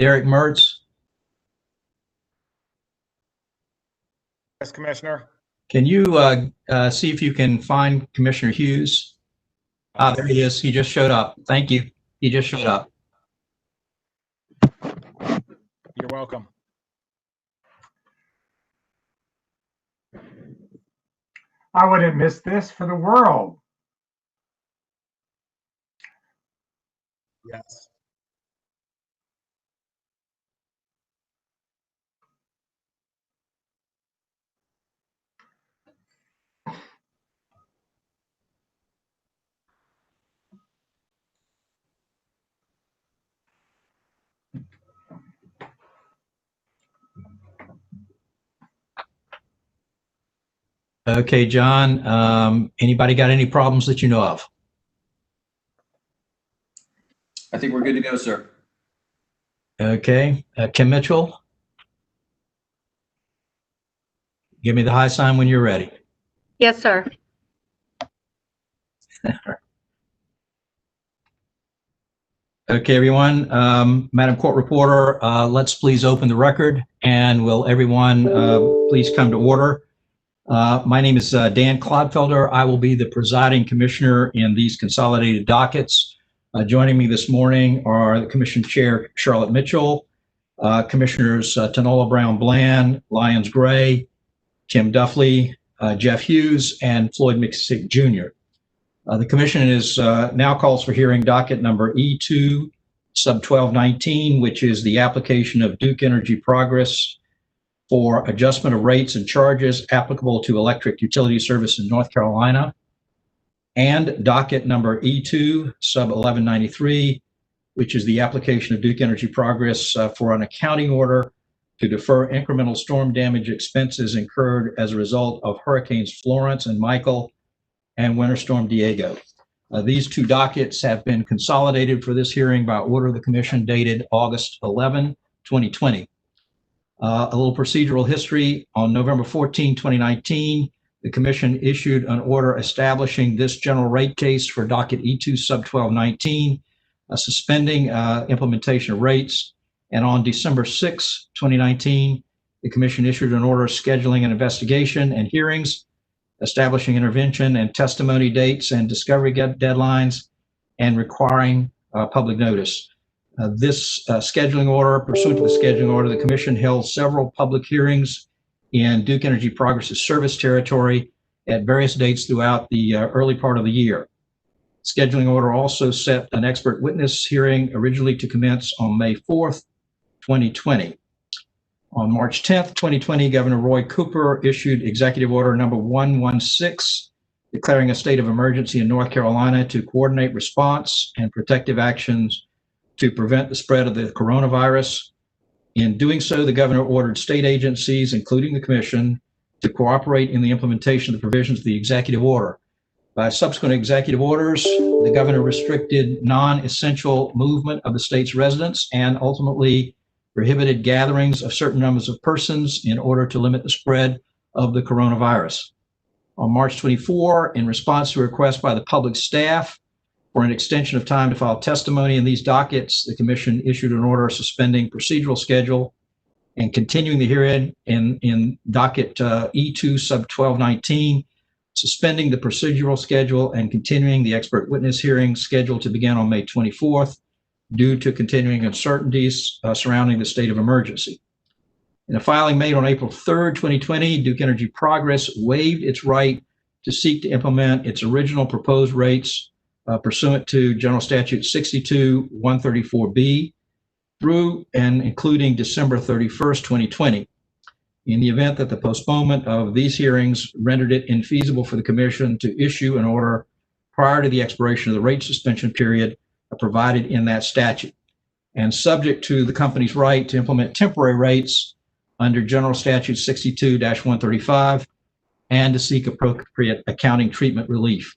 Derek Mertz. Yes, Commissioner. Can you see if you can find Commissioner Hughes? There he is. He just showed up. Thank you. He just showed up. You're welcome. I wouldn't miss this for the world. Yes. Okay, John. Anybody got any problems that you know of? I think we're good to go, sir. Okay. Kim Mitchell? Give me the high sign when you're ready. Yes, sir. Okay, everyone. Madam Court Reporter, let's please open the record, and will everyone please come to order. My name is Dan Clodfelder. I will be the presiding commissioner in these consolidated dockets. Joining me this morning are the Commission Chair Charlotte Mitchell, Commissioners Tanola Brown Bland, Lyons Gray, Tim Duffley, Jeff Hughes, and Floyd McSick Jr. The Commission is now calls for hearing docket number E2 sub 1219, which is the application of Duke Energy Progress for adjustment of rates and charges applicable to electric utility service in North Carolina, and docket number E2 sub 1193, which is the application of Duke Energy Progress for an accounting order to defer incremental storm damage expenses incurred as a result of Hurricanes Florence and Michael and Winter Storm Diego. These two dockets have been consolidated for this hearing by order of the Commission dated August 11, 2020. A little procedural history. On November 14, 2019, the Commission issued an order establishing this general rate case for docket E2 sub 1219, suspending implementation of rates. And on December 6, 2019, the Commission issued an order scheduling an investigation and hearings, establishing intervention and testimony dates and discovery deadlines, and requiring public notice. This scheduling order, pursuant to the scheduling order, the Commission held several public hearings in Duke Energy Progress's service territory at various dates throughout the early part of the year. Scheduling order also set an expert witness hearing originally to commence on May 4th, 2020. On March 10th, 2020, Governor Roy Cooper issued Executive Order number 116, declaring a state of emergency in North Carolina to coordinate response and protective actions to prevent the spread of the coronavirus. In doing so, the governor ordered state agencies, including the Commission, to cooperate in the implementation of the provisions of the executive order. By subsequent executive orders, the governor restricted non-essential movement of the state's residents and ultimately prohibited gatherings of certain numbers of persons in order to limit the spread of the coronavirus. On March 24, in response to a request by the public staff for an extension of time to file testimony in these dockets, the Commission issued an order suspending procedural schedule and continuing the hearing in docket E2 sub 1219, suspending the procedural schedule and continuing the expert witness hearing scheduled to begin on May 24th due to continuing uncertainties surrounding the state of emergency. In a filing made on April 3rd, 2020, Duke Energy Progress waived its right to seek to implement its original proposed rates pursuant to General Statute 62-134B through and including December 31st, 2020. In the event that the postponement of these hearings rendered it infeasible for the Commission to issue an order prior to the expiration of the rate suspension period provided in that statute, and subject to the company's right to implement temporary rates under General Statute 62-135 and to seek appropriate accounting treatment relief.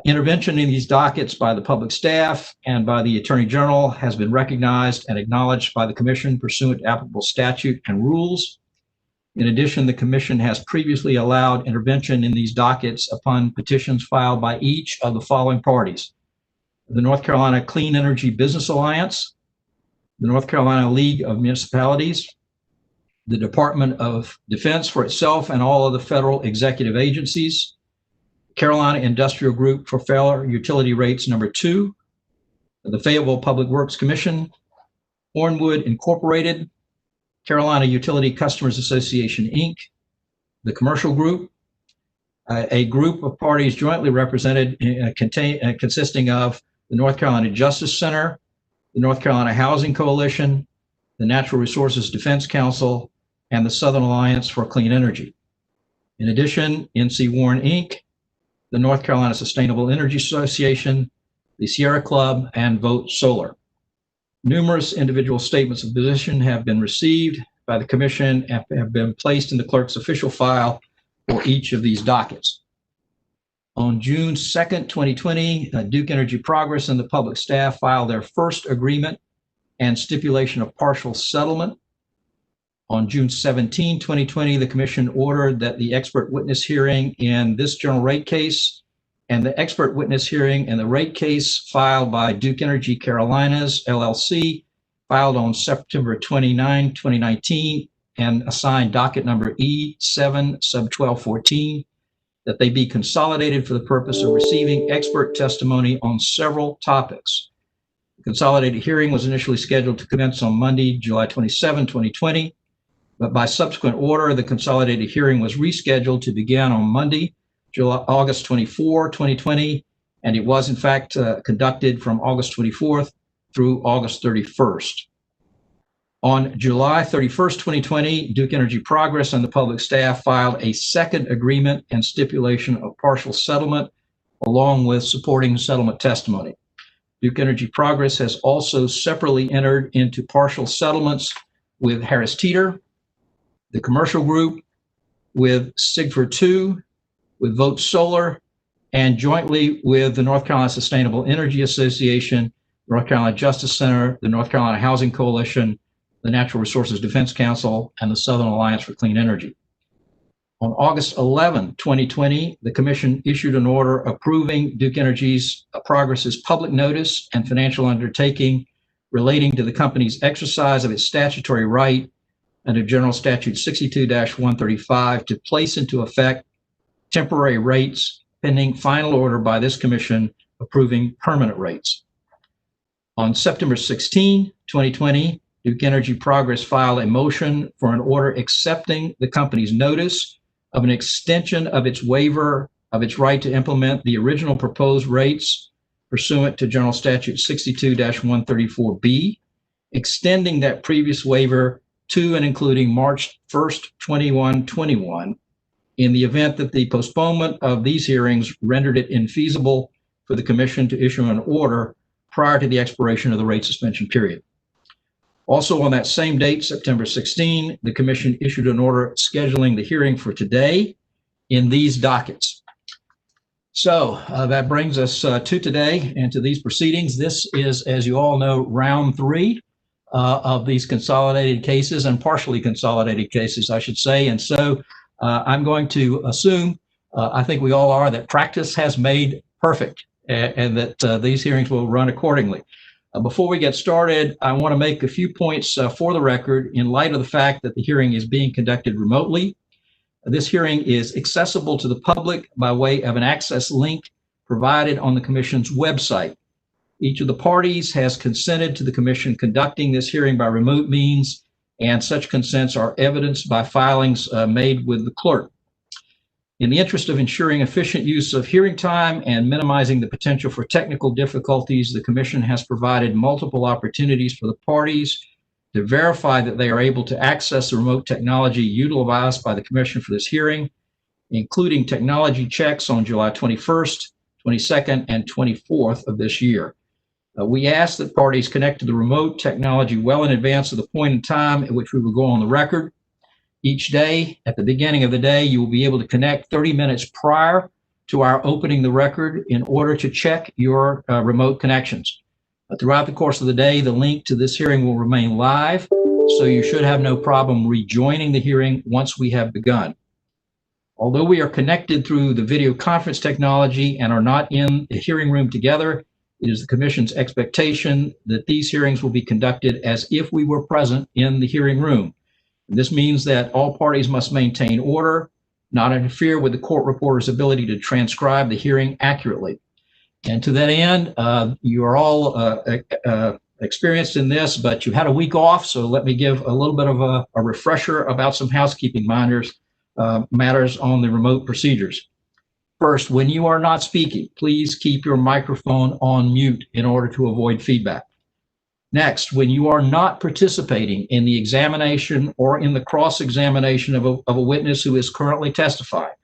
Intervention in these dockets by the public staff and by the Attorney General has been recognized and acknowledged by the Commission pursuant to applicable statute and rules. In addition, the Commission has previously allowed intervention in these dockets upon petitions filed by each of the following parties: the North Carolina Clean Energy Business Alliance, the North Carolina League of Municipalities, the Department of Defense for itself and all of the federal executive agencies, Carolina Industrial Group for Fair Utility Rates number 2, the Fayetteville Public Works Commission, Hornwood Incorporated, Carolina Utility Customers Association, Inc., the Commercial Group, a group of parties jointly represented consisting of the North Carolina Justice Center, the North Carolina Housing Coalition, the Natural Resources Defense Council, and the Southern Alliance for Clean Energy. In addition, NC Warren, Inc., the North Carolina Sustainable Energy Association, the Sierra Club, and Vote Solar. Numerous individual statements of position have been received by the Commission and have been placed in the clerk's official file for each of these dockets. On June 2nd, 2020, Duke Energy Progress and the public staff filed their first agreement and stipulation of partial settlement. On June 17, 2020, the Commission ordered that the expert witness hearing in this general rate case and the expert witness hearing in the rate case filed by Duke Energy Carolinas, LLC, filed on September 29, 2019, and assigned docket number E7 sub 1214, that they be consolidated for the purpose of receiving expert testimony on several topics. The consolidated hearing was initially scheduled to commence on Monday, July 27, 2020, but by subsequent order, the consolidated hearing was rescheduled to begin on Monday, August 24, 2020, and it was in fact conducted from August 24th through August 31st. On July 31st, 2020, Duke Energy Progress and the public staff filed a second agreement and stipulation of partial settlement along with supporting settlement testimony. Duke Energy Progress has also separately entered into partial settlements with Harris Teeter, the Commercial Group, with Sigford II, with Vote Solar, and jointly with the North Carolina Sustainable Energy Association, North Carolina Justice Center, the North Carolina Housing Coalition, the Natural Resources Defense Council, and the Southern Alliance for Clean Energy. On August 11, 2020, the Commission issued an order approving Duke Energy's Progress's public notice and financial undertaking relating to the company's exercise of its statutory right under General Statute 62-135 to place into effect temporary rates pending final order by this Commission approving permanent rates. On September 16, 2020, Duke Energy Progress filed a motion for an order accepting the company's notice of an extension of its waiver of its right to implement the original proposed rates pursuant to General Statute 62-134B, extending that previous waiver to and including March 1st, 2021, in the event that the postponement of these hearings rendered it infeasible for the Commission to issue an order prior to the expiration of the rate suspension period. Also on that same date, September 16, the Commission issued an order scheduling the hearing for today in these dockets. So that brings us to today and to these proceedings. This is, as you all know, round 3 of these consolidated cases, and partially consolidated cases, I should say. And so I'm going to assume, I think we all are, that practice has made perfect and that these hearings will run accordingly. Before we get started, I want to make a few points for the record in light of the fact that the hearing is being conducted remotely. This hearing is accessible to the public by way of an access link provided on the Commission's website. Each of the parties has consented to the Commission conducting this hearing by remote means, and such consents are evidenced by filings made with the clerk. In the interest of ensuring efficient use of hearing time and minimizing the potential for technical difficulties, the Commission has provided multiple opportunities for the parties to verify that they are able to access the remote technology utilized by the Commission for this hearing, including technology checks on July 21st, 22nd, and 24th of this year. We ask that parties connect to the remote technology well in advance of the point in time at which we will go on the record. Each day, at the beginning of the day, you will be able to connect 30 minutes prior to our opening the record in order to check your remote connections. Throughout the course of the day, the link to this hearing will remain live, so you should have no problem rejoining the hearing once we have begun. Although we are connected through the video conference technology and are not in the hearing room together, It is the Commission's expectation that these hearings will be conducted as if we were present in the hearing room. This means that all parties must maintain order, not interfere with the court reporter's ability to transcribe the hearing accurately. And to that end, you are all experienced in this, but you had a week off, so let me give a little bit of a refresher about some housekeeping matters on the remote procedures. First, when you are not speaking, please keep your microphone on mute in order to avoid feedback. Next, when you are not participating in the examination or in the cross-examination of a witness who is currently testifying,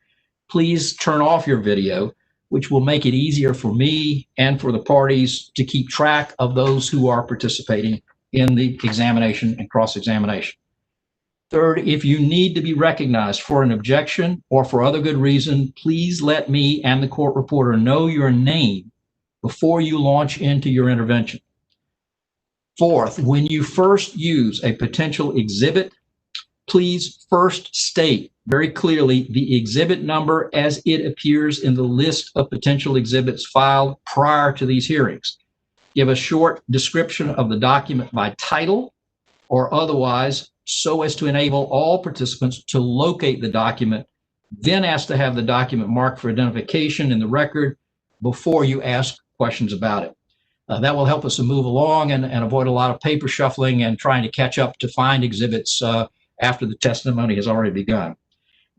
please turn off your video, which will make it easier for me and for the parties to keep track of those who are participating in the examination and cross-examination. Third, if you need to be recognized for an objection or for other good reason, please let me and the court reporter know your name before you launch into your intervention. Fourth, when you first use a potential exhibit, please first state very clearly the exhibit number as it appears in the list of potential exhibits filed prior to these hearings. Give a short description of the document by title or otherwise so as to enable all participants to locate the document, then ask to have the document marked for identification in the record before you ask questions about it. That will help us to move along and avoid a lot of paper shuffling and trying to catch up to find exhibits after the testimony has already begun.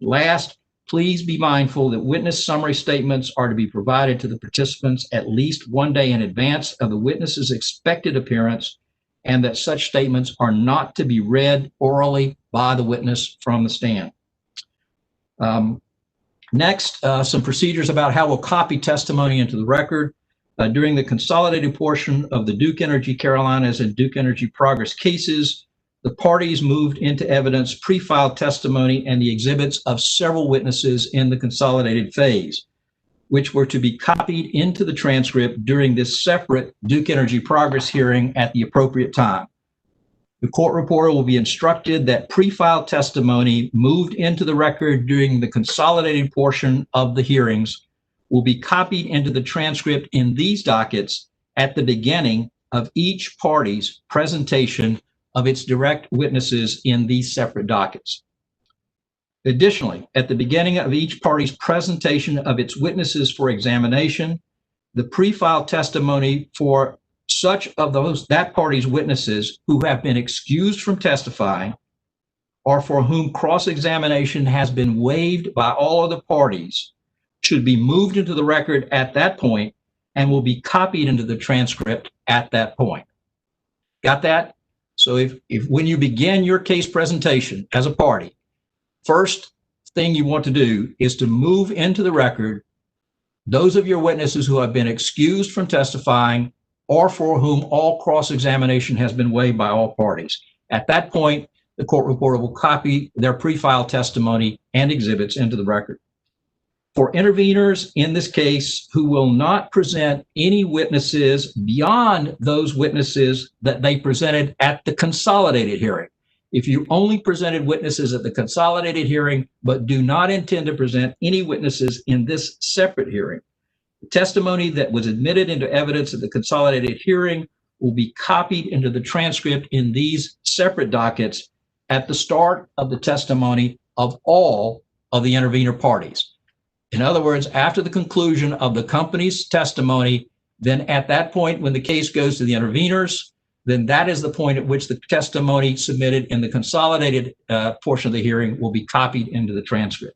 Last, please be mindful that witness summary statements are to be provided to the participants at least 1 day in advance of the witness's expected appearance, and that such statements are not to be read orally by the witness from the stand. Next, some procedures about how we'll copy testimony into the record. During the consolidated portion of the Duke Energy Carolinas and Duke Energy Progress cases, the parties moved into evidence pre-filed testimony and the exhibits of several witnesses in the consolidated phase, which were to be copied into the transcript during this separate Duke Energy Progress hearing at the appropriate time. The court reporter will be instructed that pre-filed testimony moved into the record during the consolidated portion of the hearings will be copied into the transcript in these dockets at the beginning of each party's presentation of its direct witnesses in these separate dockets. Additionally, at the beginning of each party's presentation of its witnesses for examination, the pre-filed testimony for such of that party's witnesses who have been excused from testifying or for whom cross-examination has been waived by all other parties should be moved into the record at that point and will be copied into the transcript at that point. Got that? So if when you begin your case presentation as a party, first thing you want to do is to move into the record those of your witnesses who have been excused from testifying or for whom all cross-examination has been waived by all parties. At that point, the court reporter will copy their pre-filed testimony and exhibits into the record. For interveners in this case who will not present any witnesses beyond those witnesses that they presented at the consolidated hearing, if you only presented witnesses at the consolidated hearing but do not intend to present any witnesses in this separate hearing, the testimony that was admitted into evidence at the consolidated hearing will be copied into the transcript in these separate dockets at the start of the testimony of all of the intervener parties. In other words, after the conclusion of the company's testimony, then at that point when the case goes to the interveners, then that is the point at which the testimony submitted in the consolidated portion of the hearing will be copied into the transcript.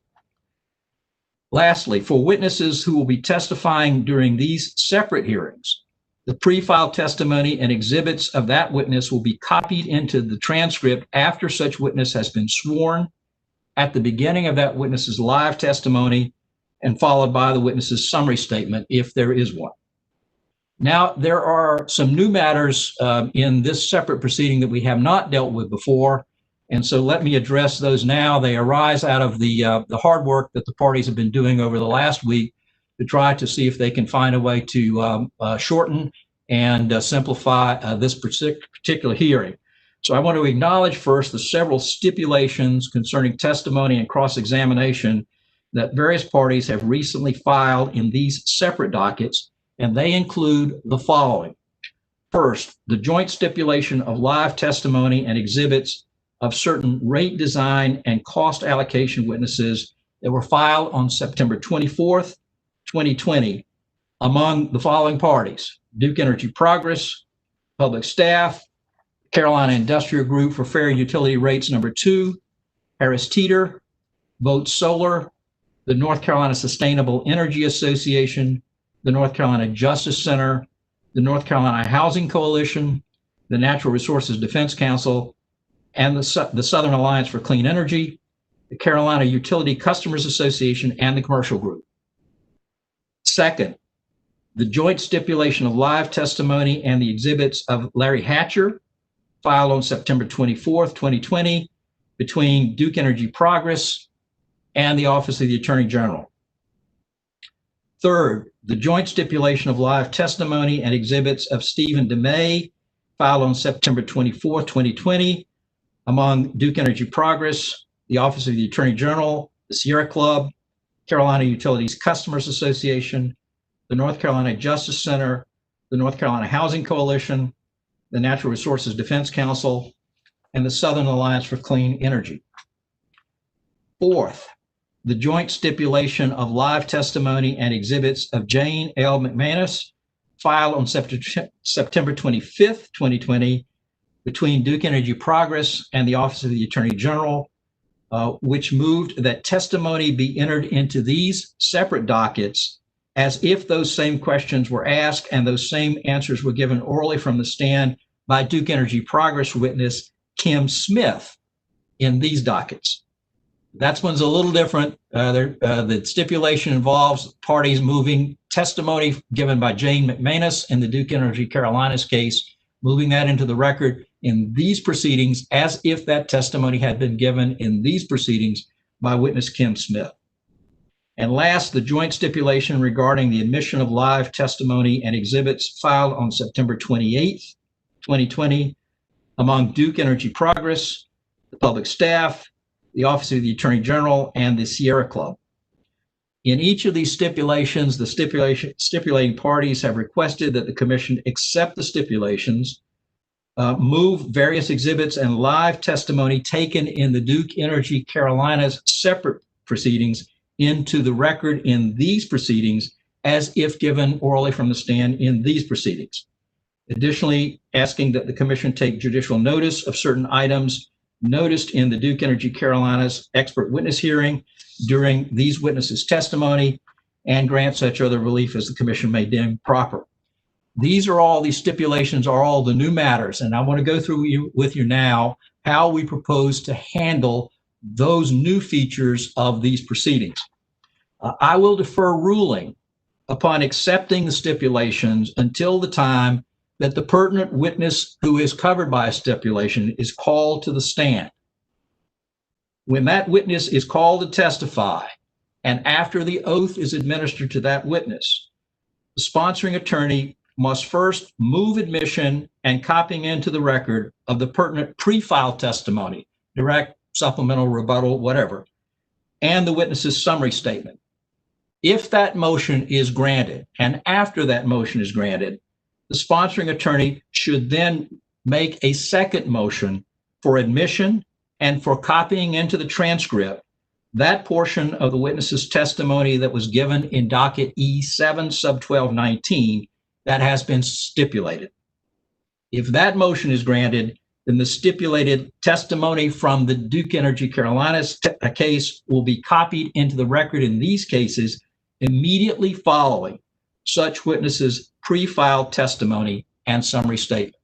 Lastly, for witnesses who will be testifying during these separate hearings, the pre-filed testimony and exhibits of that witness will be copied into the transcript after such witness has been sworn at the beginning of that witness's live testimony and followed by the witness's summary statement, if there is one. Now, there are some new matters in this separate proceeding that we have not dealt with before, and so let me address those now. They arise out of the hard work that the parties have been doing over the last week to try to see if they can find a way to shorten and simplify this particular hearing. So I want to acknowledge first the several stipulations concerning testimony and cross-examination that various parties have recently filed in these separate dockets, and they include the following. First, the joint stipulation of live testimony and exhibits of certain rate design and cost allocation witnesses that were filed on September 24th, 2020, among the following parties: Duke Energy Progress, Public Staff, Carolina Industrial Group for Fair Utility Rates Number 2, Harris Teeter, Vote Solar, the North Carolina Sustainable Energy Association, the North Carolina Justice Center, the North Carolina Housing Coalition, the Natural Resources Defense Council, and the Southern Alliance for Clean Energy, the Carolina Utility Customers Association, and the Commercial Group. Second, the joint stipulation of live testimony and the exhibits of Larry Hatcher, filed on September 24th, 2020, between Duke Energy Progress and the Office of the Attorney General. Third, the joint stipulation of live testimony and exhibits of Stephen DeMay, filed on September 24th, 2020, among Duke Energy Progress, the Office of the Attorney General, the Sierra Club, Carolina Utilities Customers Association, the North Carolina Justice Center, the North Carolina Housing Coalition, the Natural Resources Defense Council, and the Southern Alliance for Clean Energy. Fourth, the joint stipulation of live testimony and exhibits of Jane L. McManus, filed on September 25th, 2020, between Duke Energy Progress and the Office of the Attorney General, which moved that testimony be entered into these separate dockets as if those same questions were asked and those same answers were given orally from the stand by Duke Energy Progress witness Kim Smith in these dockets. That one's a little different. The stipulation involves parties moving testimony given by Jane McManus in the Duke Energy Carolinas case, moving that into the record in these proceedings as if that testimony had been given in these proceedings by witness Kim Smith. And last, the joint stipulation regarding the admission of live testimony and exhibits filed on September 28th, 2020, among Duke Energy Progress, the Public Staff, the Office of the Attorney General, and the Sierra Club. In each of these stipulations, the stipulating parties have requested that the Commission accept the stipulations, move various exhibits and live testimony taken in the Duke Energy Carolinas separate proceedings into the record in these proceedings as if given orally from the stand in these proceedings. Additionally, asking that the Commission take judicial notice of certain items noticed in the Duke Energy Carolinas expert witness hearing during these witnesses' testimony and grant such other relief as the Commission may deem proper. These stipulations are all the new matters, and I want to go through with you now how we propose to handle those new features of these proceedings. I will defer ruling upon accepting the stipulations until the time that the pertinent witness who is covered by a stipulation is called to the stand. When that witness is called to testify, and after the oath is administered to that witness, the sponsoring attorney must first move admission and copying into the record of the pertinent pre-filed testimony, direct, supplemental, rebuttal, whatever, and the witness's summary statement. If that motion is granted, and after that motion is granted, the sponsoring attorney should then make a second motion for admission and for copying into the transcript that portion of the witness's testimony that was given in docket E7 sub 1219 that has been stipulated. If that motion is granted, then the stipulated testimony from the Duke Energy Carolinas case will be copied into the record in these cases immediately following such witnesses' pre-filed testimony and summary statement.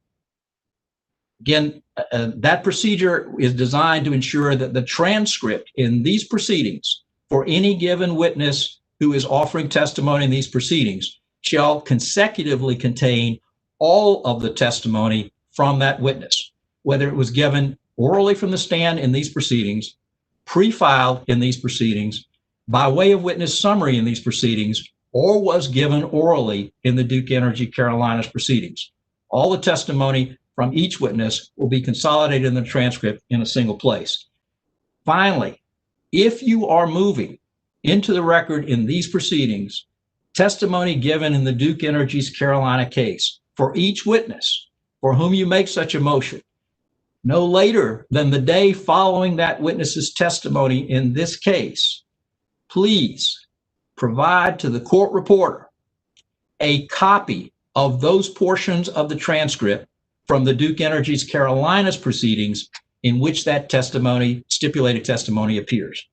Again, that procedure is designed to ensure that the transcript in these proceedings for any given witness who is offering testimony in these proceedings shall consecutively contain all of the testimony from that witness, whether it was given orally from the stand in these proceedings, pre-filed in these proceedings, by way of witness summary in these proceedings, or was given orally in the Duke Energy Carolinas proceedings. All the testimony from each witness will be consolidated in the transcript in a single place. Finally, if you are moving into the record in these proceedings testimony given in the Duke Energy's Carolina case for each witness for whom you make such a motion, no later than the day following that witness's testimony in this case, please provide to the court reporter a copy of those portions of the transcript from the Duke Energy's Carolinas proceedings in which that testimony, stipulated testimony, appears.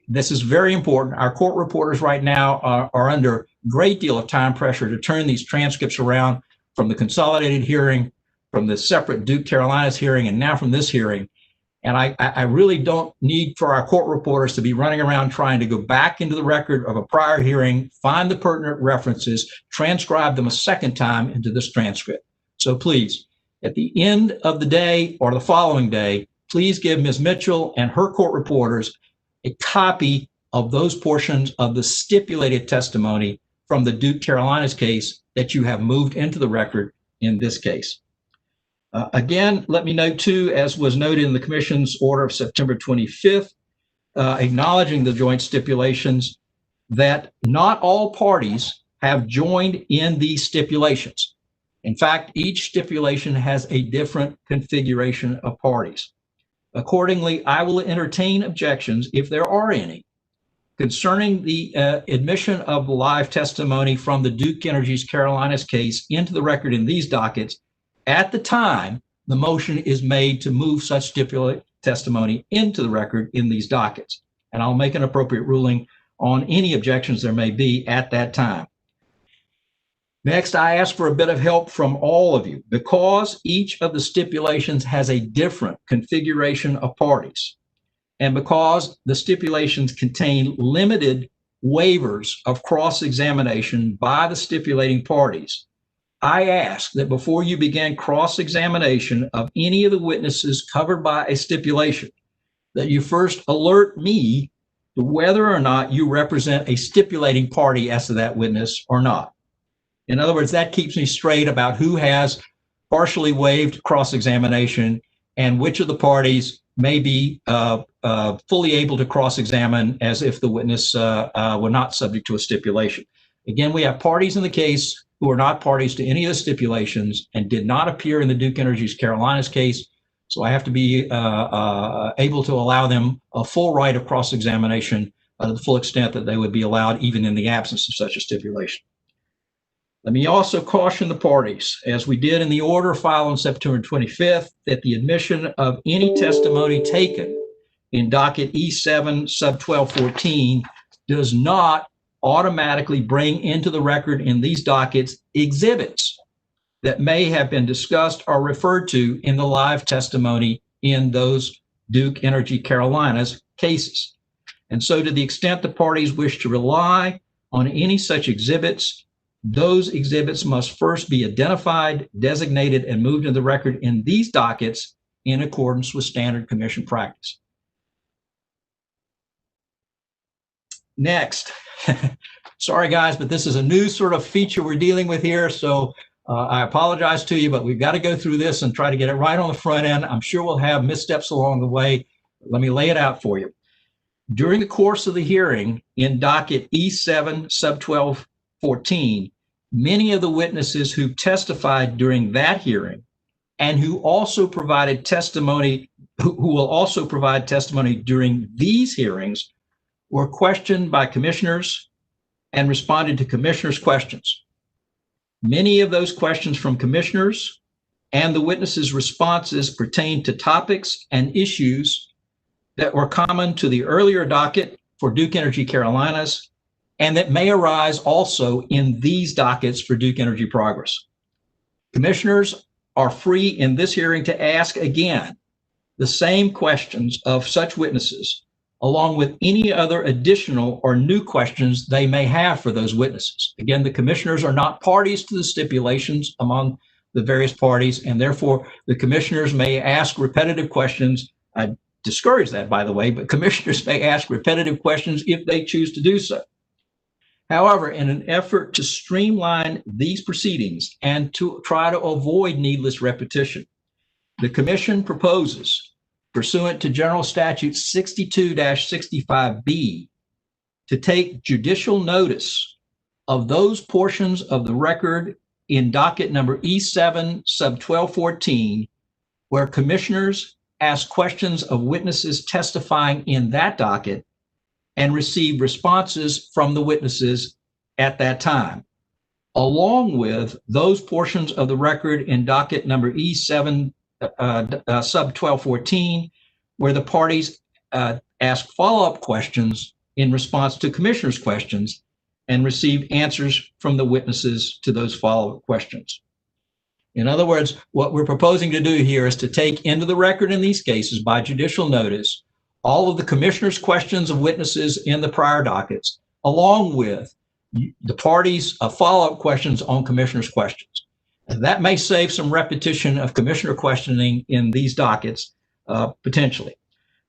This is very important. Our court reporters right now are under a great deal of time pressure to turn these transcripts around from the consolidated hearing, from the separate Duke Carolinas hearing, and now from this hearing. And I really don't need for our court reporters to be running around trying to go back into the record of a prior hearing, find the pertinent references, transcribe them a second time into this transcript. So please, at the end of the day or the following day, please give Ms. Mitchell and her court reporters a copy of those portions of the stipulated testimony from the Duke Carolinas case that you have moved into the record in this case. Again, let me note too, as was noted in the Commission's order of September 25th, acknowledging the joint stipulations, that not all parties have joined in these stipulations. In fact, each stipulation has a different configuration of parties. Accordingly, I will entertain objections, if there are any, concerning the admission of live testimony from the Duke Energy's Carolinas case into the record in these dockets at the time the motion is made to move such stipulated testimony into the record in these dockets. And I'll make an appropriate ruling on any objections there may be at that time. Next, I ask for a bit of help from all of you. Because each of the stipulations has a different configuration of parties, and because the stipulations contain limited waivers of cross-examination by the stipulating parties, I ask that before you begin cross-examination of any of the witnesses covered by a stipulation, that you first alert me to whether or not you represent a stipulating party as to that witness or not. In other words, that keeps me straight about who has partially waived cross-examination and which of the parties may be fully able to cross-examine as if the witness were not subject to a stipulation. Again, we have parties in the case who are not parties to any of the stipulations and did not appear in the Duke Energy's Carolinas case. So I have to be able to allow them a full right of cross-examination to the full extent that they would be allowed even in the absence of such a stipulation. Let me also caution the parties, as we did in the order filed on September 25th, that the admission of any testimony taken in docket E7 sub 1214 does not automatically bring into the record in these dockets exhibits that may have been discussed or referred to in the live testimony in those Duke Energy Carolinas cases. And so to the extent the parties wish to rely on any such exhibits, those exhibits must first be identified, designated, and moved into the record in these dockets in accordance with standard commission practice. Next, sorry guys, but this is a new sort of feature we're dealing with here, so I apologize to you, but we've got to go through this and try to get it right on the front end. I'm sure we'll have missteps along the way. Let me lay it out for you. During the course of the hearing in docket E7 sub 1214, many of the witnesses who testified during that hearing and who also provided testimony, who will also provide testimony during these hearings, were questioned by commissioners and responded to commissioners' questions. Many of those questions from commissioners and the witnesses' responses pertain to topics and issues that were common to the earlier docket for Duke Energy Carolinas and that may arise also in these dockets for Duke Energy Progress. Commissioners are free in this hearing to ask again the same questions of such witnesses, along with any other additional or new questions they may have for those witnesses. Again, the commissioners are not parties to the stipulations among the various parties, and therefore the commissioners may ask repetitive questions. I discourage that, by the way, but commissioners may ask repetitive questions if they choose to do so. However, in an effort to streamline these proceedings and to try to avoid needless repetition, the Commission proposes, pursuant to General Statute 62-65B, to take judicial notice of those portions of the record in docket number E7 sub 1214 where commissioners ask questions of witnesses testifying in that docket and receive responses from the witnesses at that time, along with those portions of the record in docket number E7 sub 1214 where the parties ask follow-up questions in response to commissioners' questions and receive answers from the witnesses to those follow-up questions. In other words, what we're proposing to do here is to take into the record in these cases by judicial notice all of the commissioners' questions of witnesses in the prior dockets, along with the parties' follow-up questions on commissioners' questions. And that may save some repetition of commissioner questioning in these dockets, potentially.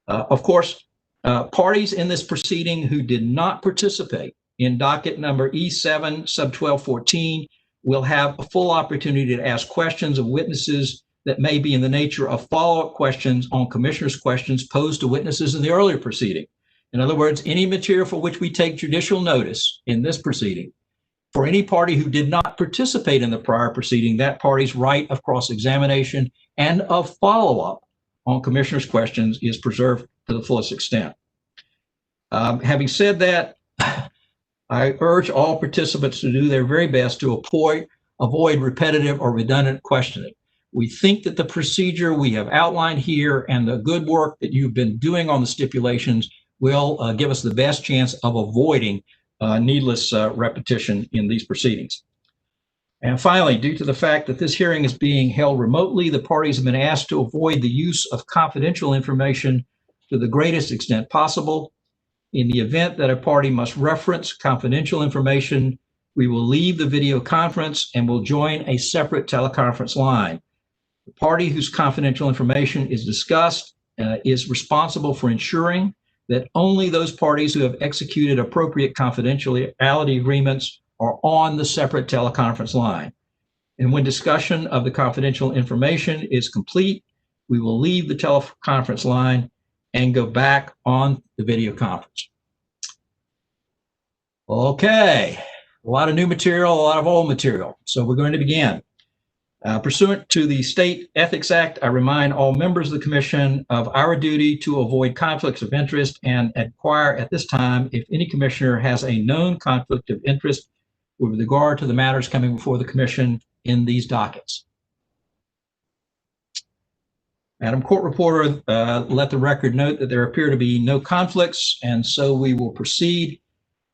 Of course, parties in this proceeding who did not participate in docket number E7 sub 1214 will have a full opportunity to ask questions of witnesses that may be in the nature of follow-up questions on commissioners' questions posed to witnesses in the earlier proceeding. In other words, any material for which we take judicial notice in this proceeding, for any party who did not participate in the prior proceeding, that party's right of cross-examination and of follow-up on commissioners' questions is preserved to the fullest extent. Having said that, I urge all participants to do their very best to avoid repetitive or redundant questioning. We think that the procedure we have outlined here and the good work that you've been doing on the stipulations will give us the best chance of avoiding needless repetition in these proceedings. And finally, due to the fact that this hearing is being held remotely, the parties have been asked to avoid the use of confidential information to the greatest extent possible. In the event that a party must reference confidential information, we will leave the video conference and will join a separate teleconference line. The party whose confidential information is discussed is responsible for ensuring that only those parties who have executed appropriate confidentiality agreements are on the separate teleconference line. And when discussion of the confidential information is complete, we will leave the teleconference line and go back on the video conference. Okay, a lot of new material, a lot of old material. So we're going to begin. Pursuant to the State Ethics Act, I remind all members of the Commission of our duty to avoid conflicts of interest and inquire at this time if any commissioner has a known conflict of interest with regard to the matters coming before the Commission in these dockets. Madam Court Reporter, let the record note that there appear to be no conflicts, and so we will proceed.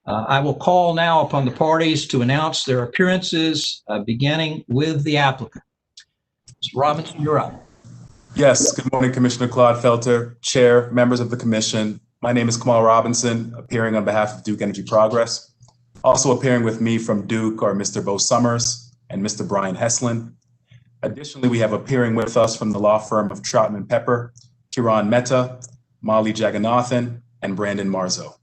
I will call now upon the parties to announce their appearances, beginning with the applicant. Mr. Robinson, you're up. Yes, good morning, Commissioner Claude Felter, Chair, members of the Commission. My name is Kamal Robinson, appearing on behalf of Duke Energy Progress. Also appearing with me from Duke are Mr. Bo Summers and Mr. Brian Heslin. Additionally, we have appearing with us from the law firm of Troutman Pepper, Kiran Mehta, Molly Jagannathan, and Brandon Marzo.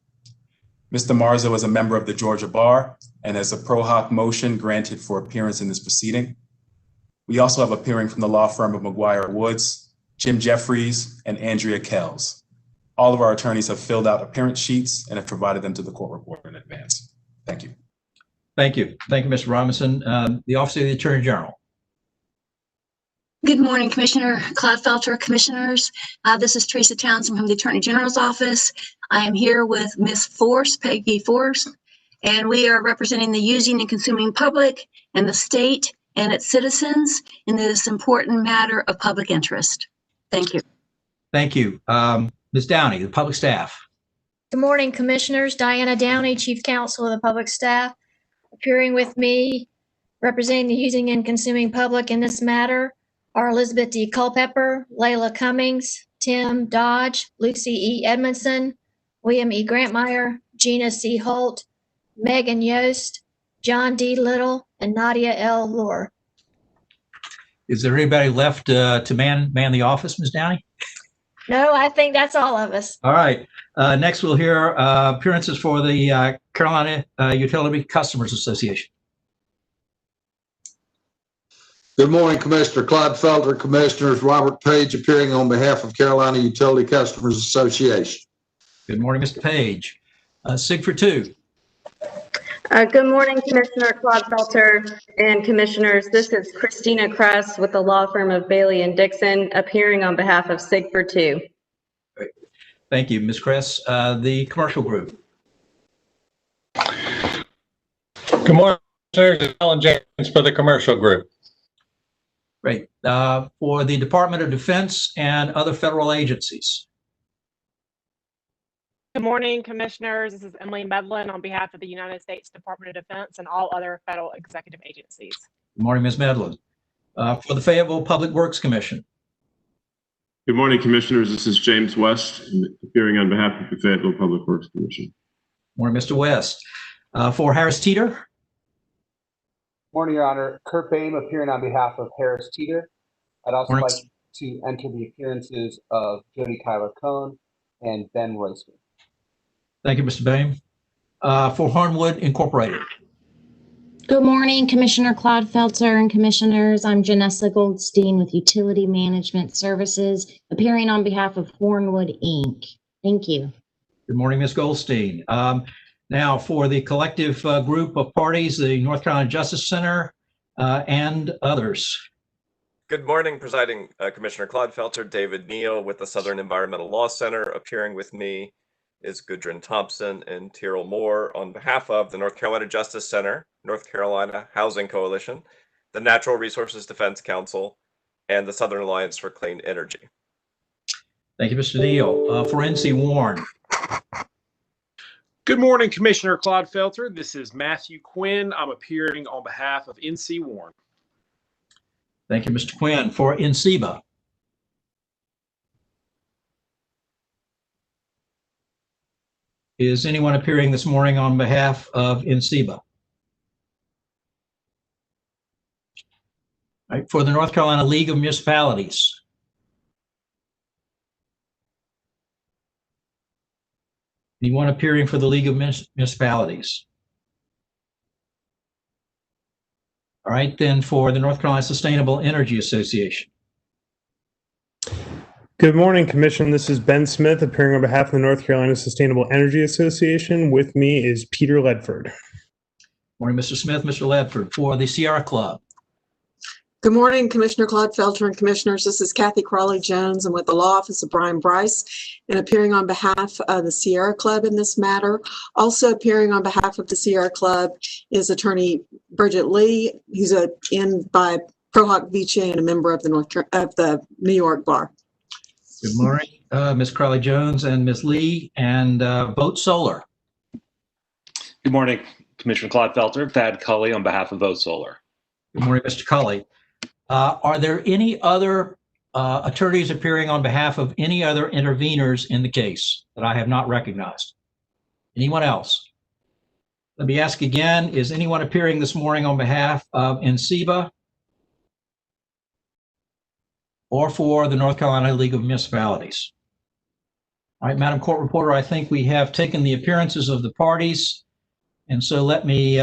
Mr. Marzo is a member of the Georgia Bar and has a pro hoc motion granted for appearance in this proceeding. We also have appearing from the law firm of McGuire Woods, Jim Jeffries, and Andrea Kells. All of our attorneys have filled out appearance sheets and have provided them to the court reporter in advance. Thank you. Thank you. Thank you, Mr. Robinson. The Office of the Attorney General. Good morning, Commissioner Claude Felter, Commissioners. This is Teresa Townsend from the Attorney General's office. I am here with Ms. Force, Peggy Force, and we are representing the using and consuming public and the state and its citizens in this important matter of public interest. Thank you. Thank you. Ms. Downey, the public staff. Good morning, Commissioners. Diana Downey, Chief Counsel of the Public Staff. Appearing with me, representing the using and consuming public in this matter, are Elizabeth D. Culpepper, Layla Cummings, Tim Dodge, Lucy E. Edmondson, William E. Grantmeyer, Gina C. Holt, Megan Yost, John D. Little, and Nadia L. Lohr. Is there anybody left to man the office, Ms. Downey? No, I think that's all of us. All right. Next, we'll hear appearances for the Carolina Utility Customers Association. Good morning, Commissioner Claude Felter, Commissioners. Robert Page appearing on behalf of Carolina Utility Customers Association. Good morning, Mr. Page. Sig for two. Good morning, Commissioner Claude Felter and Commissioners. This is Christina Kress with the law firm of Bailey and Dixon, appearing on behalf of SIG for 2. Great. Thank you, Ms. Kress. The commercial group. Good morning, Commissioners. Alan James for the commercial group. Great. For the Department of Defense and other federal agencies. Good morning, Commissioners. This is Emily Medlin on behalf of the United States Department of Defense and all other federal executive agencies. Good morning, Ms. Medlin. For the Fayetteville Public Works Commission. Good morning, Commissioners. This is James West, appearing on behalf of the Fayetteville Public Works Commission. Good morning, Mr. West. For Harris Teeter. Morning, Your Honor. Kurt Boehm appearing on behalf of Harris Teeter. I'd also like to enter the appearances of Jody Kyler Cohn and Ben Royster. Thank you, Mr. Boehm. For Hornwood Incorporated. Good morning, Commissioner Claude Felter and Commissioners. I'm Janessa Goldstein with Utility Management Services, appearing on behalf of Hornwood, Inc. Thank you. Good morning, Ms. Goldstein. Now for the collective group of parties, the North Carolina Justice Center and others. Good morning, Presiding Commissioner Claude Felter, David Neal with the Southern Environmental Law Center. Appearing with me is Gudrun Thompson and Tyrell Moore on behalf of the North Carolina Justice Center, North Carolina Housing Coalition, the Natural Resources Defense Council, and the Southern Alliance for Clean Energy. Thank you, Mr. Neal. For NC Warren. Good morning, Commissioner Claude Felter. This is Matthew Quinn. I'm appearing on behalf of NC Warren. Thank you, Mr. Quinn. For NCEBA. Is anyone appearing this morning on behalf of NCEBA? Right, for the North Carolina League of Municipalities. Anyone appearing for the League of Municipalities? All right, then for the North Carolina Sustainable Energy Association. Good morning, Commission. This is Ben Smith appearing on behalf of the North Carolina Sustainable Energy Association. With me is Peter Ledford. Morning, Mr. Smith, Mr. Ledford. For the Sierra Club. Good morning, Commissioner Claude Felter and Commissioners. This is Kathy Crawley-Jones. I'm with the Law Office of Brian Bryce and appearing on behalf of the Sierra Club in this matter. Also appearing on behalf of the Sierra Club is Attorney Bridget Lee. He's in by Pro Hoc Vice and a member of the New York Bar. Good morning, Ms. Crawley-Jones and Ms. Lee, and Vote Solar. Good morning, Commissioner Claude Felter, Thad Cully on behalf of Vote Solar. Good morning, Mr. Cully. Are there any other attorneys appearing on behalf of any other interveners in the case that I have not recognized? Anyone else? Let me ask again, is anyone appearing this morning on behalf of NCEBA or for the North Carolina League of Municipalities? All right, Madam Court Reporter, I think we have taken the appearances of the parties. And so let me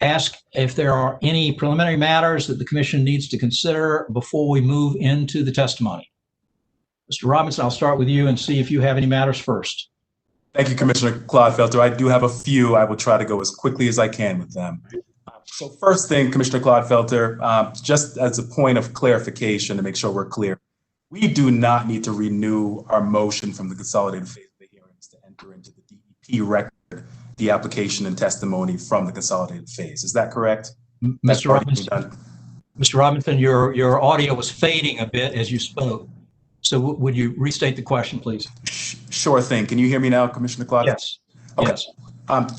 ask if there are any preliminary matters that the Commission needs to consider before we move into the testimony. Mr. Robinson, I'll start with you and see if you have any matters first. Thank you, Commissioner Claude Felter. I do have a few. I will try to go as quickly as I can with them. So first thing, Commissioner Claude Felter, just as a point of clarification to make sure we're clear, we do not need to renew our motion from the consolidated phase of the hearings to enter into the DEP record the application and testimony from the consolidated phase. Is that correct? Mr. Robinson, your audio was fading a bit as you spoke. So would you restate the question, please? Sure thing. Can you hear me now, Commissioner Claude? Yes. Okay. Yes.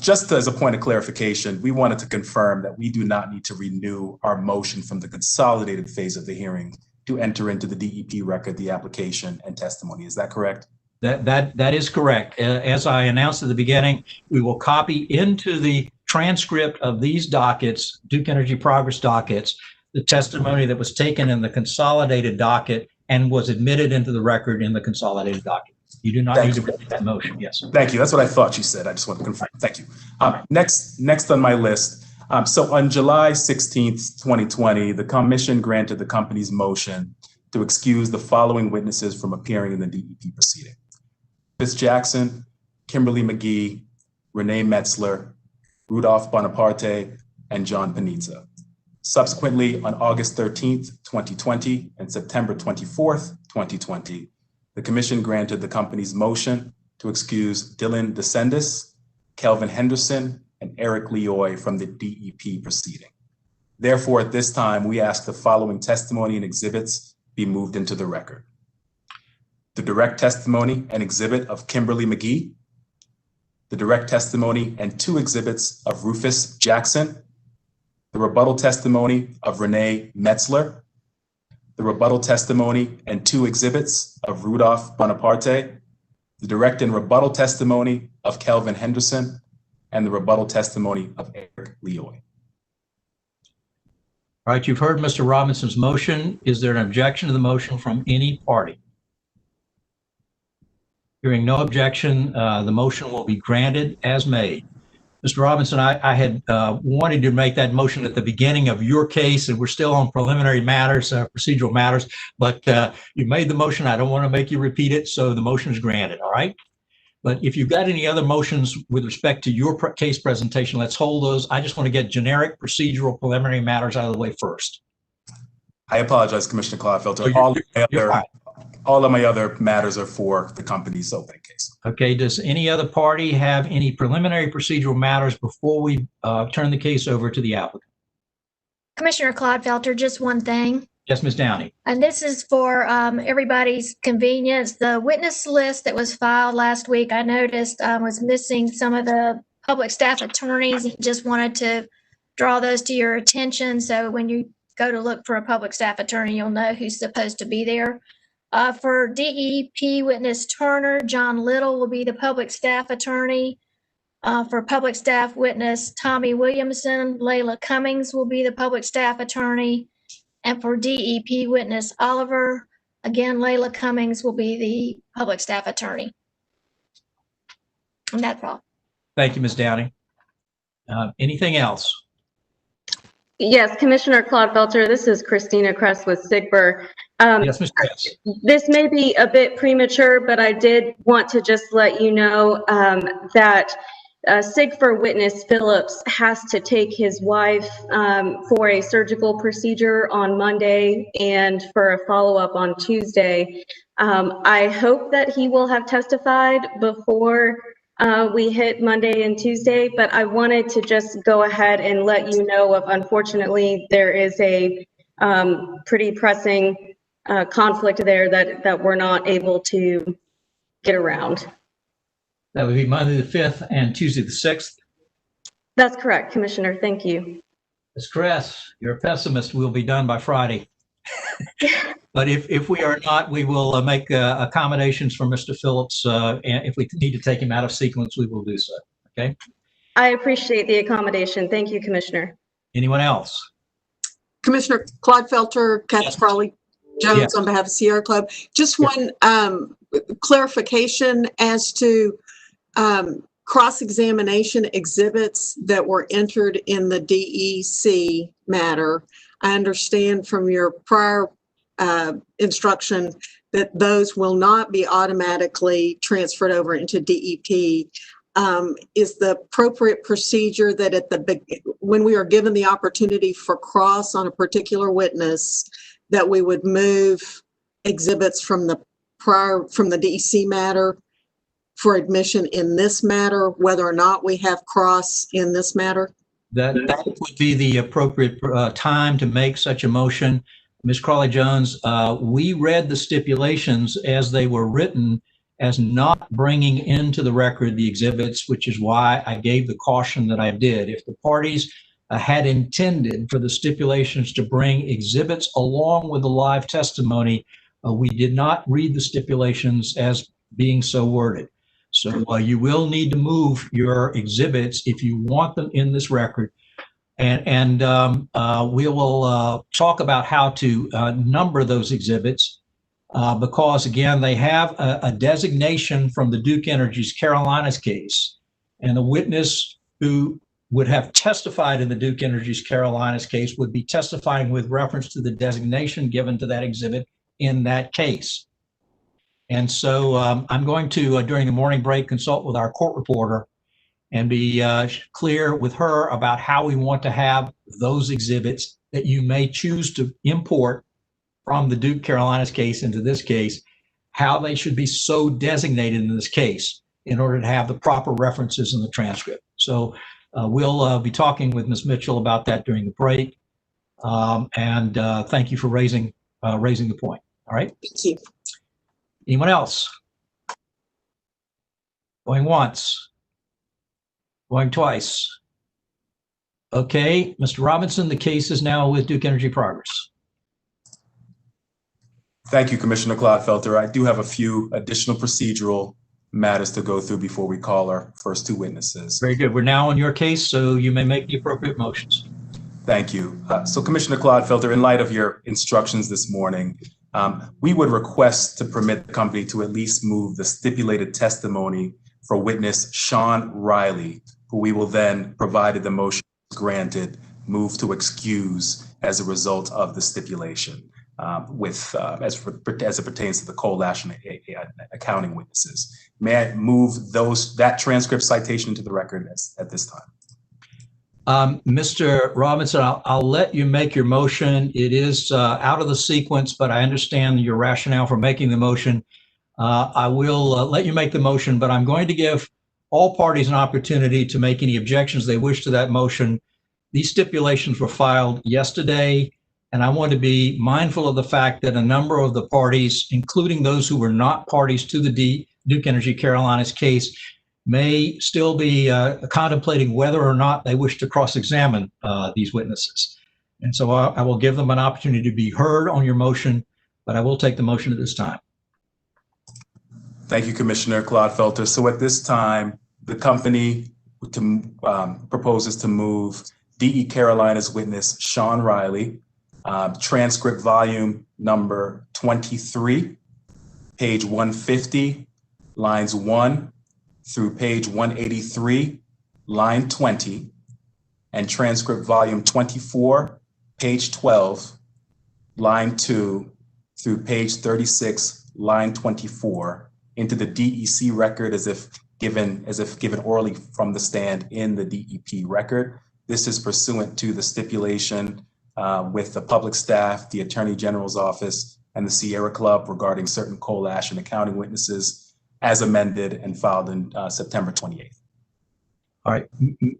Just as a point of clarification, we wanted to confirm that we do not need to renew our motion from the consolidated phase of the hearing to enter into the DEP record the application and testimony. Is that correct? That is correct. As I announced at the beginning, we will copy into the transcript of these dockets, Duke Energy Progress dockets, the testimony that was taken in the consolidated docket and was admitted into the record in the consolidated docket. You do not need to repeat that motion. Yes. Thank you. That's what I thought you said. I just want to confirm. Thank you. Next on my list. So on July 16th, 2020, the Commission granted the company's motion to excuse the following witnesses from appearing in the DEP proceeding: Chris Jackson, Kimberly McGee, Renee Metzler, Rudolph Bonaparte, and John Panizza. Subsequently, on August 13th, 2020 and September 24th, 2020, the Commission granted the company's motion to excuse Dylan Descendis, Kelvin Henderson, and Eric Leoy from the DEP proceeding. Therefore, at this time, we ask the following testimony and exhibits be moved into the record. The direct testimony and exhibit of Kimberly McGee, the direct testimony and 2 exhibits of Rufus Jackson, the rebuttal testimony of Renee Metzler, the rebuttal testimony and 2 exhibits of Rudolph Bonaparte, the direct and rebuttal testimony of Kelvin Henderson, and the rebuttal testimony of Eric Leoy. All right, you've heard Mr. Robinson's motion. Is there an objection to the motion from any party? Hearing no objection, the motion will be granted as made. Mr. Robinson, I had wanted to make that motion at the beginning of your case, and we're still on preliminary matters, procedural matters, but you made the motion. I don't want to make you repeat it, so the motion is granted, all right? But if you've got any other motions with respect to your case presentation, let's hold those. I just want to get generic procedural preliminary matters out of the way first. I apologize, Commissioner Clodfelter. All of my other matters are for the company's opening case. Okay, does any other party have any preliminary procedural matters before we turn the case over to the applicant? Commissioner Clodfelter, just one thing. Yes, Ms. Downey. And this is for everybody's convenience. The witness list that was filed last week, I noticed was missing some of the public staff attorneys. Just wanted to draw those to your attention. So when you go to look for a public staff attorney, you'll know who's supposed to be there. For DEP witness Turner, John Little will be the public staff attorney. For public staff witness Tommy Williamson, Layla Cummings will be the public staff attorney. And for DEP witness Oliver, again, Layla Cummings will be the public staff attorney. And that's all. Thank you, Ms. Downey. Anything else? Yes, Commissioner Clodfelter, this is Christina Kress with SIGBR. Yes, Ms. Kress. This may be a bit premature, but I did want to just let you know that SIGFR witness Phillips has to take his wife for a surgical procedure on Monday and for a follow-up on Tuesday. I hope that he will have testified before we hit Monday and Tuesday, but I wanted to just go ahead and let you know of, unfortunately, there is a pretty pressing conflict there that we're not able to get around. That would be Monday the 5th and Tuesday the 6th. That's correct, Commissioner. Thank you. Ms. Kress, you're a pessimist. We'll be done by Friday. But if we are not, we will make accommodations for Mr. Phillips. And if we need to take him out of sequence, we will do so. Okay. I appreciate the accommodation. Thank you, Commissioner. Anyone else? Commissioner Clodfelter, Kathy Crawley Jones on behalf of Sierra Club. Just one clarification as to cross-examination exhibits that were entered in the DEC matter. I understand from your prior instruction that those will not be automatically transferred over into DEP. Is the appropriate procedure that when we are given the opportunity for cross on a particular witness, that we would move exhibits from the DEC matter for admission in this matter, whether or not we have cross in this matter? That would be the appropriate time to make such a motion. Ms. Crawley-Jones, we read the stipulations as they were written as not bringing into the record the exhibits, which is why I gave the caution that I did. If the parties had intended for the stipulations to bring exhibits along with the live testimony, we did not read the stipulations as being so worded. So you will need to move your exhibits if you want them in this record. And we will talk about how to number those exhibits because, again, they have a designation from the Duke Energy's Carolinas case. And the witness who would have testified in the Duke Energy's Carolinas case would be testifying with reference to the designation given to that exhibit in that case. And so I'm going to, during the morning break, consult with our court reporter and be clear with her about how we want to have those exhibits that you may choose to import from the Duke Carolinas case into this case, how they should be so designated in this case in order to have the proper references in the transcript. So we'll be talking with Ms. Mitchell about that during the break. And thank you for raising the point. All right. Thank you. Anyone else? Going once? Going twice? Okay, Mr. Robinson, the case is now with Duke Energy Progress. Thank you, Commissioner Clodfelter. I do have a few additional procedural matters to go through before we call our first two witnesses. Very good. We're now on your case, so you may make the appropriate motions. Thank you. So Commissioner Clodfelter, in light of your instructions this morning, we would request to permit the company to at least move the stipulated testimony for witness Sean Riley, who we will then, provided the motion is granted, move to excuse as a result of the stipulation as it pertains to the coal ash and accounting witnesses. May I move that transcript citation into the record at this time? Mr. Robinson, I'll let you make your motion. It is out of the sequence, but I understand your rationale for making the motion. I will let you make the motion, but I'm going to give all parties an opportunity to make any objections they wish to that motion. These stipulations were filed yesterday, and I want to be mindful of the fact that a number of the parties, including those who were not parties to the Duke Energy Carolinas case, may still be contemplating whether or not they wish to cross-examine these witnesses. And so I will give them an opportunity to be heard on your motion, but I will take the motion at this time. Thank you, Commissioner Clodfelter. So at this time, the company proposes to move DE Carolina's witness Sean Riley, transcript volume number 23, page 150, lines 1 through page 183, line 20, and transcript volume 24, page 12, line 2 through page 36, line 24, into the DEC record as if given orally from the stand in the DEP record. This is pursuant to the stipulation with the public staff, the Attorney General's office, and the Sierra Club regarding certain coal ash and accounting witnesses, as amended and filed in September 28th. All right,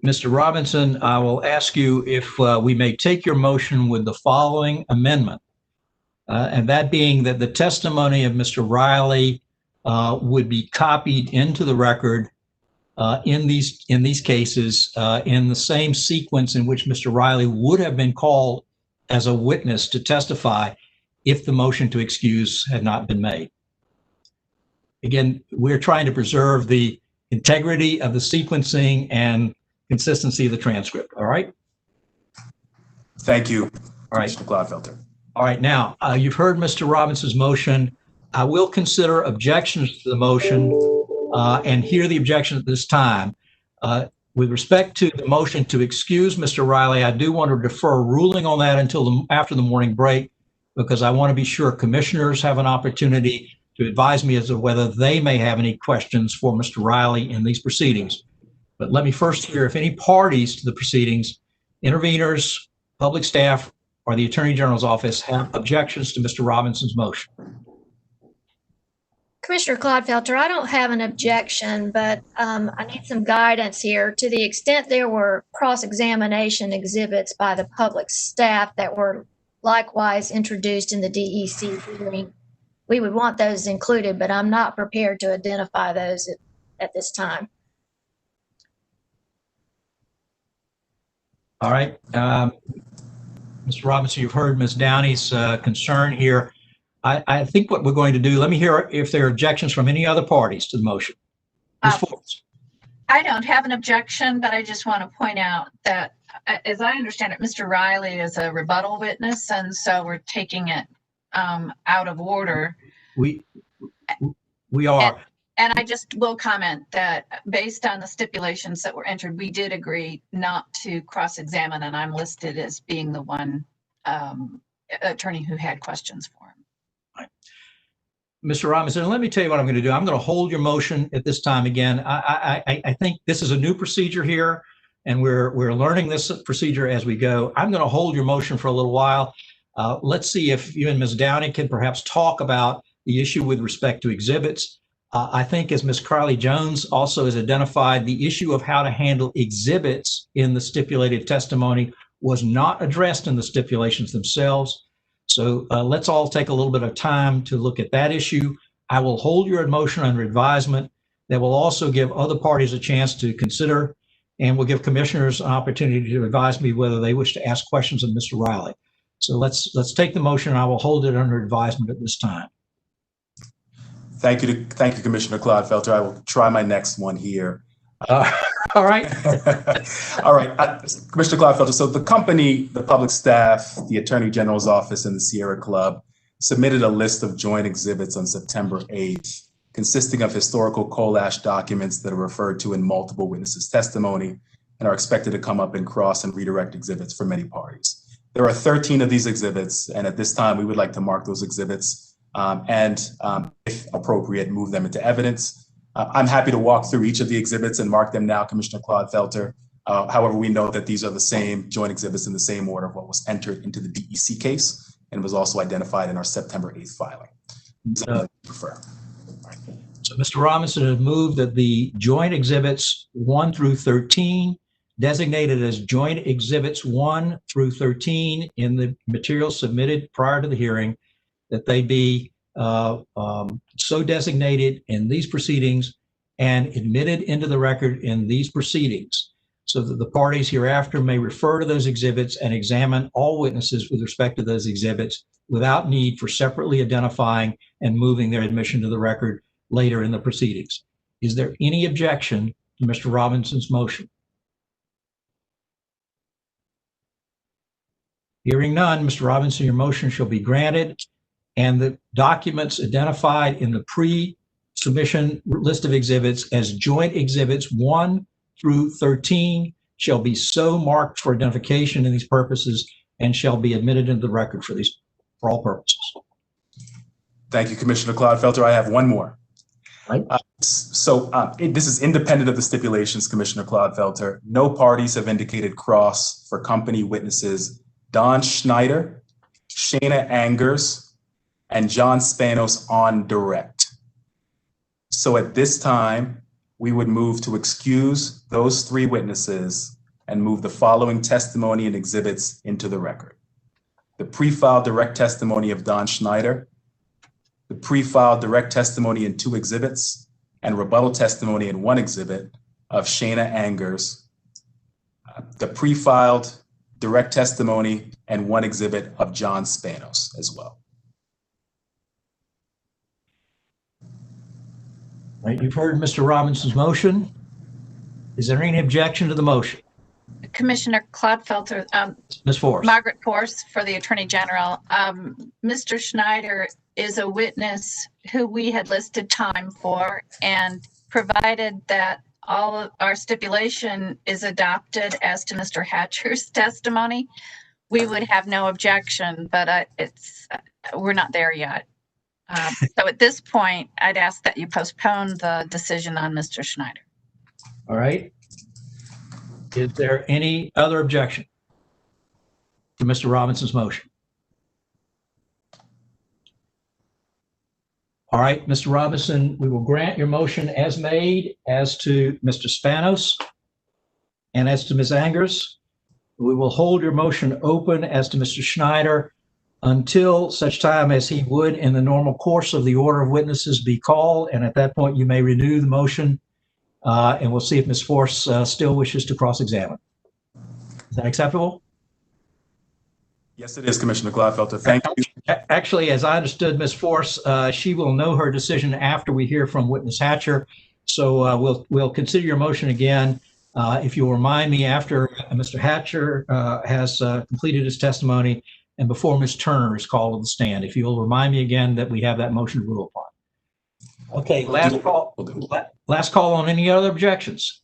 Mr. Robinson, I will ask you if we may take your motion with the following amendment, and that being that the testimony of Mr. Riley would be copied into the record in these cases in the same sequence in which Mr. Riley would have been called as a witness to testify if the motion to excuse had not been made. Again, we're trying to preserve the integrity of the sequencing and consistency of the transcript. All right. Thank you, all right, Mr. Clodfelter. All right. Now, you've heard Mr. Robinson's motion. I will consider objections to the motion and hear the objection at this time. With respect to the motion to excuse Mr. Riley, I do want to defer ruling on that until after the morning break, because I want to be sure commissioners have an opportunity to advise me as to whether they may have any questions for Mr. Riley in these proceedings. But let me first hear if any parties to the proceedings, interveners, public staff, or the Attorney General's office have objections to Mr. Robinson's motion. Commissioner Clodfelter, I don't have an objection, but I need some guidance here. To the extent there were cross-examination exhibits by the public staff that were likewise introduced in the DEC hearing, we would want those included, but I'm not prepared to identify those at this time. All right. Mr. Robinson, you've heard Ms. Downey's concern here. I think what we're going to do, let me hear if there are objections from any other parties to the motion. Ms. Forbes. I don't have an objection, but I just want to point out that, as I understand it, Mr. Riley is a rebuttal witness, and so we're taking it out of order. We are. And I just will comment that based on the stipulations that were entered, we did agree not to cross-examine, and I'm listed as being the one attorney who had questions for him. Mr. Robinson, let me tell you what I'm going to do. I'm going to hold your motion at this time again. I think this is a new procedure here, and we're learning this procedure as we go. I'm going to hold your motion for a little while. Let's see if you and Ms. Downey can perhaps talk about the issue with respect to exhibits. I think as Ms. Carly-Jones also has identified, the issue of how to handle exhibits in the stipulated testimony was not addressed in the stipulations themselves. So let's all take a little bit of time to look at that issue. I will hold your motion under advisement. That will also give other parties a chance to consider, and will give commissioners an opportunity to advise me whether they wish to ask questions of Mr. Riley. So let's take the motion, and I will hold it under advisement at this time. Thank you, Commissioner Clodfelter. I will try my next one here. All right. All right, Commissioner Clodfelter. So the company, the public staff, the Attorney General's office, and the Sierra Club submitted a list of joint exhibits on September 8th, consisting of historical coal ash documents that are referred to in multiple witnesses' testimony and are expected to come up in cross and redirect exhibits for many parties. There are 13 of these exhibits, and at this time, we would like to mark those exhibits and, if appropriate, move them into evidence. I'm happy to walk through each of the exhibits and mark them now, Commissioner Clodfelter. However, we know that these are the same joint exhibits in the same order of what was entered into the DEC case and was also identified in our September 8th filing. So, Mr. Robinson has moved that the joint exhibits 1 through 13, designated as joint exhibits 1 through 13 in the materials submitted prior to the hearing, that they be so designated in these proceedings and admitted into the record in these proceedings, so that the parties hereafter may refer to those exhibits and examine all witnesses with respect to those exhibits without need for separately identifying and moving their admission to the record later in the proceedings. Is there any objection to Mr. Robinson's motion? Hearing none, Mr. Robinson, your motion shall be granted, and the documents identified in the pre-submission list of exhibits as joint exhibits 1 through 13 shall be so marked for identification in these purposes and shall be admitted into the record for all purposes. Thank you, Commissioner Clodfelter. I have one more. Right. This is independent of the stipulations, Commissioner Clodfelter. No parties have indicated cross for company witnesses Don Schneider, Shayna Angers, and John Spanos on direct. So at this time, we would move to excuse those 3 witnesses and move the following testimony and exhibits into the record. The pre-filed direct testimony of Don Schneider, the pre-filed direct testimony in 2 exhibits, and rebuttal testimony in 1 exhibit of Shayna Angers, the pre-filed direct testimony and 1 exhibit of John Spanos as well. Right, you've heard Mr. Robinson's motion. Is there any objection to the motion? Commissioner Clodfelter, Ms. Forrest. Margaret Forrest for the Attorney General. Mr. Schneider is a witness who we had listed time for, and provided that all of our stipulation is adopted as to Mr. Hatcher's testimony, we would have no objection, but we're not there yet. So at this point, I'd ask that you postpone the decision on Mr. Schneider. All right. Is there any other objection to Mr. Robinson's motion? All right, Mr. Robinson, we will grant your motion as made as to Mr. Spanos and as to Ms. Angers. We will hold your motion open as to Mr. Schneider until such time as he would, in the normal course of the order of witnesses, be called. And at that point, you may renew the motion, and we'll see if Ms. Force still wishes to cross-examine. Is that acceptable? Yes, it is, Commissioner Clodfelter. Thank you. Actually, as I understood Ms. Force, she will know her decision after we hear from witness Hatcher. So we'll consider your motion again. If you'll remind me after Mr. Hatcher has completed his testimony and before Ms. Turner is called to the stand, if you'll remind me again that we have that motion to rule upon. Okay, last call on any other objections.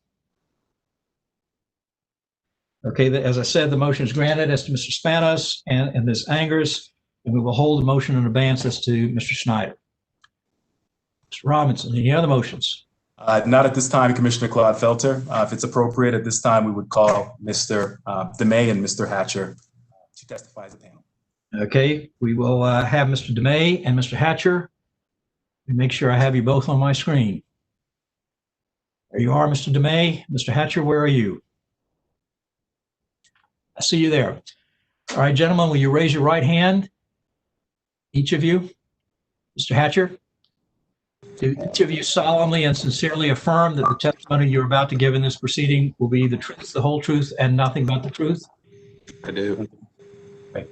Okay, as I said, the motion is granted as to Mr. Spanos and Ms. Angers, and we will hold the motion in advance as to Mr. Schneider. Mr. Robinson, any other motions? Not at this time, Commissioner Claude Felter. If it's appropriate at this time, we would call Mr. DeMay and Mr. Hatcher to testify as a panel. Okay, we will have Mr. DeMay and Mr. Hatcher. Make sure I have you both on my screen. There you are, Mr. DeMay. Mr. Hatcher, where are you? I see you there. All right, gentlemen, will you raise your right hand? Each of you. Mr. Hatcher, do each of you solemnly and sincerely affirm that the testimony you're about to give in this proceeding will be the truth, the whole truth, and nothing but the truth? I do. Okay.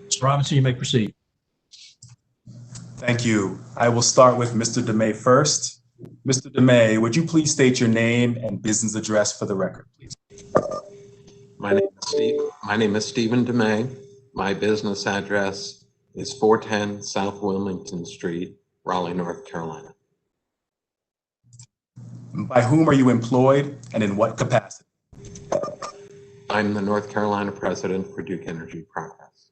Mr. Robinson, you may proceed. Thank you. I will start with Mr. DeMay first. Mr. DeMay, would you please state your name and business address for the record, please? My name is Stephen DeMay. My business address is 410 South Wilmington Street, Raleigh, North Carolina. By whom are you employed and in what capacity? I'm the North Carolina president for Duke Energy Progress.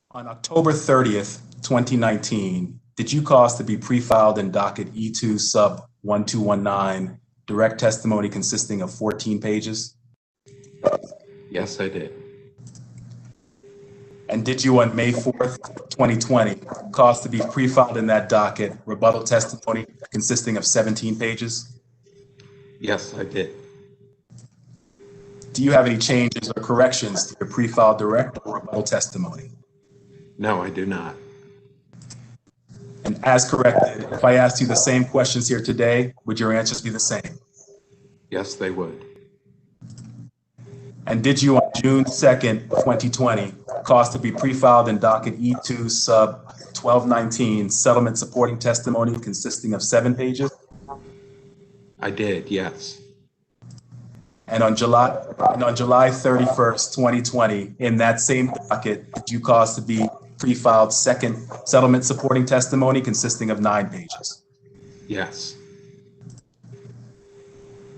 On October 30th, 2019, did you cause to be pre-filed in docket E2 sub 1219 direct testimony consisting of 14 pages? Yes, I did. And did you on May 4th, 2020, cause to be pre-filed in that docket rebuttal testimony consisting of 17 pages? Yes, I did. Do you have any changes or corrections to your pre-filed direct or rebuttal testimony? No, I do not. And as corrected, if I asked you the same questions here today, would your answers be the same? Yes, they would. And did you on June 2nd, 2020, cause to be pre-filed in docket E2 sub 1219 settlement supporting testimony consisting of 7 pages? I did, yes. And on July 31st, 2020, in that same docket, did you cause to be pre-filed second settlement supporting testimony consisting of 9 pages? Yes.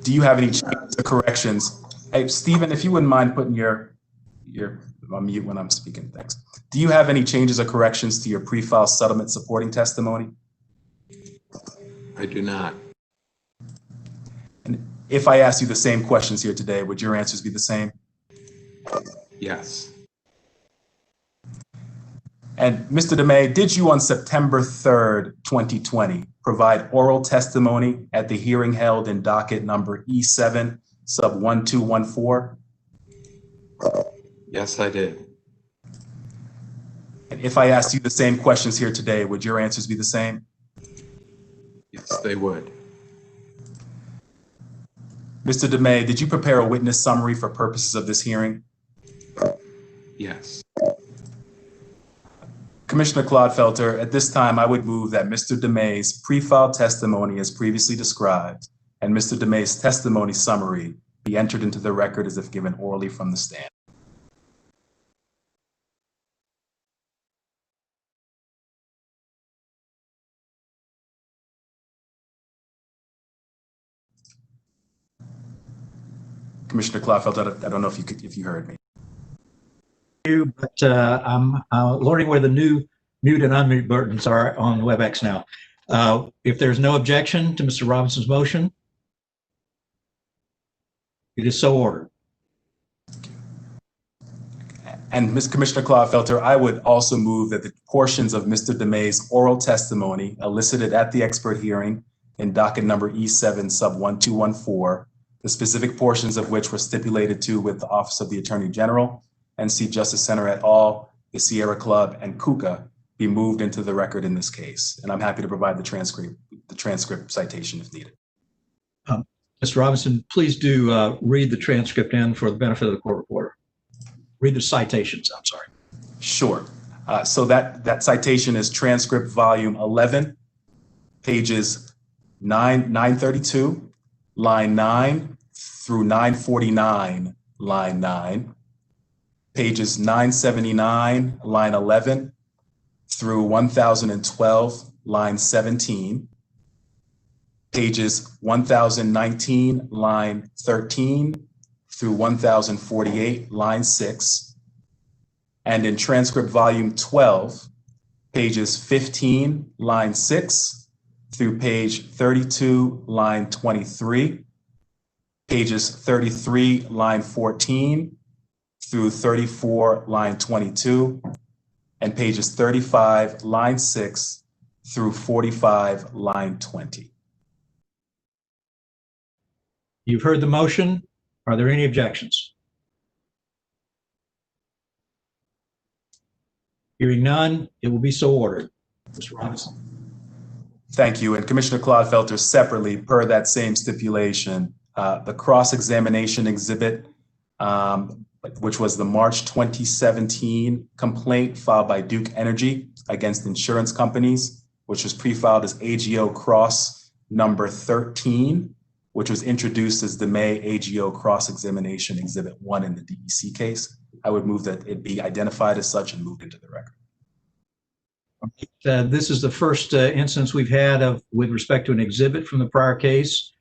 Do you have any changes or corrections? Hey, Stephen, if you wouldn't mind putting your on mute when I'm speaking, thanks. Do you have any changes or corrections to your pre-filed settlement supporting testimony? I do not. And if I asked you the same questions here today, would your answers be the same? Yes. And Mr. DeMay, did you on September 3rd, 2020, provide oral testimony at the hearing held in docket number E7 sub 1214? Yes, I did. And if I asked you the same questions here today, would your answers be the same? Yes, they would. Mr. DeMay, did you prepare a witness summary for purposes of this hearing? Yes. Commissioner Claude Felter, at this time, I would move that Mr. DeMay's pre-filed testimony as previously described and Mr. DeMay's testimony summary be entered into the record as if given orally from the stand. Commissioner Claude Felter, I don't know if you heard me. But I'm learning where the new mute and unmute buttons are on WebEx now. If there's no objection to Mr. Robinson's motion, it is so ordered. And Commissioner Claude Felter, I would also move that the portions of Mr. DeMay's oral testimony elicited at the expert hearing in docket number E7 sub 1214, the specific portions of which were stipulated to with the Office of the Attorney General, NC Justice Center et al., the Sierra Club, and KUKA be moved into the record in this case. And I'm happy to provide the transcript citation if needed. Mr. Robinson, please do read the transcript in for the benefit of the court reporter. Read the citations, I'm sorry. Sure. So that citation is transcript volume 11, pages 932, line 9 through 949, line 9. Pages 979, line 11 through 1012, line 17. Pages 1019, line 13 through 1048, line 6. And in transcript volume 12, pages 15, line 6, through page 32, line 23, pages 33, line 14, through 34, line 22, and pages 35, line 6, through 45, line 20. You've heard the motion. Are there any objections? Hearing none, it will be so ordered. Mr. Robinson. Thank you. And Commissioner Clodfelter, separately, per that same stipulation, the cross-examination exhibit, which was the March 2017 complaint filed by Duke Energy against insurance companies, which was pre-filed as AGO Cross number 13, which was introduced as the May AGO Cross-Examination Exhibit 1 in the DEC case. I would move that it be identified as such and moved into the record. This is the first instance we've had with respect to an exhibit from the prior case.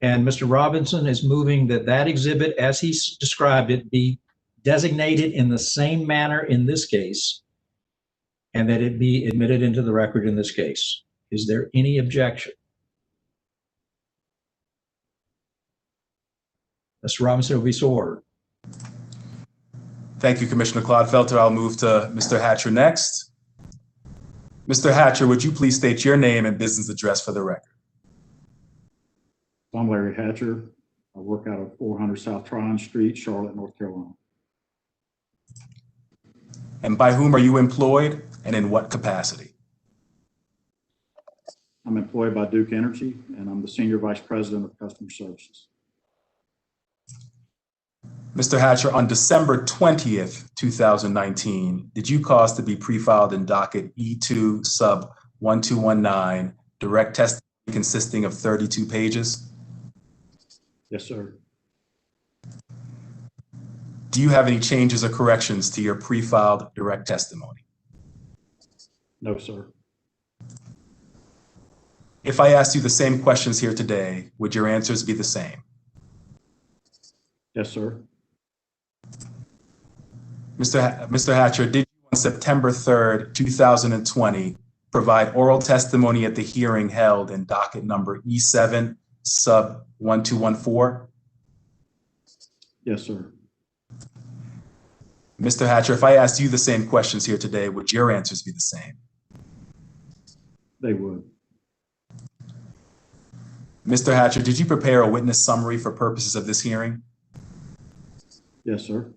And Mr. Robinson is moving that exhibit, as he described it, be designated in the same manner in this case, and that it be admitted into the record in this case. Is there any objection? Mr. Robinson will be so ordered. Thank you, Commissioner Clodfelter. I'll move to Mr. Hatcher next. Mr. Hatcher, would you please state your name and business address for the record? I'm Larry Hatcher. I work out of 400 South Tryon Street, Charlotte, North Carolina. And by whom are you employed and in what capacity? I'm employed by Duke Energy and I'm the Senior Vice President of Customer Services. Mr. Hatcher, on December 20th, 2019, did you cause to be pre-filed in docket E2 sub 1219 direct testimony consisting of 32 pages? Yes, sir. Do you have any changes or corrections to your pre-filed direct testimony? No, sir. If I asked you the same questions here today, would your answers be the same? Yes, sir. Mr. Hatcher, did you on September 3rd, 2020, provide oral testimony at the hearing held in docket number E7 sub 1214? Yes, sir. Mr. Hatcher, if I asked you the same questions here today, would your answers be the same? They would. Mr. Hatcher, did you prepare a witness summary for purposes of this hearing? Yes, sir.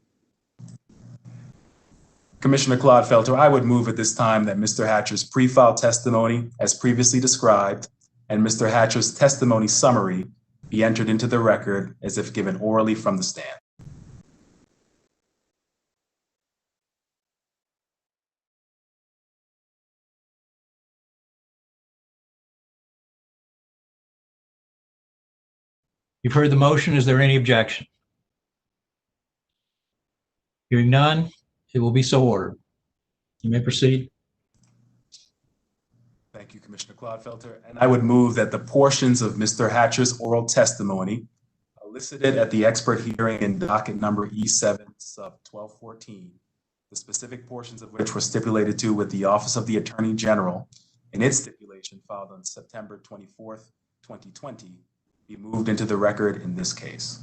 Commissioner Clodfelter, I would move at this time that Mr. Hatcher's pre-filed testimony, as previously described, and Mr. Hatcher's testimony summary be entered into the record as if given orally from the stand. You've heard the motion. Is there any objection? Hearing none, it will be so ordered. You may proceed. Thank you, Commissioner Clodfelter. And I would move that the portions of Mr. Hatcher's oral testimony elicited at the expert hearing in docket number E7 sub 1214, the specific portions of which were stipulated to with the Office of the Attorney General in its stipulation filed on September 24th, 2020, be moved into the record in this case,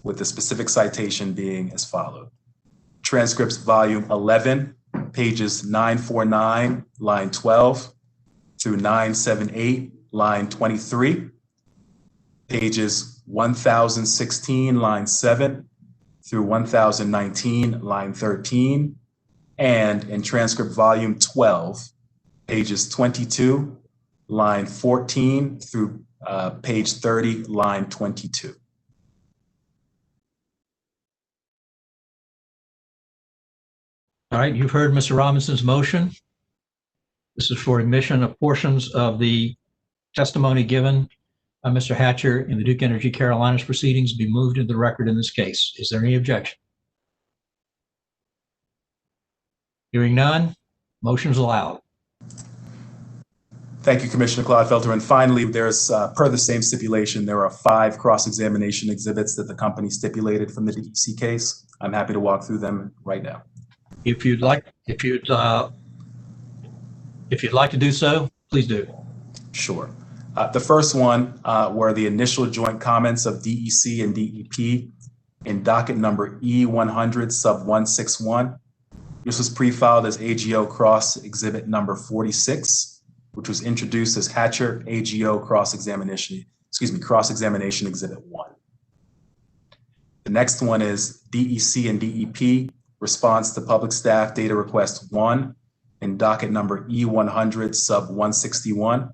with the specific citation being as followed. Transcripts volume 11, pages 949, line 12 through 978, line 23, pages 1016, line 7 through 1019, line 13, and in transcript volume 12, pages 22, line 14 through page 30, line 22. All right, you've heard Mr. Robinson's motion. This is for admission of portions of the testimony given by Mr. Hatcher in the Duke Energy Carolinas proceedings be moved into the record in this case. Is there any objection? Hearing none, motion is allowed. Thank you, Commissioner Clodfelter. And finally, there's, per the same stipulation, there are 5 cross-examination exhibits that the company stipulated from the DEC case. I'm happy to walk through them right now. If you'd like, If you'd like to do so, please do. Sure. The first one were the initial joint comments of DEC and DEP in docket number E100 sub 161. This was pre-filed as AGO cross exhibit number 46, which was introduced as Hatcher AGO cross-examination exhibit 1. The next one is DEC and DEP response to public staff data request 1 in docket number E100 sub 161,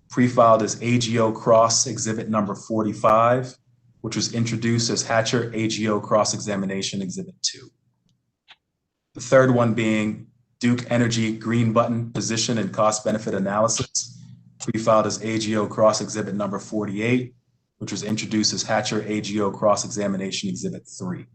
pre-filed as AGO cross exhibit number 45, which was introduced as Hatcher AGO cross-examination exhibit 2. The third one being Duke Energy green button position and cost benefit analysis, pre-filed as AGO cross exhibit number 48, which was introduced as Hatcher AGO cross-examination exhibit 3.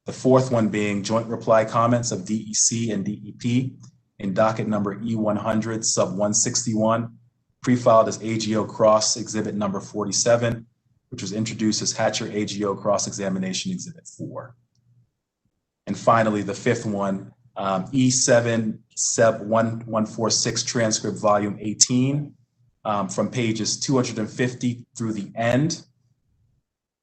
The fourth one being joint reply comments of DEC and DEP in docket number E100 sub 161, pre-filed as AGO cross exhibit number 47, which was introduced as Hatcher AGO cross-examination exhibit 4. And finally, the fifth one, E7 sub 1146 transcript volume 18, from pages 250 through the end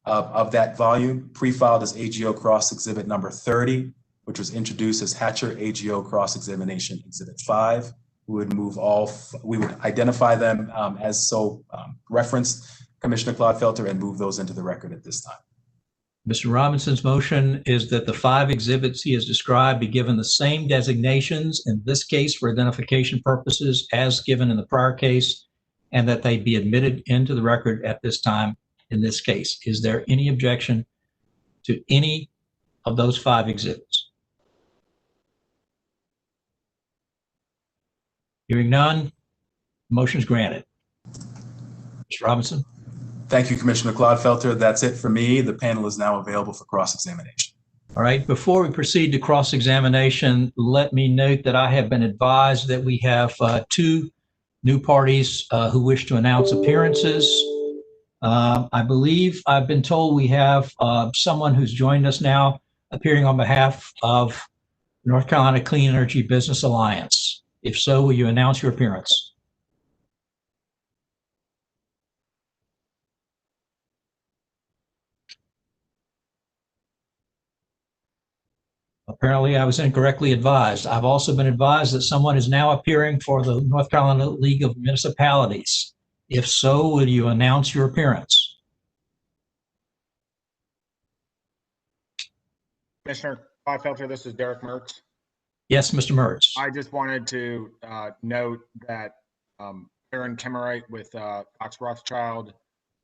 of that volume, pre-filed as AGO cross exhibit number 30, which was introduced as Hatcher AGO cross examination exhibit 5. We would identify them as so referenced, Commissioner Clodfelter, and move those into the record at this time. Mr. Robinson's motion is that the 5 exhibits he has described be given the same designations in this case for identification purposes as given in the prior case, and that they be admitted into the record at this time in this case. Is there any objection to any of those 5 exhibits? Hearing none, motion is granted. Mr. Robinson. Thank you, Commissioner Clodfelter. That's it for me. The panel is now available for cross-examination. All right, before we proceed to cross-examination, let me note that I have been advised that we have 2 new parties who wish to announce appearances. I believe I've been told we have someone who's joined us now appearing on behalf of North Carolina Clean Energy Business Alliance. If so, will you announce your appearance? Apparently, I was incorrectly advised. I've also been advised that someone is now appearing for the North Carolina League of Municipalities. If so, will you announce your appearance? Commissioner Clodfelter, this is Derek Mertz. Yes, Mr. Mertz. I just wanted to note that Aaron Kemmerite with Fox Rothschild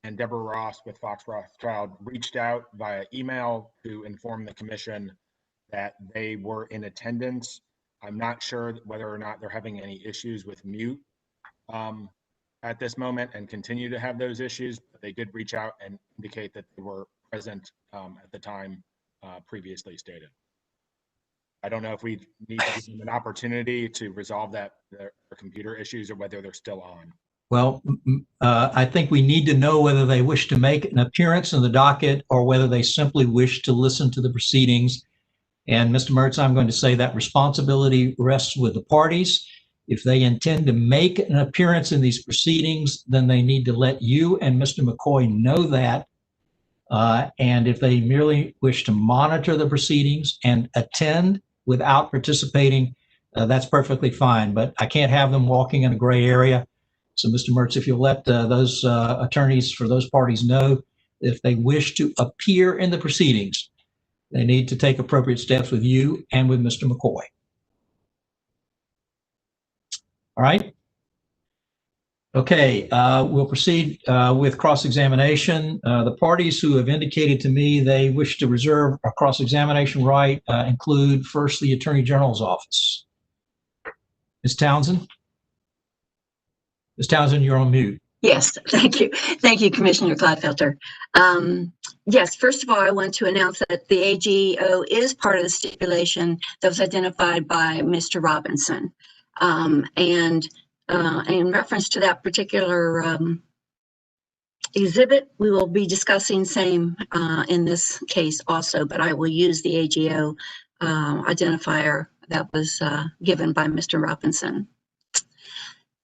and Deborah Ross with Fox Rothschild reached out via email to inform the commission that they were in attendance. I'm not sure whether or not they're having any issues with mute at this moment and continue to have those issues, but they did reach out and indicate that they were present at the time previously stated. I don't know if we need to give them an opportunity to resolve their computer issues or whether they're still on. Well, I think we need to know whether they wish to make an appearance in the docket or whether they simply wish to listen to the proceedings. And Mr. Mertz, I'm going to say that responsibility rests with the parties. If they intend to make an appearance in these proceedings, then they need to let you and Mr. McCoy know that. And if they merely wish to monitor the proceedings and attend without participating, that's perfectly fine. But I can't have them walking in a gray area. So, Mr. Mertz, if you'll let those attorneys for those parties know, if they wish to appear in the proceedings, they need to take appropriate steps with you and with Mr. McCoy. All right. Okay, we'll proceed with cross-examination. The parties who have indicated to me they wish to reserve a cross-examination right include first the Attorney General's office. Ms. Townsend? Ms. Townsend, you're on mute. Yes, thank you. Thank you, Commissioner Clodfelter. Yes, first of all, I want to announce that the AGO is part of the stipulation that was identified by Mr. Robinson. And in reference to that particular exhibit, we will be discussing same in this case also, but I will use the AGO identifier that was given by Mr. Robinson.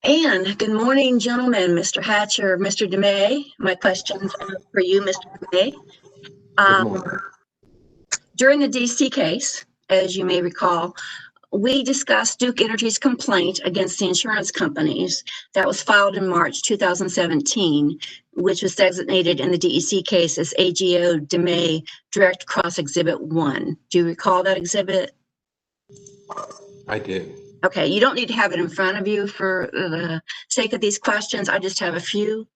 And good morning, gentlemen, Mr. Hatcher, Mr. DeMay. My questions are for you, Mr. DeMay. During the DC case, as you may recall, we discussed Duke Energy's complaint against the insurance companies that was filed in March 2017, which was designated in the DEC case as AGO DeMay Direct Cross Exhibit 1. Do you recall that exhibit? I do. Okay, you don't need to have it in front of you for the sake of these questions. I just have a few.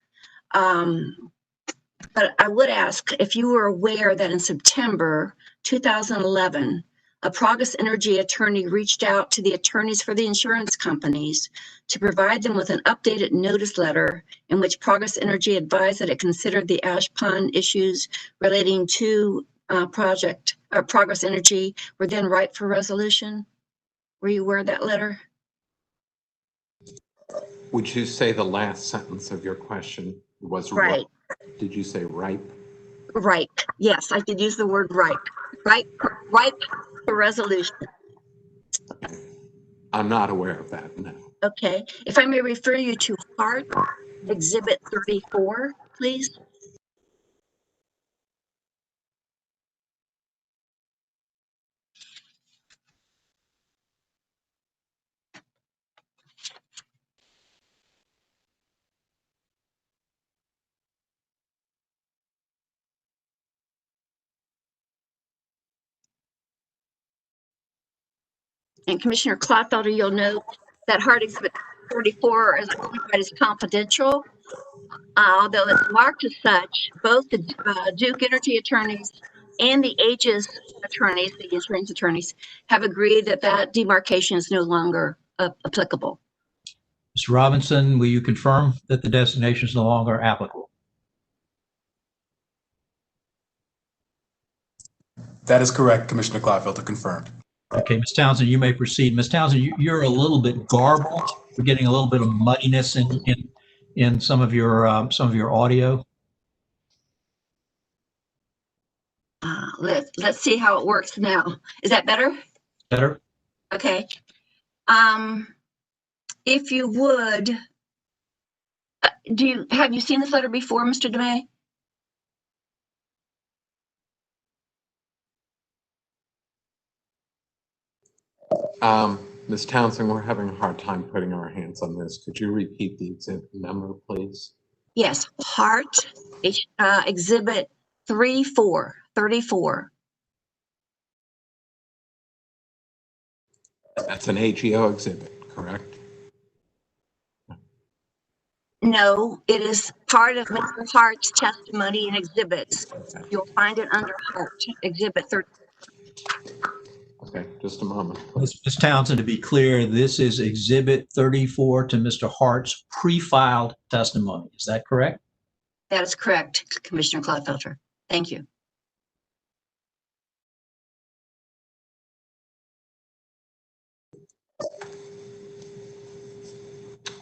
But I would ask if you were aware that in September 2011, a Progress Energy attorney reached out to the attorneys for the insurance companies to provide them with an updated notice letter in which Progress Energy advised that it considered the ash pond issues relating to Progress Energy were then ripe for resolution. Were you aware of that letter? Would you say the last sentence of your question was right? Did you say ripe? Right. Yes, I could use the word ripe. Ripe for resolution. I'm not aware of that, no. Okay. If I may refer you to Hart Exhibit 34, please. And Commissioner Clotfelder, you'll note that Hart Exhibit 34 is identified as confidential. Although it's marked as such, both the Duke Energy attorneys and the Aegis attorneys, the insurance attorneys, have agreed that that demarcation is no longer applicable. Mr. Robinson, will you confirm that the designation is no longer applicable? That is correct, Commissioner Clodfelter, confirmed. Okay, Ms. Townsend, you may proceed. Ms. Townsend, you're a little bit garbled. We're getting a little bit of muddiness in some of your audio. Let's see how it works now. Is that better? Better. Okay. If you would, have you seen this letter before, Mr. DeMay? Ms. Townsend, we're having a hard time putting our hands on this. Could you repeat the exhibit number, please? Yes, Hart Exhibit 34. That's an AGO exhibit, correct? No, it is part of Mr. Hart's testimony and exhibits. You'll find it under Hart Exhibit 30. Okay, just a moment. Ms. Townsend, to be clear, this is Exhibit 34 to Mr. Hart's pre-filed testimony. Is that correct? That is correct, Commissioner Clodfelter. Thank you.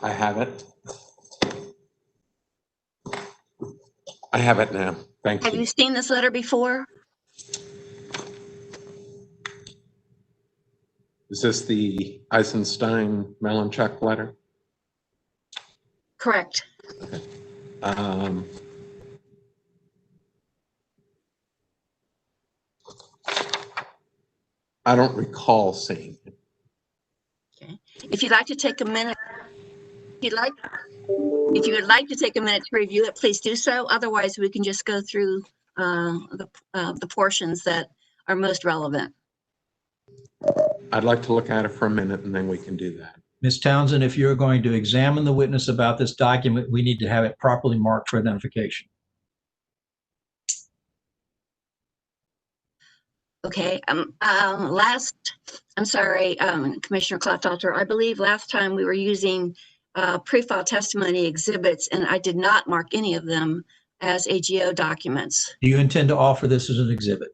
I have it. I have it now. Thank you. Have you seen this letter before? Is this the Eisenstein-Melanchuk letter? Correct. Okay. I don't recall seeing it. Okay. If you'd like to take a minute, if you would like to take a minute to review it, please do so. Otherwise, we can just go through the portions that are most relevant. I'd like to look at it for a minute and then we can do that. Ms. Townsend, if you're going to examine the witness about this document, we need to have it properly marked for identification. Okay, I'm sorry, Commissioner Clodfelter, I believe last time we were using pre-file testimony exhibits and I did not mark any of them as AGO documents. Do you intend to offer this as an exhibit?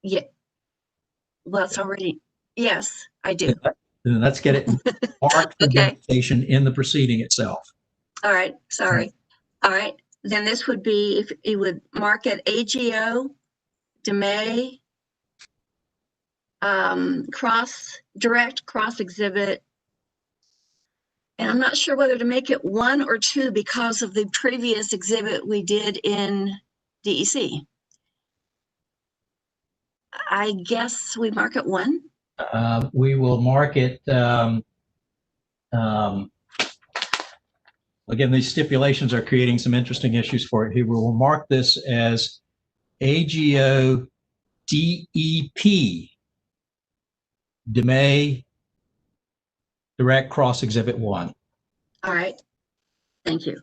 Yeah. Well, it's already, yes, I do. Then let's get it marked for identification in the proceeding itself. All right, sorry. All right, then this would be, if you would mark it AGO, DeMay, direct cross exhibit And I'm not sure whether to make it 1 or 2 because of the previous exhibit we did in DEC. I guess we mark it 1. We will mark it, again, these stipulations are creating some interesting issues for it. We will mark this as AGO DEP, DeMay Direct Cross Exhibit 1. All right. Thank you.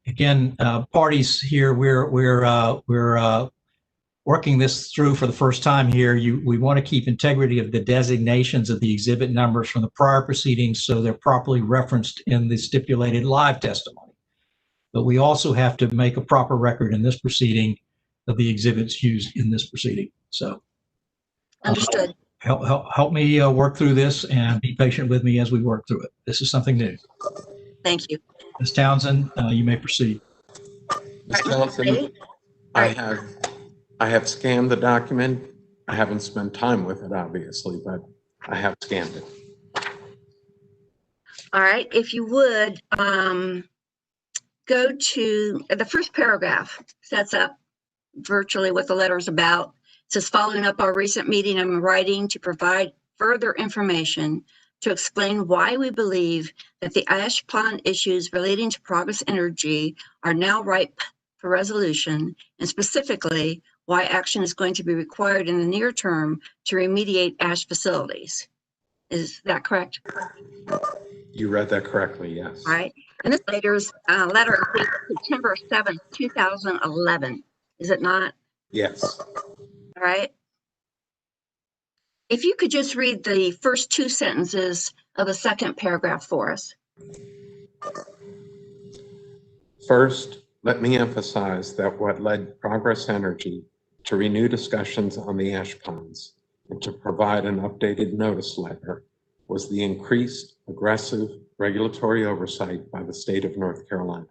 Again, parties here, we're working this through for the first time here. We want to keep integrity of the designations of the exhibit numbers from the prior proceedings so they're properly referenced in the stipulated live testimony. But we also have to make a proper record in this proceeding of the exhibits used in this proceeding. So understood. Help me work through this and be patient with me as we work through it. This is something new. Thank you. Ms. Townsend, you may proceed. Ms. Townsend, I have scanned the document. I haven't spent time with it, obviously, but I have scanned it. All right. If you would, go to the first paragraph, sets up virtually what the letter is about. It says, following up our recent meeting, I'm writing to provide further information to explain why we believe that the ash pond issues relating to Progress Energy are now ripe for resolution, and specifically why action is going to be required in the near term to remediate ash facilities. Is that correct? You read that correctly, yes. All right. And this letter is September 7th, 2011. Is it not? Yes. All right. If you could just read the first 2 sentences of the second paragraph for us. First, let me emphasize that what led Progress Energy to renew discussions on the ash ponds and to provide an updated notice letter was the increased aggressive regulatory oversight by the state of North Carolina.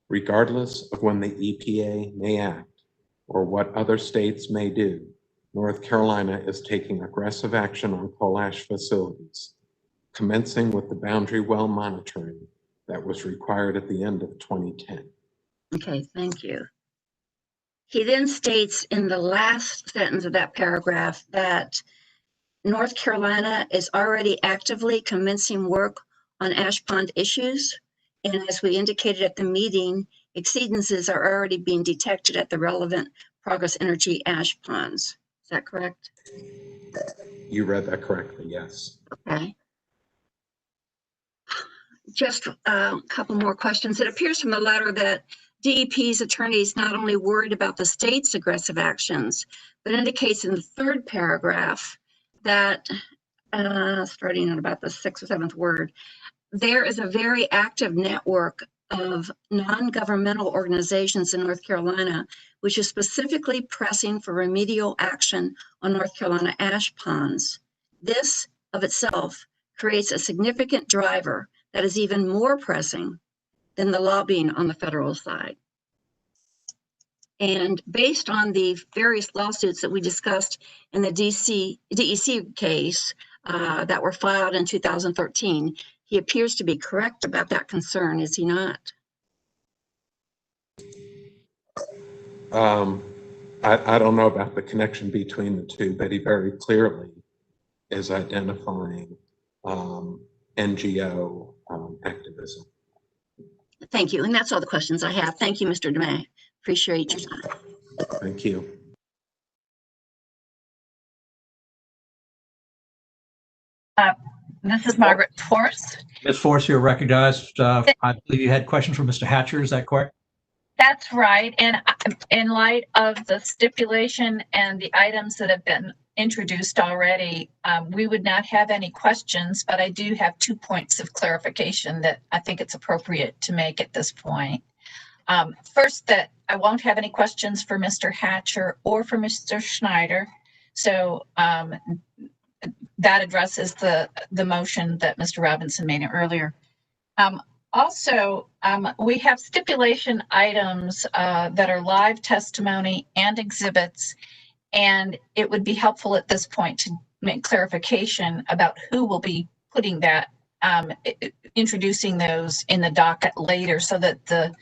Regardless of when the EPA may act or what other states may do, North Carolina is taking aggressive action on coal ash facilities, commencing with the boundary well monitoring that was required at the end of 2010. Okay, thank you. He then states in the last sentence of that paragraph that North Carolina is already actively commencing work on ash pond issues. And as we indicated at the meeting, exceedances are already being detected at the relevant Progress Energy ash ponds. Is that correct? You read that correctly, yes. Okay. Just a couple more questions. It appears from the letter that DEP's attorney is not only worried about the state's aggressive actions, but indicates in the third paragraph that, starting at about the 6th or 7th word, there is a very active network of non-governmental organizations in North Carolina, which is specifically pressing for remedial action on North Carolina ash ponds. This of itself creates a significant driver that is even more pressing than the lobbying on the federal side. And based on the various lawsuits that we discussed in the DEC case that were filed in 2013, he appears to be correct about that concern, is he not? I don't know about the connection between the two, but he very clearly is identifying NGO activism. Thank you. And that's all the questions I have. Thank you, Mr. DeMay. Appreciate your time. Thank you. This is Margaret Force. Ms. Force, you're recognized. I believe you had questions from Mr. Hatcher. Is that correct? That's right. And in light of the stipulation and the items that have been introduced already, we would not have any questions, but I do have 2 points of clarification that I think it's appropriate to make at this point. First, that I won't have any questions for Mr. Hatcher or for Mr. Schneider. So that addresses the motion that Mr. Robinson made earlier. Also, we have stipulation items that are live testimony and exhibits, and it would be helpful at this point to make clarification about who will be putting that, introducing those in the docket later so that the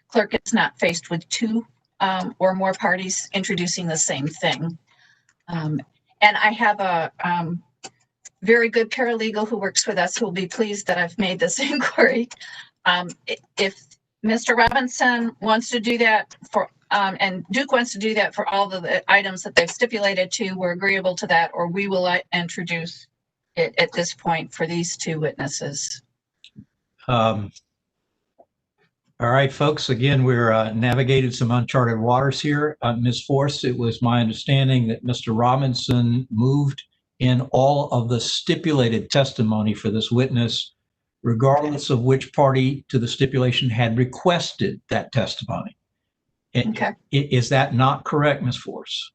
clerk is not faced with two or more parties introducing the same thing. And I have a very good paralegal who works with us who will be pleased that I've made this inquiry. If Mr. Robinson wants to do that for, and Duke wants to do that for all the items that they've stipulated to, we're agreeable to that, or we will introduce it at this point for these two witnesses. All right, folks, again, we're navigating some uncharted waters here. Ms. Force, it was my understanding that Mr. Robinson moved in all of the stipulated testimony for this witness, regardless of which party to the stipulation had requested that testimony. Okay. Is that not correct, Ms. Force?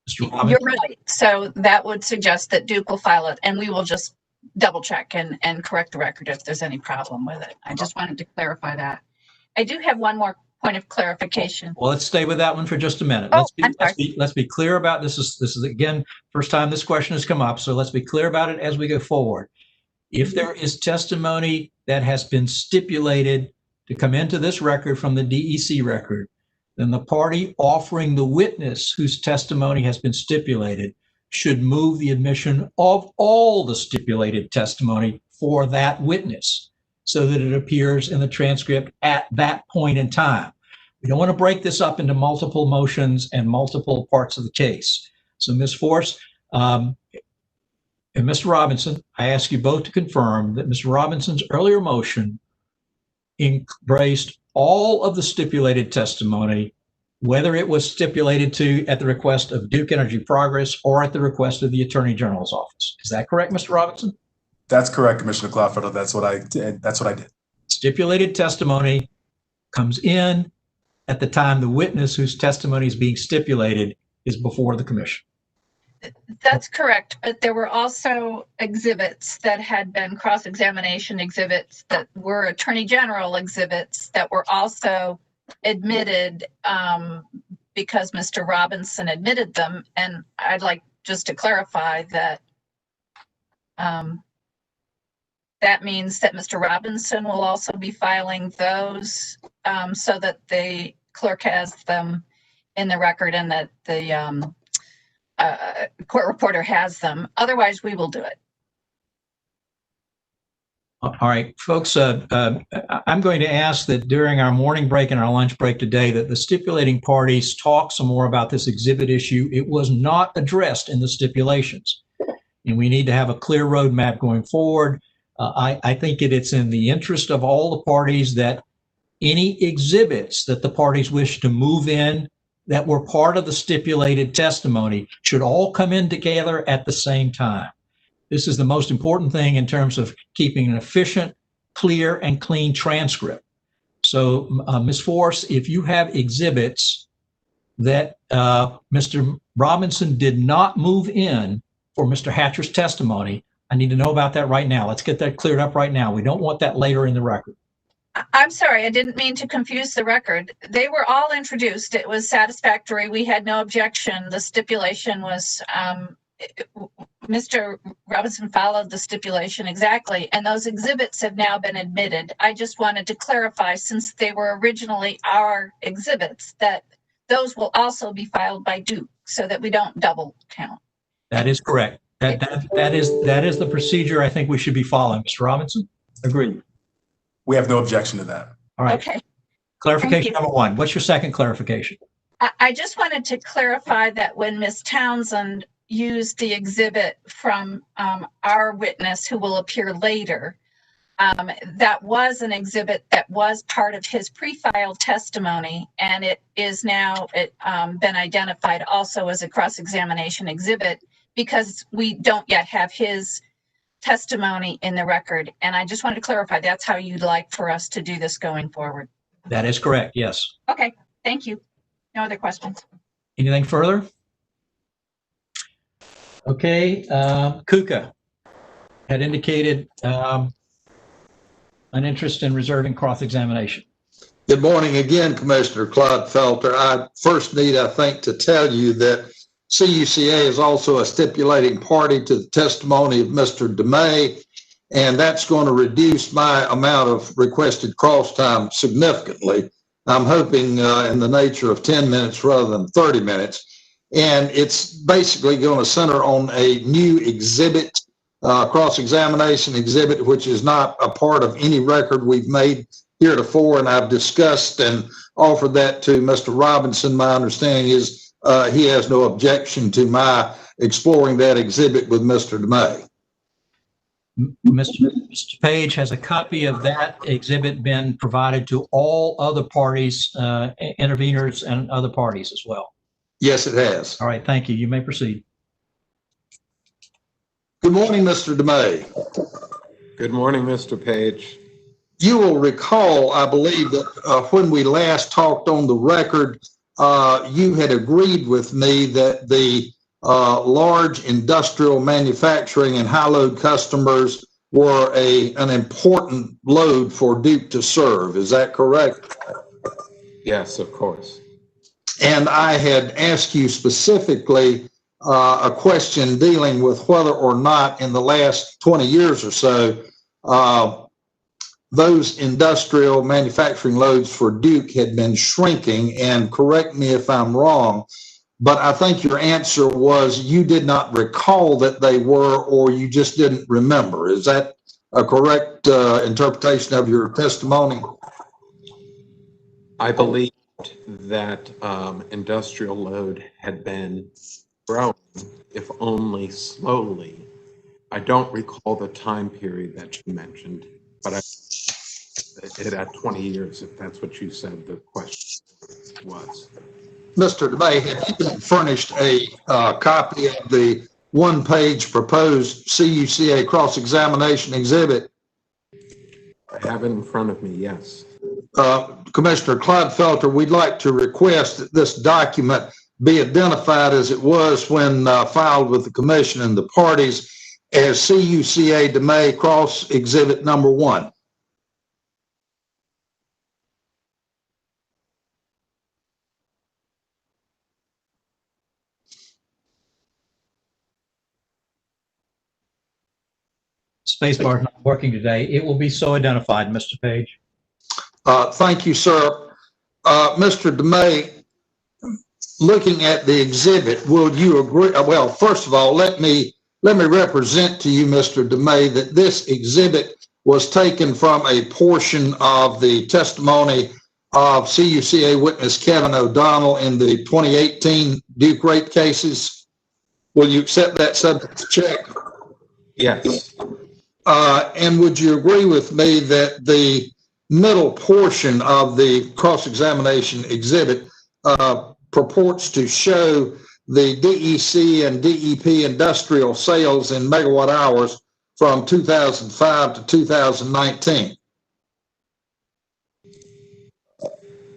Mr. Robinson? You're right. So that would suggest that Duke will file it, and we will just double check and correct the record if there's any problem with it. I just wanted to clarify that. I do have one more point of clarification. Well, let's stay with that one for just a minute. Oh, Let's be clear about this. This is again, first time this question has come up. So let's be clear about it as we go forward. If there is testimony that has been stipulated to come into this record from the DEC record, then the party offering the witness whose testimony has been stipulated should move the admission of all the stipulated testimony for that witness so that it appears in the transcript at that point in time. We don't want to break this up into multiple motions and multiple parts of the case. So Ms. Force and Mr. Robinson, I ask you both to confirm that Mr. Robinson's earlier motion embraced all of the stipulated testimony, whether it was stipulated to at the request of Duke Energy Progress or at the request of the Attorney General's office. Is that correct, Mr. Robinson? That's correct, Commissioner Cloudfelter. That's what I did. That's what I did. Stipulated testimony comes in at the time the witness whose testimony is being stipulated is before the commission. That's correct, but there were also exhibits that had been cross-examination exhibits that were Attorney General exhibits that were also admitted because Mr. Robinson admitted them. And I'd like just to clarify that that means that Mr. Robinson will also be filing those so that the clerk has them in the record and that the court reporter has them. Otherwise, we will do it. All right, folks, I'm going to ask that during our morning break and our lunch break today that the stipulating parties talk some more about this exhibit issue. It was not addressed in the stipulations, and we need to have a clear roadmap going forward. I think it's in the interest of all the parties that any exhibits that the parties wish to move in that were part of the stipulated testimony should all come in together at the same time. This is the most important thing in terms of keeping an efficient, clear, and clean transcript. So, Ms. Force, if you have exhibits that Mr. Robinson did not move in for Mr. Hatcher's testimony, I need to know about that right now. Let's get that cleared up right now. We don't want that later in the record. I'm sorry, I didn't mean to confuse the record. They were all introduced. It was satisfactory. We had no objection. The stipulation was, Mr. Robinson followed the stipulation exactly, and those exhibits have now been admitted. I just wanted to clarify, since they were originally our exhibits, that those will also be filed by Duke so that we don't double count. That is correct. That is the procedure I think we should be following. Mr. Robinson? Agreed. We have no objection to that. All right. Okay. Clarification number one. What's your second clarification? I just wanted to clarify that when Ms. Townsend used the exhibit from our witness who will appear later, that was an exhibit that was part of his pre-filed testimony, and it is now been identified also as a cross-examination exhibit because we don't yet have his testimony in the record. And I just wanted to clarify, that's how you'd like for us to do this going forward. That is correct, yes. Okay, thank you. No other questions. Anything further? Okay, Kuka had indicated an interest in reserving cross-examination. Good morning again, Commissioner Cloudfelter. I first need, I think, to tell you that CUCA is also a stipulating party to the testimony of Mr. DeMay, and that's going to reduce my amount of requested cross time significantly. I'm hoping in the nature of 10 minutes rather than 30 minutes. And it's basically going to center on a new exhibit, cross-examination exhibit, which is not a part of any record we've made heretofore, and I've discussed and offered that to Mr. Robinson. My understanding is he has no objection to my exploring that exhibit with Mr. DeMay. Mr. Page, has a copy of that exhibit been provided to all other parties, interveners and other parties as well? Yes, it has. All right, thank you. You may proceed. Good morning, Mr. DeMay. Good morning, Mr. Page. You will recall, I believe, that when we last talked on the record, you had agreed with me that the large industrial manufacturing and high load customers were an important load for Duke to serve. Is that correct? Yes, of course. And I had asked you specifically a question dealing with whether or not in the last 20 years or so, those industrial manufacturing loads for Duke had been shrinking. And correct me if I'm wrong, but I think your answer was you did not recall that they were, or you just didn't remember. Is that a correct interpretation of your testimony? I believed that industrial load had been growing, if only slowly. I don't recall the time period that you mentioned, but it at 20 years, if that's what you said the question was. Mr. DeMay, have you been furnished a copy of the one-page proposed CUCA cross-examination exhibit? I have it in front of me, yes. Commissioner Clodfelter, we'd like to request that this document be identified as it was when filed with the commission and the parties as CUCA DeMay Cross Exhibit number 1. Spacebar is not working today. It will be so identified, Mr. Page. Thank you, sir. Mr. DeMay, looking at the exhibit, will you agree? Well, first of all, let me represent to you, Mr. DeMay, that this exhibit was taken from a portion of the testimony of CUCA witness Kevin O'Donnell in the 2018 Duke rape cases. Will you accept that subject to check? Yes. And would you agree with me that the middle portion of the cross-examination exhibit purports to show the DEC and DEP industrial sales in megawatt hours from 2005 to 2019?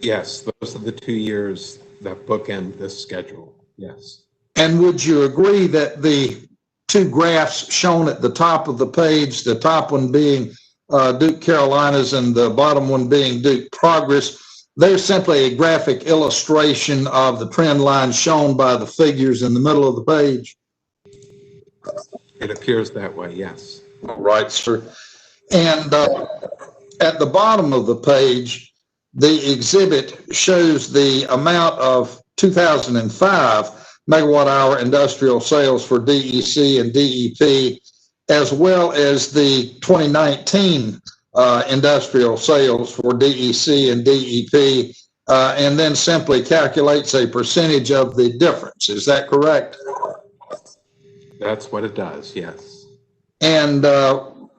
Yes, those are the 2 years that bookend this schedule, yes. And would you agree that the two graphs shown at the top of the page, the top one being Duke Carolinas and the bottom one being Duke Progress, they're simply a graphic illustration of the trend line shown by the figures in the middle of the page? It appears that way, yes. All right, sir. And at the bottom of the page, the exhibit shows the amount of 2005 megawatt hour industrial sales for DEC and DEP, as well as the 2019 industrial sales for DEC and DEP, and then simply calculates a percentage of the difference. Is that correct? That's what it does, yes. And do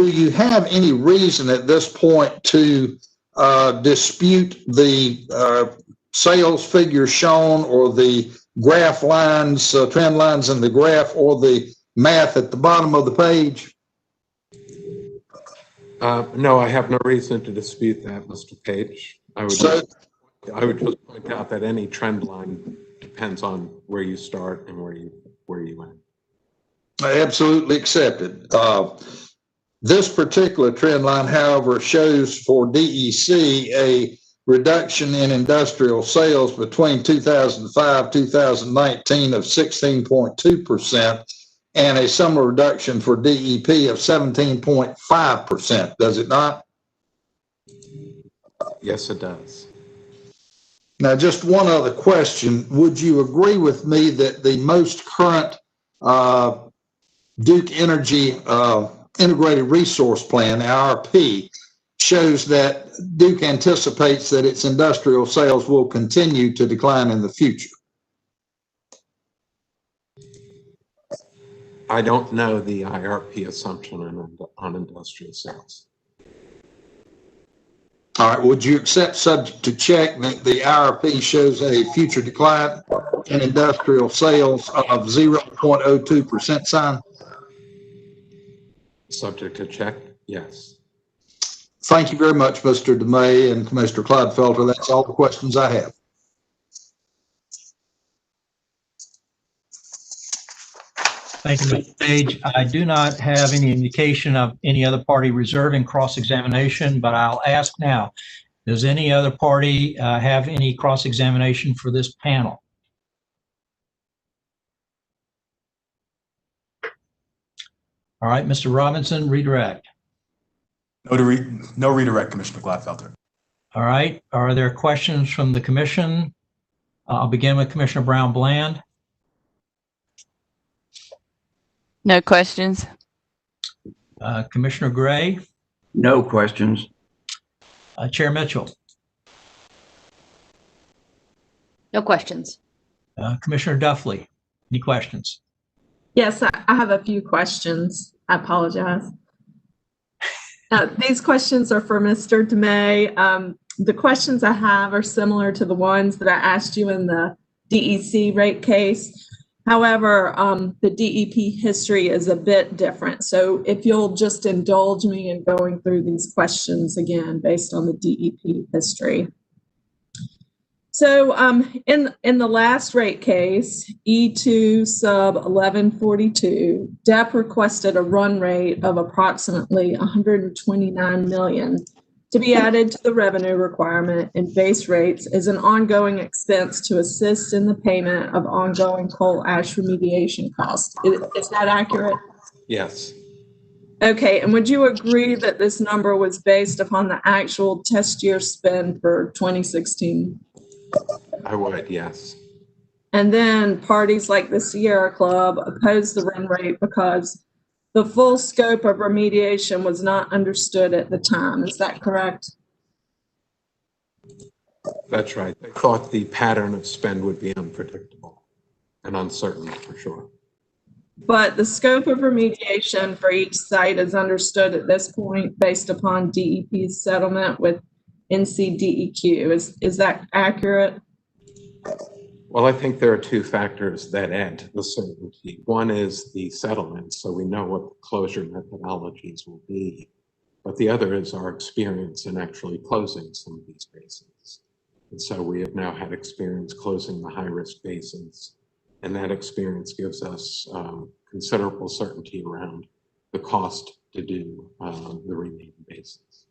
you have any reason at this point to dispute the sales figures shown, or the graph lines, trend lines in the graph, or the math at the bottom of the page? No, I have no reason to dispute that, Mr. Page. I would just point out that any trend line depends on where you start and where you end. Absolutely accepted. This particular trend line, however, shows for DEC a reduction in industrial sales between 2005-2019 of 16.2% and a similar reduction for DEP of 17.5%, does it not? Yes, it does. Now, just one other question. Would you agree with me that the most current Duke Energy Integrated Resource Plan, IRP, shows that Duke anticipates that its industrial sales will continue to decline in the future? I don't know the IRP assumption on industrial sales. All right, would you accept, subject to check, that the IRP shows a future decline in industrial sales of 0.02% sign? Subject to check, yes. Thank you very much, Mr. DeMay and Commissioner Clodfelter. That's all the questions I have. Thank you, Mr. Page. I do not have any indication of any other party reserving cross-examination, but I'll ask now, does any other party have any cross-examination for this panel? All right, Mr. Robinson, redirect. No redirect, Commissioner Clodfelter. All right, are there questions from the commission? I'll begin with Commissioner Brown-Bland. No questions. Commissioner Gray? No questions. Chair Mitchell? No questions. Commissioner Duffley, any questions? Yes, I have a few questions. I apologize. These questions are for Mr. DeMay. The questions I have are similar to the ones that I asked you in the DEC rate case. However, the DEP history is a bit different. So if you'll just indulge me in going through these questions again based on the DEP history. So in the last rate case, E2 sub 1142, DEP requested a run rate of approximately $129 million to be added to the revenue requirement in base rates as an ongoing expense to assist in the payment of ongoing coal ash remediation costs. Is that accurate? Yes. Okay, and would you agree that this number was based upon the actual test year spend for 2016? I would, yes. And then parties like the Sierra Club opposed the run rate because the full scope of remediation was not understood at the time. Is that correct? That's right. They thought the pattern of spend would be unpredictable and uncertain for sure. But the scope of remediation for each site is understood at this point based upon DEP's settlement with NCDEQ. Is that accurate? Well, I think there are two factors that add to the certainty. One is the settlement, so we know what the closure methodologies will be. But the other is our experience in actually closing some of these basins. And so we have now had experience closing the high-risk basins, and that experience gives us considerable certainty around the cost to do the remaining basins.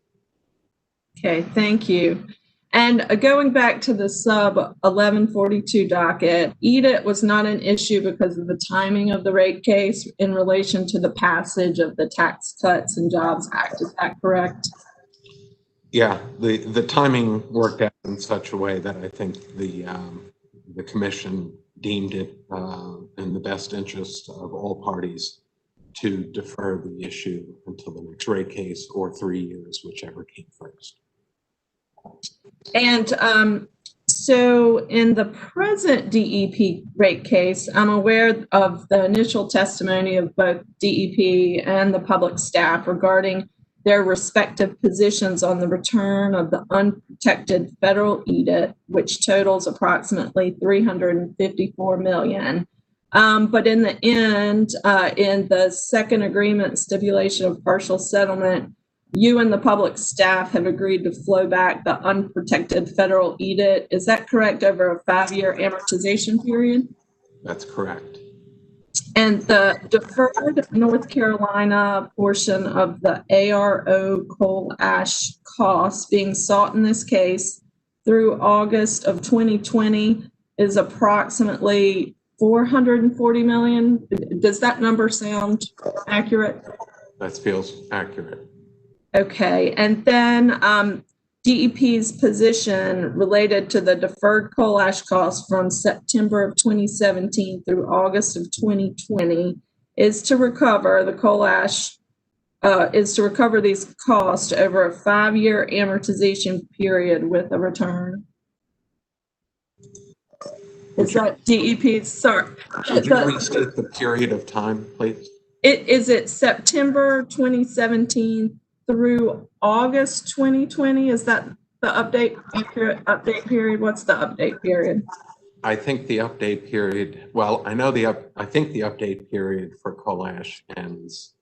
Okay, thank you. And going back to the sub 1142 docket, EDIT was not an issue because of the timing of the rate case in relation to the passage of the Tax Cuts and Jobs Act. Is that correct? Yeah, the timing worked out in such a way that I think the commission deemed it in the best interest of all parties to defer the issue until the next rate case or 3 years, whichever came first. And so in the present DEP rate case, I'm aware of the initial testimony of both DEP and the public staff regarding their respective positions on the return of the unprotected federal EDIT, which totals approximately $354 million. But in the end, in the second agreement stipulation of partial settlement, you and the public staff have agreed to flow back the unprotected federal EDIT. Is that correct, over a 5-year amortization period? That's correct. And the deferred North Carolina portion of the ARO coal ash costs being sought in this case through August of 2020 is approximately 440 million. Does that number sound accurate? That feels accurate. Okay, and then DEP's position related to the deferred coal ash costs from September of 2017 through August of 2020 is to recover the coal ash, is to recover these costs over a 5-year amortization period with a return. Is that DEP's, sorry. Could you restate the period of time, please? Is it September 2017 through August 2020? Is that the accurate update period? What's the update period? I think the update period, well, I think the update period for coal ash ends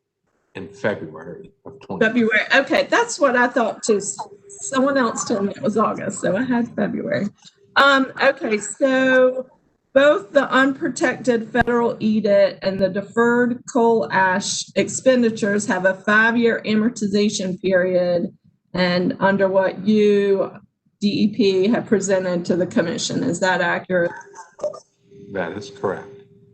in February of 2020. February, okay, that's what I thought too. Someone else told me it was August, so I had February. Okay, so both the unprotected federal EDIT and the deferred coal ash expenditures have a 5-year amortization period, and under what you, DEP, have presented to the commission. Is that accurate? That is correct.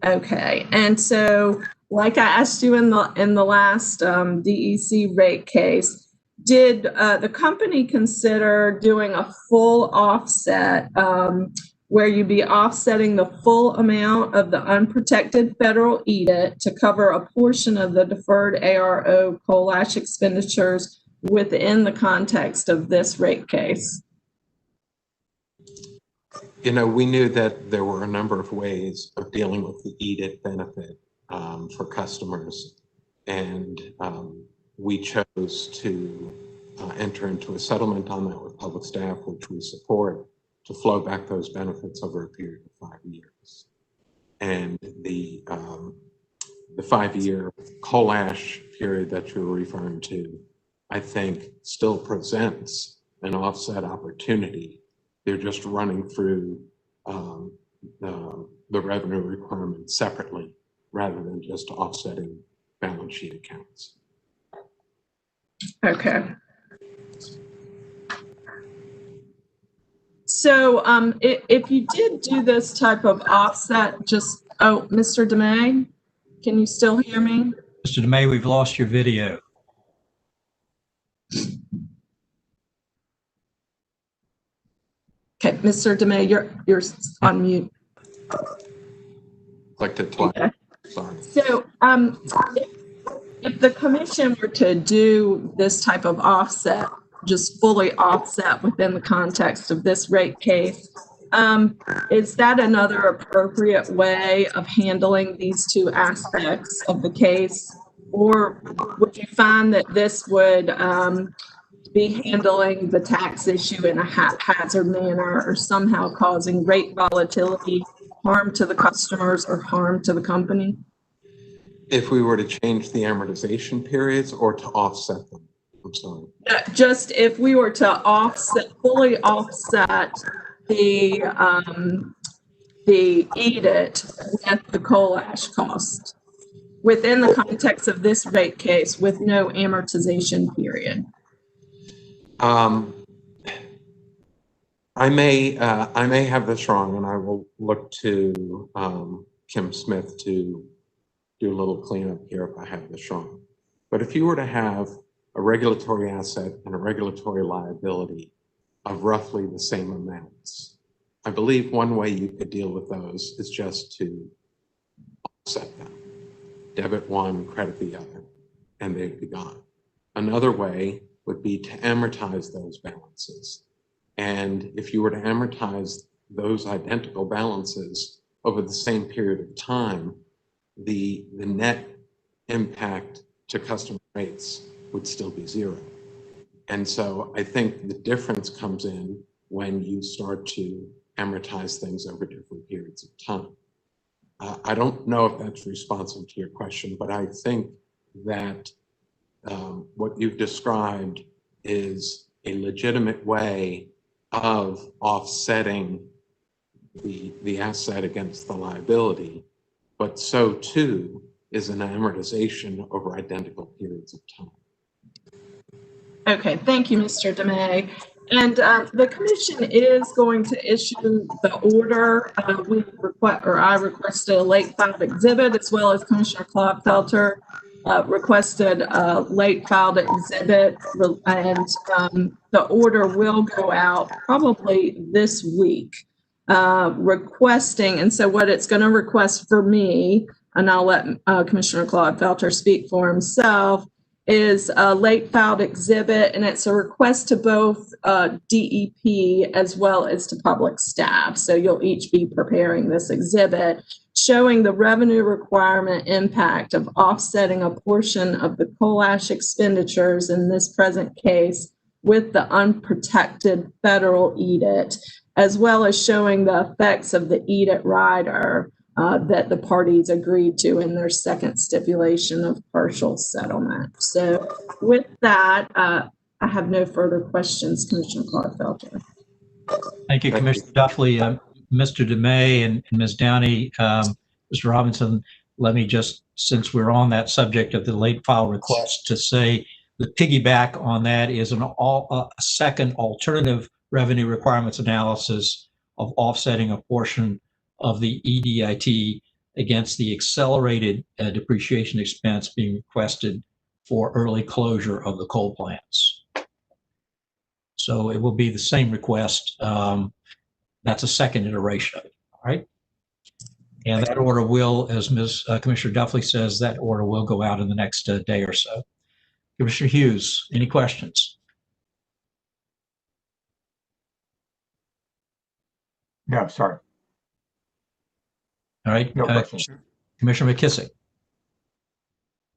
Okay, and so like I asked you in the last DEC rate case, did the company consider doing a full offset where you'd be offsetting the full amount of the unprotected federal EDIT to cover a portion of the deferred ARO coal ash expenditures within the context of this rate case? You know, we knew that there were a number of ways of dealing with the EDIT benefit for customers, and we chose to enter into a settlement on that with public staff, which we support, to flow back those benefits over a period of 5 years. And the 5-year coal ash period that you're referring to, I think, still presents an offset opportunity. They're just running through the revenue requirements separately rather than just offsetting balance sheet accounts. Okay. So if you did do this type of offset, just, oh, Mr. DeMay, can you still hear me? Mr. DeMay, we've lost your video. Okay, Mr. DeMay, you're on mute. Like to talk. Okay. Sorry. So if the commission were to do this type of offset, just fully offset within the context of this rate case, is that another appropriate way of handling these two aspects of the case? Or would you find that this would be handling the tax issue in a haphazard manner or somehow causing rate volatility, harm to the customers or harm to the company? If we were to change the amortization periods or to offset them? I'm sorry. Just if we were to fully offset the EDIT with the coal ash cost within the context of this rate case with no amortization period. I may have this wrong, and I will look to Kim Smith to do a little cleanup here if I have this wrong. But if you were to have a regulatory asset and a regulatory liability of roughly the same amounts, I believe one way you could deal with those is just to offset them. Debit one, credit the other, and they'd be gone. Another way would be to amortize those balances. And if you were to amortize those identical balances over the same period of time, the net impact to customer rates would still be zero. And so I think the difference comes in when you start to amortize things over different periods of time. I don't know if that's responsive to your question, but I think that what you've described is a legitimate way of offsetting the asset against the liability, but so too is an amortization over identical periods of time. Okay, thank you, Mr. DeMay. And the commission is going to issue the order. I requested a late filed exhibit, as well as Commissioner Clodfelter requested a late filed exhibit, and the order will go out probably this week, requesting. And so what it's going to request for me, and I'll let Commissioner Clodfelter speak for himself, is a late filed exhibit, and it's a request to both DEP as well as to public staff. So you'll each be preparing this exhibit showing the revenue requirement impact of offsetting a portion of the coal ash expenditures in this present case with the unprotected federal EDIT, as well as showing the effects of the EDIT rider that the parties agreed to in their second stipulation of partial settlement. So with that, I have no further questions, Commissioner Clodfelter. Thank you, Commissioner Duffley. Mr. DeMay and Ms. Downey, Mr. Robinson, let me just, since we're on that subject of the late file request, to say the piggyback on that is a second alternative revenue requirements analysis of offsetting a portion of the EDIT against the accelerated depreciation expense being requested for early closure of the coal plants. So it will be the same request. That's a second iteration of it, all right? And that order will, as Commissioner Duffley says, that order will go out in the next day or so. Commissioner Hughes, any questions? No, sorry. All right. No questions. Commissioner McKissick.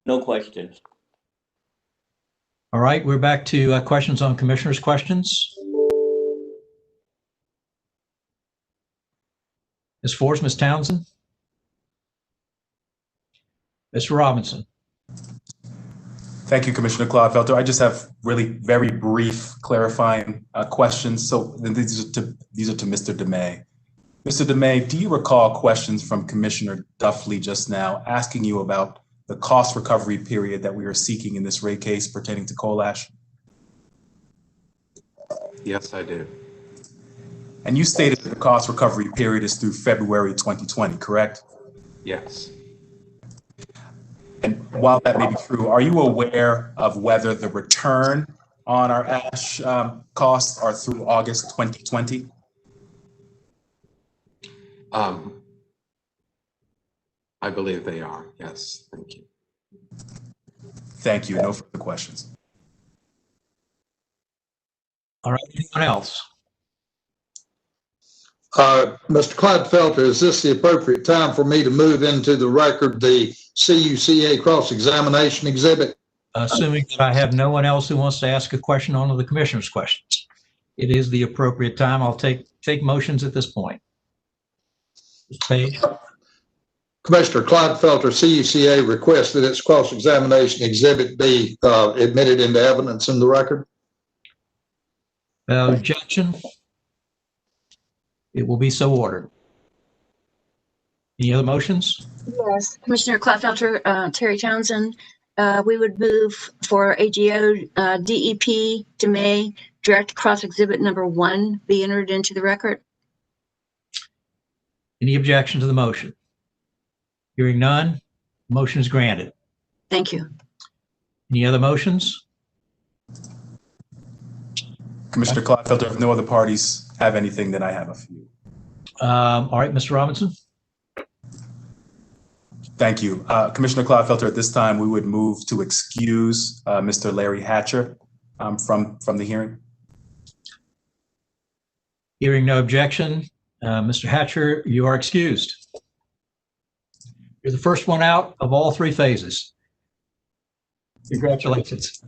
No questions. All right, we're back to questions on commissioners' questions. Ms. Force, Ms. Townsend? Mr. Robinson? Thank you, Commissioner Clodfelter. I just have really very brief clarifying questions. So these are to Mr. DeMay. Mr. DeMay, do you recall questions from Commissioner Duffley just now asking you about the cost recovery period that we are seeking in this rate case pertaining to coal ash? Yes, I do. And you stated that the cost recovery period is through February 2020, correct? Yes. And while that may be true, are you aware of whether the return on our ash costs are through August 2020? I believe they are. Yes, thank you. Thank you. No further questions. All right, anyone else? Mr. Clodfelter, is this the appropriate time for me to move into the record the CUCA cross-examination exhibit? Assuming that I have no one else who wants to ask a question on the commissioner's questions. It is the appropriate time. I'll take motions at this point. Mr. Page. Commissioner Clodfelter, CUCA requests that its cross-examination exhibit be admitted into evidence in the record. Objection? It will be so ordered. Any other motions? Yes, Commissioner Clodfelter, Terry Townsend, we would move for AGO DEP DeMay direct cross exhibit number 1 be entered into the record. Any objection to the motion? Hearing none, motion is granted. Thank you. Any other motions? Commissioner Clodfelter, if no other parties have anything, then I have a few. All right, Mr. Robinson. Thank you. Commissioner Clodfelter, at this time, we would move to excuse Mr. Larry Hatcher from the hearing. Hearing no objection, Mr. Hatcher, you are excused. You're the first one out of all 3 phases. Congratulations.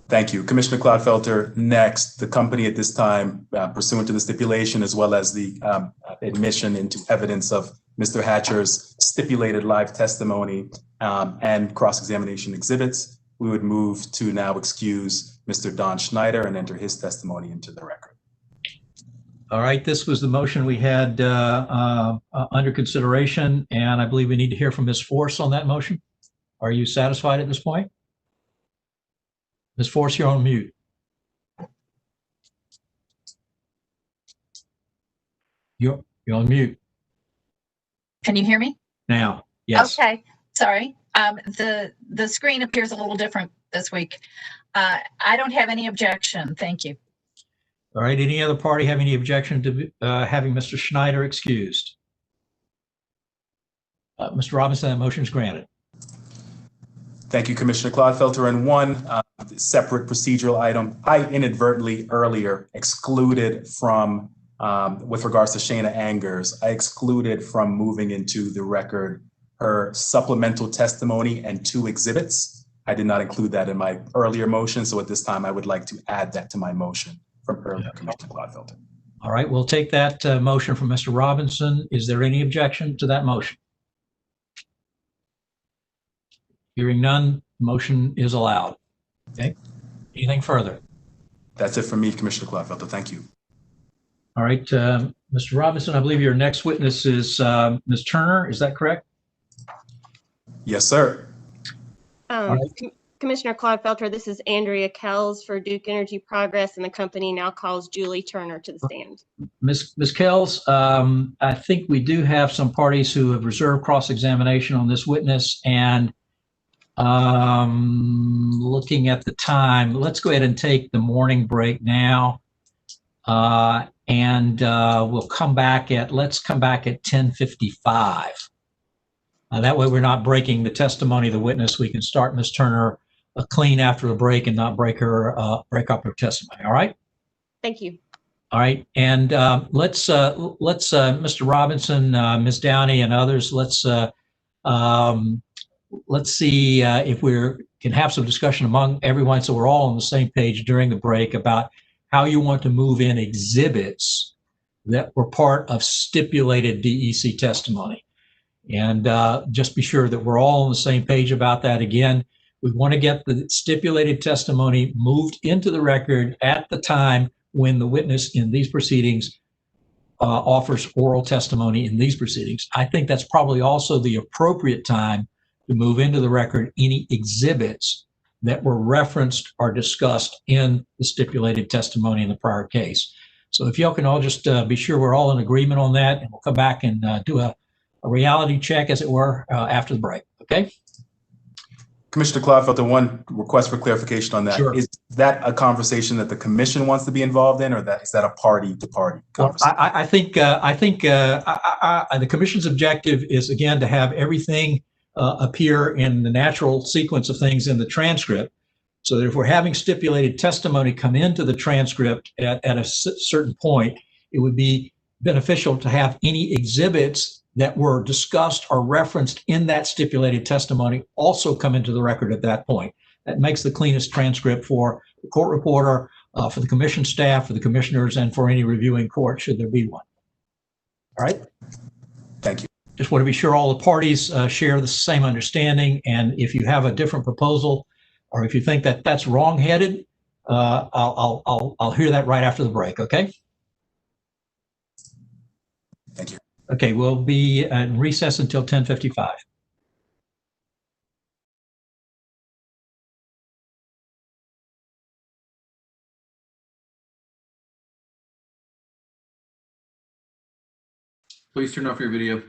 Thank you. Commissioner Clodfelter, next, the company at this time, pursuant to the stipulation as well as the admission into evidence of Mr. Hatcher's stipulated live testimony and cross-examination exhibits, we would move to now excuse Mr. Don Schneider and enter his testimony into the record. All right, this was the motion we had under consideration, and I believe we need to hear from Ms. Force on that motion. Are you satisfied at this point? Ms. Force, you're on mute. You're on mute Can you hear me? now. Yes. Okay, sorry. The screen appears a little different this week. I don't have any objection. Thank you. All right. Any other party have any objection to having Mr. Schneider excused? Mr. Robinson, that motion is granted. Thank you, Commissioner Clodfelter. And one separate procedural item, I inadvertently earlier excluded from, with regards to Shayna Angers, I excluded from moving into the record her supplemental testimony and 2 exhibits. I did not include that in my earlier motion, so at this time I would like to add that to my motion from earlier, Commissioner Clodfelter. All right, we'll take that motion from Mr. Robinson. Is there any objection to that motion? Hearing none, motion is allowed. Okay. Anything further? That's it for me, Commissioner Clodfelter. Thank you. All right, Mr. Robinson, I believe your next witness is Ms. Turner. Is that correct? Yes, sir. Commissioner Clodfelter, this is Andrea Kells for Duke Energy Progress, and the company now calls Julie Turner to the stand. Ms. Kells, I think we do have some parties who have reserved cross-examination on this witness, and looking at the time, let's go ahead and take the morning break now, and we'll come back at, let's come back at 10:55. That way we're not breaking the testimony of the witness. We can start Ms. Turner clean after the break and not break up her testimony. All right? Thank you. All right. And let's Mr. Robinson, Ms. Downey, and others, let's see if we can have some discussion among everyone so we're all on the same page during the break about how you want to move in exhibits that were part of stipulated DEC testimony. And just be sure that we're all on the same page about that. Again, we want to get the stipulated testimony moved into the record at the time when the witness in these proceedings offers oral testimony in these proceedings. I think that's probably also the appropriate time to move into the record any exhibits that were referenced or discussed in the stipulated testimony in the prior case. So if y'all can all just be sure we're all in agreement on that, and we'll come back and do a reality check, as it were, after the break. Okay? Commissioner Clodfelter, one request for clarification on that. Sure. Is that a conversation that the commission wants to be involved in, or is that a party-to-party conversation? Well, I think the commission's objective is, again, to have everything appear in the natural sequence of things in the transcript, so that if we're having stipulated testimony come into the transcript at a certain point, it would be beneficial to have any exhibits that were discussed or referenced in that stipulated testimony also come into the record at that point. That makes the cleanest transcript for the court reporter, for the commission staff, for the commissioners, and for any reviewing court, should there be one. All right? Thank you. Just want to be sure all the parties share the same understanding, and if you have a different proposal, or if you think that that's wrong-headed, I'll hear that right after the break, okay? Thank you. Okay, we'll be in recess until 10:55. Please turn off your video.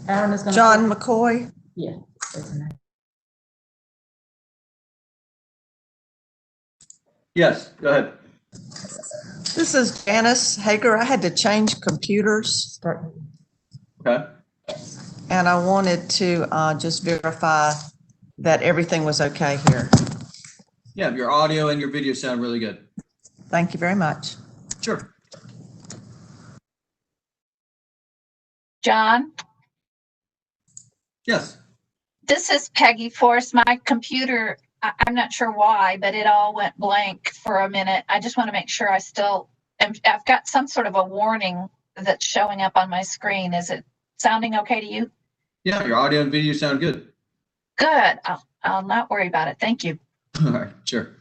Aaron is going to. John McCoy. Yeah. Yes, go ahead. This is Janice Hager. I had to change computers. Okay. And I wanted to just verify that everything was okay here. Yeah, your audio and your video sound really good. Thank you very much. Sure. John, Yes. this is Peggy Force. My computer, I'm not sure why, but it all went blank for a minute. I just want to make sure I've got some sort of a warning that's showing up on my screen. Is it sounding okay to you? Yeah, your audio and video sound good. Good. I'll not worry about it. Thank you. All right, sure.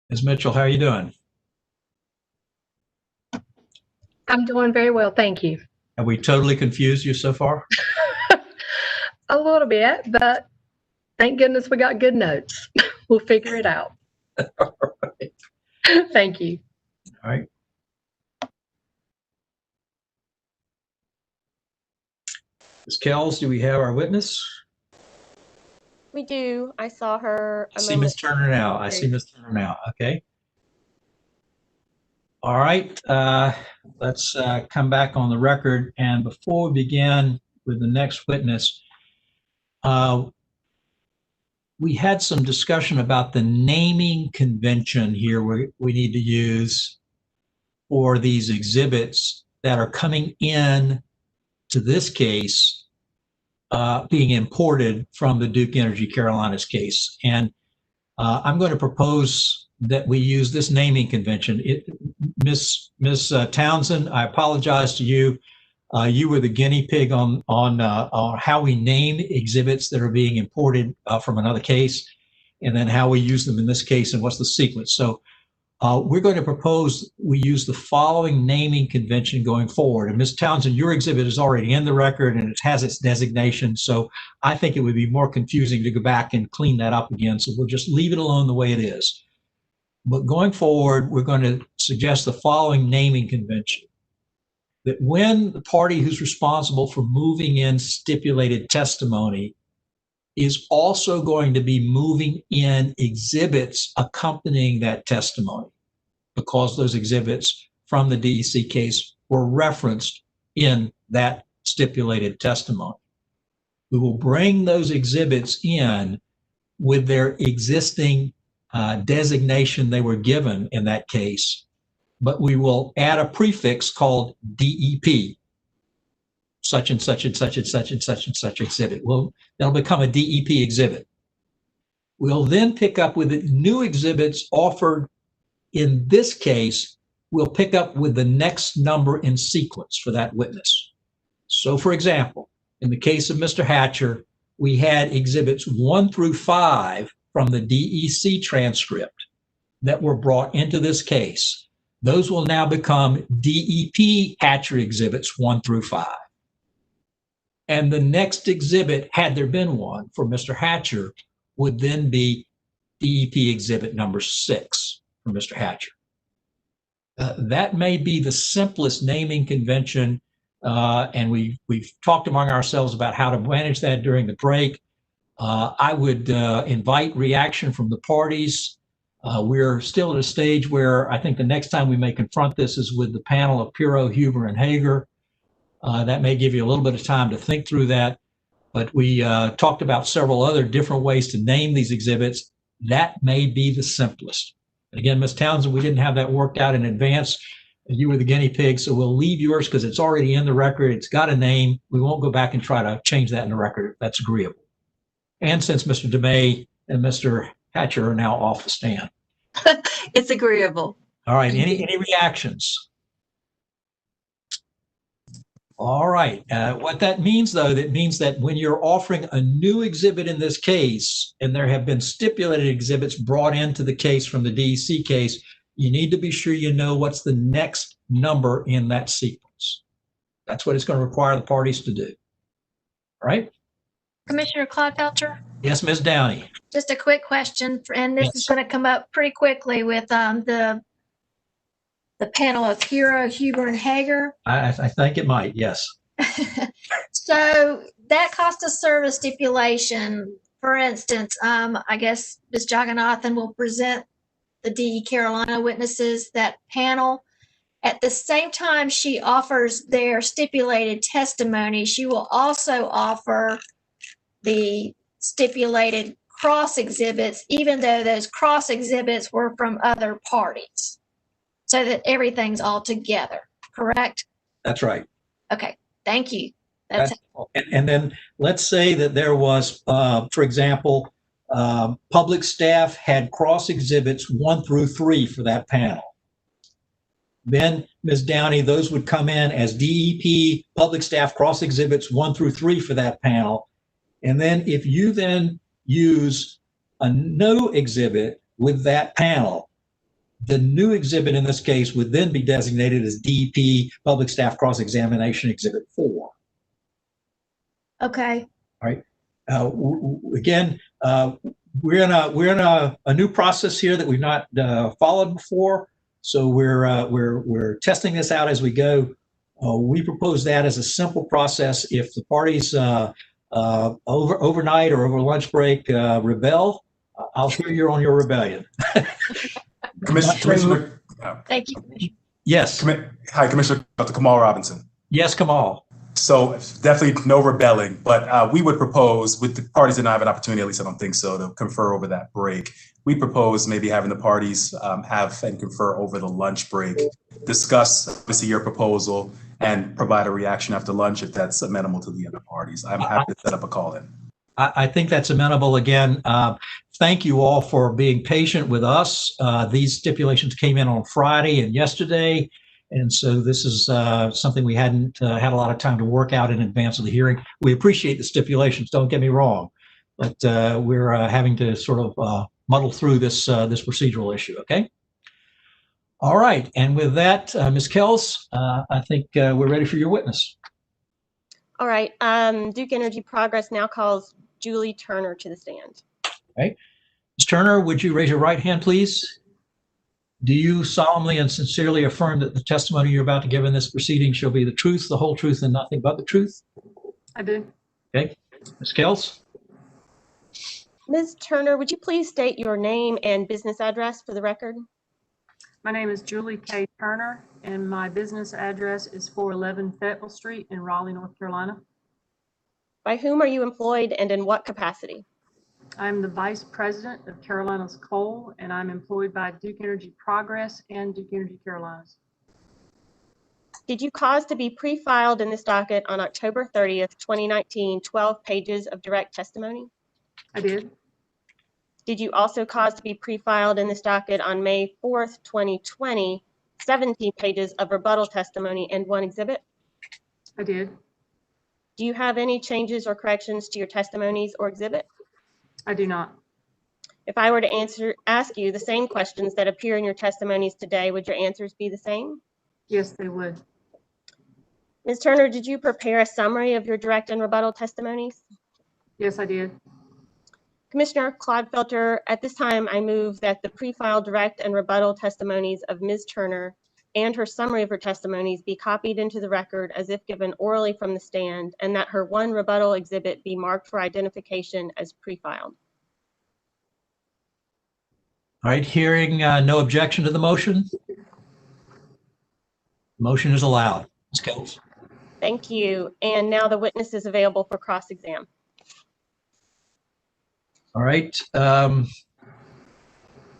Ms. Mitchell, how are you doing? I'm doing very well, thank you. Have we totally confused you so far? A little bit, but thank goodness we got good notes. We'll figure it out. All right. Thank you. All right. Ms. Kells, do we have our witness? We do. I saw her. I see Ms. Turner now. I see Ms. Turner now. Okay. All right, let's come back on the record. And before we begin with the next witness, we had some discussion about the naming convention here we need to use for these exhibits that are coming in to this case, being imported from the Duke Energy Carolinas case. And I'm going to propose that we use this naming convention. Ms. Townsend, I apologize to you. You were the guinea pig on how we name exhibits that are being imported from another case, and then how we use them in this case and what's the sequence. So we're going to propose we use the following naming convention going forward. And Ms. Townsend, your exhibit is already in the record and it has its designation. So I think it would be more confusing to go back and clean that up again. So we'll just leave it alone the way it is. But going forward, we're going to suggest the following naming convention. That when the party who's responsible for moving in stipulated testimony is also going to be moving in exhibits accompanying that testimony, because those exhibits from the DEC case were referenced in that stipulated testimony. We will bring those exhibits in with their existing designation they were given in that case, but we will add a prefix called DEP, such and such and such and such and such and such exhibit. Well, that'll become a DEP exhibit. We'll then pick up with the new exhibits offered in this case. We'll pick up with the next number in sequence for that witness. So for example, in the case of Mr. Hatcher, we had exhibits 1 through 5 from the DEC transcript that were brought into this case. Those will now become DEP Hatcher exhibits 1 through 5. And the next exhibit, had there been one for Mr. Hatcher, would then be DEP exhibit number 6 for Mr. Hatcher. That may be the simplest naming convention, and we've talked among ourselves about how to manage that during the break. I would invite reaction from the parties. We're still at a stage where I think the next time we may confront this is with the panel of Pirro, Huber, and Hager. That may give you a little bit of time to think through that. But we talked about several other different ways to name these exhibits. That may be the simplest. And again, Ms. Townsend, we didn't have that worked out in advance. You were the guinea pig, so we'll leave yours because it's already in the record. It's got a name. We won't go back and try to change that in the record if that's agreeable. And since Mr. DeMay and Mr. Hatcher are now off the stand. It's agreeable. All right, any reactions? All right, what that means though, that means that when you're offering a new exhibit in this case, and there have been stipulated exhibits brought into the case from the DEC case, you need to be sure you know what's the next number in that sequence. That's what it's going to require the parties to do. All right? Commissioner Clodfelter? Yes, Ms. Downey. Just a quick question, and this is going to come up pretty quickly with the panel of Pirro, Huber, and Hager. I think it might, yes. So that cost of service stipulation, for instance, I guess Ms. Jagannathan will present the DE Carolina witnesses, that panel. At the same time she offers their stipulated testimony, she will also offer the stipulated cross exhibits, even though those cross exhibits were from other parties, so that everything's all together, correct? That's right. Okay, thank you. That's and then let's say that there was, for example, public staff had cross exhibits 1 through 3 for that panel. Then, Ms. Downey, those would come in as DEP public staff cross exhibits 1 through 3 for that panel. And then if you then use a new exhibit with that panel, the new exhibit in this case would then be designated as DEP public staff cross-examination exhibit 4. okay. All right. Again, we're in a new process here that we've not followed before. So we're testing this out as we go. We propose that as a simple process. If the parties overnight or over lunch break rebel, I'll hear you on your rebellion. Commissioner. Thank you. Yes. Hi, Commissioner Dr. Kamal Robinson. Yes, Kamal. So definitely no rebelling, but we would propose, with the parties did not have an opportunity, at least I don't think so, to confer over that break. We propose maybe having the parties have and confer over the lunch break, discuss obviously your proposal, and provide a reaction after lunch if that's amenable to the other parties. I'm happy to set up a call in. I think that's amenable. Again, thank you all for being patient with us. These stipulations came in on Friday and yesterday. And so this is something we hadn't had a lot of time to work out in advance of the hearing. We appreciate the stipulations, don't get me wrong, but we're having to sort of muddle through this procedural issue, okay? All right, and with that, Ms. Kells, I think we're ready for your witness. All right, Duke Energy Progress now calls Julie Turner to the stand. Okay. Ms. Turner, would you raise your right hand, please? Do you solemnly and sincerely affirm that the testimony you're about to give in this proceeding shall be the truth, the whole truth, and nothing but the truth? I do. Okay. Ms. Kells? Ms. Turner, would you please state your name and business address for the record? My name is Julie K. Turner, and my business address is 411 Fayetteville Street in Raleigh, North Carolina. By whom are you employed and in what capacity? I'm the Vice President of Carolinas Coal, and I'm employed by Duke Energy Progress and Duke Energy Carolinas. Did you cause to be pre-filed in this docket on October 30th, 2019, 12 pages of direct testimony? I did. Did you also cause to be pre-filed in this docket on May 4th, 2020, 17 pages of rebuttal testimony and 1 exhibit? I did. Do you have any changes or corrections to your testimonies or exhibit? I do not. If I were to ask you the same questions that appear in your testimonies today, would your answers be the same? Yes, they would. Ms. Turner, did you prepare a summary of your direct and rebuttal testimonies? Yes, I did. Commissioner Clodfelter, at this time, I move that the pre-filed direct and rebuttal testimonies of Ms. Turner and her summary of her testimonies be copied into the record as if given orally from the stand, and that her 1 rebuttal exhibit be marked for identification as pre-filed. All right, hearing no objection to the motion. Motion is allowed. Ms. Kells. Thank you. And now the witness is available for cross-exam. All right.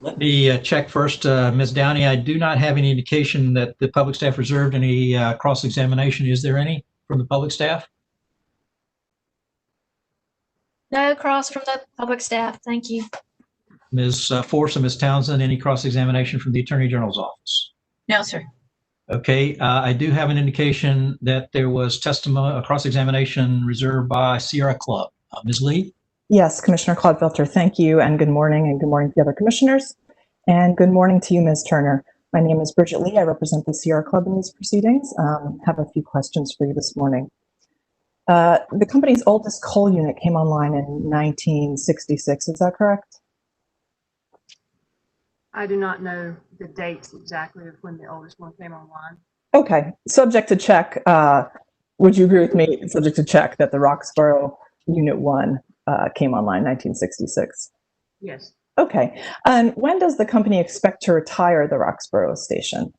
Let me check first. Ms. Downey, I do not have any indication that the public staff reserved any cross-examination. Is there any from the public staff? No cross from the public staff. Thank you. Ms. Force and Ms. Townsend, any cross-examination from the Attorney General's office? No, sir. Okay, I do have an indication that there was testimony, a cross-examination reserved by Sierra Club. Ms. Lee? Yes, Commissioner Clodfelter, thank you, and good morning to the other commissioners, and good morning to you, Ms. Turner. My name is Bridget Lee. I represent the Sierra Club in these proceedings. Have a few questions for you this morning. The company's oldest coal unit came online in 1966, is that correct? I do not know the dates exactly of when the oldest one came online. Okay, subject to check. Would you agree with me, subject to check, that the Roxborough Unit 1 came online 1966? Yes. Okay, and when does the company expect to retire the Roxborough station?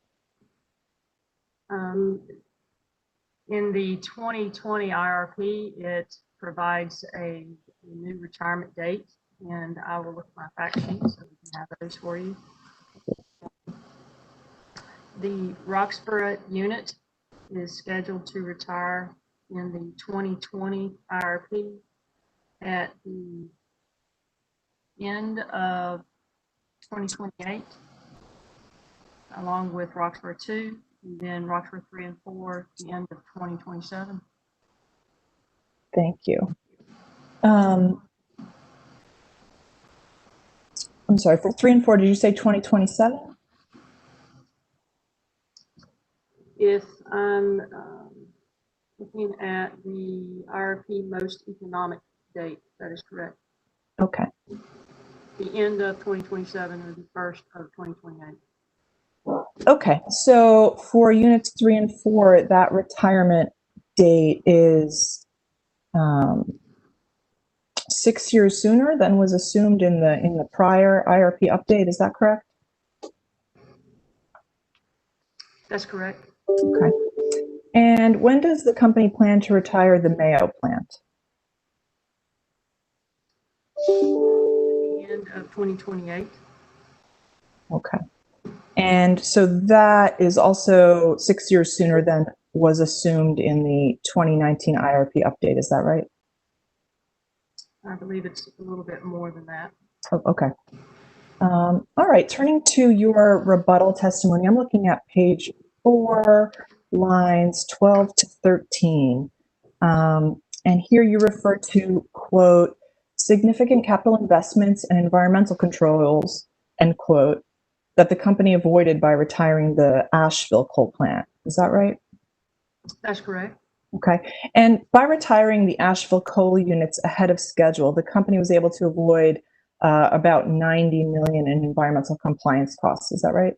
In the 2020 IRP, it provides a new retirement date, and I will look at my fact sheet so we can have those for you. The Roxborough unit is scheduled to retire in the 2020 IRP at the end of 2028, along with Roxborough 2, and then Roxborough 3 and 4 at the end of 2027. Thank you. I'm sorry, for 3 and 4, did you say 2027? If I'm looking at the IRP most economic date, that is correct. Okay. The end of 2027 or the first of 2028. Okay, so for units 3 and 4, that retirement date is 6 years sooner than was assumed in the prior IRP update. Is that correct? That's correct. Okay. And when does the company plan to retire the Mayo plant? The end of 2028. Okay. And so that is also 6 years sooner than was assumed in the 2019 IRP update. Is that right? I believe it's a little bit more than that. Oh, okay. All right. Turning to your rebuttal testimony, I'm looking at page 4, lines 12 to 13. And here you refer to, quote, significant capital investments and environmental controls, end quote, that the company avoided by retiring the Asheville coal plant. Is that right? That's correct. Okay. And by retiring the Asheville coal units ahead of schedule, the company was able to avoid about $90 million in environmental compliance costs. Is that right?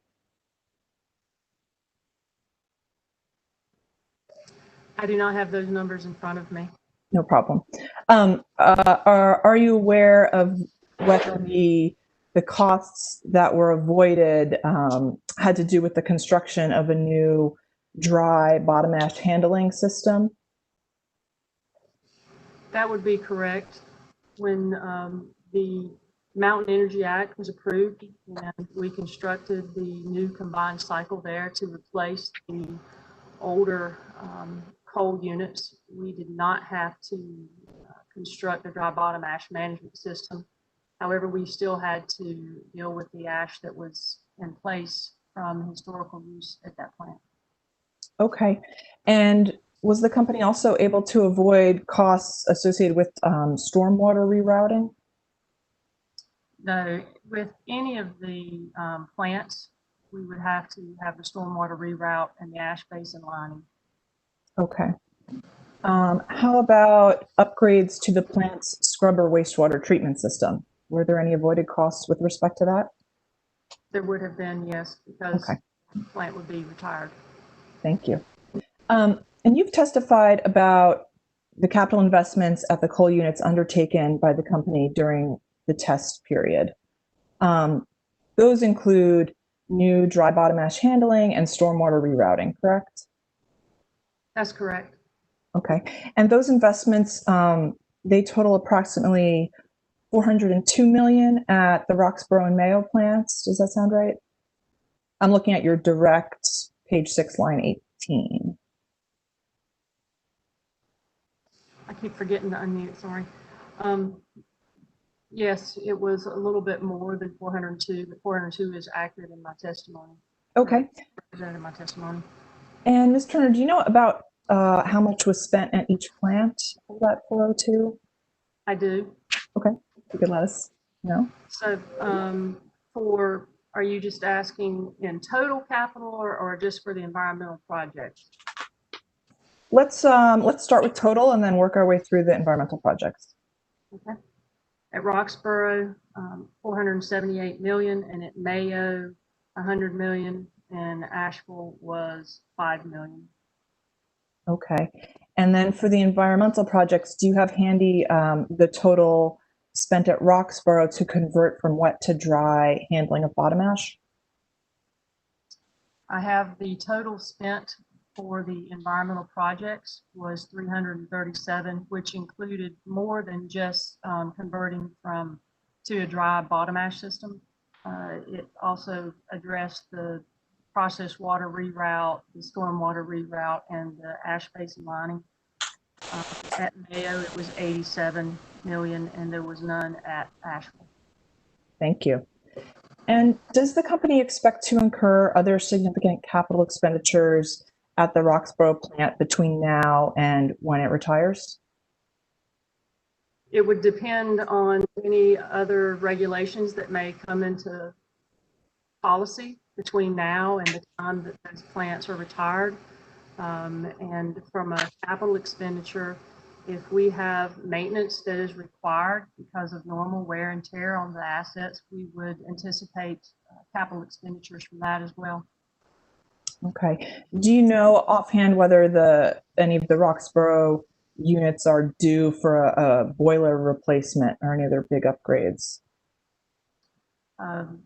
I do not have those numbers in front of me. No problem. Are you aware of whether the costs that were avoided had to do with the construction of a new dry bottom ash handling system? That would be correct. When the Mountain Energy Act was approved and we constructed the new combined cycle there to replace the older coal units, we did not have to construct a dry bottom ash management system. However, we still had to deal with the ash that was in place from historical use at that plant. Okay. And was the company also able to avoid costs associated with stormwater rerouting? No, with any of the plants, we would have to have the stormwater reroute and the ash basin lining. Okay. How about upgrades to the plant's scrubber wastewater treatment system? Were there any avoided costs with respect to that? There would have been, yes, because the plant would be retired. Thank you. And you've testified about the capital investments at the coal units undertaken by the company during the test period. Those include new dry bottom ash handling and stormwater rerouting, correct? That's correct. Okay. And those investments, they total approximately $402 million at the Roxborough and Mayo plants. Does that sound right? I'm looking at your direct page 6, line 18. I keep forgetting to unmute, sorry. Yes, it was a little bit more than 402, but 402 is accurate in my testimony. Okay. Represented in my testimony. And Ms. Turner, do you know about how much was spent at each plant of that 402? I do. Okay. You could let us know. So are you just asking in total capital or just for the environmental projects? Let's start with total and then work our way through the environmental projects. Okay. At Roxborough, 478 million, and at Mayo, 100 million, and Asheville was 5 million. Okay. And then for the environmental projects, do you have handy the total spent at Roxborough to convert from wet to dry handling of bottom ash? I have the total spent for the environmental projects was 337, which included more than just converting to a dry bottom ash system. It also addressed the processed water reroute, the stormwater reroute, and the ash basin lining. At Mayo, it was 87 million, and there was none at Asheville. Thank you. And does the company expect to incur other significant capital expenditures at the Roxborough plant between now and when it retires? It would depend on any other regulations that may come into policy between now and the time that those plants are retired. And from a capital expenditure, if we have maintenance that is required because of normal wear and tear on the assets, we would anticipate capital expenditures from that as well. Okay. Do you know offhand whether any of the Roxborough units are due for a boiler replacement or any other big upgrades?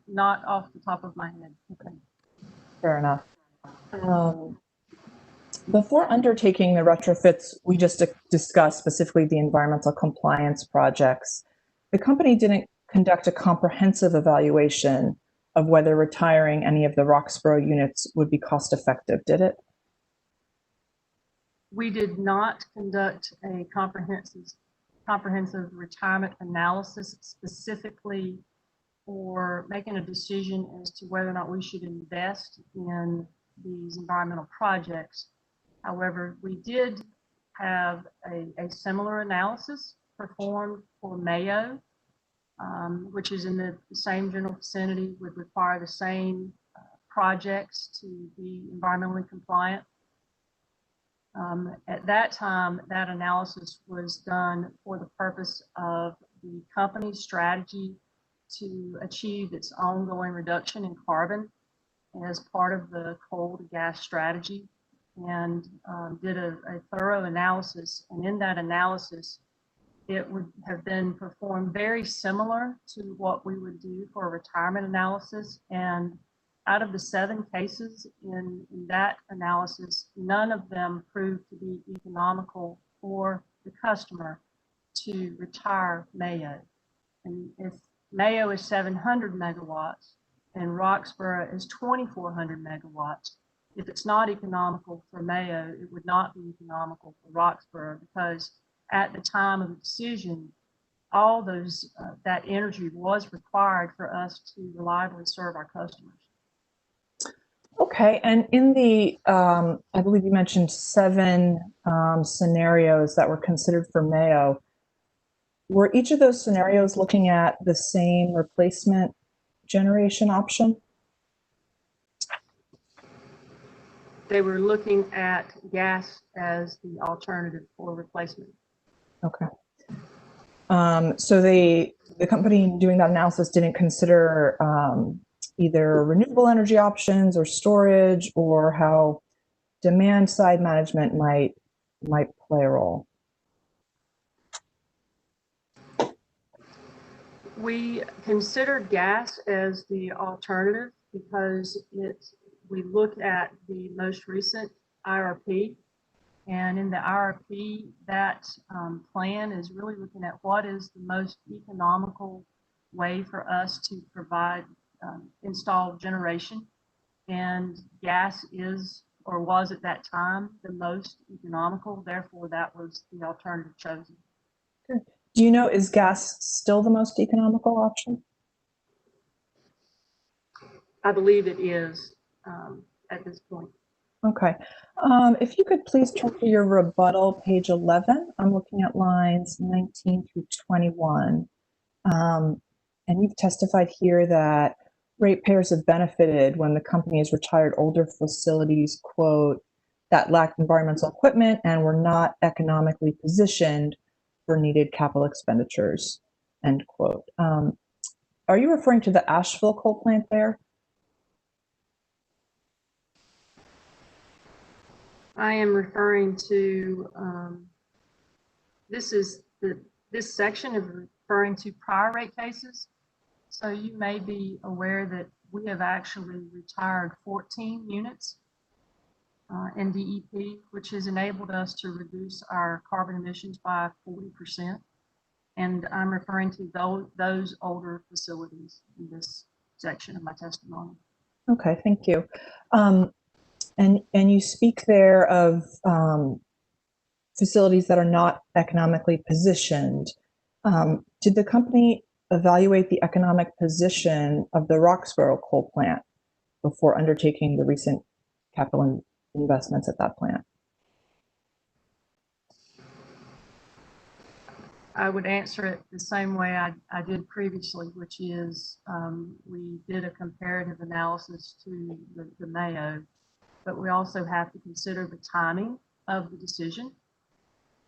Not off the top of my head. Okay. Fair enough. Before undertaking the retrofits we just discussed, specifically the environmental compliance projects, the company didn't conduct a comprehensive evaluation of whether retiring any of the Roxborough units would be cost effective, did it? We did not conduct a comprehensive retirement analysis specifically for making a decision as to whether or not we should invest in these environmental projects. However, we did have a similar analysis performed for Mayo, which is in the same general vicinity, would require the same projects to be environmentally compliant. At that time, that analysis was done for the purpose of the company's strategy to achieve its ongoing reduction in carbon as part of the coal to gas strategy, and did a thorough analysis. And in that analysis, it would have been performed very similar to what we would do for a retirement analysis. And out of the 7 cases in that analysis, none of them proved to be economical for the customer to retire Mayo. And if Mayo is 700 megawatts and Roxborough is 2,400 megawatts, if it's not economical for Mayo, it would not be economical for Roxborough, because at the time of the decision, all those that energy was required for us to reliably serve our customers. Okay, and in the, I believe you mentioned 7 scenarios that were considered for Mayo. Were each of those scenarios looking at the same replacement generation option? They were looking at gas as the alternative for replacement. Okay. So the company doing that analysis didn't consider either renewable energy options or storage, or how demand side management might play a role. We considered gas as the alternative because we looked at the most recent IRP, and in the IRP, that plan is really looking at what is the most economical way for us to provide install generation, and gas is, or was at that time, the most economical. Therefore, that was the alternative chosen. Okay. Do you know, is gas still the most economical option? I believe it is at this point. Okay. If you could please turn to your rebuttal, page 11. I'm looking at lines 19 through 21. And you've testified here that ratepayers have benefited when the company has retired older facilities, quote, that lacked environmental equipment and were not economically positioned for needed capital expenditures, end quote. Are you referring to the Asheville coal plant there? I am referring to, this section is referring to prior rate cases. So you may be aware that we have actually retired 14 units in DEP, which has enabled us to reduce our carbon emissions by 40%. And I'm referring to those older facilities in this section of my testimony. Okay, thank you. And you speak there of facilities that are not economically positioned. Did the company evaluate the economic position of the Roxborough coal plant before undertaking the recent capital investments at that plant? I would answer it the same way I did previously, which is we did a comparative analysis to the Mayo, but we also have to consider the timing of the decision.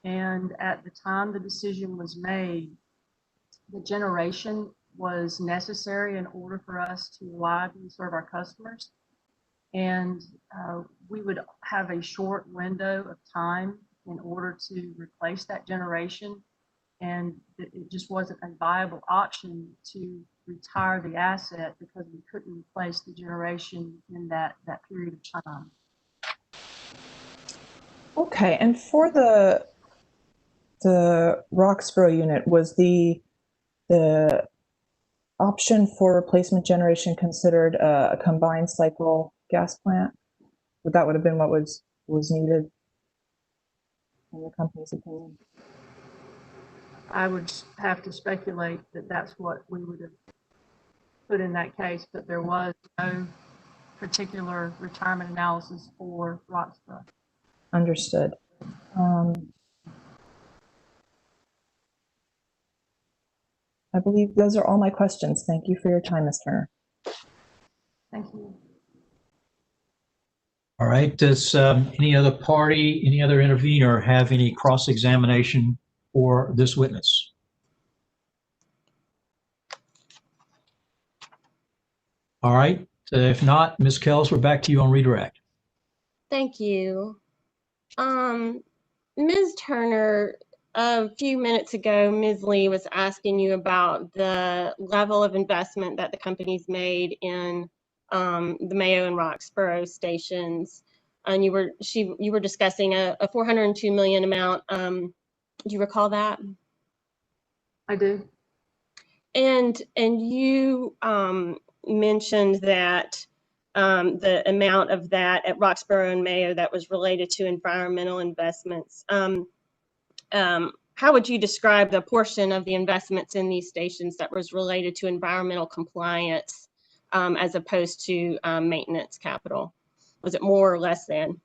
And at the time the decision was made, the generation was necessary in order for us to reliably serve our customers. And we would have a short window of time in order to replace that generation. And it just wasn't a viable option to retire the asset because we couldn't replace the generation in that period of time. Okay, and for the Roxborough unit, was the option for replacement generation considered a combined cycle gas plant? That would have been what was needed in the company's opinion? I would have to speculate that that's what we would have put in that case, but there was no particular retirement analysis for Roxborough. Understood. I believe those are all my questions. Thank you for your time, Ms. Turner. Thank you. All right, does any other party, any other intervener have any cross-examination for this witness? All right, if not, Ms. Kells, we're back to you on redirect. Thank you. Ms. Turner, a few minutes ago, Ms. Lee was asking you about the level of investment that the company's made in the Mayo and Roxborough stations. And you were discussing a $402 million amount. Do you recall that? I do. And you mentioned that the amount of that at Roxborough and Mayo that was related to environmental investments. How would you describe the portion of the investments in these stations that was related to environmental compliance as opposed to maintenance capital? Was it more or less than?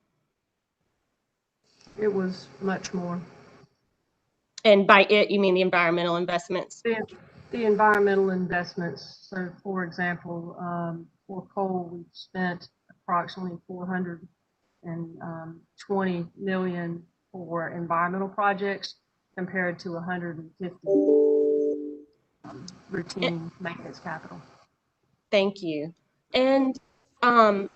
It was much more. And by it, you mean the environmental investments? The environmental investments. So, for example, for coal, we've spent approximately $420 million for environmental projects compared to 150 routine maintenance capital. Thank you. And can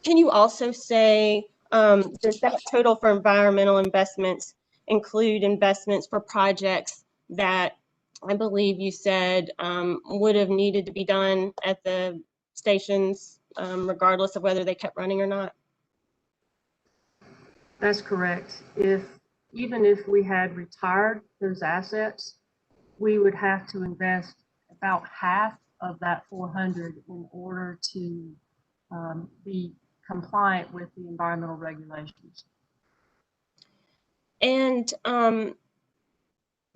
you also say, does that total for environmental investments include investments for projects that I believe you said would have needed to be done at the stations regardless of whether they kept running or not? That's correct. Even if we had retired those assets, we would have to invest about half of that 400 in order to be compliant with the environmental regulations. And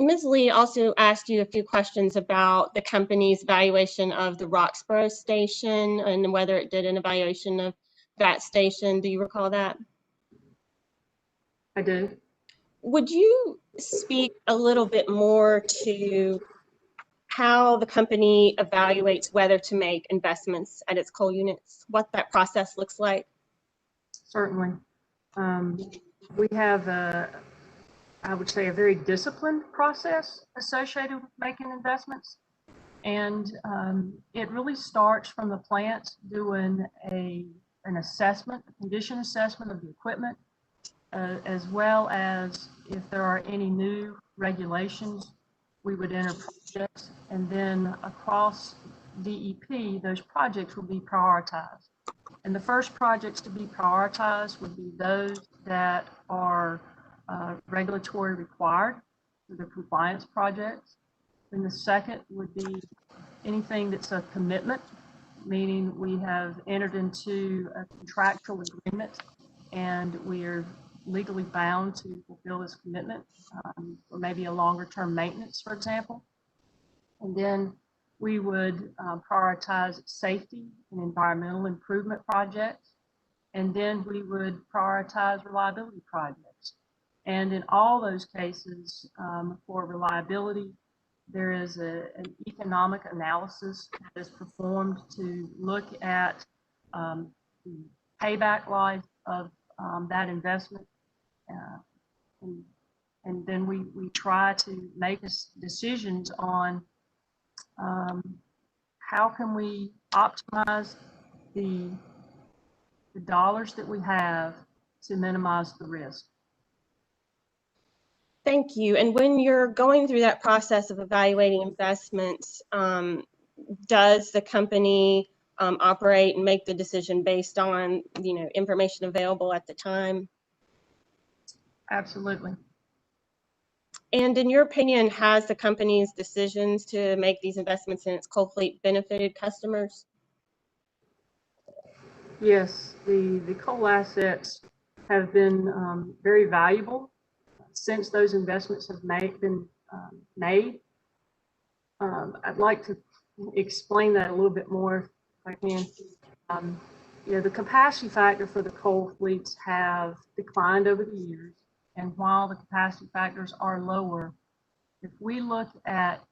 Ms. Lee also asked you a few questions about the company's evaluation of the Roxborough station and whether it did an evaluation of that station. Do you recall that? I do. Would you speak a little bit more to how the company evaluates whether to make investments at its coal units, what that process looks like? Certainly. We have I would say, a very disciplined process associated with making investments. And it really starts from the plant doing an assessment, a condition assessment of the equipment, as well as if there are any new regulations, we would enter projects, and then across DEP, those projects will be prioritized. And the first projects to be prioritized would be those that are regulatory required, so the compliance projects. Then the second would be anything that's a commitment, meaning we have entered into a contractual agreement and we are legally bound to fulfill this commitment, or maybe a longer term maintenance, for example. And then we would prioritize safety and environmental improvement projects. And then we would prioritize reliability projects. And in all those cases, for reliability, there is an economic analysis that is performed to look at the payback life of that investment. And then we try to make decisions on how can we optimize the dollars that we have to minimize the risk. Thank you. And when you're going through that process of evaluating investments, does the company operate and make the decision based on information available at the time? Absolutely. And in your opinion, has the company's decisions to make these investments in its coal fleet benefited customers? Yes, the coal assets have been very valuable since those investments have been made. I'd like to explain that a little bit more if I can. You know, the capacity factor for the coal fleets have declined over the years, and while the capacity factors are lower, if we look at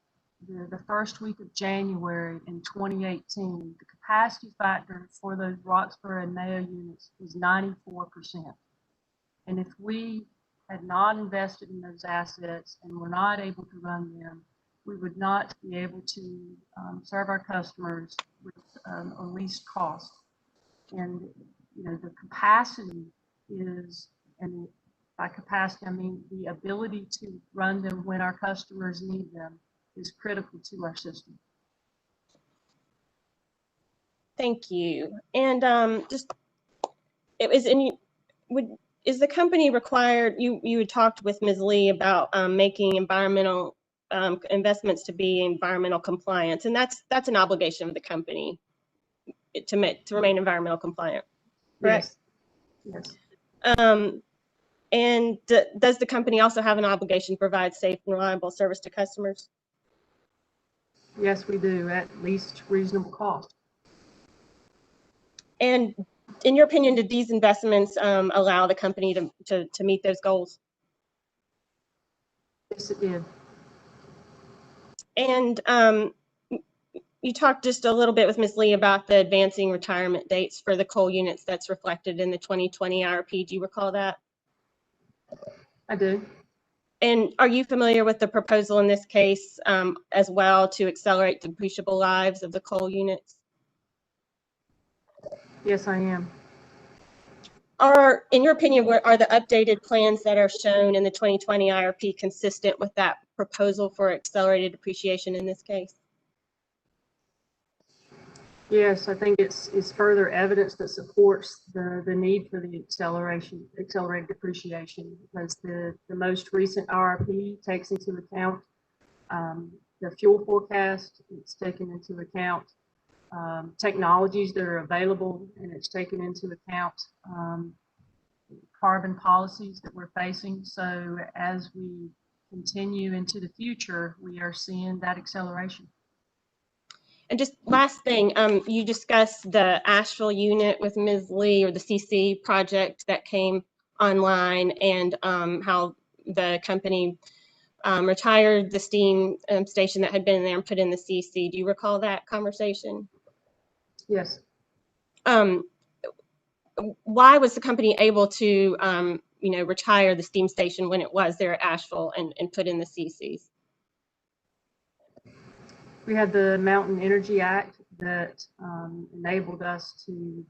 the first week of January in 2018, the capacity factor for those Roxborough and Mayo units was 94%. And if we had not invested in those assets and were not able to run them, we would not be able to serve our customers with a least cost. And you know, the capacity is, and by capacity I mean the ability to run them when our customers need them, is critical to our system. Thank you. And just, it was in, is the company required, you had talked with Ms. Lee about making environmental investments to be environmental compliance, and that's an obligation of the company to remain environmental compliant, correct? Yes. And does the company also have an obligation to provide safe and reliable service to customers? Yes, we do, at least reasonable cost. And in your opinion, did these investments allow the company to meet those goals? Yes, it did. And you talked just a little bit with Ms. Lee about the advancing retirement dates for the coal units that's reflected in the 2020 IRP. Do you recall that? I do. And are you familiar with the proposal in this case as well to accelerate the depreciable lives of the coal units? Yes, I am. In your opinion, are the updated plans that are shown in the 2020 IRP consistent with that proposal for accelerated depreciation in this case? Yes, I think it's further evidence that supports the need for the accelerated depreciation, because the most recent IRP takes into account the fuel forecast. It's taken into account technologies that are available, and it's taken into account carbon policies that we're facing. So as we continue into the future, we are seeing that acceleration. And just last thing, you discussed the Asheville unit with Ms. Lee, or the CC project that came online, and how the company retired the steam station that had been there and put in the CC. Do you recall that conversation? Yes. Why was the company able to, retire the steam station when it was there at Asheville and put in the CCs? We had the Mountain Energy Act that enabled us to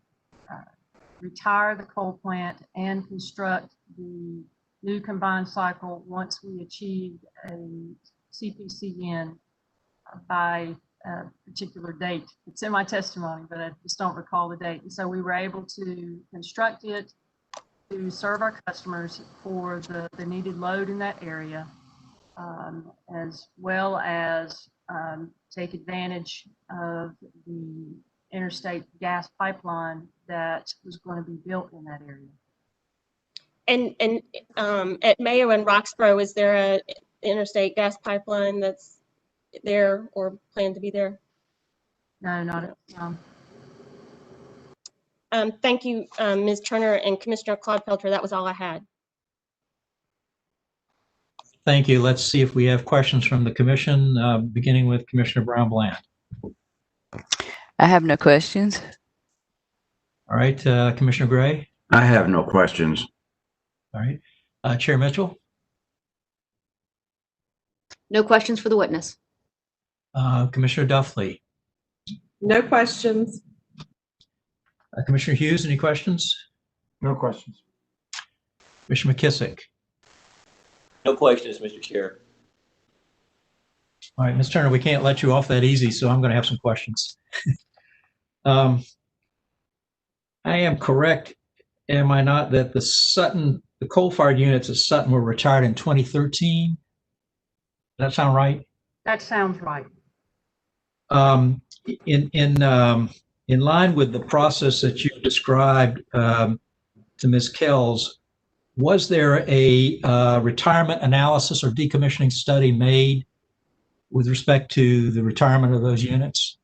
retire the coal plant and construct the new combined cycle once we achieved a CPCN by a particular date. It's in my testimony, but I just don't recall the date. And so we were able to construct it to serve our customers for the needed load in that area, as well as take advantage of the interstate gas pipeline that was going to be built in that area. And at Mayo and Roxborough, is there a interstate gas pipeline that's there or planned to be there? No, not at Thank you, Ms. Turner and Commissioner Clodfelter. That was all I had. Thank you. Let's see if we have questions from the commission, beginning with Commissioner Brown-Bland. I have no questions. All right, Commissioner Gray? I have no questions. All right. Chair Mitchell? No questions for the witness. Commissioner Duffley? No questions. Commissioner Hughes, any questions? No questions. Commissioner McKissick? No questions, Mr. Chair. All right, Ms. Turner, we can't let you off that easy, so I'm going to have some questions. I am correct am I not, that the coal-fired units at Sutton were retired in 2013? Does that sound right? That sounds right. In line with the process that you described to Ms. Kells, was there a retirement analysis or decommissioning study made with respect to the retirement of those units?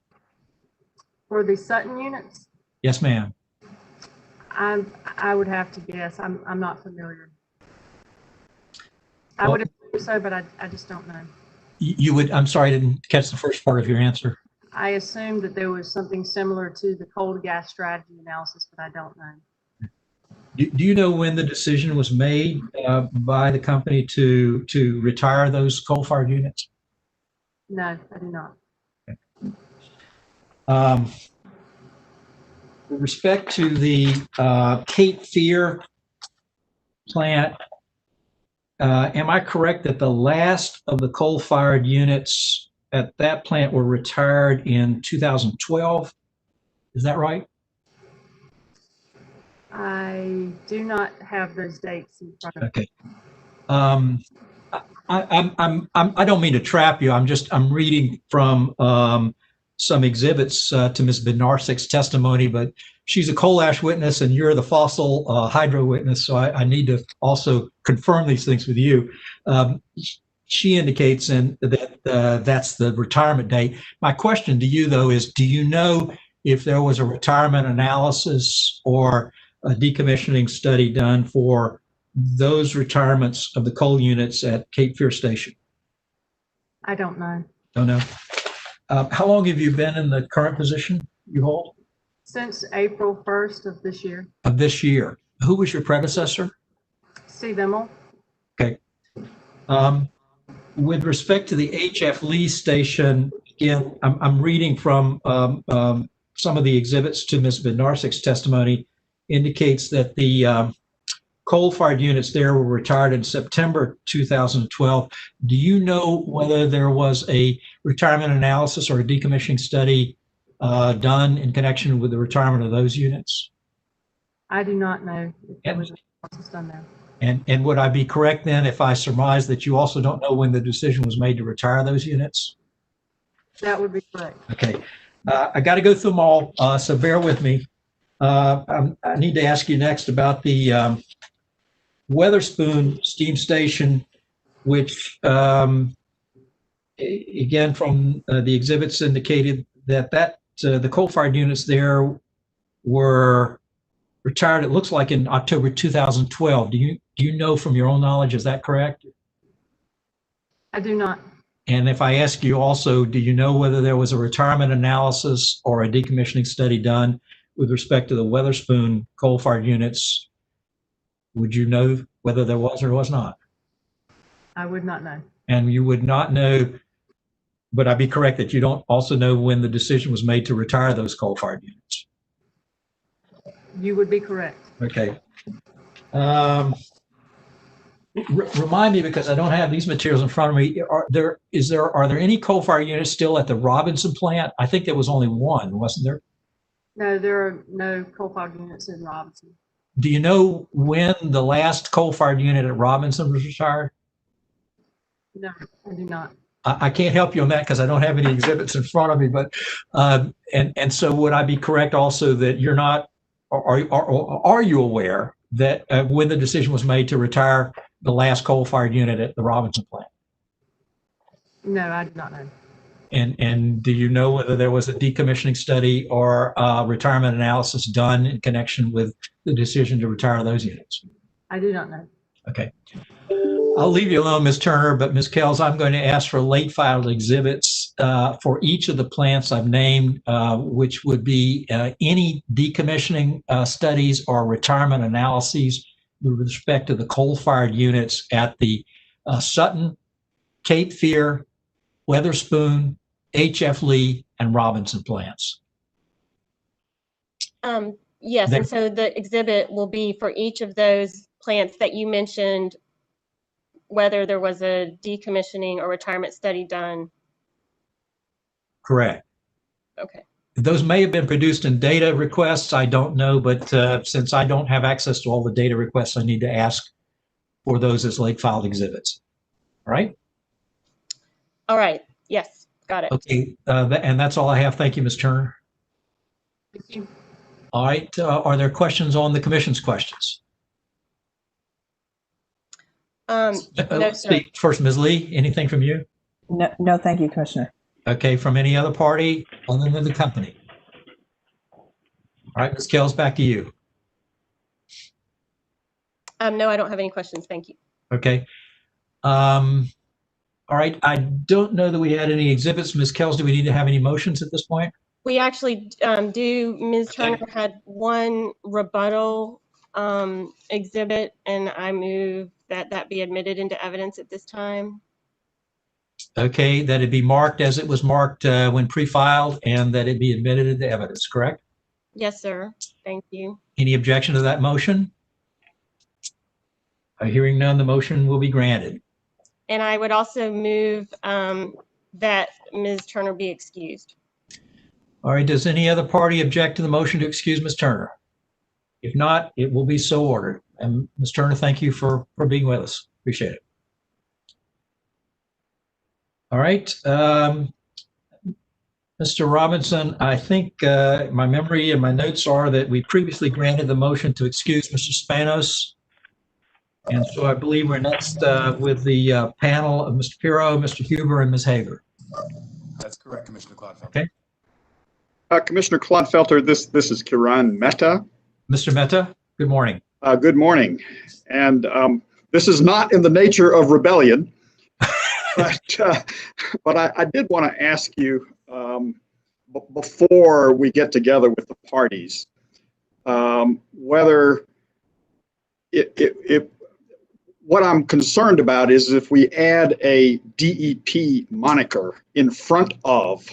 For the Sutton units, Yes, ma'am. I would have to guess. I'm not familiar. I would assume so, but I just don't know. You would, I'm sorry, I didn't catch the first part of your answer. I assumed that there was something similar to the coal to gas strategy analysis, but I don't know. Do you know when the decision was made by the company to retire those coal-fired units? No, I do not. With respect to the Cape Fear plant, am I correct that the last of the coal-fired units at that plant were retired in 2012? Is that right? I do not have those dates in front of me. Okay. I don't mean to trap you. I'm reading from some exhibits to Ms. Benaric's testimony, but she's a coal ash witness and you're the fossil hydro witness, so I need to also confirm these things with you. She indicates that that's the retirement date. My question to you, though, is do you know if there was a retirement analysis or a decommissioning study done for those retirements of the coal units at Cape Fear Station? I don't know. Don't know. How long have you been in the current position you hold? Since April 1st of this year. Of this year. Who was your predecessor? Steve Immel. Okay. With respect to the HF Lee station, again, I'm reading from some of the exhibits to Ms. Benaric's testimony indicates that the coal-fired units there were retired in September 2012. Do you know whether there was a retirement analysis or a decommissioning study done in connection with the retirement of those units? I do not know if there was an analysis done there. And would I be correct then if I surmise that you also don't know when the decision was made to retire those units? That would be correct. Okay. I got to go through them all, so bear with me. I need to ask you next about the Weatherspoon steam station, which again from the exhibits indicated that the coal-fired units there were retired, it looks like in October 2012. Do you know from your own knowledge, is that correct? I do not. And if I ask you also, do you know whether there was a retirement analysis or a decommissioning study done with respect to the Weatherspoon coal-fired units? Would you know whether there was or was not? I would not know. And you would not know, but I'd be correct that you don't also know when the decision was made to retire those coal-fired units? You would be correct. Okay. Remind me, because I don't have these materials in front of me. Are there any coal-fired units still at the Robinson plant? I think there was only one, wasn't there? No, there are no coal-fired units in Robinson. Do you know when the last coal-fired unit at Robinson was retired? No, I do not. I can't help you on that because I don't have any exhibits in front of me. But and so would I be correct also that you're not? Are you aware that when the decision was made to retire the last coal-fired unit at the Robinson plant? No, I do not know. And do you know whether there was a decommissioning study or retirement analysis done in connection with the decision to retire those units? I do not know. Okay. I'll leave you alone, Ms. Turner, but Ms. Kells, I'm going to ask for late filed exhibits for each of the plants I've named, which would be any decommissioning studies or retirement analyses with respect to the coal-fired units at the Sutton, Cape Fear, Weatherspoon, HF Lee, and Robinson plants. Yes, and so the exhibit will be for each of those plants that you mentioned, whether there was a decommissioning or retirement study done. Correct. Okay. Those may have been produced in data requests. I don't know, but since I don't have access to all the data requests, I need to ask for those as late filed exhibits. All right? All right. Yes, got it. Okay, and that's all I have. Thank you, Ms. Turner. All right, are there questions on the commission's questions? No, sir. First, Ms. Lee, anything from you? No, thank you, Commissioner. Okay, from any other party other than the company? All right, Ms. Kells, back to you. No, I don't have any questions. Thank you. Okay. All right, I don't know that we had any exhibits. Ms. Kells, do we need to have any motions at this point? We actually do. Ms. Turner had one rebuttal exhibit, and I move that that be admitted into evidence at this time. Okay, that it be marked as it was marked when pre-filed, and that it be admitted into evidence, correct? Yes, sir. Thank you. Any objection to that motion? Hearing none, the motion will be granted. And I would also move that Ms. Turner be excused. All right, does any other party object to the motion to excuse Ms. Turner? If not, it will be so ordered. And Ms. Turner, thank you for being with us. Appreciate it. All right, Mr. Robinson, I think my memory and my notes are that we previously granted the motion to excuse Mr. Spanos. And so I believe we're next with the panel of Mr. Pirro, Mr. Huber, and Ms. Hager. That's correct, Commissioner Clodfelter. Okay. Commissioner Clodfelter, this is Kiran Mehta. Mr. Mehta, good morning. Good morning. And this is not in the nature of rebellion, but I did want to ask you before we get together with the parties whether what I'm concerned about is if we add a DEP moniker in front of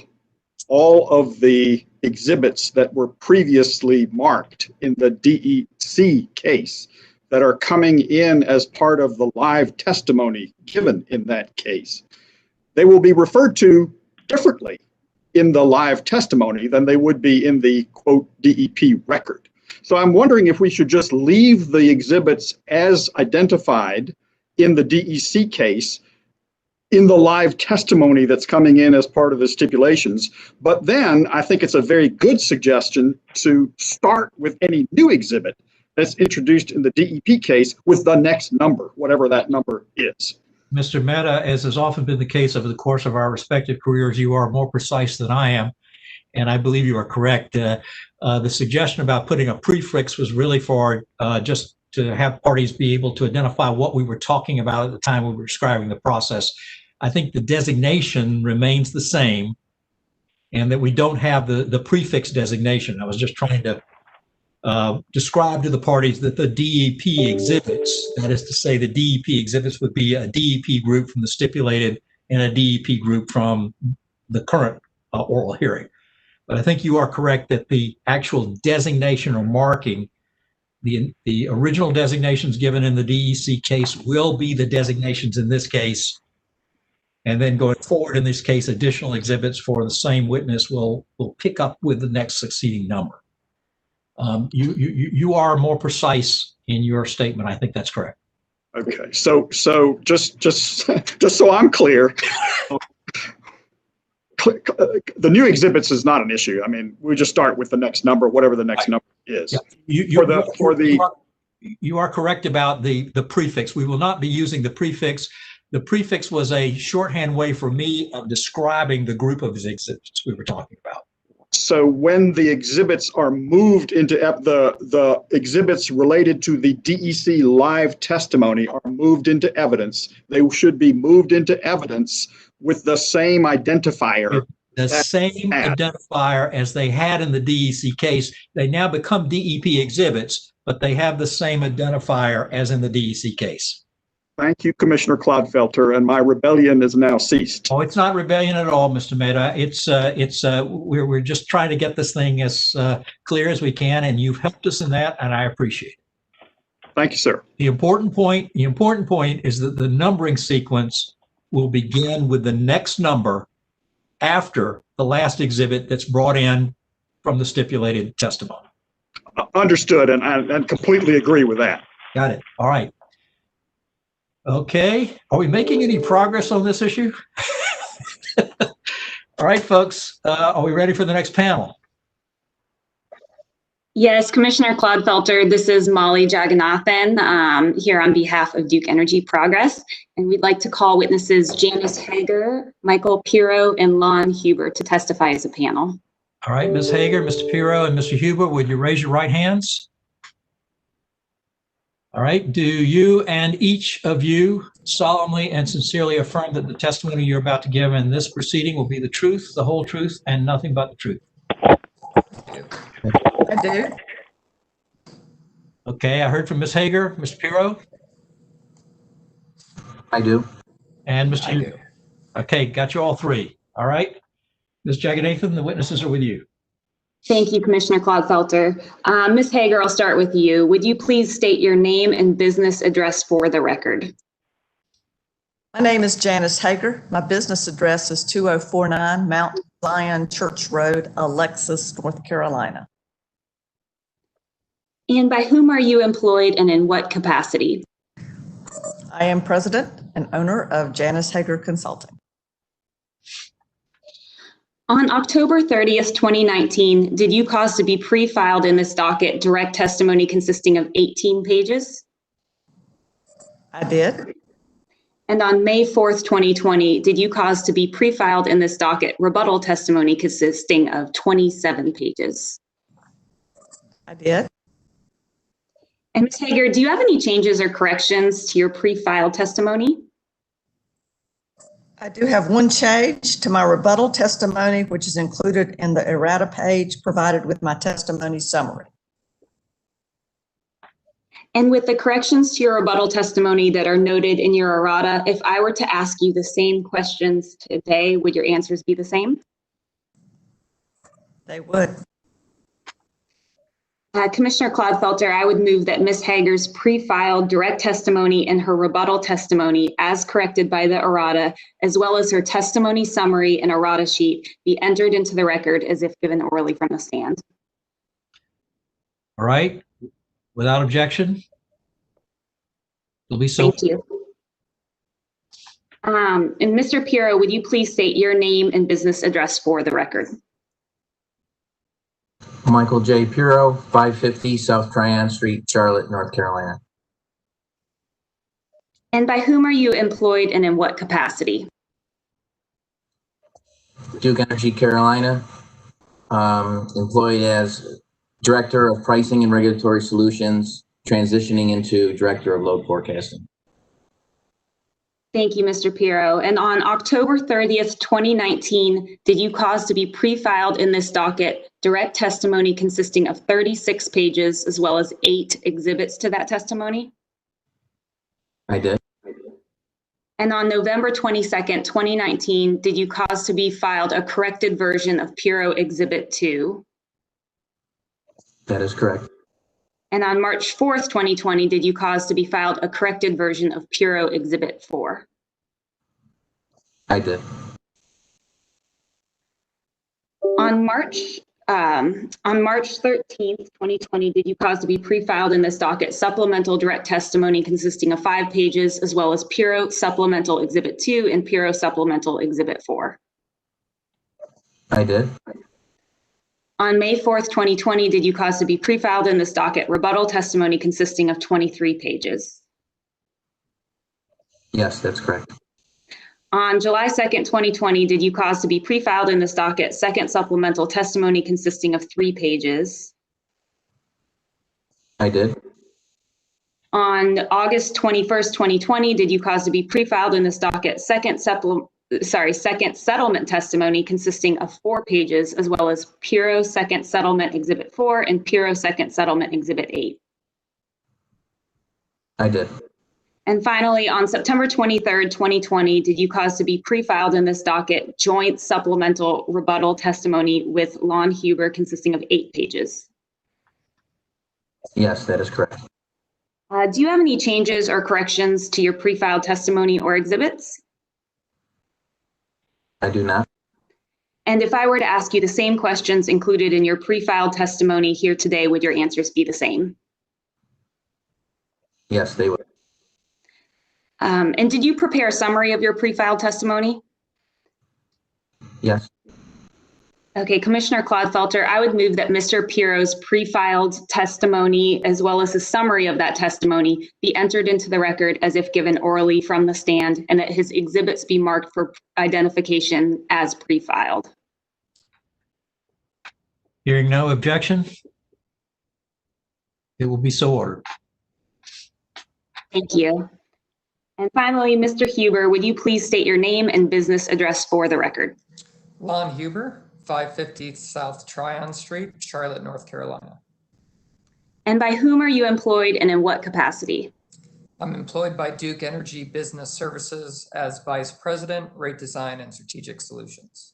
all of the exhibits that were previously marked in the DEC case that are coming in as part of the live testimony given in that case, they will be referred to differently in the live testimony than they would be in the quote DEP record. So I'm wondering if we should just leave the exhibits as identified in the DEC case in the live testimony that's coming in as part of the stipulations. But then I think it's a very good suggestion to start with any new exhibit that's introduced in the DEP case with the next number, whatever that number is. Mr. Mehta, as has often been the case over the course of our respective careers, you are more precise than I am, and I believe you are correct. The suggestion about putting a prefix was really for just to have parties be able to identify what we were talking about at the time we were describing the process. I think the designation remains the same, and that we don't have the prefix designation. I was just trying to describe to the parties that the DEP exhibits, that is to say the DEP exhibits would be a DEP group from the stipulated and a DEP group from the current oral hearing. But I think you are correct that the actual designation or marking, the original designations given in the DEC case will be the designations in this case. And then going forward in this case, additional exhibits for the same witness will pick up with the next succeeding number. You are more precise in your statement. I think that's correct. Okay, so just so I'm clear, the new exhibits is not an issue. I mean, we just start with the next number, whatever the next number is. Yeah. You are correct about the prefix. We will not be using the prefix. The prefix was a shorthand way for me of describing the group of exhibits we were talking about. So when the exhibits are moved into the exhibits related to the DEC live testimony are moved into evidence, they should be moved into evidence with the same identifier. The same identifier as they had in the DEC case. They now become DEP exhibits, but they have the same identifier as in the DEC case. Thank you, Commissioner Clodfelter, and my rebellion is now ceased. Oh, it's not rebellion at all, Mr. Mehta. We're just trying to get this thing as clear as we can, and you've helped us in that, and I appreciate it. Thank you, sir. The important point is that the numbering sequence will begin with the next number after the last exhibit that's brought in from the stipulated testimony. Understood, and I completely agree with that. Got it. All right. Okay. Are we making any progress on this issue? All right, folks. Are we ready for the next panel? Yes, Commissioner Clodfelter, this is Molly Jagannathan here on behalf of Duke Energy Progress, and we'd like to call witnesses Janice Hager, Michael Pirro, and Lon Huber to testify as a panel. All right, Ms. Hager, Mr. Pirro, and Mr. Huber, would you raise your right hands? All right, do you and each of you solemnly and sincerely affirm that the testimony you're about to give in this proceeding will be the truth, the whole truth, and nothing but the truth? I do. Okay, I heard from Ms. Hager. Mr. Pirro? I do. And Mr. Huber? Okay, got you all three. All right. Ms. Jagannathan, the witnesses are with you. Thank you, Commissioner Clodfelter. Ms. Hager, I'll start with you. Would you please state your name and business address for the record? My name is Janice Hager. My business address is 2049 Mount Zion Church Road, Alexis, North Carolina. And by whom are you employed and in what capacity? I am president and owner of Janice Hager Consulting. On October 30th, 2019, did you cause to be pre-filed in this docket direct testimony consisting of 18 pages? I did. And on May 4th, 2020, did you cause to be pre-filed in this docket rebuttal testimony consisting of 27 pages? I did. And Ms. Hager, do you have any changes or corrections to your pre-filed testimony? I do have one change to my rebuttal testimony, which is included in the errata page provided with my testimony summary. And with the corrections to your rebuttal testimony that are noted in your errata, if I were to ask you the same questions today, would your answers be the same? They would. Commissioner Clodfelter, I would move that Ms. Hager's pre-filed direct testimony and her rebuttal testimony as corrected by the errata, as well as her testimony summary and errata sheet, be entered into the record as if given orally from the stand. All right, without objection? It'll be so. Thank you. And Mr. Pirro, would you please state your name and business address for the record? Michael J. Pirro, 550 South Tryon Street, Charlotte, North Carolina. And by whom are you employed and in what capacity? Duke Energy Carolina, employed as Director of Pricing and Regulatory Solutions, transitioning into Director of Load Forecasting. Thank you, Mr. Pirro. And on October 30th, 2019, did you cause to be pre-filed in this docket direct testimony consisting of 36 pages as well as 8 exhibits to that testimony? I did. And on November 22nd, 2019, did you cause to be filed a corrected version of Pirro Exhibit 2? That is correct. And on March 4th, 2020, did you cause to be filed a corrected version of Pirro Exhibit 4? I did. On March 13th, 2020, did you cause to be pre-filed in this docket supplemental direct testimony consisting of 5 pages, as well as Pirro Supplemental Exhibit 2 and Pirro Supplemental Exhibit 4? I did. On May 4th, 2020, did you cause to be pre-filed in this docket rebuttal testimony consisting of 23 pages? Yes, that's correct. On July 2nd, 2020, did you cause to be pre-filed in this docket second supplemental testimony consisting of 3 pages? I did. On August 21st, 2020, did you cause to be pre-filed in this docket second settlement testimony consisting of 4 pages, as well as Pirro Second Settlement Exhibit 4 and Pirro Second Settlement Exhibit 8? I did. And finally, on September 23rd, 2020, did you cause to be pre-filed in this docket joint supplemental rebuttal testimony with Lon Huber consisting of 8 pages? Yes, that is correct. Do you have any changes or corrections to your pre-filed testimony or exhibits? I do not. And if I were to ask you the same questions included in your pre-filed testimony here today, would your answers be the same? Yes, they would. And did you prepare a summary of your pre-filed testimony? Yes. Okay, Commissioner Clodfelter, I would move that Mr. Piro's pre-filed testimony, as well as a summary of that testimony, be entered into the record as if given orally from the stand, and that his exhibits be marked for identification as pre-filed. Hearing no objection, it will be so ordered. Thank you. And finally, Mr. Huber, would you please state your name and business address for the record? Lon Huber, 550 South Tryon Street, Charlotte, North Carolina. And by whom are you employed and in what capacity? I'm employed by Duke Energy Business Services as Vice President, Rate Design and Strategic Solutions.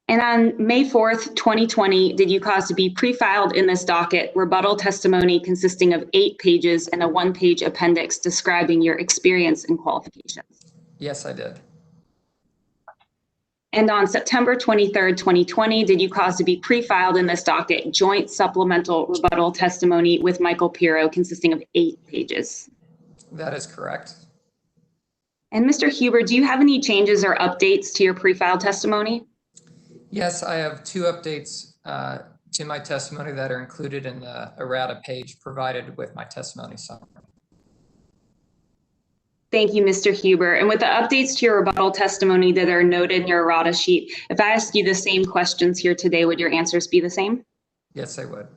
And on May 4th, 2020, did you cause to be pre-filed in this docket rebuttal testimony consisting of 8 pages and a 1-page appendix describing your experience and qualifications? Yes, I did. And on September 23rd, 2020, did you cause to be pre-filed in this docket joint supplemental rebuttal testimony with Michael Piro consisting of 8 pages? That is correct. And Mr. Huber, do you have any changes or updates to your pre-filed testimony? Yes, I have 2 updates to my testimony that are included in the errata page provided with my testimony summary. Thank you, Mr. Huber. And with the updates to your rebuttal testimony that are noted in your errata sheet, if I asked you the same questions here today, would your answers be the same? Yes, I would.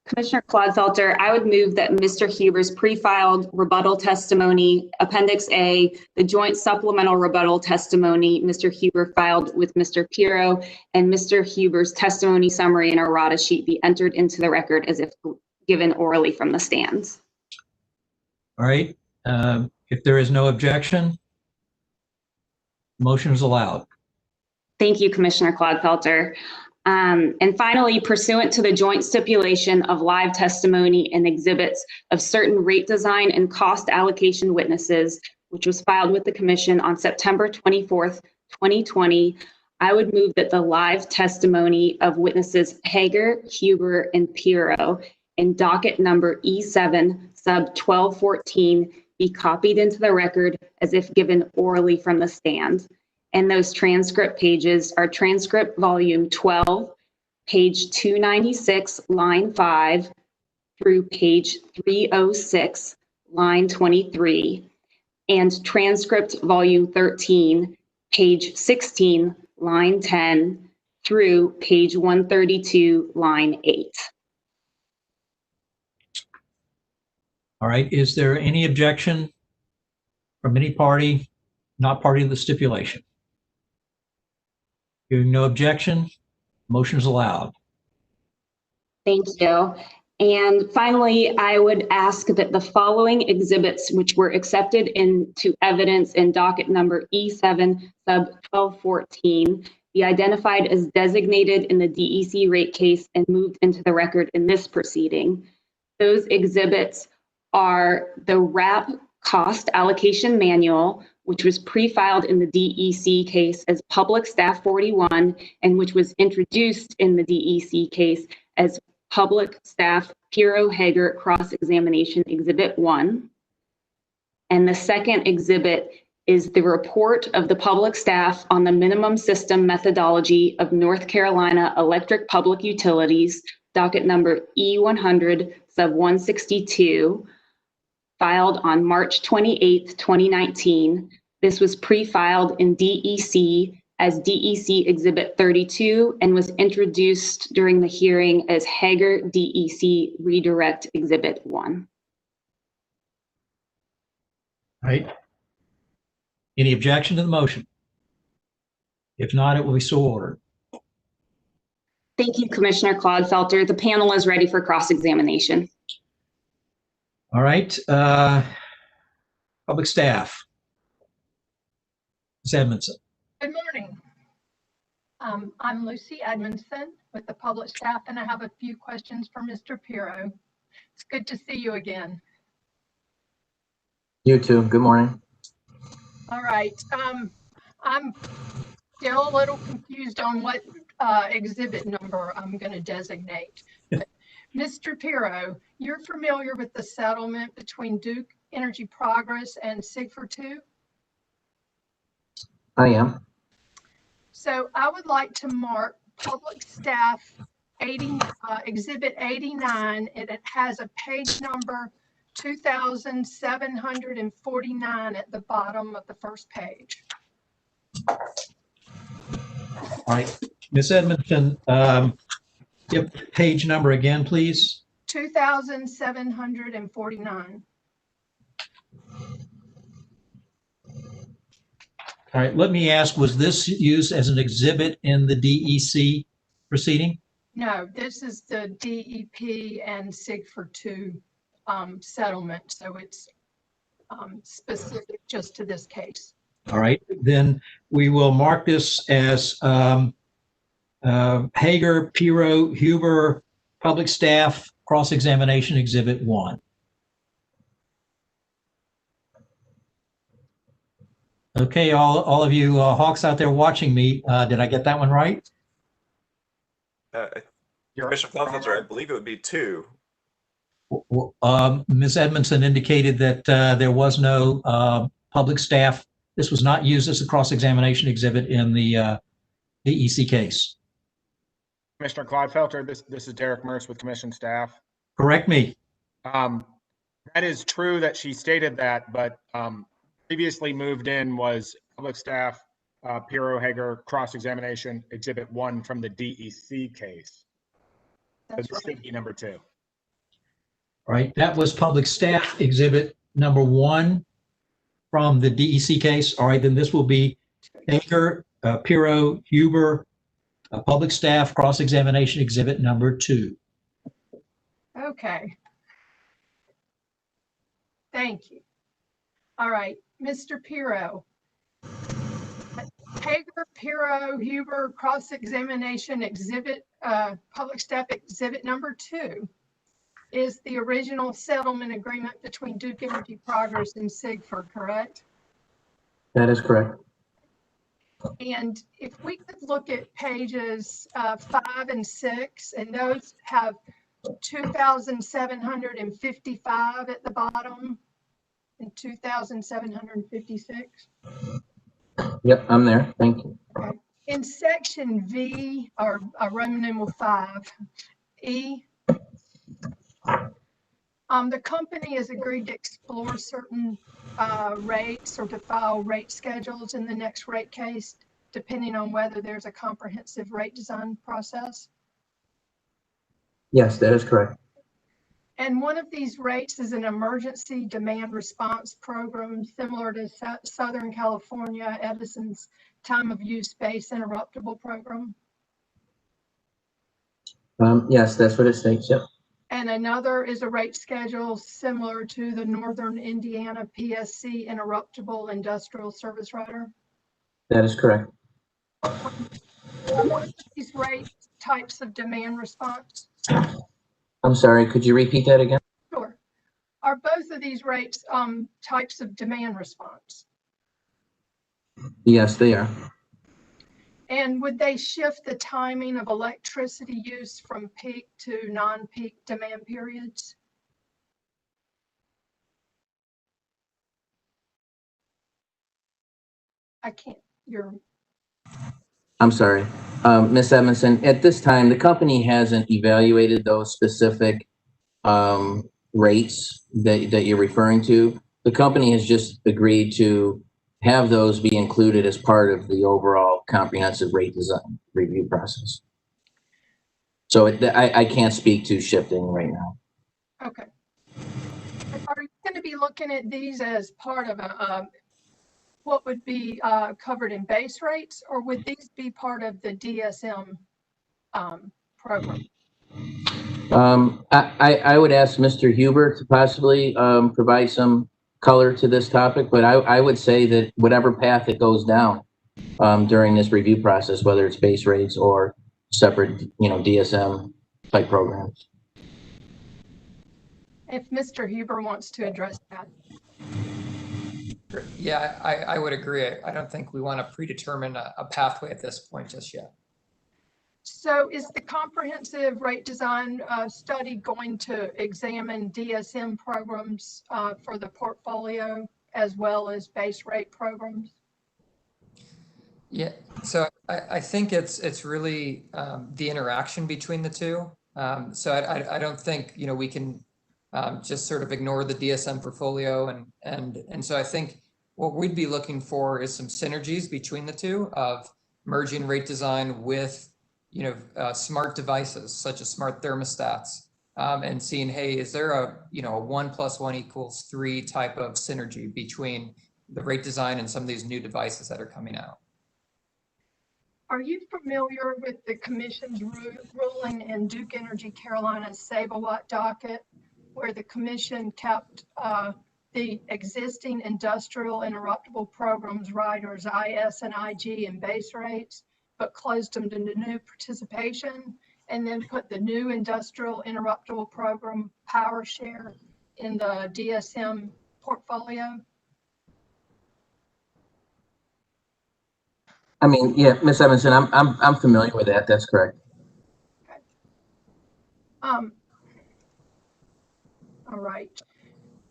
Commissioner Clodfelter, I would move that Mr. Huber's pre-filed rebuttal testimony, Appendix A, the joint supplemental rebuttal testimony Mr. Huber filed with Mr. Piro, and Mr. Huber's testimony summary and errata sheet be entered into the record as if given orally from the stands. All right. If there is no objection, motion is allowed. Thank you, Commissioner Clodfelter. And finally, pursuant to the joint stipulation of live testimony and exhibits of certain rate design and cost allocation witnesses, which was filed with the Commission on September 24th, 2020, I would move that the live testimony of witnesses Hager, Huber, and Piro in docket number E7 sub 1214 be copied into the record as if given orally from the stand. And those transcript pages are transcript volume 12, page 296, line 5 through page 306, line 23, and transcript volume 13, page 16, line 10 through page 132, line 8. All right. Is there any objection from any party not party to the stipulation? Hearing no objection, motion is allowed. Thank you. And finally, I would ask that the following exhibits, which were accepted into evidence in docket number E7 sub 1214, be identified as designated in the DEC rate case and moved into the record in this proceeding. Those exhibits are the RAP cost allocation manual, which was pre-filed in the DEC case as Public Staff 41, and which was introduced in the DEC case as Public Staff Piro Hager Cross-Examination Exhibit 1. And the second exhibit is the report of the public staff on the minimum system methodology of North Carolina Electric Public Utilities, docket number E100 sub 162, filed on March 28, 2019. This was pre-filed in DEC as DEC Exhibit 32 and was introduced during the hearing as Hager DEC Redirect Exhibit 1. All right. Any objection to the motion? If not, it will be so ordered. Thank you, Commissioner Clodfelter. The panel is ready for cross-examination. All right. Public staff. Ms. Edmondson. Good morning. I'm Lucy Edmondson with the public staff, and I have a few questions for Mr. Piro. It's good to see you again. You too. Good morning. All right. I'm still a little confused on what exhibit number I'm going to designate. But Mr. Pirro, you're familiar with the settlement between Duke Energy Progress and Sigford 2? I am. So I would like to mark public staff 80, exhibit 89, and it has a page number 2,749 at the bottom of the first page. All right, Ms. Edmondson, give page number again, please. 2,749. All right, let me ask, was this used as an exhibit in the DEC proceeding? No, this is the DEP and Sigford 2 settlement, so it's specific just to this case. All right, then we will mark this as Hager, Pirro, Huber, public staff, cross-examination exhibit 1. Okay, all of you hawks out there watching me, did I get that one right? Commissioner Cloudfelter, I believe it would be 2. Ms. Edmondson indicated that there was no public staff. This was not used as a cross-examination exhibit in the DEC case. Commissioner Cloudfelter, this is Derek Merce with Commission staff. Correct me. That is true that she stated that, but previously moved in was public staff, Pirro Hager cross-examination exhibit 1 from the DEC case. That's right. Number 2. All right, that was public staff exhibit number 1 from the DEC case. All right, then this will be Hager, Pirro, Huber, public staff cross-examination exhibit number 2. Okay. Thank you. All right, Mr. Pirro. Hager, Pirro, Huber cross-examination exhibit, public staff exhibit number 2 is the original settlement agreement between Duke Energy Progress and Sigford, correct? That is correct. And if we could look at pages 5 and 6, and those have 2,755 at the bottom and 2,756. Yep, I'm there. Thank you. Okay. In section V, or Roman numeral 5, E, the company has agreed to explore certain rates or to file rate schedules in the next rate case, depending on whether there's a comprehensive rate design process. Yes, that is correct. And one of these rates is an emergency demand response program similar to Southern California Edison's time of use base interruptible program. Yes, that's what it states. Yep. And another is a rate schedule similar to the Northern Indiana PSC interruptible industrial service rider. That is correct. These rate types of demand response. I'm sorry, could you repeat that again? Sure. Are both of these rates types of demand response? Yes, they are. And would they shift the timing of electricity use from peak to non-peak demand periods? I can't, I'm sorry. Ms. Edmondson, at this time, the company hasn't evaluated those specific rates that you're referring to. The company has just agreed to have those be included as part of the overall comprehensive rate design review process. So I can't speak to shifting right now. Okay. Are you going to be looking at these as part of a what would be covered in base rates, or would these be part of the DSM program? I would ask Mr. Huber to possibly provide some color to this topic, but I would say that whatever path it goes down during this review process, whether it's base rates or separate, DSM type programs. If Mr. Huber wants to address that. Yeah, I would agree. I don't think we want to predetermine a pathway at this point just yet. So is the comprehensive rate design study going to examine DSM programs for the portfolio as well as base rate programs? Yeah, so I think it's really the interaction between the two. So I don't think, you know, we can just sort of ignore the DSM portfolio, and so I think what we'd be looking for is some synergies between the two of merging rate design with, you know, smart devices such as smart thermostats, and seeing, hey, is there a, you know, a 1 + 1 = 3 type of synergy between the rate design and some of these new devices that are coming out. Are you familiar with the commission's ruling in Duke Energy Carolina's Save-A-Watt docket, where the commission kept the existing industrial interruptible programs riders, IS and IG, and base rates, but closed them to new participation, and then put the new industrial interruptible program power share in the DSM portfolio? I mean, yeah, Ms. Evanson, I'm familiar with that. That's correct. All right.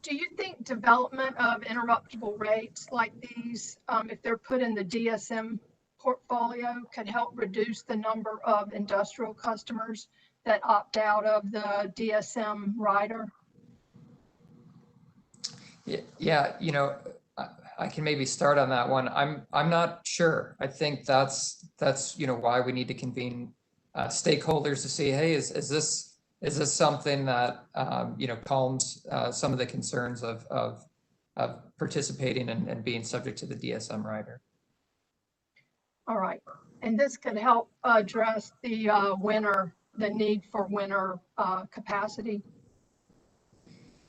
Do you think development of interruptible rates like these, if they're put in the DSM portfolio, could help reduce the number of industrial customers that opt out of the DSM rider? Yeah, you know, I can maybe start on that one. I'm not sure. I think that's you know, why we need to convene stakeholders to see, hey, is this something that you know, calms some of the concerns of participating and being subject to the DSM rider. All right, and this could help address the the need for winter capacity.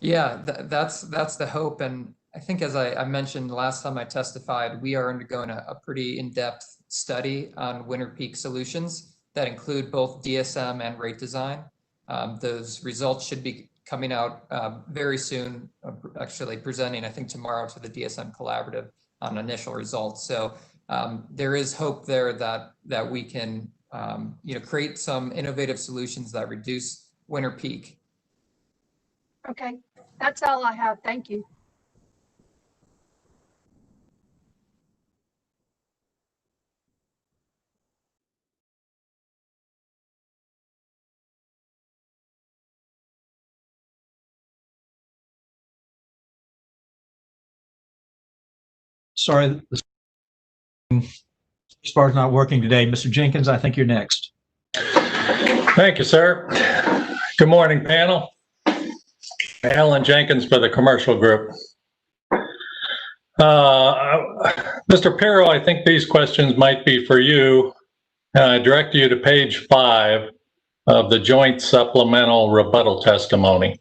Yeah, that's the hope. And I think, as I mentioned last time I testified, we are undergoing a pretty in-depth study on winter peak solutions that include both DSM and rate design. Those results should be coming out very soon, actually presenting, I think, tomorrow to the DSM Collaborative on initial results. So there is hope there that we can you know, create some innovative solutions that reduce winter peak. Okay, that's all I have. Thank you. Sorry, this bar's not working today. Mr. Jenkins, I think you're next. Thank you, sir. Good morning, panel. Alan Jenkins for the Commercial Group. Mr. Pirro, I think these questions might be for you. I direct you to page 5 of the joint supplemental rebuttal testimony.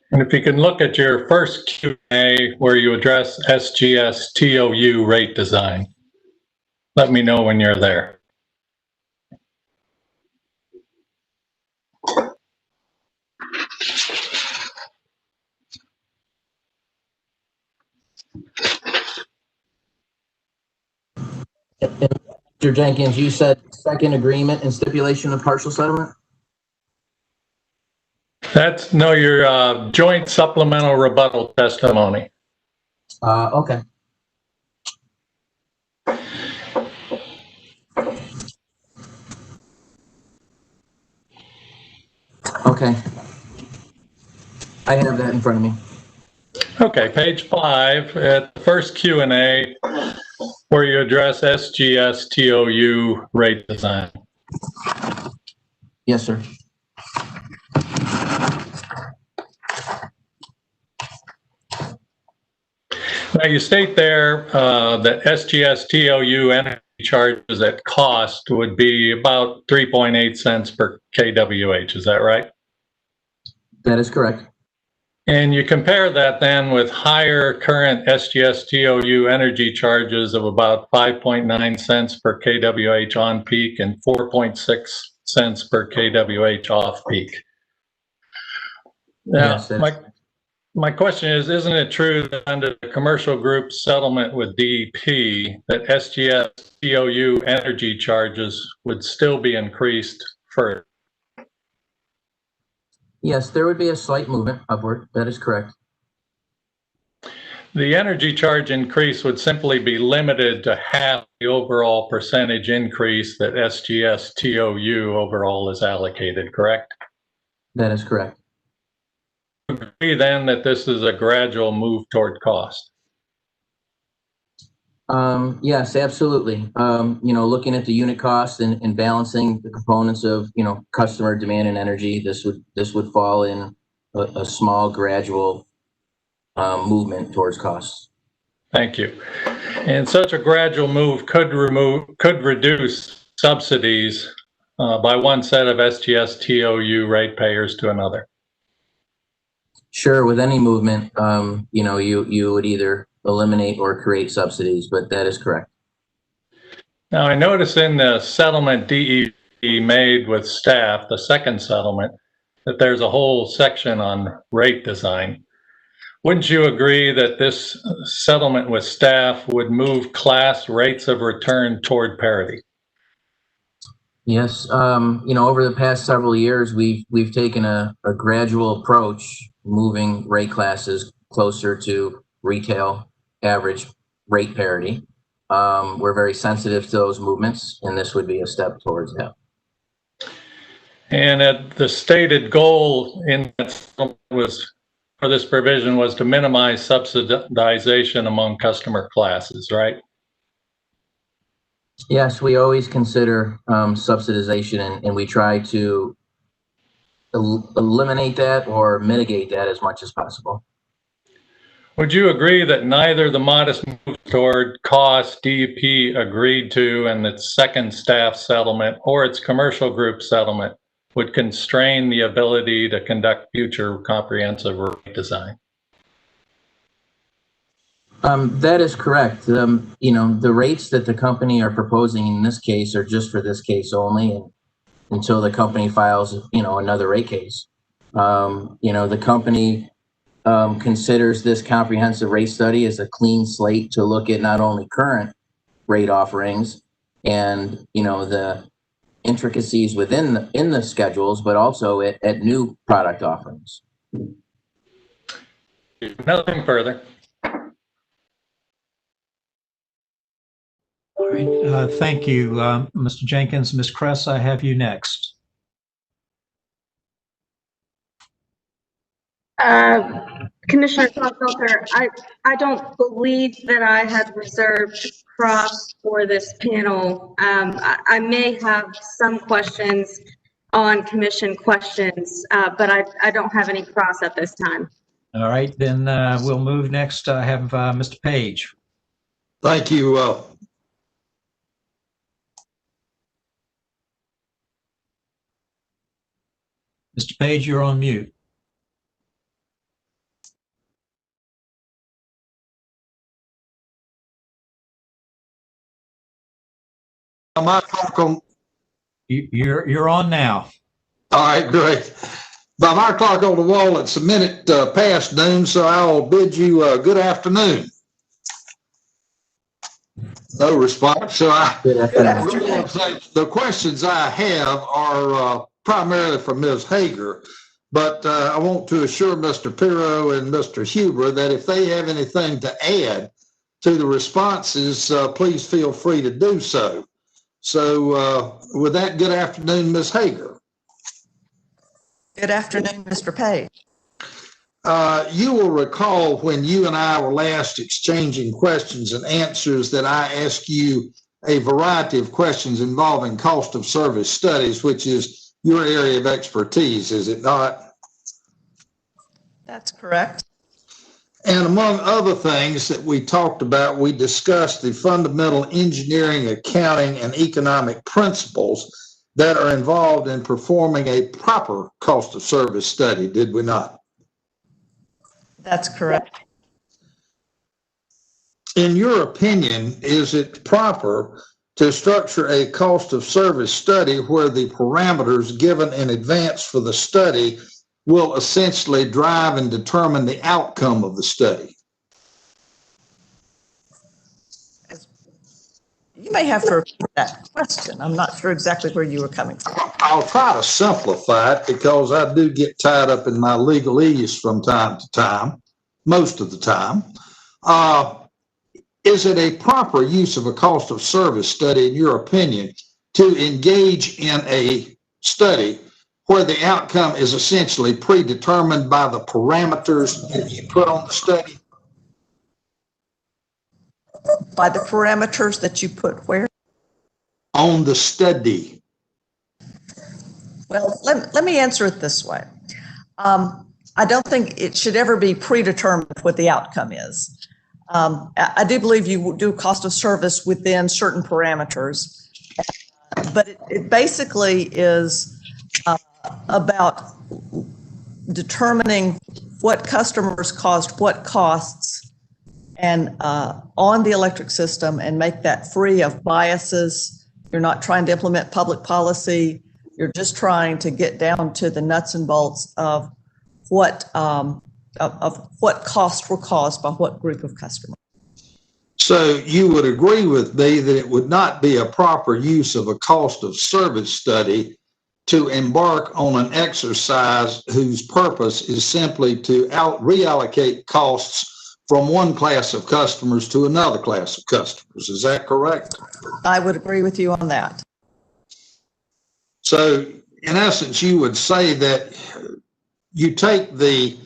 And if you can look at your first Q&A where you address SGS TOU rate design, let me know when you're there. Mr. Jenkins, you said second agreement and stipulation of partial settlement? That's, no, your joint supplemental rebuttal testimony. Okay. Okay. I have that in front of me. Okay, page 5, at the first Q&A, where you address SGS TOU rate design. Yes, sir. Now, you state there that SGS TOU energy charges at cost would be about 3.8 cents per kWh. Is that right? That is correct. And you compare that then with higher current SGS TOU energy charges of about 5.9 cents per kWh on peak and 4.6 cents per kWh off peak. Now, Yes, My question is, isn't it true that under the commercial group settlement with DEP that SGS TOU energy charges would still be increased further? Yes, there would be a slight movement upward. That is correct. The energy charge increase would simply be limited to half the overall percentage increase that SGS TOU overall is allocated, correct? That is correct. Agree then that this is a gradual move toward cost? Yes, absolutely. Looking at the unit cost and balancing the components of, customer demand and energy, this would fall in a small gradual movement towards costs. Thank you. And such a gradual move could reduce subsidies by one set of SGS TOU ratepayers to another. Sure, with any movement, you would either eliminate or create subsidies, but that is correct. Now, I notice in the settlement DEP made with staff, the second settlement, that there's a whole section on rate design. Wouldn't you agree that this settlement with staff would move class rates of return toward parity? Yes, over the past several years, we've taken a gradual approach, moving rate classes closer to retail average rate parity. We're very sensitive to those movements, and this would be a step towards that. And the stated goal in that for this provision was to minimize subsidization among customer classes, right? Yes, we always consider subsidization, and we try to eliminate that or mitigate that as much as possible. Would you agree that neither the modest move toward cost DEP agreed to and its second staff settlement or its commercial group settlement would constrain the ability to conduct future comprehensive rate design? That is correct. The rates that the company are proposing in this case are just for this case only, and until the company files, another rate case. The company considers this comprehensive rate study as a clean slate to look at not only current rate offerings and the intricacies within the schedules, but also at new product offerings. Nothing further. All right, thank you, Mr. Jenkins. Ms. Kress, I have you next. Commissioner Felter, I don't believe that I had reserved cross for this panel. I may have some questions on commission questions, but I don't have any cross at this time. All right, then we'll move next. I have Mr. Page. Thank you. Mr. Page, you're on mute. You're on now. All right, great. By my clock on the wall, it's a minute past noon, so I'll bid you good afternoon. No response. So the questions I have are primarily for Ms. Hager, but I want to assure Mr. Pirro and Mr. Huber that if they have anything to add to the responses, please feel free to do so. So with that, good afternoon, Ms. Hager. Good afternoon, Mr. Page. You will recall when you and I were last exchanging questions and answers that I asked you a variety of questions involving cost of service studies, which is your area of expertise, is it not? That's correct. And among other things that we talked about, we discussed the fundamental engineering, accounting, and economic principles that are involved in performing a proper cost of service study, did we not? That's correct. In your opinion, is it proper to structure a cost of service study where the parameters given in advance for the study will essentially drive and determine the outcome of the study? You may have to repeat that question. I'm not sure exactly where you were coming from. I'll try to simplify it because I do get tied up in my legalese from time to time, most of the time. Is it a proper use of a cost of service study, in your opinion, to engage in a study where the outcome is essentially predetermined by the parameters that you put on the study? By the parameters that you put where? On the study. Well, let me answer it this way. I don't think it should ever be predetermined what the outcome is. I do believe you do cost of service within certain parameters, but it basically is about determining what customers cost, what costs, and on the electric system, and make that free of biases. You're not trying to implement public policy. You're just trying to get down to the nuts and bolts of what costs were caused by what group of customers. So you would agree with me that it would not be a proper use of a cost of service study to embark on an exercise whose purpose is simply to reallocate costs from one class of customers to another class of customers. Is that correct? I would agree with you on that. So in essence, you would say that you take the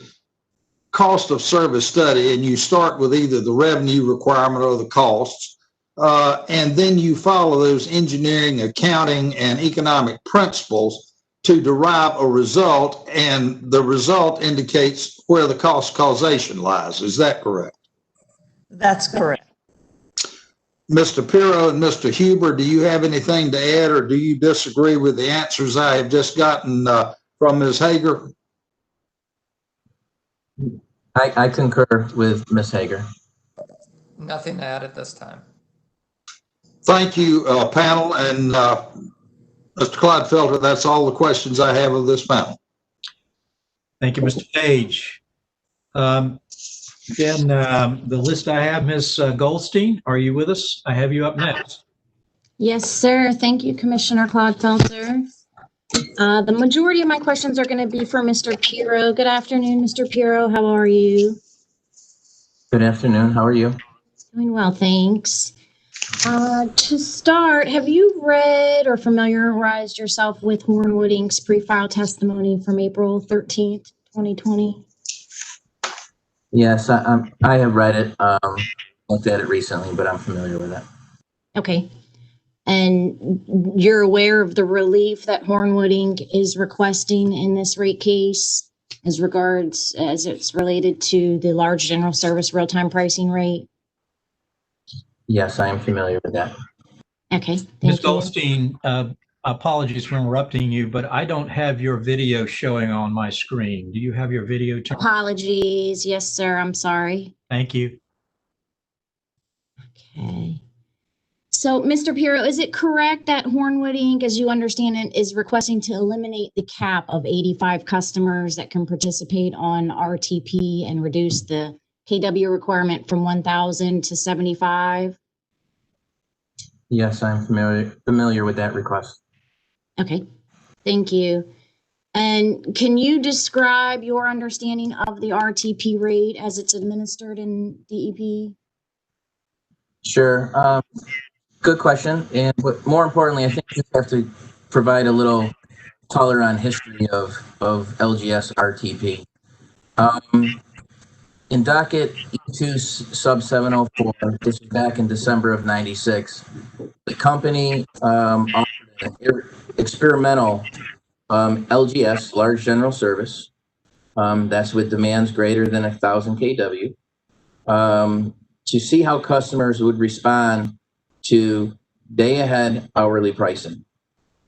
cost of service study and you start with either the revenue requirement or the costs, and then you follow those engineering, accounting, and economic principles to derive a result, and the result indicates where the cost causation lies. Is that correct? That's correct. Mr. Pirro and Mr. Huber, do you have anything to add, or do you disagree with the answers I have just gotten from Ms. Hager? I concur with Ms. Hager. Nothing to add at this time. Thank you, panel, and Mr. Clodfelter, that's all the questions I have of this panel. Thank you, Mr. Page. Again, the list I have, Ms. Goldstein, are you with us? I have you up next. Yes, sir. Thank you, Commissioner Clodfelter. The majority of my questions are going to be for Mr. Pirro. Good afternoon, Mr. Pirro. How are you? Good afternoon. How are you? Doing well, thanks. To start, have you read or familiarized yourself with Hornwood Inc.'s pre-file testimony from April 13th, 2020? Yes, I have read it, looked at it recently, but I'm familiar with it. Okay. And you're aware of the relief that Hornwood Inc. is requesting in this rate case as it's related to the large general service real-time pricing rate? Yes, I am familiar with that. Okay. Ms. Goldstein, apologies for interrupting you, but I don't have your video showing on my screen. Do you have your video turned? Apologies. Yes, sir. I'm sorry. Thank you. Okay. So, Mr. Pirro, is it correct that Hornwood Inc., as you understand it, is requesting to eliminate the cap of 85 customers that can participate on RTP and reduce the KW requirement from 1,000 to 75? Yes, I'm familiar with that request. Okay, thank you. And can you describe your understanding of the RTP rate as it's administered in DEP? Sure. Good question. And more importantly, I think you have to provide a little color on history of LGS RTP. In docket E2 sub 704, this is back in December of '96, the company offered an experimental LGS, large general service, that's with demands greater than 1,000 kW, to see how customers would respond to day-ahead hourly pricing.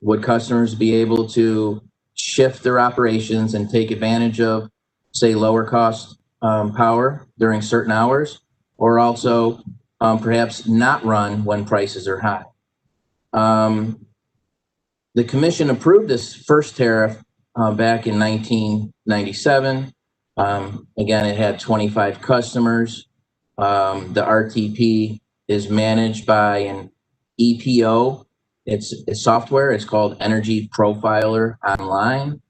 Would customers be able to shift their operations and take advantage of, say, lower cost power during certain hours, or also perhaps not run when prices are high? The commission approved this first tariff back in 1997. Again, it had 25 customers. The RTP is managed by an EPO. It's software. It's called Energy Profiler Online.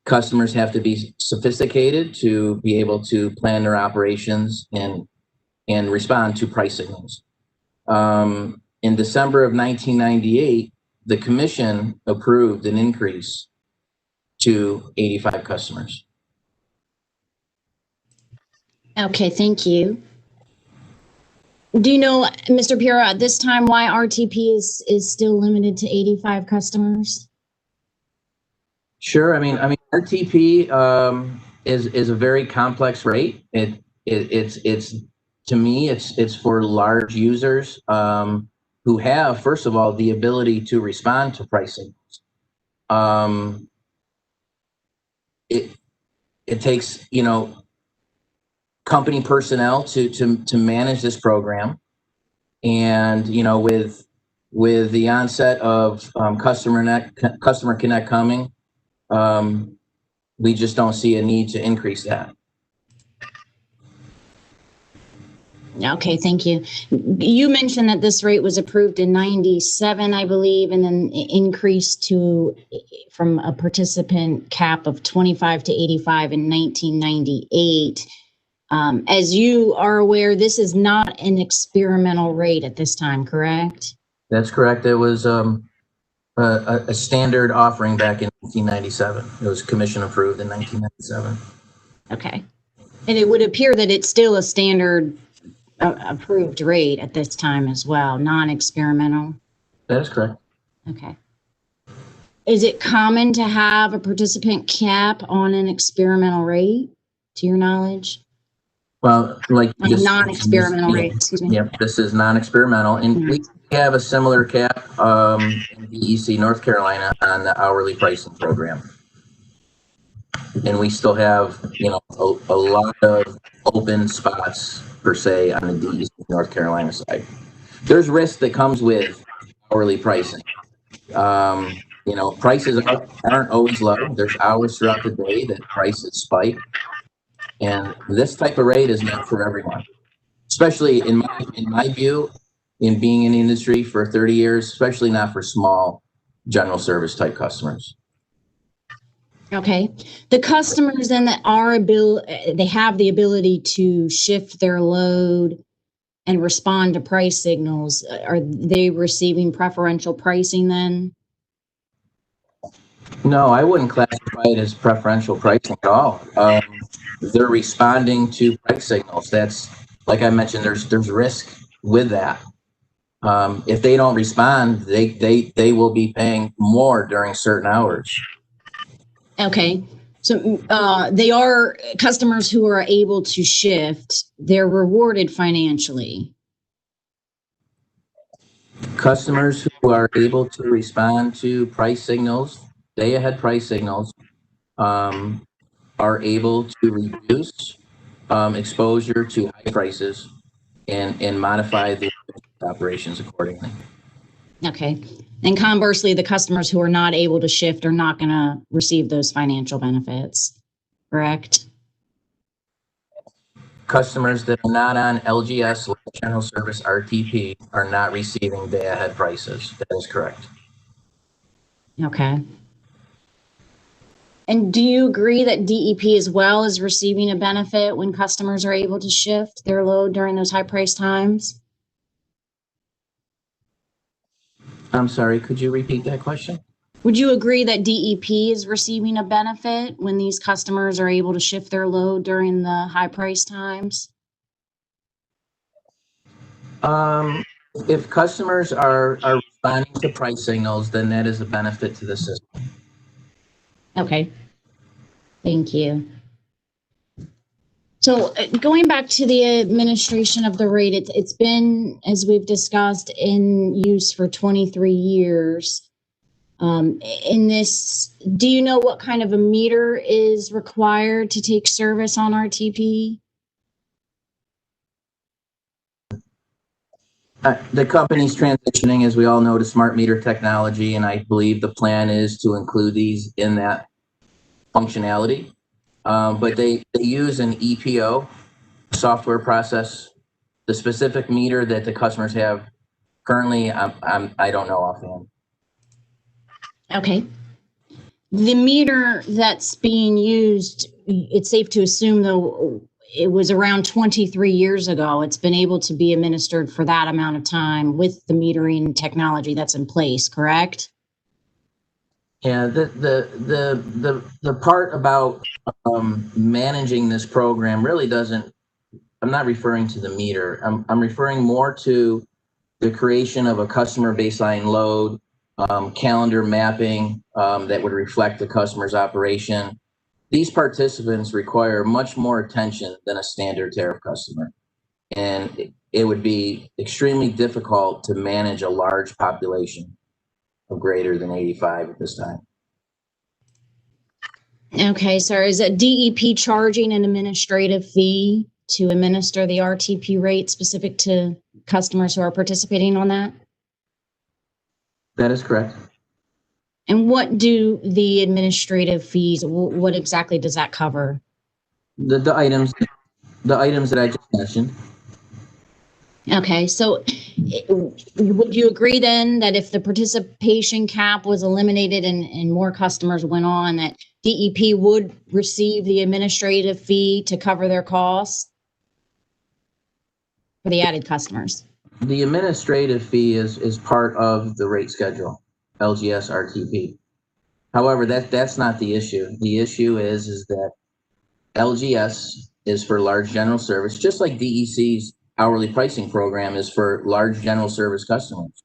Customers have to be sophisticated to be able to plan their operations and respond to price signals. In December of 1998, the commission approved an increase to 85 customers. Okay, thank you. Do you know, Mr. Pirro, at this time why RTP is still limited to 85 customers? Sure. I mean, RTP is a very complex rate. It's to me, it's for large users who have, first of all, the ability to respond to pricing. It takes, you know, company personnel to manage this program, and you know, with the onset of Customer Connect coming, we just don't see a need to increase that. Okay, thank you. You mentioned that this rate was approved in 97, I believe, and then increased to from a participant cap of 25 to 85 in 1998. As you are aware, this is not an experimental rate at this time, correct? That's correct. It was a standard offering back in 1997. It was commission approved in 1997. Okay. And it would appear that it's still a standard approved rate at this time as well, non-experimental? That is correct. Okay. Is it common to have a participant cap on an experimental rate, to your knowledge? Well, like non-experimental rate, excuse me. Yep, this is non-experimental, and we have a similar cap in DEC, North Carolina, on the hourly pricing program. And we still have, you know, a lot of open spots per se on the DEC North Carolina side. There's risk that comes with hourly pricing. You know, prices aren't always low. There's hours throughout the day that prices spike. And this type of rate is not for everyone, especially in my view, in being in the industry for 30 years, especially not for small general service type customers. Okay. The customers then that are they have the ability to shift their load and respond to price signals. Are they receiving preferential pricing then? No, I wouldn't classify it as preferential pricing at all. They're responding to price signals. That's, like I mentioned, there's risk with that. If they don't respond, they will be paying more during certain hours. Okay. So they are customers who are able to shift. They're rewarded financially. Customers who are able to respond to price signals, day-ahead price signals, are able to reduce exposure to high prices and modify the operations accordingly. Okay. And conversely, the customers who are not able to shift are not going to receive those financial benefits, correct? Customers that are not on LGS, General Service RTP, are not receiving day-ahead prices. That is correct. Okay. And do you agree that DEP as well is receiving a benefit when customers are able to shift their load during those high price times? I'm sorry, could you repeat that question? Would you agree that DEP is receiving a benefit when these customers are able to shift their load during the high price times? If customers are responding to price signals, then that is a benefit to the system. Okay. Thank you. So going back to the administration of the rate, it's been, as we've discussed, in use for 23 years. In this, do you know what kind of a meter is required to take service on RTP? The company's transitioning, as we all know, to smart meter technology, and I believe the plan is to include these in that functionality. But they use an EPO software process. The specific meter that the customers have currently, I don't know offhand. Okay. The meter that's being used, it's safe to assume, though, it was around 23 years ago. It's been able to be administered for that amount of time with the metering technology that's in place, correct? Yeah, the part about managing this program really doesn't, I'm not referring to the meter. I'm referring more to the creation of a customer baseline load, calendar mapping that would reflect the customer's operation. These participants require much more attention than a standard tariff customer. And it would be extremely difficult to manage a large population of greater than 85 at this time. Okay, so is a DEP charging an administrative fee to administer the RTP rate specific to customers who are participating on that? That is correct. And what do the administrative fees, what exactly does that cover? The items that I just mentioned. Okay, so would you agree then that if the participation cap was eliminated and more customers went on, that DEP would receive the administrative fee to cover their costs for the added customers? The administrative fee is part of the rate schedule, LGS RTP. However, that's not the issue. The issue is that LGS is for large general service, just like DEC's hourly pricing program is for large general service customers.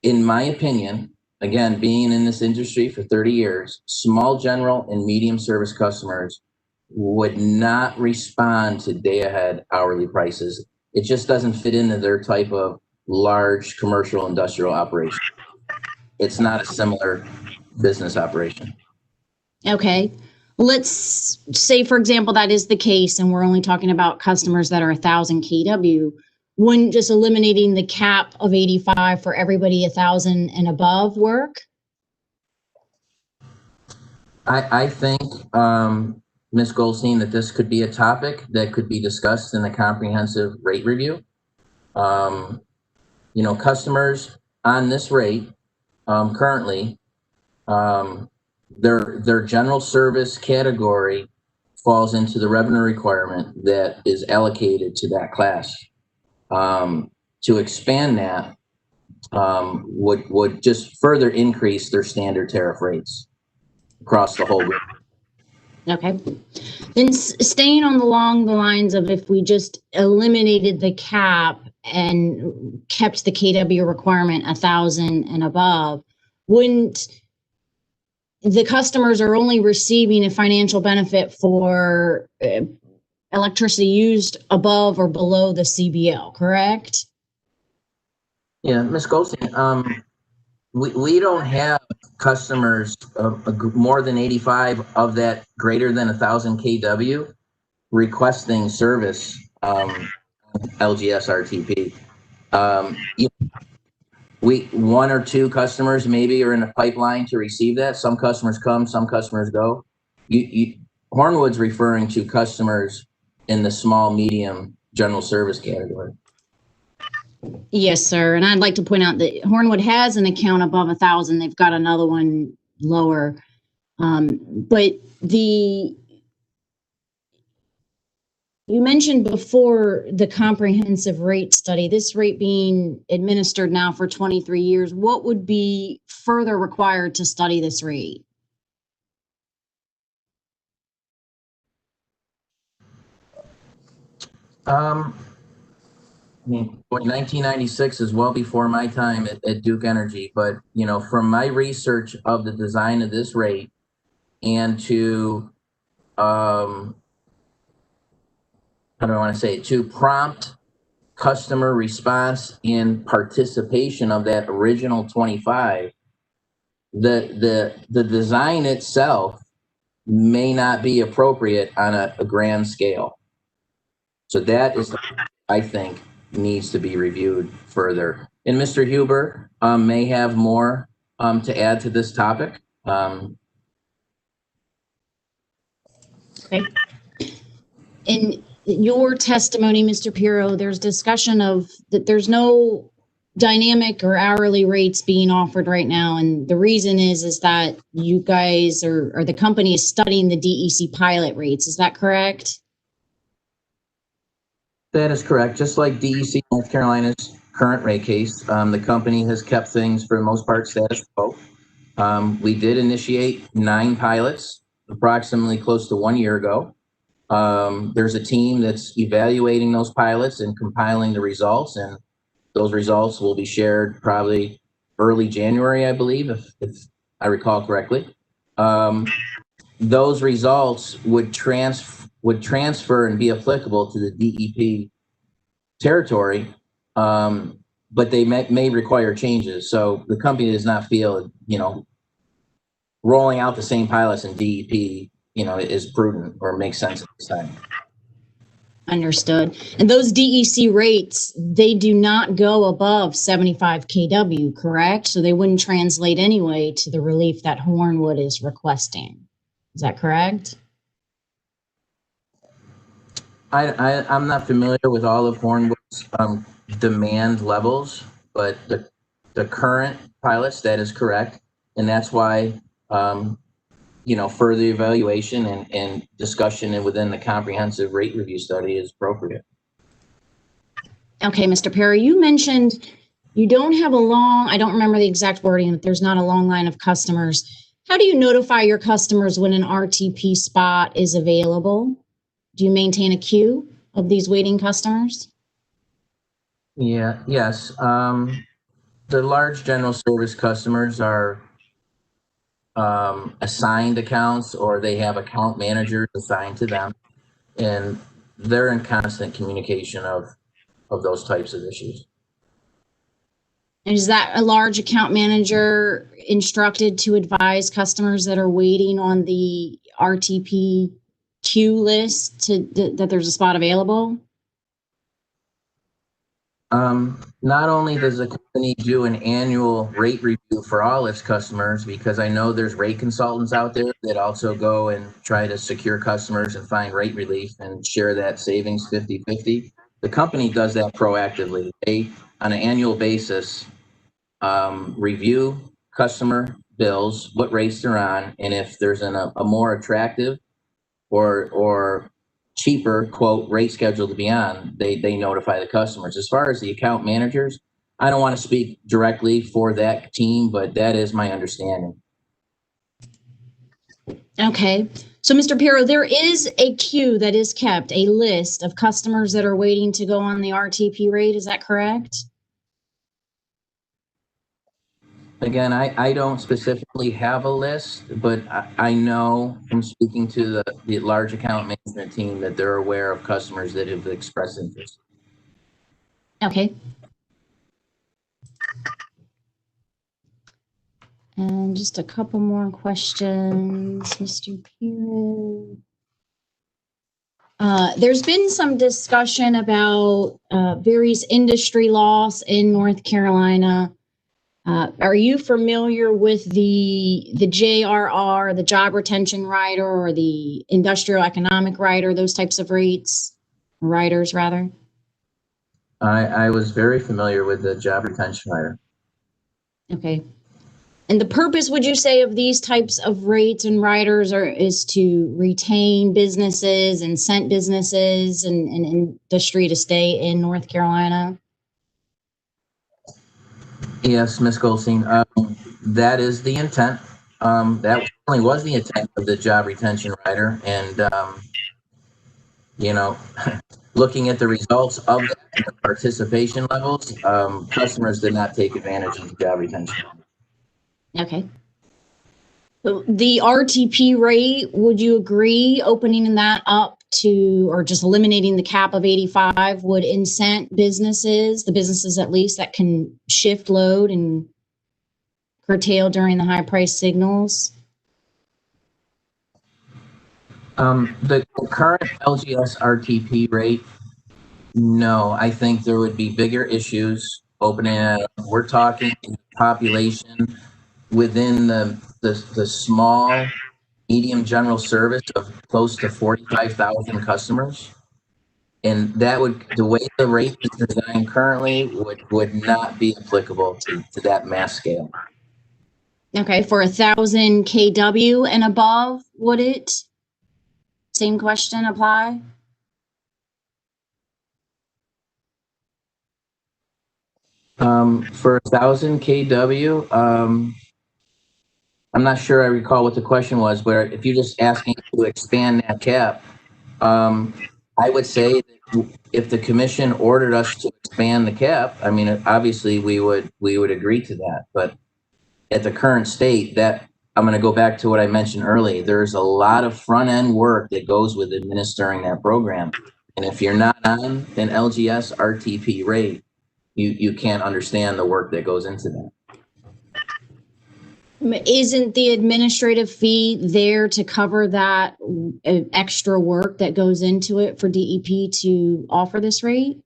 In my opinion, again, being in this industry for 30 years, small general and medium service customers would not respond to day ahead hourly prices. It just doesn't fit into their type of large commercial industrial operation. It's not a similar business operation. Okay. Let's say, for example, that is the case, and we're only talking about customers that are 1,000 kW. Wouldn't just eliminating the cap of 85 for everybody 1,000 and above work? I think, Ms. Goldstein, that this could be a topic that could be discussed in a comprehensive rate review. You know, customers on this rate currently, their general service category falls into the revenue requirement that is allocated to that class. To expand that would just further increase their standard tariff rates across the whole rate. Okay. Then staying along the lines of if we just eliminated the cap and kept the KW requirement 1,000 and above, wouldn't the customers are only receiving a financial benefit for electricity used above or below the CBL, correct? Yeah, Ms. Goldstein, we don't have customers more than 85 of that greater than 1,000 kW requesting service LGS RTP. One or two customers maybe are in a pipeline to receive that. Some customers come, some customers go. Hornwood's referring to customers in the small, medium general service category. Yes, sir. And I'd like to point out that Hornwood has an account above 1,000. They've got another one lower. But you mentioned before the comprehensive rate study, this rate being administered now for 23 years, what would be further required to study this rate? I mean, 1996 is well before my time at Duke Energy, but you know, from my research of the design of this rate and to, how do I want to say it, to prompt customer response and participation of that original 25, the design itself may not be appropriate on a grand scale. So that is, I think, needs to be reviewed further. And Mr. Huber may have more to add to this topic. Okay. In your testimony, Mr. Pirro, there's discussion of that there's no dynamic or hourly rates being offered right now. And the reason is that you guys or the company is studying the DEC pilot rates. Is that correct? That is correct. Just like DEC North Carolina's current rate case, the company has kept things for the most part status quo. We did initiate 9 pilots approximately close to 1 year ago. There's a team that's evaluating those pilots and compiling the results, and those results will be shared probably early January, I believe, if I recall correctly. Those results would transfer and be applicable to the DEP territory, but they may require changes. So the company does not feel, rolling out the same pilots in DEP, is prudent or makes sense at this time. Understood. And those DEC rates, they do not go above 75 kW, correct? So they wouldn't translate anyway to the relief that Hornwood is requesting. Is that correct? I'm not familiar with all of Hornwood's demand levels, but the current pilots, that is correct. And that's why, further evaluation and discussion and within the comprehensive rate review study is appropriate. Okay, Mr. Perry, you mentioned you don't have I don't remember the exact wording, but there's not a long line of customers. How do you notify your customers when an RTP spot is available? Do you maintain a queue of these waiting customers? Yes. The large general service customers are assigned accounts, or they have account managers assigned to them, and they're in constant communication of those types of issues. And is that a large account manager instructed to advise customers that are waiting on the RTP queue list that there's a spot available? Not only does the company do an annual rate review for all its customers, because I know there's rate consultants out there that also go and try to secure customers and find rate relief and share that savings 50-50. The company does that proactively. They, on an annual basis, review customer bills, what rates they're on, and if there's a more attractive or cheaper quote rate schedule to be on, they notify the customers. As far as the account managers, I don't want to speak directly for that team, but that is my understanding. Okay. So, Mr. Pirro, there is a queue that is kept, a list of customers that are waiting to go on the RTP rate. Is that correct? Again, I don't specifically have a list, but I know from speaking to the large account management team that they're aware of customers that have expressed interest. Okay. And just a couple more questions, Mr. Pirro. There's been some discussion about various industry laws in North Carolina. Are you familiar with the JRR, the job retention rider, or the industrial economic rider, those types of riders rather? I was very familiar with the job retention rider. Okay. And the purpose, would you say, of these types of rates and riders is to retain businesses, incent businesses and industry to stay in North Carolina? Yes, Ms. Goldstein, that is the intent. That certainly was the intent of the job retention rider. And, looking at the results of the participation levels, customers did not take advantage of the job retention. Okay. So the RTP rate, would you agree opening that up to, or just eliminating the cap of 85 would incent businesses, the businesses at least that can shift load and curtail during the high price signals? The current LGS RTP rate No, I think there would be bigger issues opening it up. We're talking population within the small, medium general service of close to 45,000 customers. And that would, the way the rate is designed currently would not be applicable to that mass scale. Okay, for 1,000 kW and above, would it? Same question apply? For 1,000 kW, I'm not sure I recall what the question was, but if you're just asking to expand that cap, I would say that if the commission ordered us to expand the cap, I mean, obviously we would agree to that. But at the current state, that I'm going to go back to what I mentioned earlier. There's a lot of front end work that goes with administering that program, and if you're not on an LGS RTP rate, you can't understand the work that goes into that. Isn't the administrative fee there to cover that extra work that goes into it for DEP to offer this rate?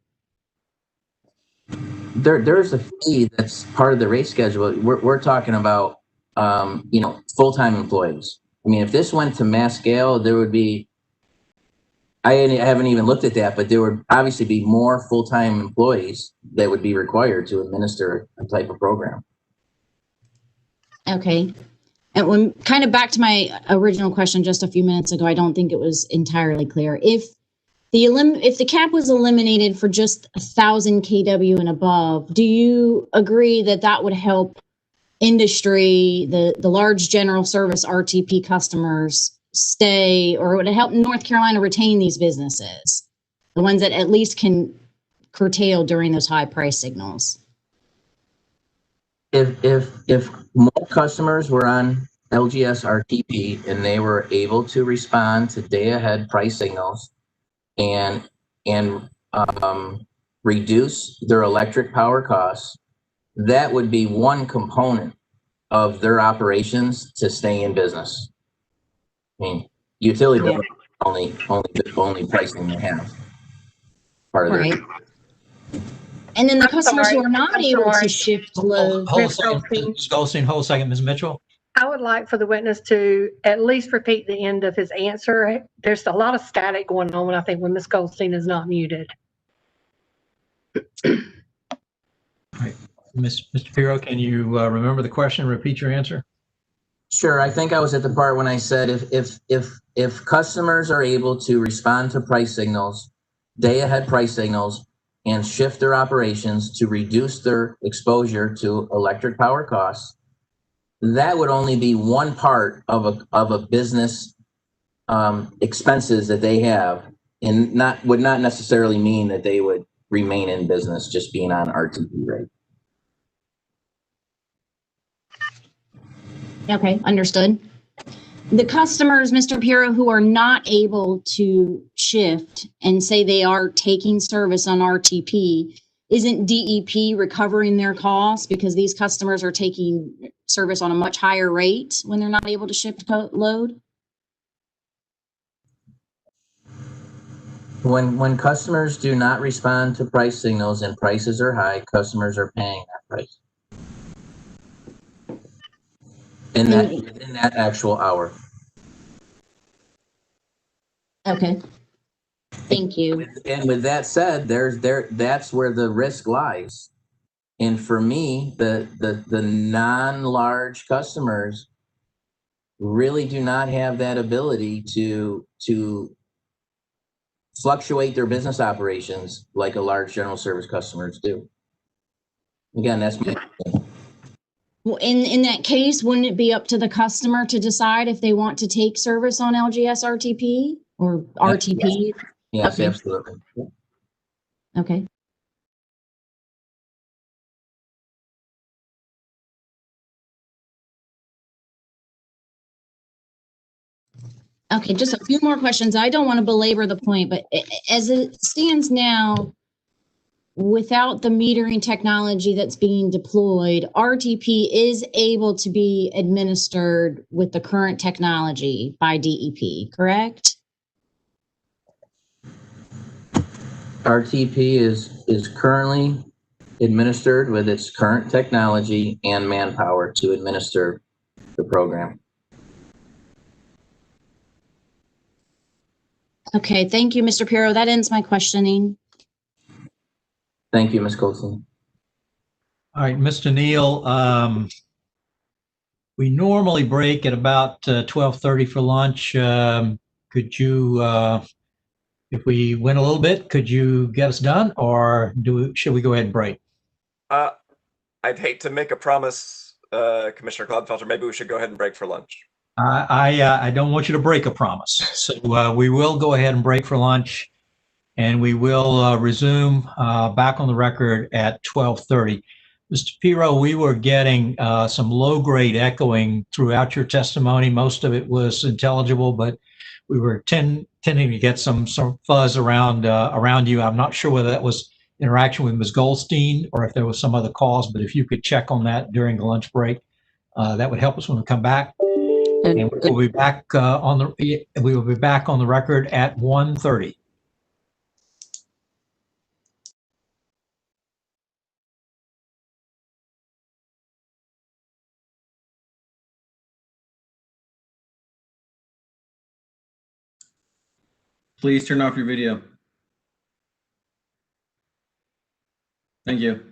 There's a fee that's part of the rate schedule. We're talking about, full-time employees. I mean, if this went to mass scale, there would be, I haven't even looked at that, but there would obviously be more full-time employees that would be required to administer a type of program. Okay. And when kind of back to my original question just a few minutes ago, I don't think it was entirely clear. If the cap was eliminated for just 1,000 kW and above, do you agree that that would help industry, the large general service RTP customers stay, or would it help North Carolina retain these businesses, the ones that at least can curtail during those high price signals? If more customers were on LGS RTP and they were able to respond to day ahead price signals and reduce their electric power costs, that would be one component of their operations to stay in business. I mean, utility bill only pricing they have. Part of Right. their. And then the customers who are not able to shift load. Hold a second, Ms. Goldstein, hold a second, Ms. Mitchell. I would like for the witness to at least repeat the end of his answer. There's a lot of static going on, I think, when Ms. Goldstein is not muted. Right. Mr. Pirro, can you remember the question and repeat your answer? Sure. I think I was at the part when I said if customers are able to respond to price signals, day ahead price signals, and shift their operations to reduce their exposure to electric power costs, that would only be one part of a business expenses that they have, and would not necessarily mean that they would remain in business just being on RTP rate. Okay, understood. The customers, Mr. Pirro, who are not able to shift and say they are taking service on RTP, isn't DEP recovering their costs because these customers are taking service on a much higher rate when they're not able to shift load? When customers do not respond to price signals and prices are high, customers are paying that price. Within that actual hour. Okay. Thank you. And with that said, that's where the risk lies. And for me, the non-large customers really do not have that ability to fluctuate their business operations like a large general service customers do. Again, that's my opinion. Well, in that case, wouldn't it be up to the customer to decide if they want to take service on LGS RTP or RTP? Yes, okay. Absolutely. Okay. Okay, just a few more questions. I don't want to belabor the point, but as it stands now, without the metering technology that's being deployed, RTP is able to be administered with the current technology by DEP, correct? RTP is currently administered with its current technology and manpower to administer the program. Okay, thank you, Mr. Pirro. That ends my questioning. Thank you, Ms. Colson. All right, Mr. Neal, we normally break at about 12:30 for lunch. Could you, if we went a little bit, could you get us done, or should we go ahead and break? I'd hate to make a promise, Commissioner Clodfelter. Maybe we should go ahead and break for lunch. I don't want you to break a promise. So we will go ahead and break for lunch, and we will resume back on the record at 12:30. Mr. Pirro, we were getting some low-grade echoing throughout your testimony. Most of it was intelligible, but we were tending to get some fuzz around you. I'm not sure whether that was interaction with Ms. Goldstein or if there was some other cause, but if you could check on that during the lunch break, that would help us when we come back. And we will be back on the record at 1:30. Please turn off your video. Thank you.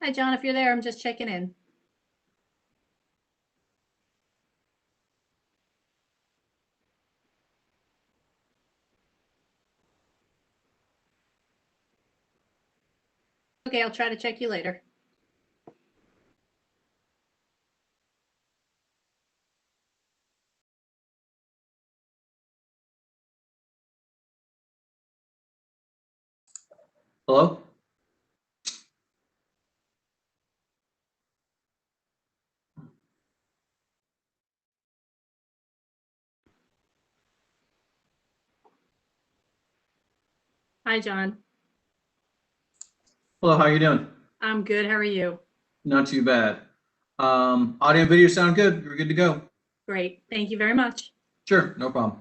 Hi, John, if you're there, I'm just checking in. Okay, I'll try to check you later. Hello? Hi, John. Hello, how are you doing? I'm good. How are you? Not too bad. Audio and video sound good. We're good to go. Great. Thank you very much. Sure, no problem.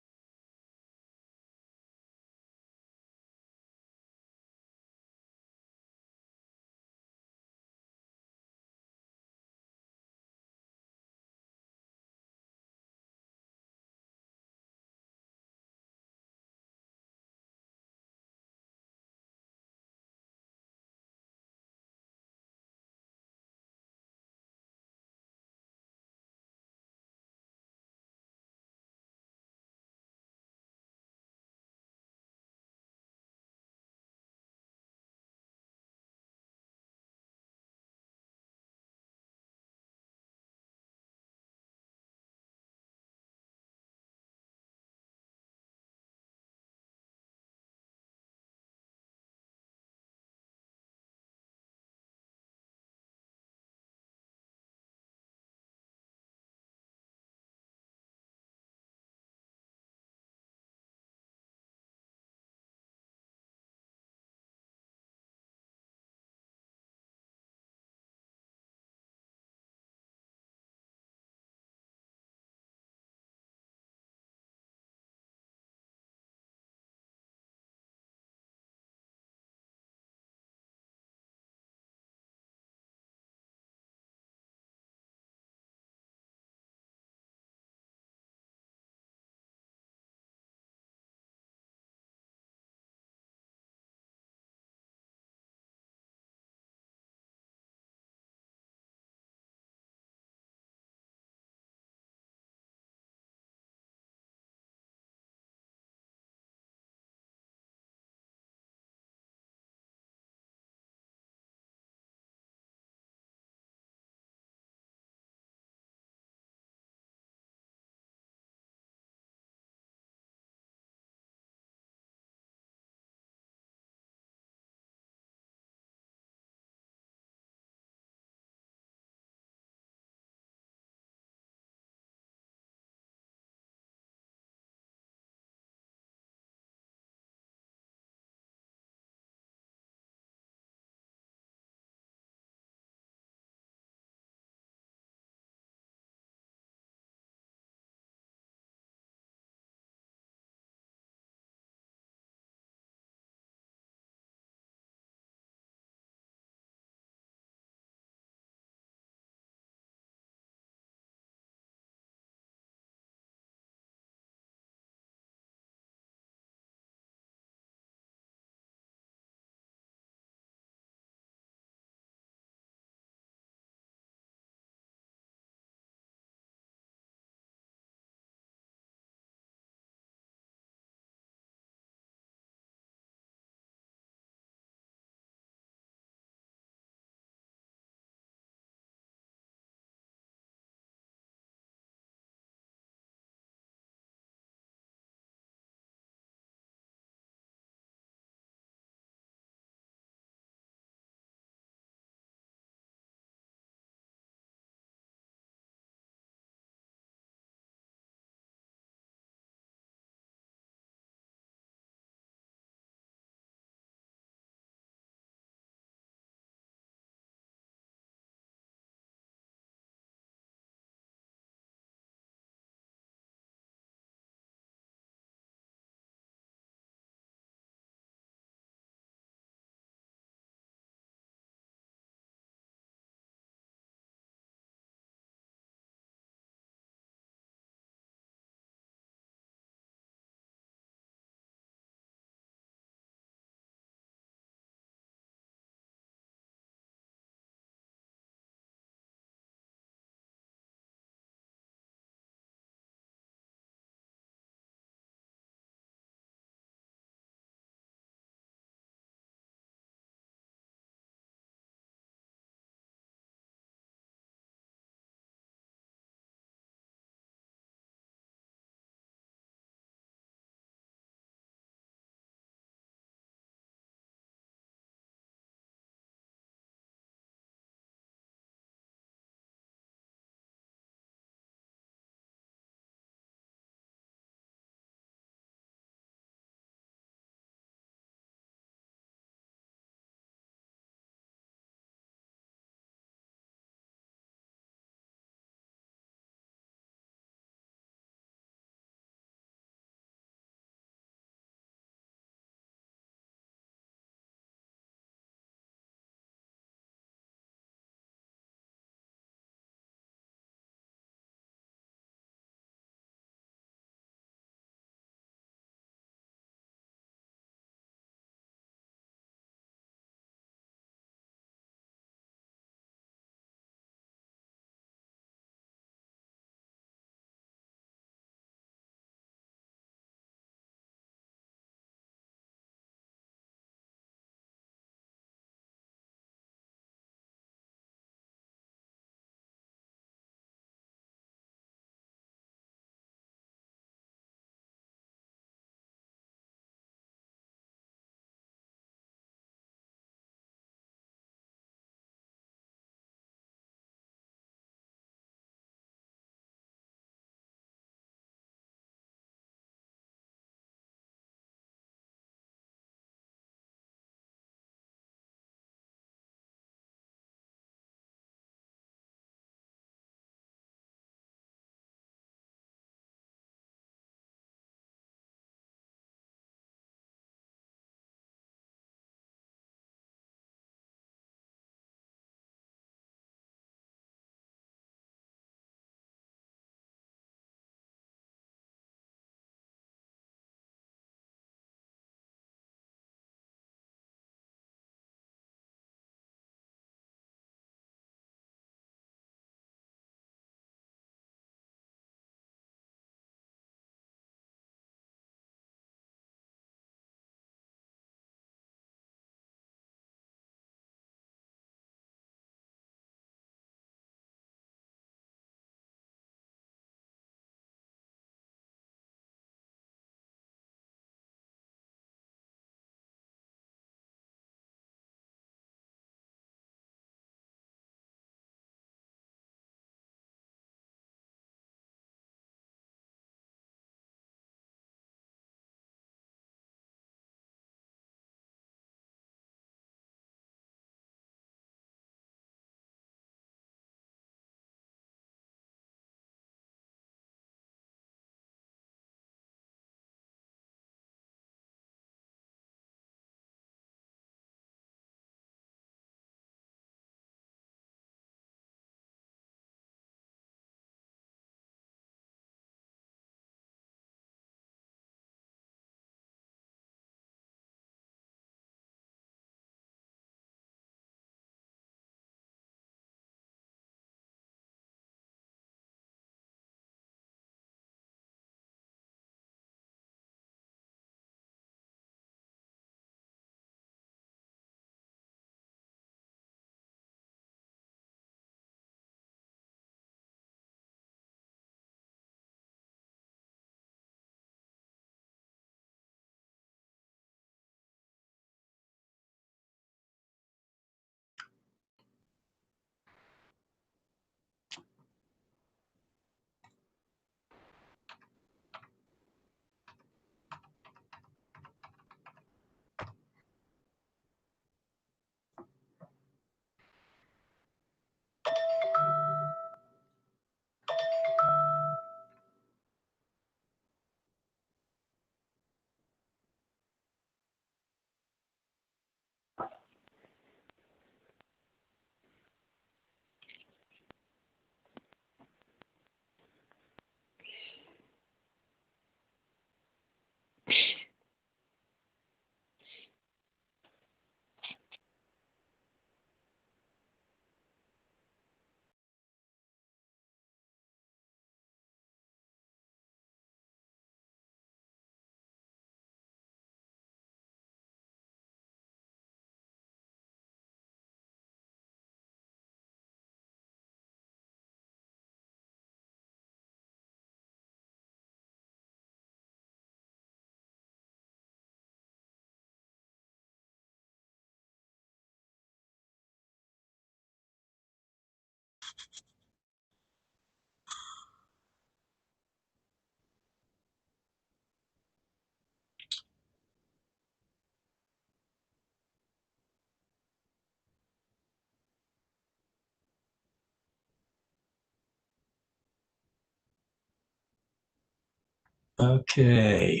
Okay.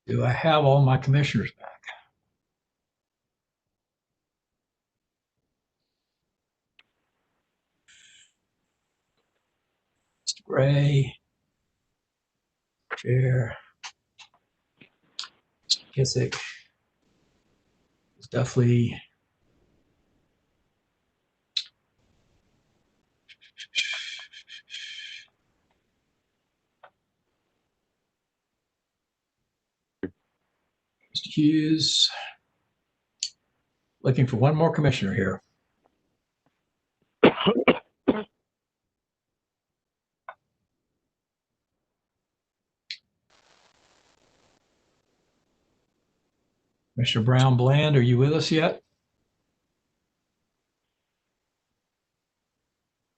Do I have all my commissioners back? Mr. Gray, Chair, Mr. Kissick, Ms. Duffley, Mr. Hughes. Looking for one more commissioner here. Commissioner Brown Bland, are you with us yet?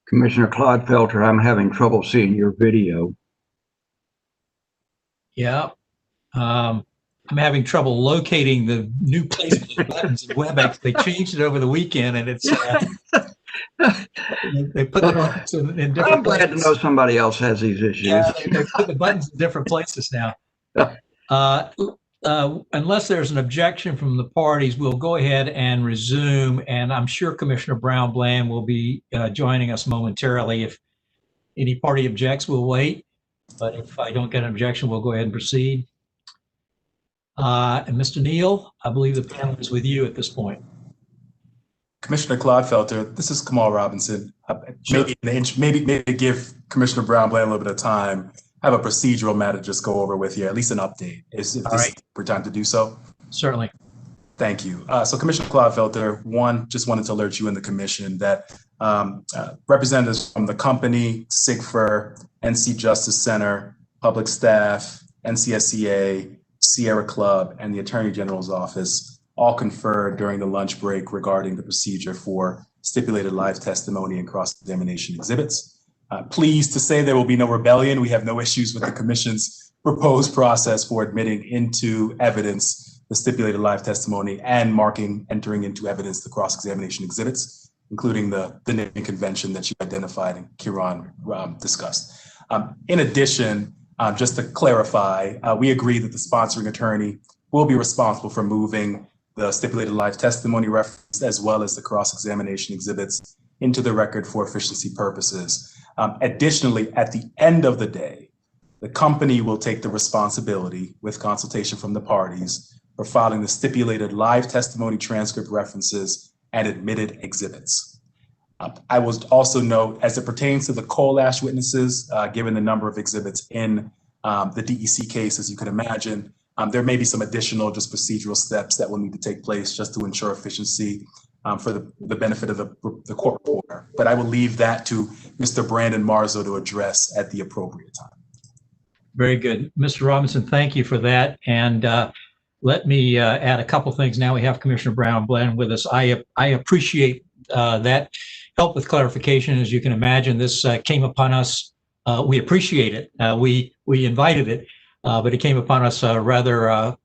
Commissioner Clodfelter, I'm having trouble seeing your video. Yeah. I'm having trouble locating the new placement of buttons in WebEx. They changed it over the weekend, and it's they put the buttons in different I'm glad to know somebody else has these issues. Yeah, they put the buttons in different places now. Unless there's an objection from the parties, we'll go ahead and resume. And I'm sure Commissioner Brown Bland will be joining us momentarily. If any party objects, we'll wait. But if I don't get an objection, we'll go ahead and proceed. And Mr. Neal, I believe the panel is with you at this point. Commissioner Clodfelter, this is Kamal Robinson. Maybe give Commissioner Brown Bland a little bit of time. I have a procedural matter to just go over with you, at least an update. If this is for time to do so? Certainly. Thank you. So Commissioner Clodfelter, one, just wanted to alert you and the commission that representatives from the company, SIGFR, NC Justice Center, public staff, NCSCA, Sierra Club, and the Attorney General's office all conferred during the lunch break regarding the procedure for stipulated live testimony and cross-examination exhibits. Pleased to say there will be no rebellion. We have no issues with the commission's proposed process for admitting into evidence the stipulated live testimony and entering into evidence the cross-examination exhibits, including the naming convention that you identified and Kiran discussed. In addition, just to clarify, we agree that the sponsoring attorney will be responsible for moving the stipulated live testimony reference as well as the cross-examination exhibits into the record for efficiency purposes. Additionally, at the end of the day, the company will take the responsibility, with consultation from the parties, for filing the stipulated live testimony transcript references and admitted exhibits. I will also note, as it pertains to the coal ash witnesses, given the number of exhibits in the DEC case, as you can imagine, there may be some additional just procedural steps that will need to take place just to ensure efficiency for the benefit of the court reporter. But I will leave that to Mr. Brandon Marzo to address at the appropriate time. Very good. Mr. Robinson, thank you for that. And let me add a couple things. Now we have Commissioner Brown Bland with us. I appreciate that help with clarification. As you can imagine, this came upon us. We appreciate it. We invited it, but it came upon us rather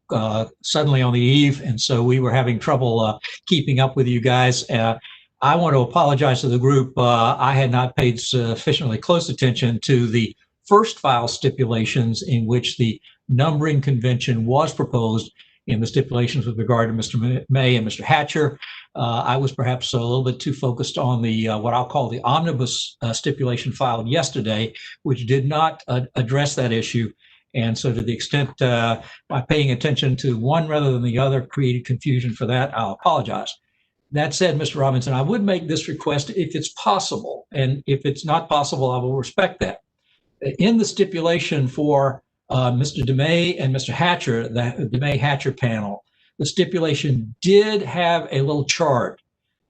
suddenly on the eve, and so we were having trouble keeping up with you guys. I want to apologize to the group. I had not paid sufficiently close attention to the first file stipulations in which the numbering convention was proposed in the stipulations with regard to Mr. May and Mr. Hatcher. I was perhaps a little bit too focused on the what I'll call the omnibus stipulation filed yesterday, which did not address that issue. And so to the extent by paying attention to one rather than the other created confusion for that, I'll apologize. That said, Mr. Robinson, I would make this request if it's possible. And if it's not possible, I will respect that. In the stipulation for Mr. DeMay and Mr. Hatcher, the DeMay-Hatcher panel, the stipulation did have a little chart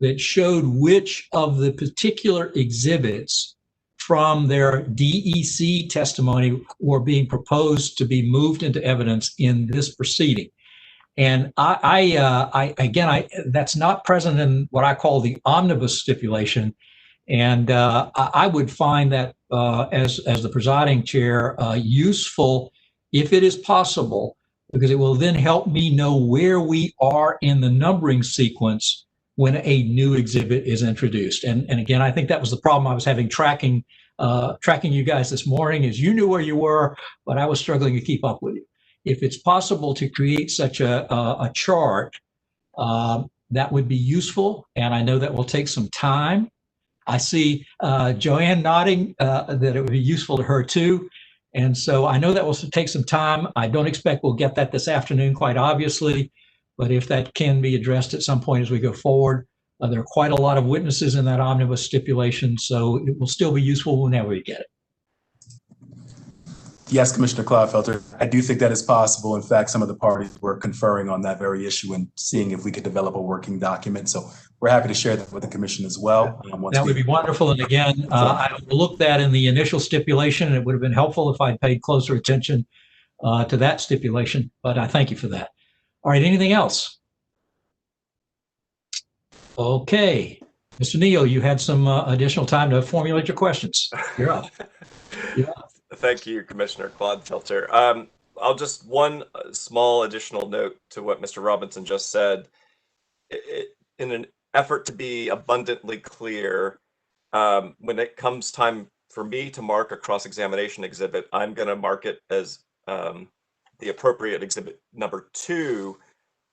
that showed which of the particular exhibits from their DEC testimony were being proposed to be moved into evidence in this proceeding. And again, that's not present in what I call the omnibus stipulation. And I would find that as the presiding chair, useful if it is possible, because it will then help me know where we are in the numbering sequence when a new exhibit is introduced. And again, I think that was the problem I was having tracking you guys this morning, is you knew where you were, but I was struggling to keep up with you. If it's possible to create such a chart, that would be useful. And I know that will take some time. I see Joanne nodding that it would be useful to her too. And so I know that will take some time. I don't expect we'll get that this afternoon, quite obviously, but if that can be addressed at some point as we go forward, there are quite a lot of witnesses in that omnibus stipulation, so it will still be useful whenever we get it. Yes, Commissioner Clodfelter, I do think that is possible. In fact, some of the parties were conferring on that very issue and seeing if we could develop a working document. So we're happy to share that with the commission as well. That would be wonderful. And again, I looked at in the initial stipulation, and it would have been helpful if I'd paid closer attention to that stipulation, but I thank you for that. All right, anything else? Okay, Mr. Neal, you had some additional time to formulate your questions. You're up. You're up. Thank you, Commissioner Clodfelter. I'll just one small additional note to what Mr. Robinson just said. In an effort to be abundantly clear, when it comes time for me to mark a cross-examination exhibit, I'm going to mark it as the appropriate exhibit number 2,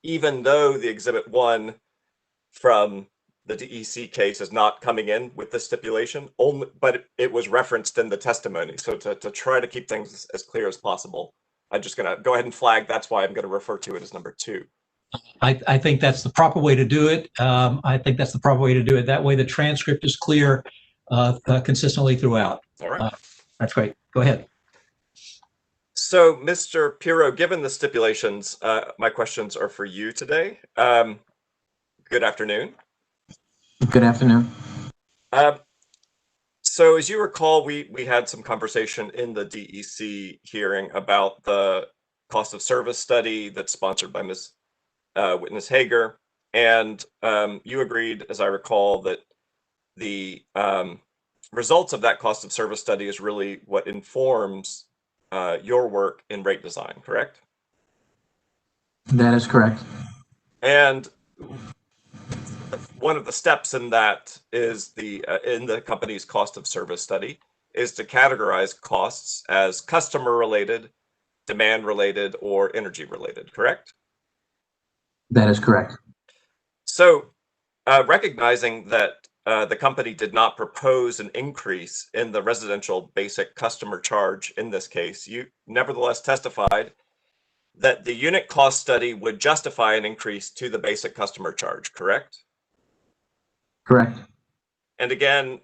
even though the exhibit 1 from the DEC case is not coming in with the stipulation, only, but it was referenced in the testimony. So to try to keep things as clear as possible, I'm just going to go ahead and flag. That's why I'm going to refer to it as number 2. I think that's the proper way to do it. I think that's the proper way to do it. That way the transcript is clear consistently throughout. All right. That's great. Go ahead. So, Mr. Pirro, given the stipulations, my questions are for you today. Good afternoon. Good afternoon. So as you recall, we had some conversation in the DEC hearing about the cost of service study that's sponsored by Ms. Witness Hager. And you agreed, as I recall, that the results of that cost of service study is really what informs your work in rate design, correct? That is correct. And one of the steps in that is in the company's cost of service study is to categorize costs as customer related, demand related, or energy related, correct? That is correct. So recognizing that the company did not propose an increase in the residential basic customer charge in this case, you nevertheless testified that the unit cost study would justify an increase to the basic customer charge, correct? Correct. And again,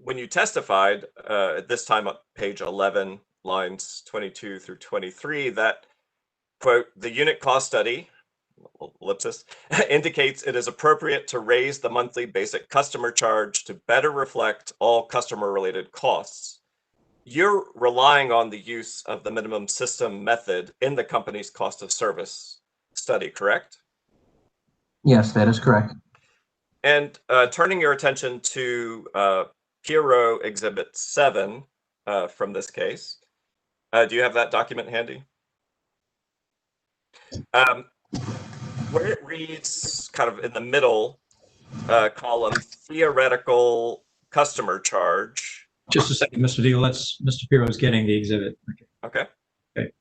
when you testified, at this time on page 11, lines 22 through 23, that, quote, the unit cost study, ellipsis, indicates it is appropriate to raise the monthly basic customer charge to better reflect all customer-related costs. You're relying on the use of the minimum system method in the company's cost of service study, correct? Yes, that is correct. And turning your attention to Pirro Exhibit 7 from this case, do you have that document handy? Where it reads kind of in the middle column, theoretical customer charge. Just a second, Mr. Deal. Mr. Pirro's getting the exhibit. Okay. Okay.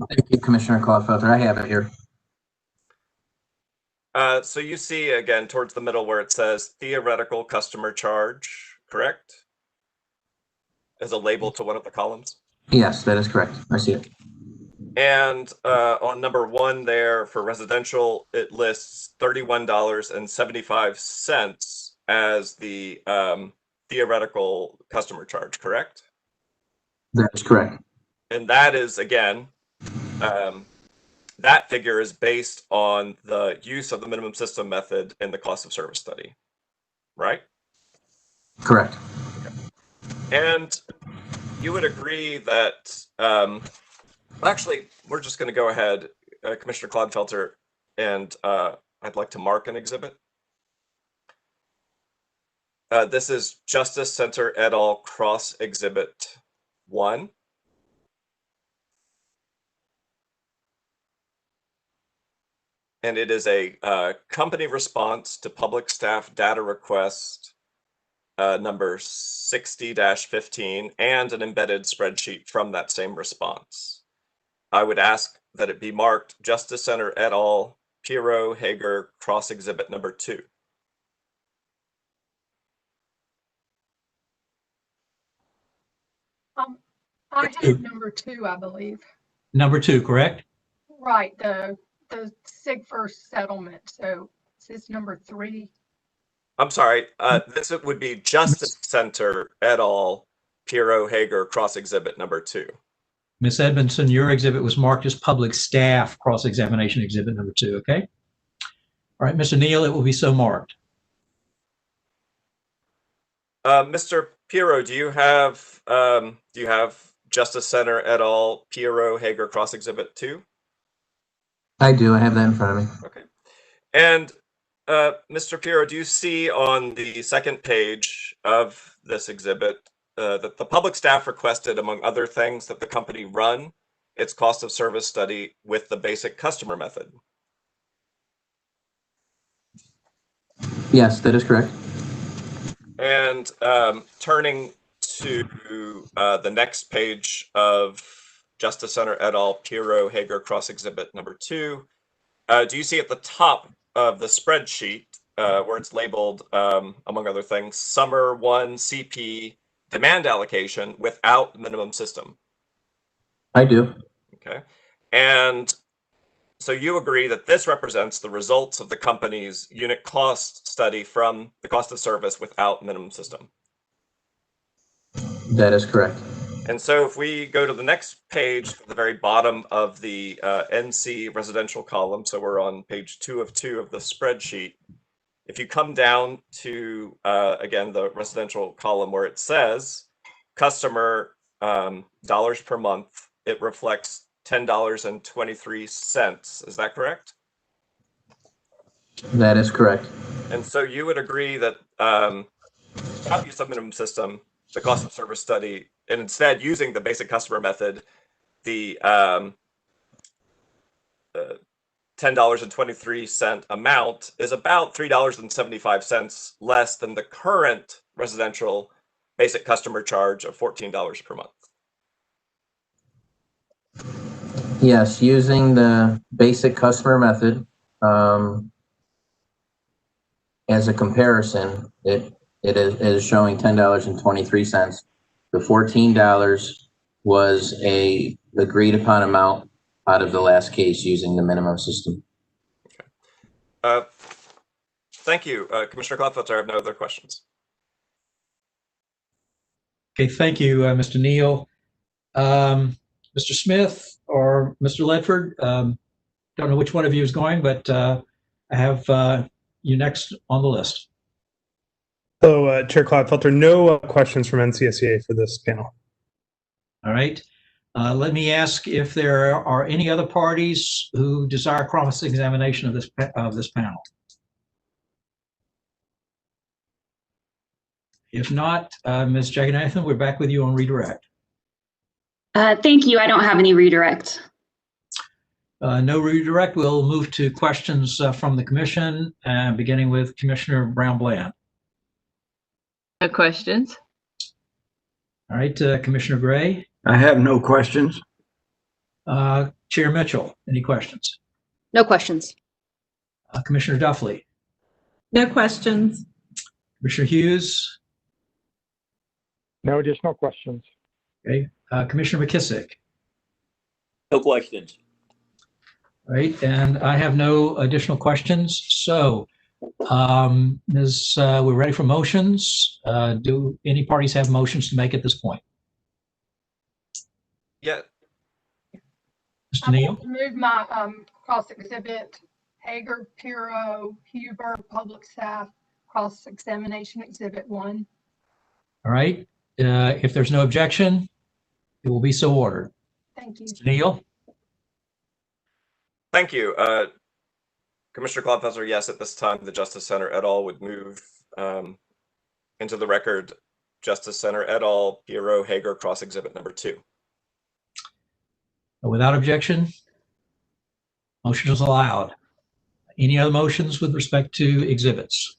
Thank you, Commissioner Clodfelter. I have it here. So you see again towards the middle where it says theoretical customer charge, correct? As a label to one of the columns? Yes, that is correct. I see it. And on number 1 there for residential, it lists $31.75 as the theoretical customer charge, correct? That is correct. And that is, again, that figure is based on the use of the minimum system method in the cost of service study, right? Correct. Okay. And you would agree that, actually, we're just going to go ahead, Commissioner Clodfelter, and I'd like to mark an exhibit. This is Justice Center et al. Cross Exhibit 1. And it is a company response to public staff data request number 60-15 and an embedded spreadsheet from that same response. I would ask that it be marked Justice Center et al. Pirro Hager Cross Exhibit number 2. I had number 2, I believe. Number 2, correct? Right, the SIG first settlement. So is this number 3? I'm sorry, this would be Justice Center et al. Pirro Hager Cross Exhibit number 2. Ms. Edmondson, your exhibit was marked as public staff cross-examination exhibit number 2, okay? All right, Mr. Neal, it will be so marked. Mr. Pirro, do you have Justice Center et al. Pirro Hager Cross Exhibit 2? I do. I have that in front of me. Okay. And Mr. Pirro, do you see on the second page of this exhibit that the public staff requested, among other things, that the company run its cost of service study with the basic customer method? Yes, that is correct. And turning to the next page of Justice Center et al. Pirro Hager Cross Exhibit number 2, do you see at the top of the spreadsheet where it's labeled, among other things, Summer 1 CP demand allocation without minimum system? I do. Okay. And so you agree that this represents the results of the company's unit cost study from the cost of service without minimum system? That is correct. And so if we go to the next page, the very bottom of the NC residential column, so we're on page 2 of 2 of the spreadsheet. If you come down to, again, the residential column where it says customer dollars per month, it reflects $10.23. Is that correct? That is correct. And so you would agree that without use of minimum system, the cost of service study, and instead using the basic customer method, the $10.23 amount is about $3.75 less than the current residential basic customer charge of $14 per month. Yes, using the basic customer method as a comparison, it is showing $10.23. The $14 was a agreed upon amount out of the last case using the minimum system. Okay. Thank you, Commissioner Gladfelter. I have no other questions. Okay, thank you, Mr. Neal. Mr. Smith or Mr. Ledford, don't know which one of you is going, but I have you next on the list. Hello, Chair Clodfelter. No questions from NCSEA for this panel. All right. Let me ask if there are any other parties who desire cross-examination of this panel. If not, Ms. Jagannathan, we're back with you on redirect. Thank you. I don't have any redirect. No redirect. We'll move to questions from the commission, beginning with Commissioner Brown-Bland. No questions. All right, Commissioner Gray. I have no questions. Chair Mitchell, any questions? No questions. Commissioner Duffley. No questions. Commissioner Hughes. No additional questions. Okay. Commissioner McKissick. No questions. All right, and I have no additional questions. So, we're ready for motions. Do any parties have motions to make at this point? Yeah. Mr. Neal? Move my cross-exhibit, Hager, Pirro, Huber, public staff, cross-examination exhibit 1. All right. If there's no objection, it will be so ordered. Thank you. Mr. Neal? Thank you. Commissioner Clodfelter, yes, at this time, the Justice Center et al. Would move into the record Justice Center et al. Piero Hager cross exhibit number 2. Without objection, motion is allowed. Any other motions with respect to exhibits?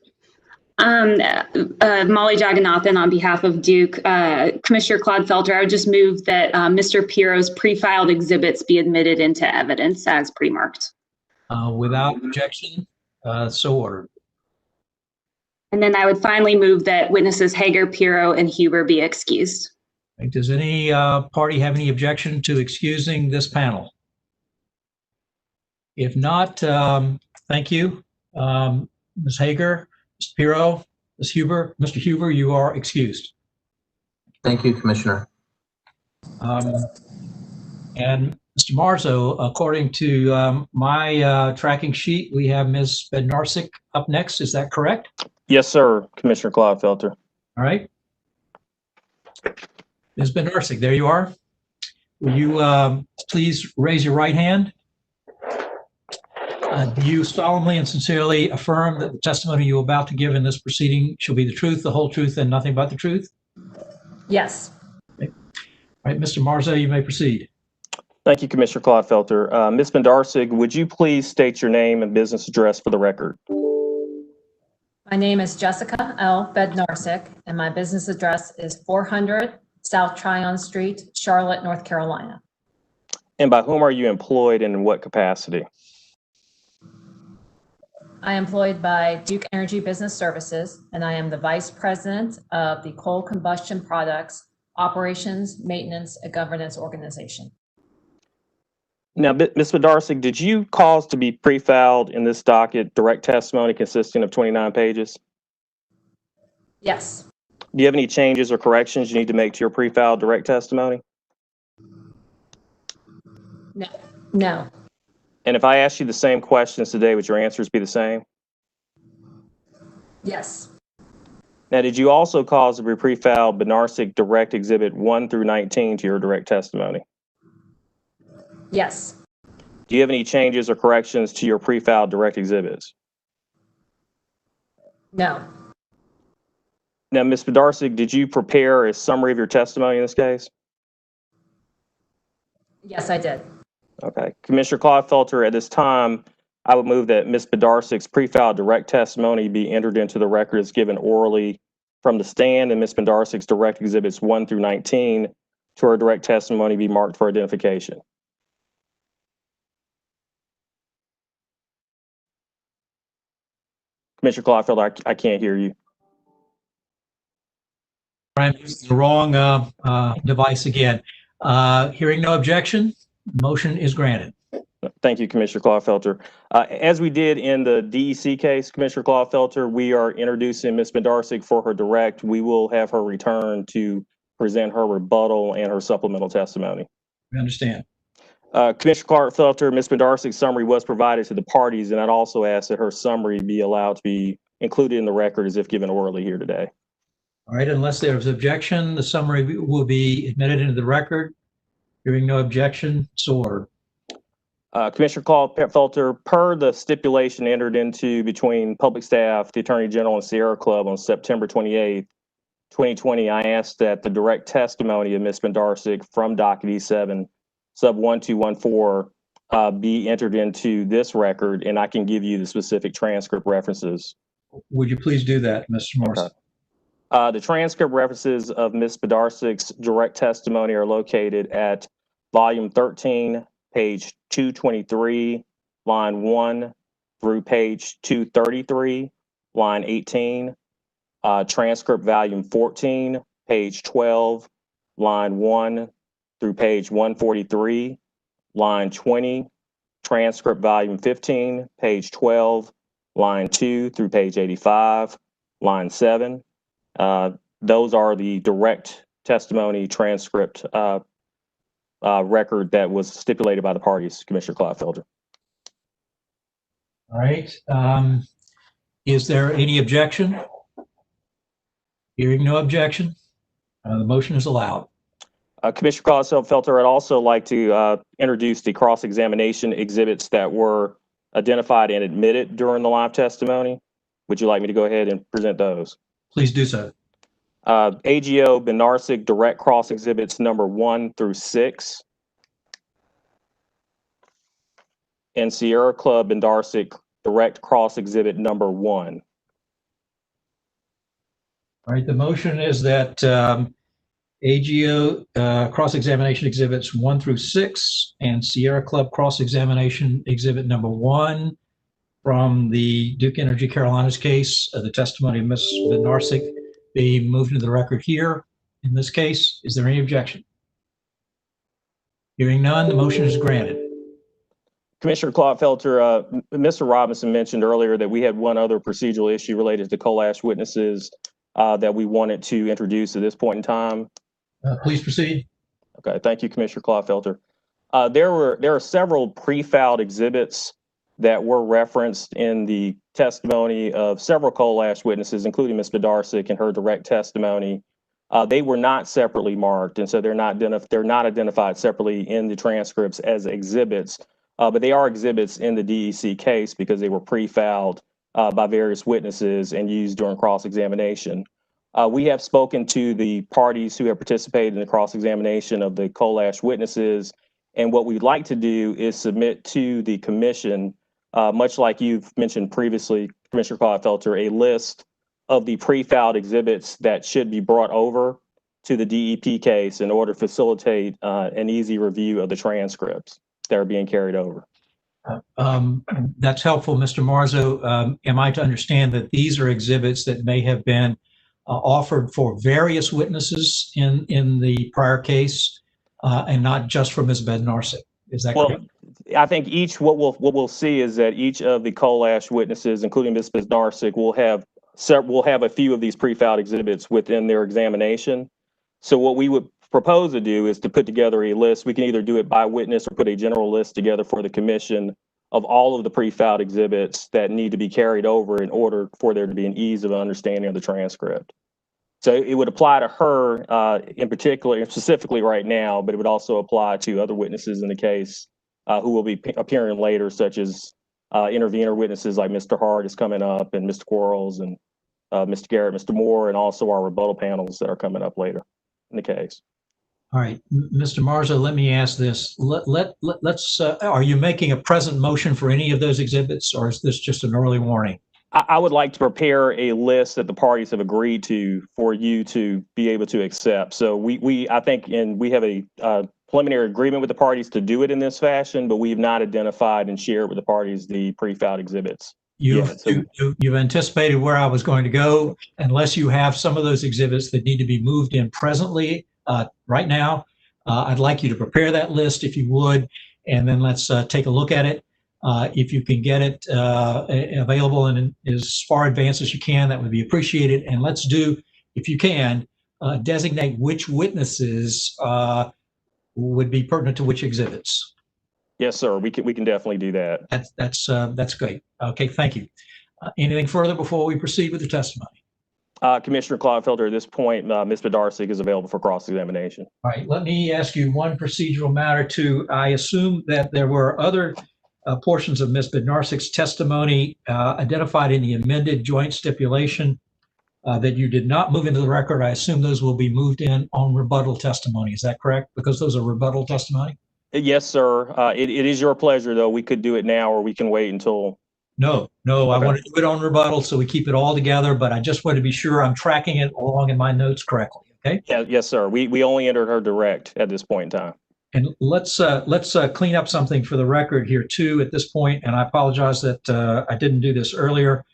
Molly Jagannathan on behalf of Duke. Commissioner Claude Felter, I would just move that Mr. Piero's pre-filed exhibits be admitted into evidence as pre-marked. Without objection, so ordered. And then I would finally move that witnesses Hager, Piero, and Huber be excused. Does any party have any objection to excusing this panel? If not, thank you. Ms. Hager, Mr. Piero, Ms. Huber, Mr. Huber, you are excused. Thank you, Commissioner. And Mr. Marzo, according to my tracking sheet, we have Ms. Bednarsik up next. Is that correct? Yes, sir, Commissioner Claude Felter. All right. Ms. Bednarsik, there you are. Will you please raise your right hand? Do you solemnly and sincerely affirm that the testimony you're about to give in this proceeding shall be the truth, the whole truth, and nothing but the truth? Yes. Okay. All right, Mr. Marzo, you may proceed. Thank you, Commissioner Claude Felter. Ms. Benaric, would you please state your name and business address for the record? My name is Jessica L. Bednarsik, and my business address is 400 South Tryon Street, Charlotte, North Carolina. And by whom are you employed and in what capacity? I am employed by Duke Energy Business Services, and I am the Vice President of the Coal Combustion Products Operations, Maintenance, and Governance Organization. Now, Ms. Benaric, did you cause to be pre-filed in this docket direct testimony consisting of 29 pages? Yes. Do you have any changes or corrections you need to make to your pre-filed direct testimony? No. No. And if I asked you the same questions today, would your answers be the same? Yes. Now, did you also cause to be pre-filed Benaric Direct Exhibit 1 through 19 to your direct testimony? Yes. Do you have any changes or corrections to your pre-filed direct exhibits? No. Now, Ms. Benaric, did you prepare a summary of your testimony in this case? Yes, I did. Okay. Commissioner Claude Felter, at this time, I would move that Ms. Benaric's pre-filed direct testimony be entered into the record as given orally from the stand, and Ms. Benaric's direct exhibits 1 through 19 to her direct testimony be marked for identification. Commissioner Claude Felter, I can't hear you. I'm using the wrong device again. Hearing no objection, motion is granted. Thank you, Commissioner Claude Felter. As we did in the DEC case, Commissioner Claude Felter, we are introducing Ms. Benaric for her direct. We will have her return to present her rebuttal and her supplemental testimony. We understand. Commissioner Claude Felter, Ms. Benaric's summary was provided to the parties, and I'd also ask that her summary be allowed to be included in the record as if given orally here today. All right, unless there is objection, the summary will be admitted into the record. Hearing no objection, so ordered. Commissioner Claude Felter, per the stipulation entered into between public staff, the Attorney General, and Sierra Club on September 28th, 2020, I asked that the direct testimony of Ms. Benaric from docket E7, sub 1214, be entered into this record, and I can give you the specific transcript references. Would you please do that, Mr. Morris? Okay. The transcript references of Ms. Benaric's direct testimony are located at volume 13, page 223, line 1 through page 233, line 18. Transcript volume 14, page 12, line 1 through page 143, line 20. Transcript volume 15, page 12, line 2 through page 85, line 7. Those are the direct testimony transcript record that was stipulated by the parties, Commissioner Claude Felter. All right. Is there any objection? Hearing no objection, the motion is allowed. Commissioner Claude Felter, I'd also like to introduce the cross-examination exhibits that were identified and admitted during the live testimony. Would you like me to go ahead and present those? Please do so. AGO Benaric direct cross exhibits number 1 through 6. And Sierra Club Benaric direct cross exhibit number 1. All right, the motion is that AGO cross-examination exhibits 1 through 6 and Sierra Club cross-examination exhibit number 1 from the Duke Energy Carolinas case, the testimony of Ms. Benaric, be moved into the record here. In this case, is there any objection? Hearing none, the motion is granted. Commissioner Clodfelter, Mr. Robinson mentioned earlier that we had one other procedural issue related to coal ash witnesses that we wanted to introduce at this point in time. Please proceed. Okay, thank you, Commissioner Clodfelter. There are several pre-filed exhibits that were referenced in the testimony of several coal ash witnesses, including Ms. Benaric in her direct testimony. They were not separately marked, and so they're not identified separately in the transcripts as exhibits, but they are exhibits in the DEC case because they were pre-filed by various witnesses and used during cross-examination. We have spoken to the parties who have participated in the cross-examination of the coal ash witnesses, and what we'd like to do is submit to the commission, much like you've mentioned previously, Commissioner Clodfelter, a list of the pre-filed exhibits that should be brought over to the DEP case in order to facilitate an easy review of the transcripts that are being carried over. That's helpful, Mr. Marzo. Am I to understand that these are exhibits that may have been offered for various witnesses in the prior case and not just for Ms. Benaric? Is that correct? I think what we'll see is that each of the coal ash witnesses, including Ms. Benaric, will have a few of these pre-filed exhibits within their examination. So what we would propose to do is to put together a list. We can either do it by witness or put a general list together for the commission of all of the pre-filed exhibits that need to be carried over in order for there to be an ease of understanding of the transcript. So it would apply to her in particular, and specifically right now, but it would also apply to other witnesses in the case who will be appearing later, such as intervener witnesses like Mr. Hart is coming up, and Mr. Quarles, and Mr. Garrett, Mr. Moore, and also our rebuttal panels that are coming up later in the case. All right, Mr. Marzo, let me ask this. Are you making a present motion for any of those exhibits, or is this just an early warning? I would like to prepare a list that the parties have agreed to for you to be able to accept. So I think we have a preliminary agreement with the parties to do it in this fashion, but we've not identified and shared with the parties the pre-filed exhibits. You've anticipated where I was going to go. Unless you have some of those exhibits that need to be moved in presently, right now, I'd like you to prepare that list if you would, and then let's take a look at it. If you can get it available and as far advanced as you can, that would be appreciated. And let's do, if you can, designate which witnesses would be pertinent to which exhibits. Yes, sir. We can definitely do that. That's great. Okay, thank you. Anything further before we proceed with the testimony? Commissioner Clodfelter, at this point, Ms. Benaric is available for cross-examination. All right, let me ask you one procedural matter too. I assume that there were other portions of Ms. Benaric's testimony identified in the amended joint stipulation that you did not move into the record. I assume those will be moved in on rebuttal testimony. Is that correct? Because those are rebuttal testimony? Yes, sir. It is your pleasure, though. We could do it now, or we can wait until. No, okay. I want to do it on rebuttal so we keep it all together, but I just want to be sure I'm tracking it along in my notes correctly, okay? Yeah, yes, sir. We only entered her direct at this point in time. And let's clean up something for the record here too at this point, and I apologize that I didn't do this earlier.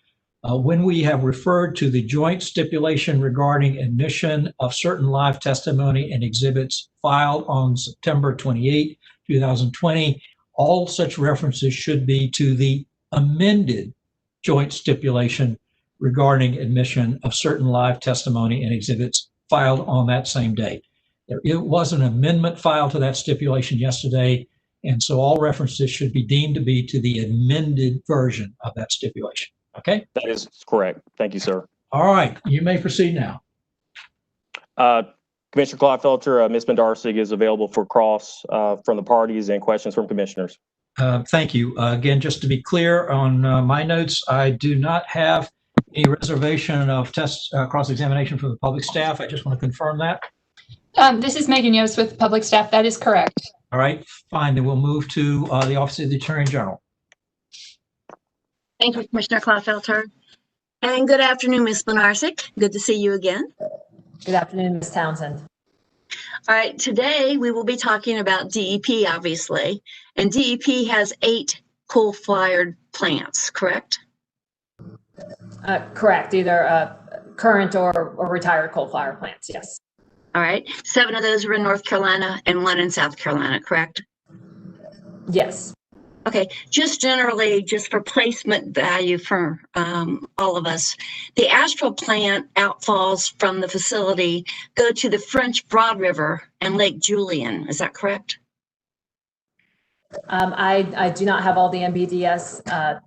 When we have referred to the joint stipulation regarding admission of certain live testimony and exhibits filed on September 28, 2020, all such references should be to the amended joint stipulation regarding admission of certain live testimony and exhibits filed on that same day. There was an amendment filed to that stipulation yesterday, and so all references should be deemed to be to the amended version of that stipulation. Okay? That is correct. Thank you, sir. All right, you may proceed now. Commissioner Clodfelter, Ms. Benaric is available for cross from the parties and questions from commissioners. Thank you. Again, just to be clear on my notes, I do not have Any reservation of test cross-examination from the public staff? I just want to confirm that. This is Megan Yost with public staff. That is correct. All right, fine. Then we'll move to the Office of the Attorney General. Thank you, Commissioner Clodfelter. And good afternoon, Ms. Benaric. Good to see you again. Good afternoon, Ms. Townsend. All right, today we will be talking about DEP, obviously, and DEP has 8 coal-fired plants, correct? Correct, either current or retired coal-fired plants, yes. All right, 7 of those were in North Carolina and 1 in South Carolina, correct? Yes. Okay, just generally, just for placement value for all of us, the Astral plant outfalls from the facility go to the French Broad River and Lake Julian. Is that correct? I do not have all the NBDS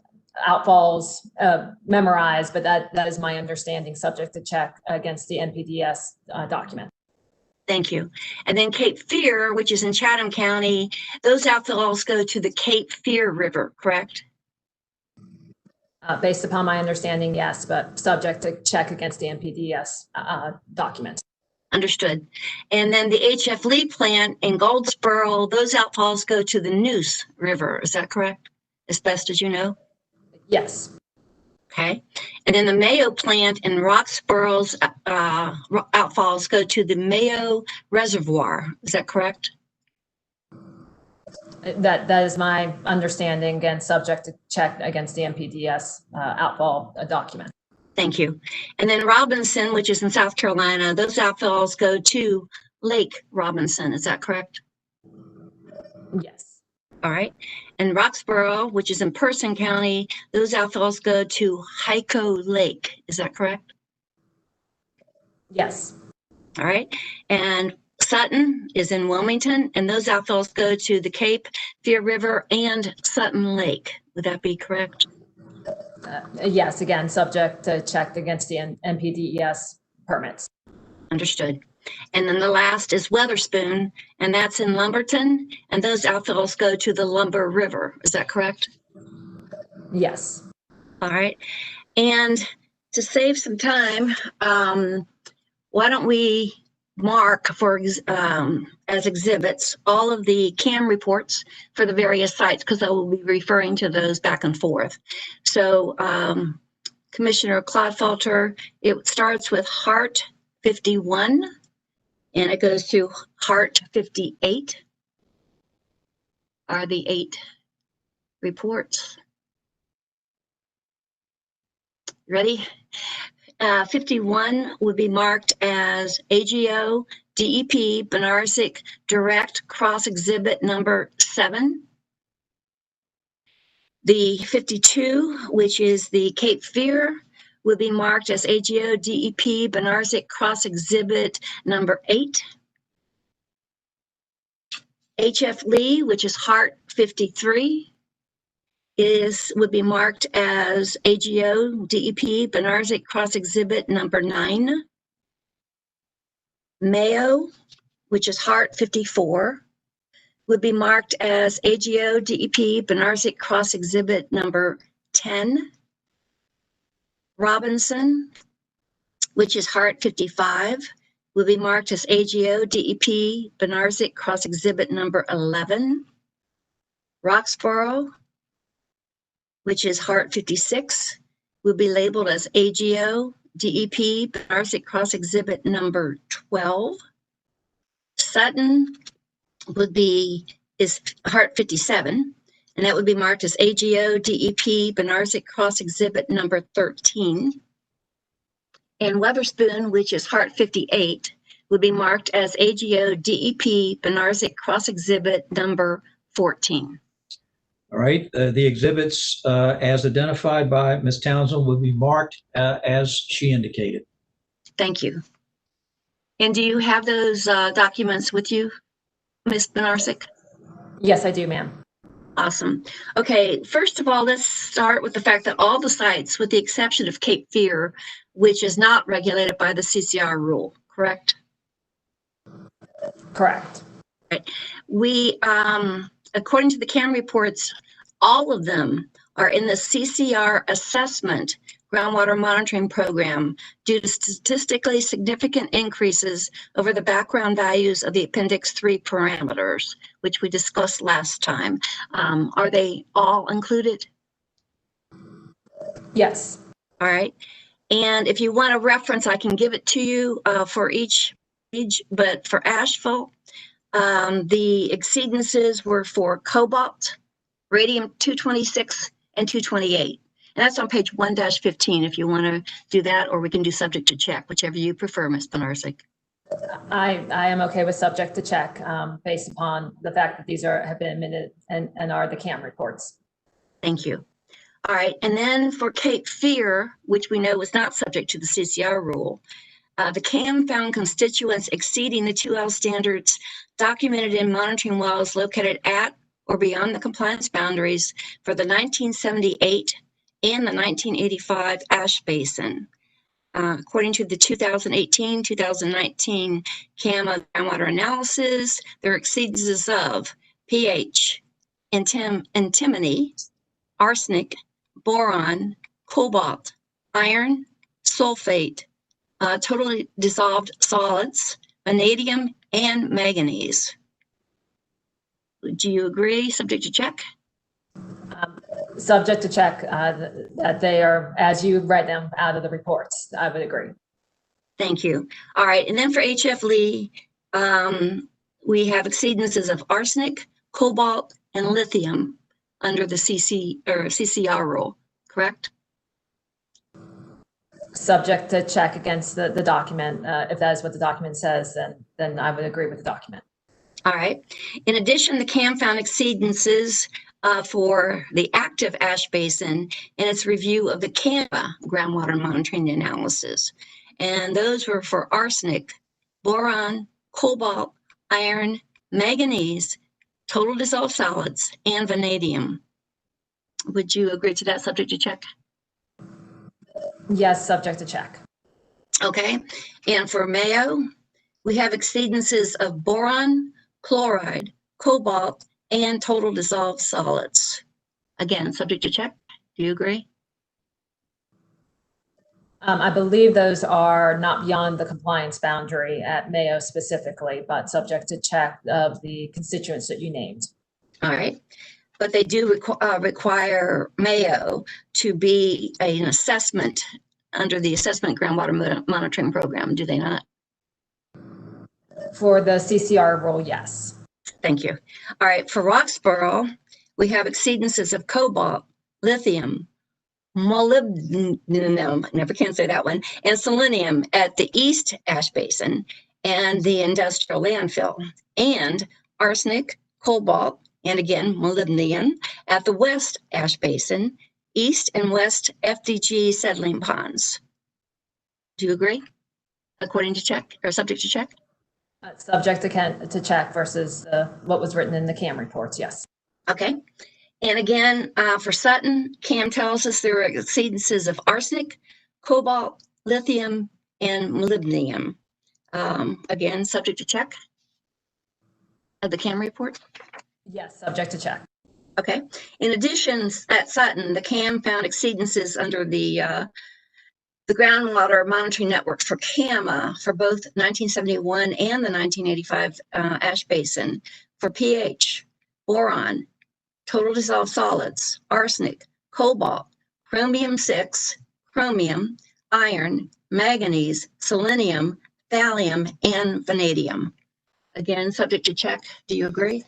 outfalls memorized, but that is my understanding, subject to check against the NPDS document. Thank you. And then Cape Fear, which is in Chatham County, those outfalls go to the Cape Fear River, correct? Based upon my understanding, yes, but subject to check against the NPDS document. Understood. And then the HF Lee plant in Goldsboro, those outfalls go to the Neuse River. Is that correct? As best as you know? Yes. Okay. And then the Mayo plant in Roxboro's outfalls go to the Mayo Reservoir. Is that correct? That is my understanding, again, subject to check against the NPDS outfall document. Thank you. And then Robinson, which is in South Carolina, those outfalls go to Lake Robinson. Is that correct? Yes. All right. And Roxboro, which is in Person County, those outfalls go to Hyco Lake. Is that correct? Yes. All right. And Sutton is in Wilmington, and those outfalls go to the Cape Fear River and Sutton Lake. Would that be correct? Yes, again, subject to check against the NPDES permits. Understood. And then the last is Weatherspoon, and that's in Lumberton, and those outfalls go to the Lumber River. Is that correct? Yes. All right. And to save some time, why don't we mark for as exhibits all of the CAM reports for the various sites, because I will be referring to those back and forth. So Commissioner Clodfelter, it starts with Hart 51 and it goes to Hart 58 are the 8 reports. Ready? 51 would be marked as AGO, DEP, Benaric, Direct, Cross Exhibit number 7. The 52, which is the Cape Fear, would be marked as AGO, DEP, Benaric, Cross Exhibit number 8. HF Lee, which is Hart 53, would be marked as AGO, DEP, Benaric, Cross Exhibit number 9. Mayo, which is Hart 54, would be marked as AGO, DEP, Benaric, Cross Exhibit number 10. Robinson, which is Hart 55, will be marked as AGO, DEP, Benaric, Cross Exhibit number 11. Roxboro, which is Hart 56, will be labeled as AGO, DEP, Benaric, Cross Exhibit number 12. Sutton is Hart 57, and that would be marked as AGO, DEP, Benaric, Cross Exhibit number 13. And Weatherspoon, which is Hart 58, would be marked as AGO, DEP, Benaric, Cross Exhibit number 14. All right, the exhibits as identified by Ms. Townsend will be marked as she indicated. Thank you. And do you have those documents with you, Ms. Benaric? Yes, I do, ma'am. Awesome. Okay, first of all, let's start with the fact that all the sites, with the exception of Cape Fear, which is not regulated by the CCR rule, correct? Correct. Right. We, according to the CAM reports, all of them are in the CCR assessment groundwater monitoring program due to statistically significant increases over the background values of the Appendix 3 parameters, which we discussed last time. Are they all included? Yes. All right. And if you want a reference, I can give it to you for each page, but for asphalt, the exceedances were for cobalt, radium 226, and 228. And that's on page 1-15 if you want to do that, or we can do subject to check, whichever you prefer, Ms. Benaric. I am okay with subject to check based upon the fact that these have been admitted and are the CAM reports. Thank you. All right, and then for Cape Fear, which we know was not subject to the CCR rule, the CAM found constituents exceeding the 2L standards documented in monitoring wells located at or beyond the compliance boundaries for the 1978 and the 1985 ash basin. According to the 2018-2019 CAM groundwater analysis, there are exceedances of pH, antimony, arsenic, boron, cobalt, iron, sulfate, totally dissolved solids, vanadium, and manganese. Do you agree? Subject to check? Subject to check that they are, as you read them out of the reports. I would agree. Thank you. All right, and then for HF Lee, we have exceedances of arsenic, cobalt, and lithium under the CCR rule, correct? Subject to check against the document. If that is what the document says, then I would agree with the document. All right. In addition, the CAM found exceedances for the active ash basin in its review of the CAMA groundwater monitoring analysis. And those were for arsenic, boron, cobalt, iron, manganese, total dissolved solids, and vanadium. Would you agree to that, subject to check? Yes, subject to check. Okay. And for Mayo, we have exceedances of boron, chloride, cobalt, and total dissolved solids. Again, subject to check. Do you agree? I believe those are not beyond the compliance boundary at Mayo specifically, but subject to check of the constituents that you named. All right. But they do require Mayo to be an assessment under the assessment groundwater monitoring program, do they not? For the CCR rule, yes. Thank you. All right, for Roxborough, we have exceedances of cobalt, lithium, molybdenum, never can say that one, and selenium at the East Ash Basin and the industrial landfill, and arsenic, cobalt, and again, molybdenum at the West Ash Basin, East and West FDG settling ponds. Do you agree? According to check or subject to check? Subject to check versus what was written in the CAM reports, yes. Okay. And again, for Sutton, CAM tells us there are exceedances of arsenic, cobalt, lithium, and molybdenum. Again, subject to check of the CAM report? Yes, subject to check. Okay. In addition, at Sutton, the CAM found exceedances under the groundwater monitoring networks for CAMA for both 1971 and the 1985 ash basin for pH, boron, total dissolved solids, arsenic, cobalt, chromium-6, chromium, iron, manganese, selenium, thallium, and vanadium. Again, subject to check. Do you agree?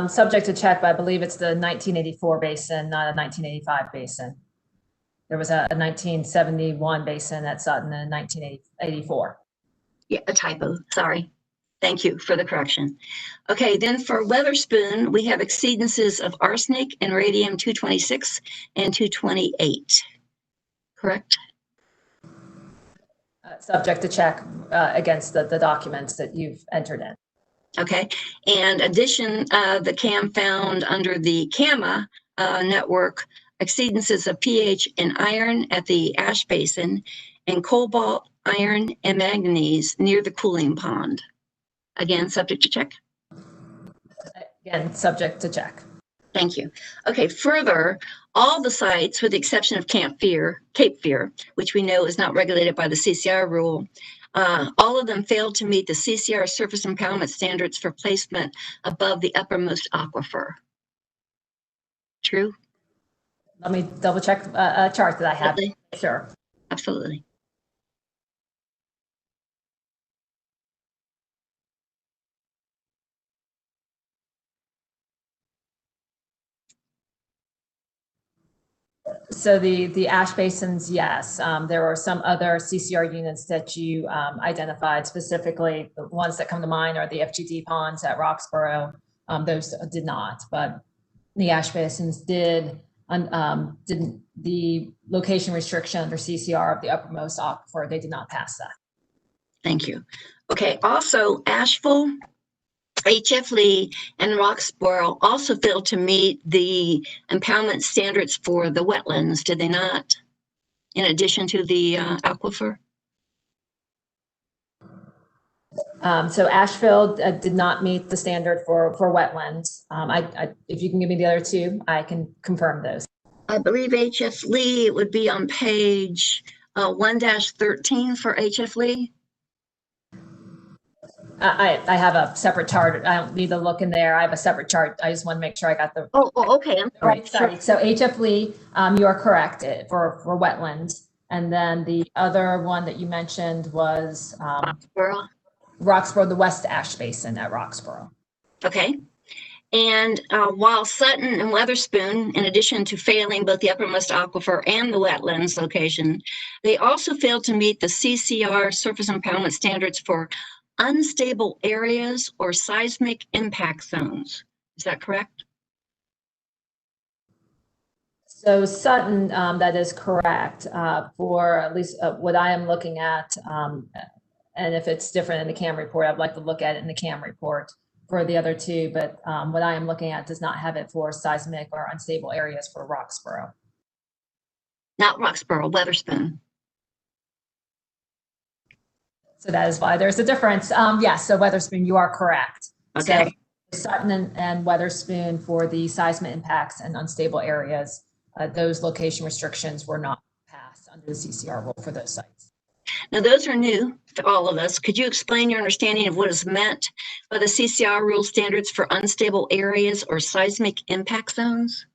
Subject to check, but I believe it's the 1984 basin, not a 1985 basin. There was a 1971 basin at Sutton and 1984. Yeah, a typo, sorry. Thank you for the correction. Okay, then for Weatherspoon, we have exceedances of arsenic and radium 226 and 228, correct? Subject to check against the documents that you've entered in. Okay, and addition, the CAM found under the CAMA network exceedances of pH and iron at the ash basin and cobalt, iron, and manganese near the cooling pond. Again, subject to check? Again, subject to check. Thank you. Okay, further, All the sites, with the exception of Cape Fear, which we know is not regulated by the CCR rule, all of them failed to meet the CCR surface impoundment standards for placement above the uppermost aquifer. True? Let me double check a chart that I have. Absolutely. Sure. Absolutely. So the ash basins, yes. There are some other CCR units that you identified specifically. The ones that come to mind are the FGD ponds at Roxborough. Those did not, but the ash basins didn't. The location restriction under CCR of the uppermost aquifer, they did not pass that. Thank you. Okay, also Asheville, HF Lee, and Roxborough also failed to meet the impoundment standards for the wetlands, did they not? In addition to the aquifer? So Asheville did not meet the standard for wetlands. If you can give me the other two, I can confirm those. I believe HF Lee, it would be on page 1-13 for HF Lee. I have a separate chart. I don't need to look in there. I have a separate chart. I just want to make sure I got the okay. I'm sorry. Right site. So HF Lee, you are correct for wetlands. And then the other one that you mentioned was Roxborough, the West Ash Basin at Roxborough. Okay. And while Sutton and Weatherspoon, in addition to failing both the uppermost aquifer and the wetlands location, they also failed to meet the CCR surface impoundment standards for unstable areas or seismic impact zones. Is that correct? So Sutton, that is correct. For at least what I am looking at, and if it's different in the CAM report, I'd like to look at it in the CAM report for the other two, but what I am looking at does not have it for seismic or unstable areas for Roxborough. Not Roxborough, Weatherspoon. So that is why there's a difference. Yes, so Weatherspoon, you are correct. Okay. So Sutton and Weatherspoon for the seismic impacts and unstable areas, those location restrictions were not passed under the CCR rule for those sites. Now, those are new to all of us. Could you explain your understanding of what is meant by the CCR rule standards for unstable areas or seismic impact zones?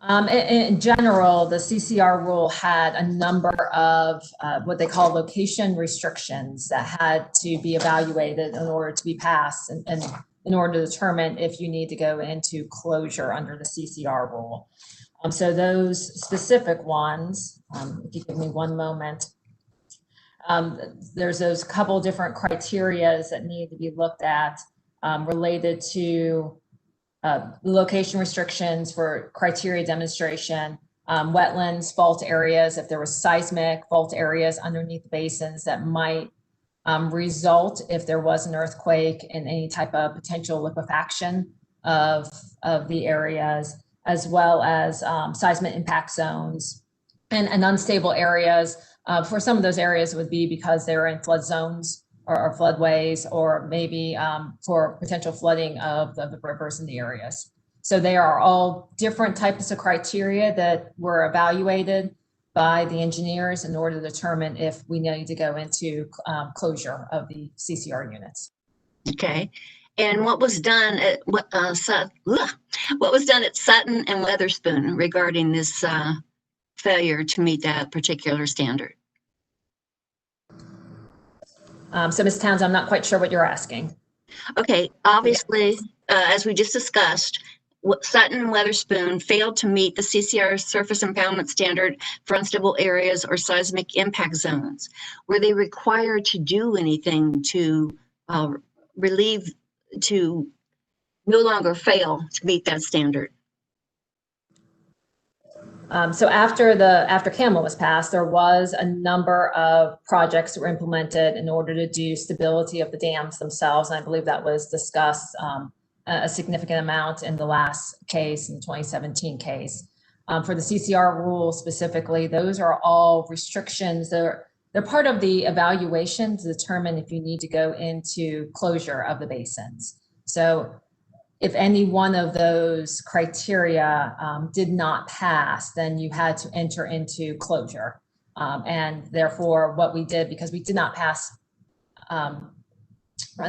In general, the CCR rule had a number of what they call location restrictions that had to be evaluated in order to be passed and in order to determine if you need to go into closure under the CCR rule. So those specific ones, if you give me one moment, there's those couple different criterias that need to be looked at related to location restrictions for criteria demonstration, wetlands, fault areas, if there was seismic fault areas underneath the basins that might result if there was an earthquake and any type of potential liquefaction of the areas, as well as seismic impact zones and unstable areas. For some of those areas would be because they're in flood zones or floodways, or maybe for potential flooding of the rivers in the areas. So they are all different types of criteria that were evaluated by the engineers in order to determine if we need to go into closure of the CCR units. Okay. And what was done at what was done at Sutton and Weatherspoon regarding this failure to meet that particular standard? So Ms. Towns, I'm not quite sure what you're asking. Okay, obviously, as we just discussed, Sutton and Weatherspoon failed to meet the CCR surface impoundment standard for unstable areas or seismic impact zones. Were they required to do anything to to no longer fail to meet that standard? So after CAMEL was passed, there was a number of projects that were implemented in order to do stability of the dams themselves. And I believe that was discussed a significant amount in the last case, in the 2017 case. For the CCR rule specifically, those are all restrictions. They're part of the evaluation to determine if you need to go into closure of the basins. So if any one of those criteria did not pass, then you had to enter into closure. And therefore, what we did, because we did not pass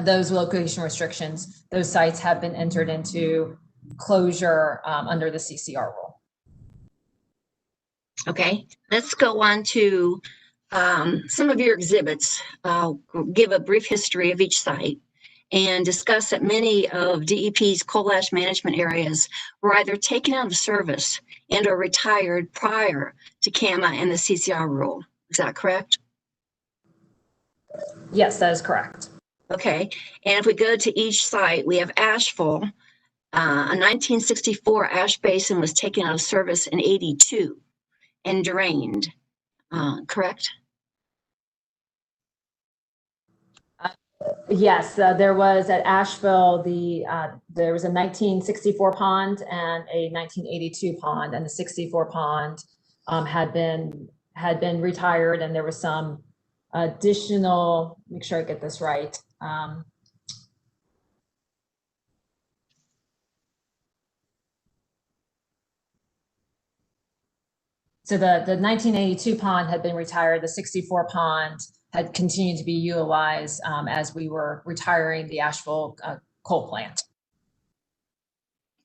those location restrictions, those sites have been entered into closure under the CCR rule. Okay, let's go on to some of your exhibits. I'll give a brief history of each site and discuss that many of DEP's coal ash management areas were either taken out of service and or retired prior to CAMA and the CCR rule. Is that correct? Yes, that is correct. Okay, and if we go to each site, we have Asheville. A 1964 ash basin was taken out of service in 82 and drained, correct? Yes, there was at Asheville, there was a 1964 pond and a 1982 pond, and the 64 pond had been retired, and there was some additional, make sure I get this right. So the 1982 pond had been retired, the 64 pond had continued to be utilized as we were retiring the Asheville coal plant.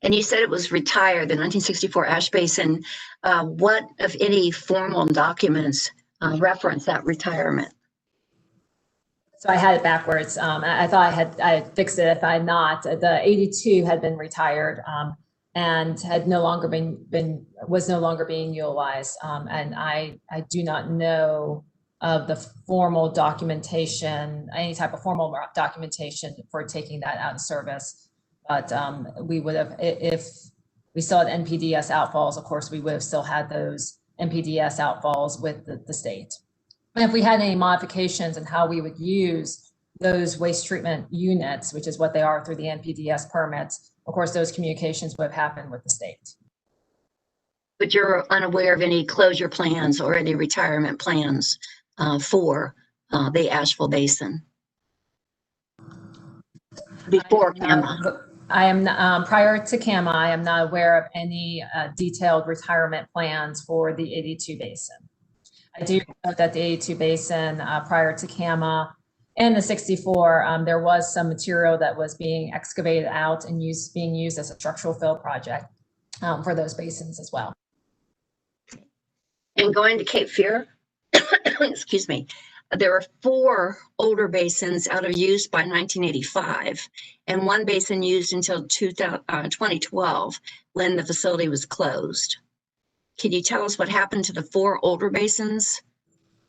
And you said it was retired, the 1964 ash basin. What, if any, formal documents reference that retirement? So I had it backwards. I thought I had fixed it. If I had not, the 82 had been retired and had was no longer being utilized. And I do not know of the formal documentation, any type of formal documentation for taking that out of service. But we would have, if we still had NPDES outfalls, of course, we would have still had those NPDES outfalls with the state. And if we had any modifications in how we would use those waste treatment units, which is what they are through the NPDES permits, of course, those communications would have happened with the state. But you're unaware of any closure plans or any retirement plans for the Asheville Basin before CAMA? I am prior to CAMA, I am not aware of any detailed retirement plans for the 82 basin. I do know that the 82 basin prior to CAMA and the 64, there was some material that was being excavated out and being used as a structural fill project for those basins as well. And going to Cape Fear, excuse me, there were 4 older basins out of use by 1985 and 1 basin used until 2012 when the facility was closed. Can you tell us what happened to the 4 older basins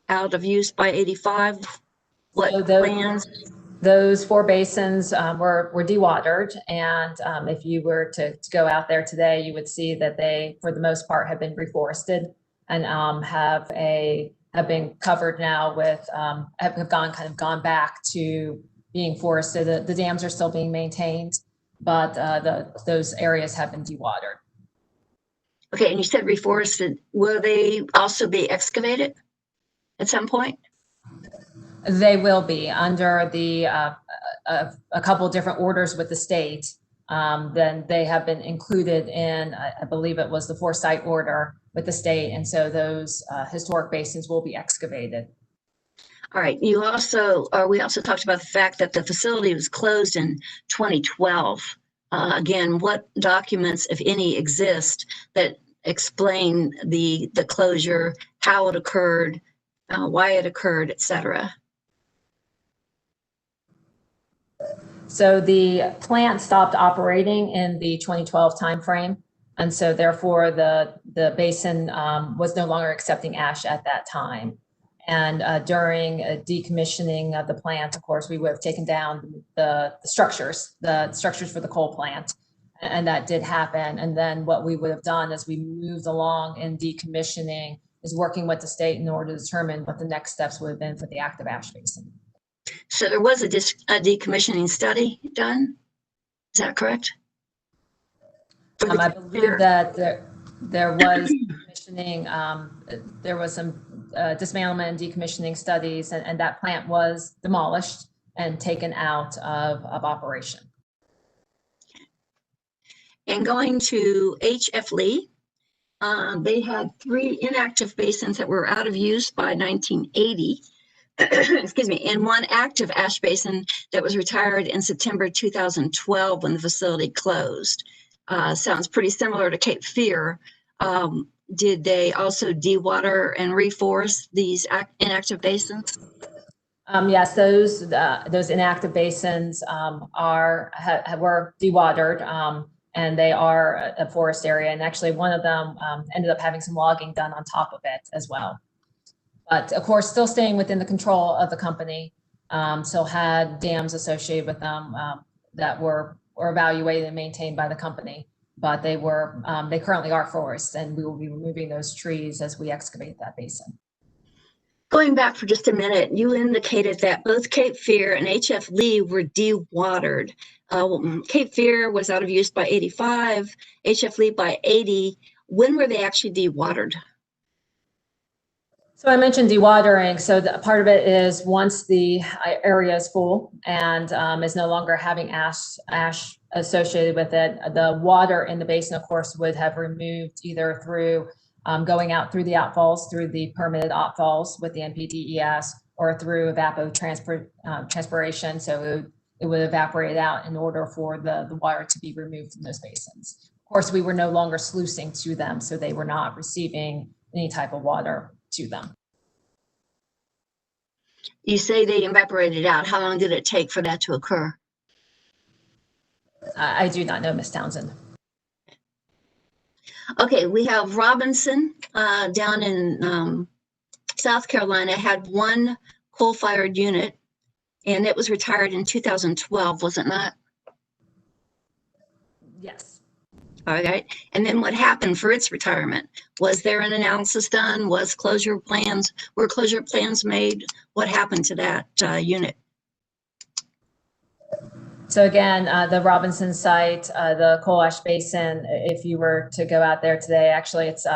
out of use by 85? What plans? Those 4 basins were dewatered, and if you were to go out there today, you would see that they, for the most part, have been reforested and have been covered now with have gone back to being forested. The dams are still being maintained, but those areas have been dewatered. Okay, and you said reforested. Will they also be excavated at some point? They will be under the a couple of different orders with the state. Then they have been included in, I believe it was the 4-site order with the state, and so those historic basins will be excavated. All right. You also, we also talked about the fact that the facility was closed in 2012. Again, what documents, if any, exist that explain the closure, how it occurred, why it occurred, et cetera? So the plant stopped operating in the 2012 timeframe, and so therefore the basin was no longer accepting ash at that time. And during a decommissioning of the plant, of course, we would have taken down the structures for the coal plant, and that did happen. And then what we would have done as we moved along in decommissioning is working with the state in order to determine what the next steps would have been for the active ash basin. So there was a decommissioning study done. Is that correct? I believe that there was decommissioning. There was some dismantlement and decommissioning studies, and that plant was demolished and taken out of operation. And going to H.F. Lee, they had 3 inactive basins that were out of use by 1980. Excuse me, and 1 active ash basin that was retired in September 2012 when the facility closed. Sounds pretty similar to Cape Fear. Did they also dewater and reforest these inactive basins? Yes, those inactive basins were dewatered, and they are a forest area. And actually, one of them ended up having some logging done on top of it as well. But of course, still staying within the control of the company. Still had dams associated with them that were evaluated and maintained by the company. But they currently are forests, and we will be removing those trees as we excavate that basin. Going back for just a minute, you indicated that both Cape Fear and H.F. Lee were dewatered. Cape Fear was out of use by 85, H.F. Lee by 80. When were they actually dewatered? So I mentioned dewatering. So part of it is once the area is full and is no longer having ash associated with it, the water in the basin, of course, would have removed either through going out through the outfalls, through the permitted outfalls with the NPDES, or through evapotranspiration. So it would evaporate out in order for the water to be removed from those basins. Of course, we were no longer sluicing to them, so they were not receiving any type of water to them. You say they evaporated out. How long did it take for that to occur? I do not know, Ms. Townsend. Okay, we have Robinson down in South Carolina, had 1 coal-fired unit, and it was retired in 2012, was it not? Yes. All right, and then what happened for its retirement? Was there an analysis done? Were closure plans made? What happened to that unit? So again, the Robinson site, the coal ash basin, if you were to go out there today, actually it's,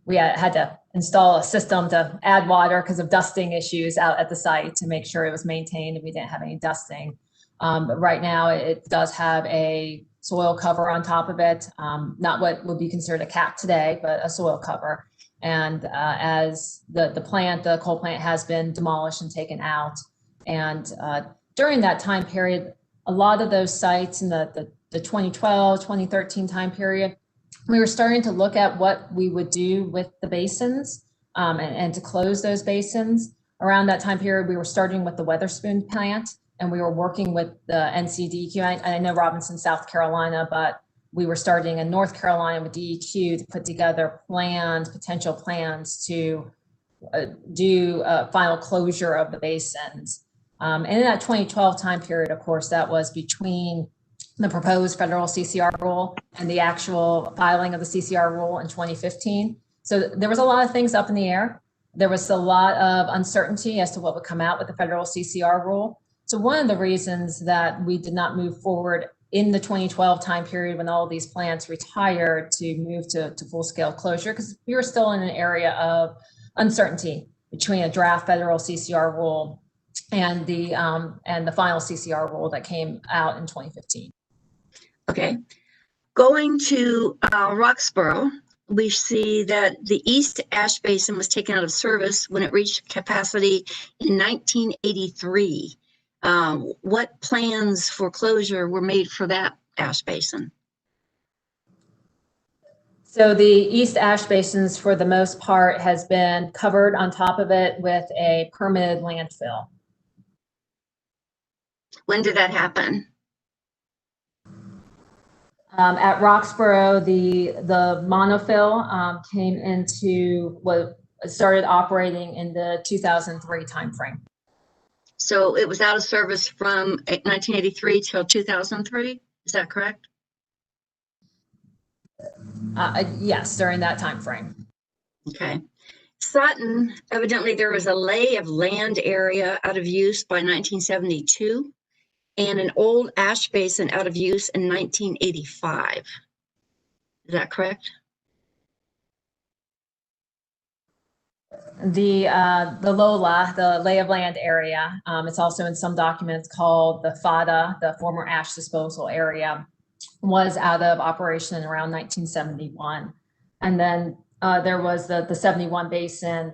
we had to install a system to add water because of dusting issues out at the site to make sure it was maintained and we didn't have any dusting. But right now it does have a soil cover on top of it, not what would be considered a cap today, but a soil cover. And as the coal plant has been demolished and taken out. And during that time period, a lot of those sites in the 2012, 2013 time period, we were starting to look at what we would do with the basins and to close those basins. Around that time period, we were starting with the Weatherspoon plant, and we were working with the NCDEQ. I know Robinson, South Carolina, but we were starting in North Carolina with DEQ to put together potential plans to do a final closure of the basins. And in that 2012 time period, of course, that was between the proposed federal CCR rule and the actual filing of the CCR rule in 2015. So there was a lot of things up in the air. There was a lot of uncertainty as to what would come out with the federal CCR rule. So one of the reasons that we did not move forward in the 2012 time period when all of these plants retired to move to full-scale closure, because we were still in an area of uncertainty between a draft federal CCR rule and the final CCR rule that came out in 2015. Okay, going to Roxborough, we see that the East Ash Basin was taken out of service when it reached capacity in 1983. What plans for closure were made for that ash basin? So the East Ash Basins, for the most part, has been covered on top of it with a permitted landfill. When did that happen? At Roxborough, the monofill came into what started operating in the 2003 timeframe. So it was out of service from 1983 till 2003. Is that correct? Yes, during that time frame. Okay. Sutton, evidently there was a lay of land area out of use by 1972 and an old ash basin out of use in 1985. Is that correct? The LOLA, the lay of land area, it's also in some documents called the FADA, the former ash disposal area. was out of operation around 1971. And then there was the 71 basin,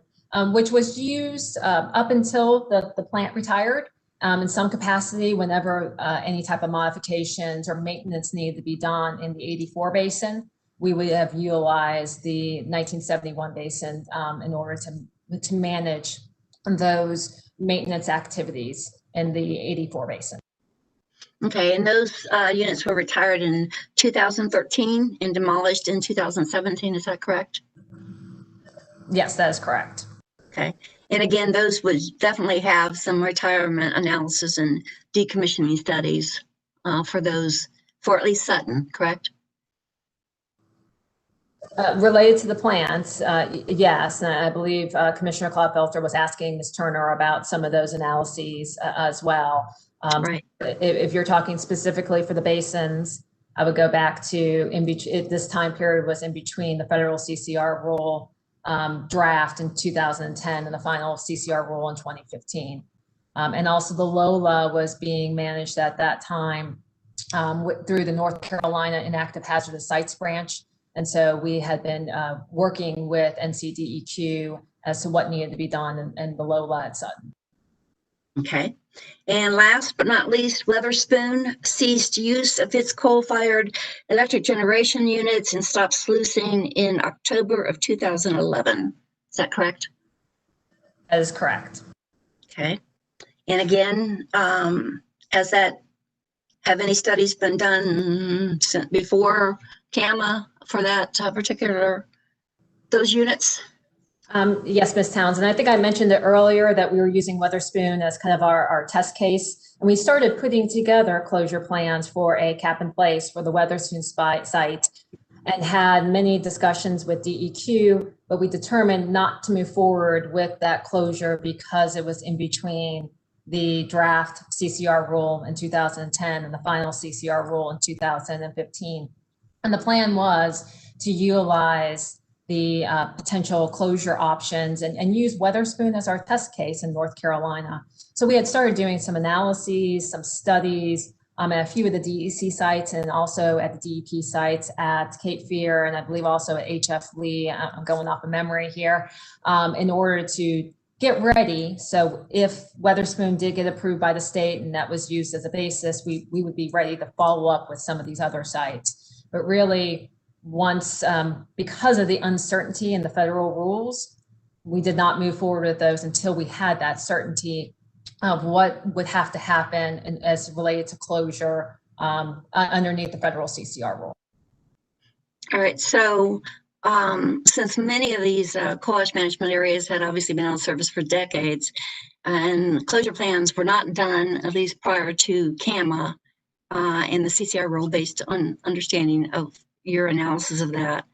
which was used up until the plant retired in some capacity whenever any type of modifications or maintenance needed to be done in the 84 basin. We would have utilized the 1971 basin in order to manage those maintenance activities in the 84 basin. Okay, and those units were retired in 2013 and demolished in 2017, is that correct? Yes, that is correct. Okay, and again, those would definitely have some retirement analysis and decommissioning studies for those, for at least Sutton, correct? Related to the plants, yes, and I believe Commissioner Clodfelter was asking Ms. Turner about some of those analyses as well. Right. If you're talking specifically for the basins, I would go back to this time period was in between the federal CCR rule draft in 2010 and the final CCR rule in 2015. And also the LOLA was being managed at that time through the North Carolina Inactive Hazardous Sites branch. And so we had been working with NCDEQ as to what needed to be done in the LOLA at Sutton. Okay. And last but not least, Weatherspoon ceased use of its coal-fired electric generation units and stopped sluicing in October of 2011. Is that correct? That is correct. Okay. And again, have any studies been done before CAMA for that those units? Yes, Ms. Townsend. I think I mentioned it earlier that we were using Weatherspoon as kind of our test case. And we started putting together closure plans for a cap in place for the Weatherspoon site and had many discussions with DEQ, but we determined not to move forward with that closure because it was in between the draft CCR rule in 2010 and the final CCR rule in 2015. And the plan was to utilize the potential closure options and use Weatherspoon as our test case in North Carolina. So we had started doing some analyses, some studies at a few of the DEC sites and also at the DEP sites at Cape Fear and I believe also at HF Lee. I'm going off of memory here in order to get ready. So if Weatherspoon did get approved by the state and that was used as a basis, we would be ready to follow up with some of these other sites. But really, once, because of the uncertainty in the federal rules, we did not move forward with those until we had that certainty of what would have to happen and as related to closure underneath the federal CCR rule. All right, so since many of these coal ash management areas had obviously been out of service for decades and closure plans were not done, at least prior to CAMA and the CCR rule based on understanding of your analysis of that.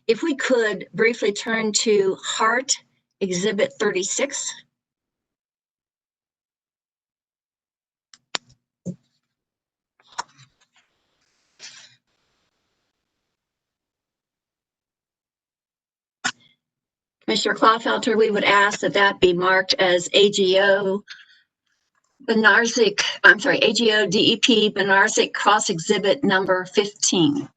If we could briefly turn to HART Exhibit 36. Commissioner Clodfelter, we would ask that that be marked as AGO Benaric, I'm sorry, AGO DEP Benaric Cross Exhibit number 15.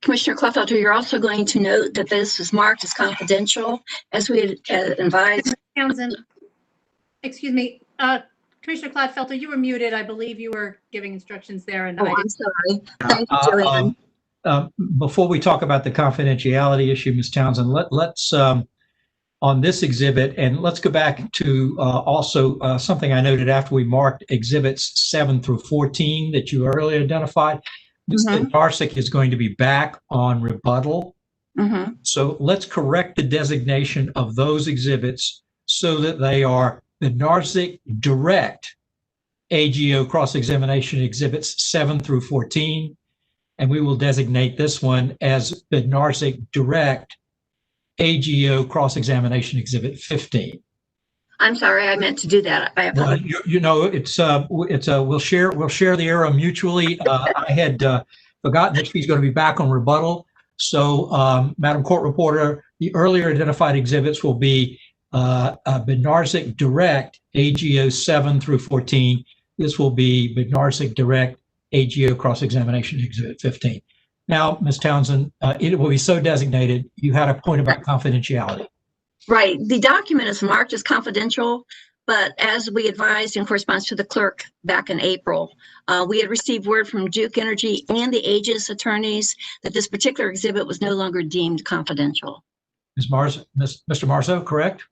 Commissioner Clodfelter, you're also going to note that this is marked as confidential, as we had advised. Townsend, excuse me, Commissioner Clodfelter, you were muted. I believe you were giving instructions there. And I'm sorry. Thank you, Joanne. Before we talk about the confidentiality issue, Ms. Townsend, let's on this exhibit, and let's go back to also something I noted after we marked exhibits 7 through 14 that you earlier identified. Mr. Benaric is going to be back on rebuttal. So let's correct the designation of those exhibits so that they are Benaric Direct AGO cross-examination exhibits 7 through 14. And we will designate this one as Benaric Direct AGO cross-examination exhibit 15. I'm sorry, I meant to do that. I apologize. Well, you know, we'll share the error mutually. I had forgotten that she's going to be back on rebuttal. So, Madam Court Reporter, the earlier identified exhibits will be Benaric Direct AGO 7 through 14. This will be Benaric Direct AGO Cross-Examination Exhibit 15. Now, Ms. Townsend, it will be so designated. You had a point about confidentiality. Right. The document is marked as confidential, but as we advised in correspondence to the clerk back in April, we had received word from Duke Energy and the Aegis attorneys that this particular exhibit was no longer deemed confidential. Mr. Marzo, correct?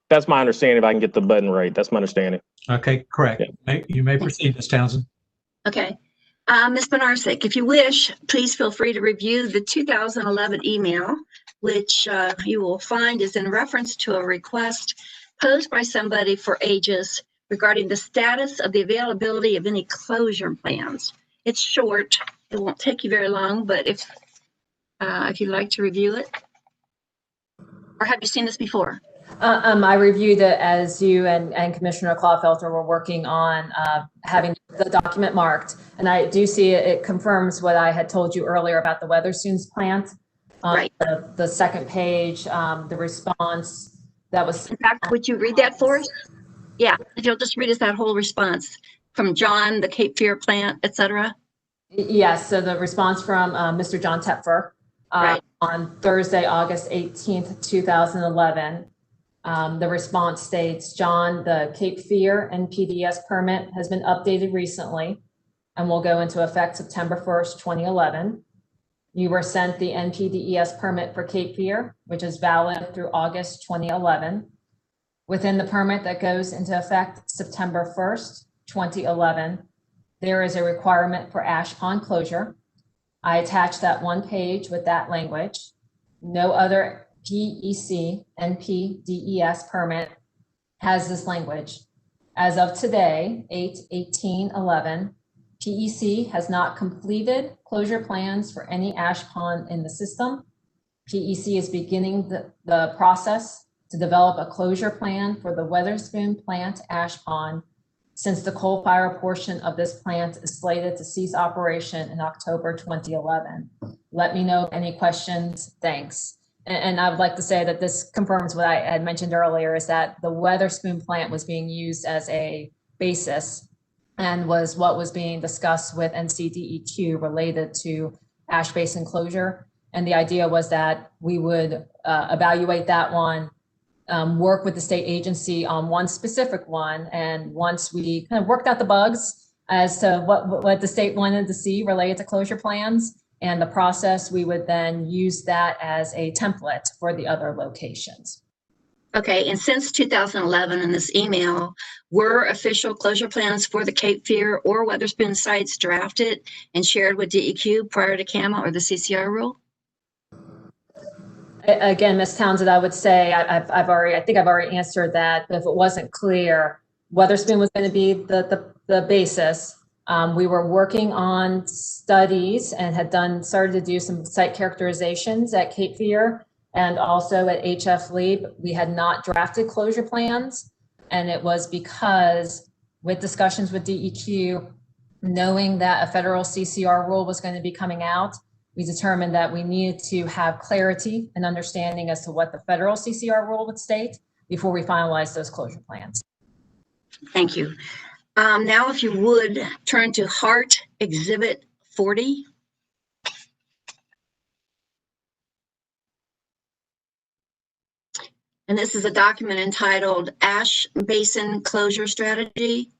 That's my understanding. If I can get the button right, that's my understanding. Okay, correct. Yeah. You may proceed, Ms. Townsend. Okay. Ms. Benaric, if you wish, please feel free to review the 2011 email, which you will find is in reference to a request posed by somebody for Aegis regarding the status of the availability of any closure plans. It's short. It won't take you very long, but if you'd like to review it. Or have you seen this before? I reviewed it as you and Commissioner Clodfelter were working on having the document marked. And I do see it confirms what I had told you earlier about the Weatherspoons plant. Right. The second page, the response that was. In fact, would you read that for us? Yeah, if you'll just read us that whole response from John, the Cape Fear plant, et cetera. Yes, so the response from Mr. John Tepfer Right. on Thursday, August 18th, 2011. The response states, John, the Cape Fear NPDES permit has been updated recently and will go into effect September 1st, 2011. You were sent the NPDES permit for Cape Fear, which is valid through August 2011. Within the permit that goes into effect September 1st, 2011, there is a requirement for ash pond closure. I attached that one page with that language. No other PEC NPDES permit has this language. As of today, 8/18/11, PEC has not completed closure plans for any ash pond in the system. PEC is beginning the process to develop a closure plan for the Weatherspoon plant ash pond, since the coal fire portion of this plant is slated to cease operation in October 2011. Let me know any questions. Thanks. And I would like to say that this confirms what I had mentioned earlier, is that the Weatherspoon plant was being used as a basis and was what was being discussed with NCDEQ related to ash basin closure. And the idea was that we would evaluate that one, work with the state agency on one specific one. And once we kind of worked out the bugs as to what the state wanted to see related to closure plans and the process, we would then use that as a template for the other locations. Okay, and since 2011 in this email, were official closure plans for the Cape Fear or Weatherspoon sites drafted and shared with DEQ prior to CAMA or the CCR rule? Again, Ms. Townsend, I would say I think I've already answered that. But if it wasn't clear, Weatherspoon was going to be the basis. We were working on studies and had started to do some site characterizations at Cape Fear and also at HF Leap. We had not drafted closure plans, and it was because with discussions with DEQ, knowing that a federal CCR rule was going to be coming out, we determined that we needed to have clarity and understanding as to what the federal CCR rule would state before we finalize those closure plans. Thank you. Now, if you would turn to Hart Exhibit 40. And this is a document entitled Ash Basin Closure Strategy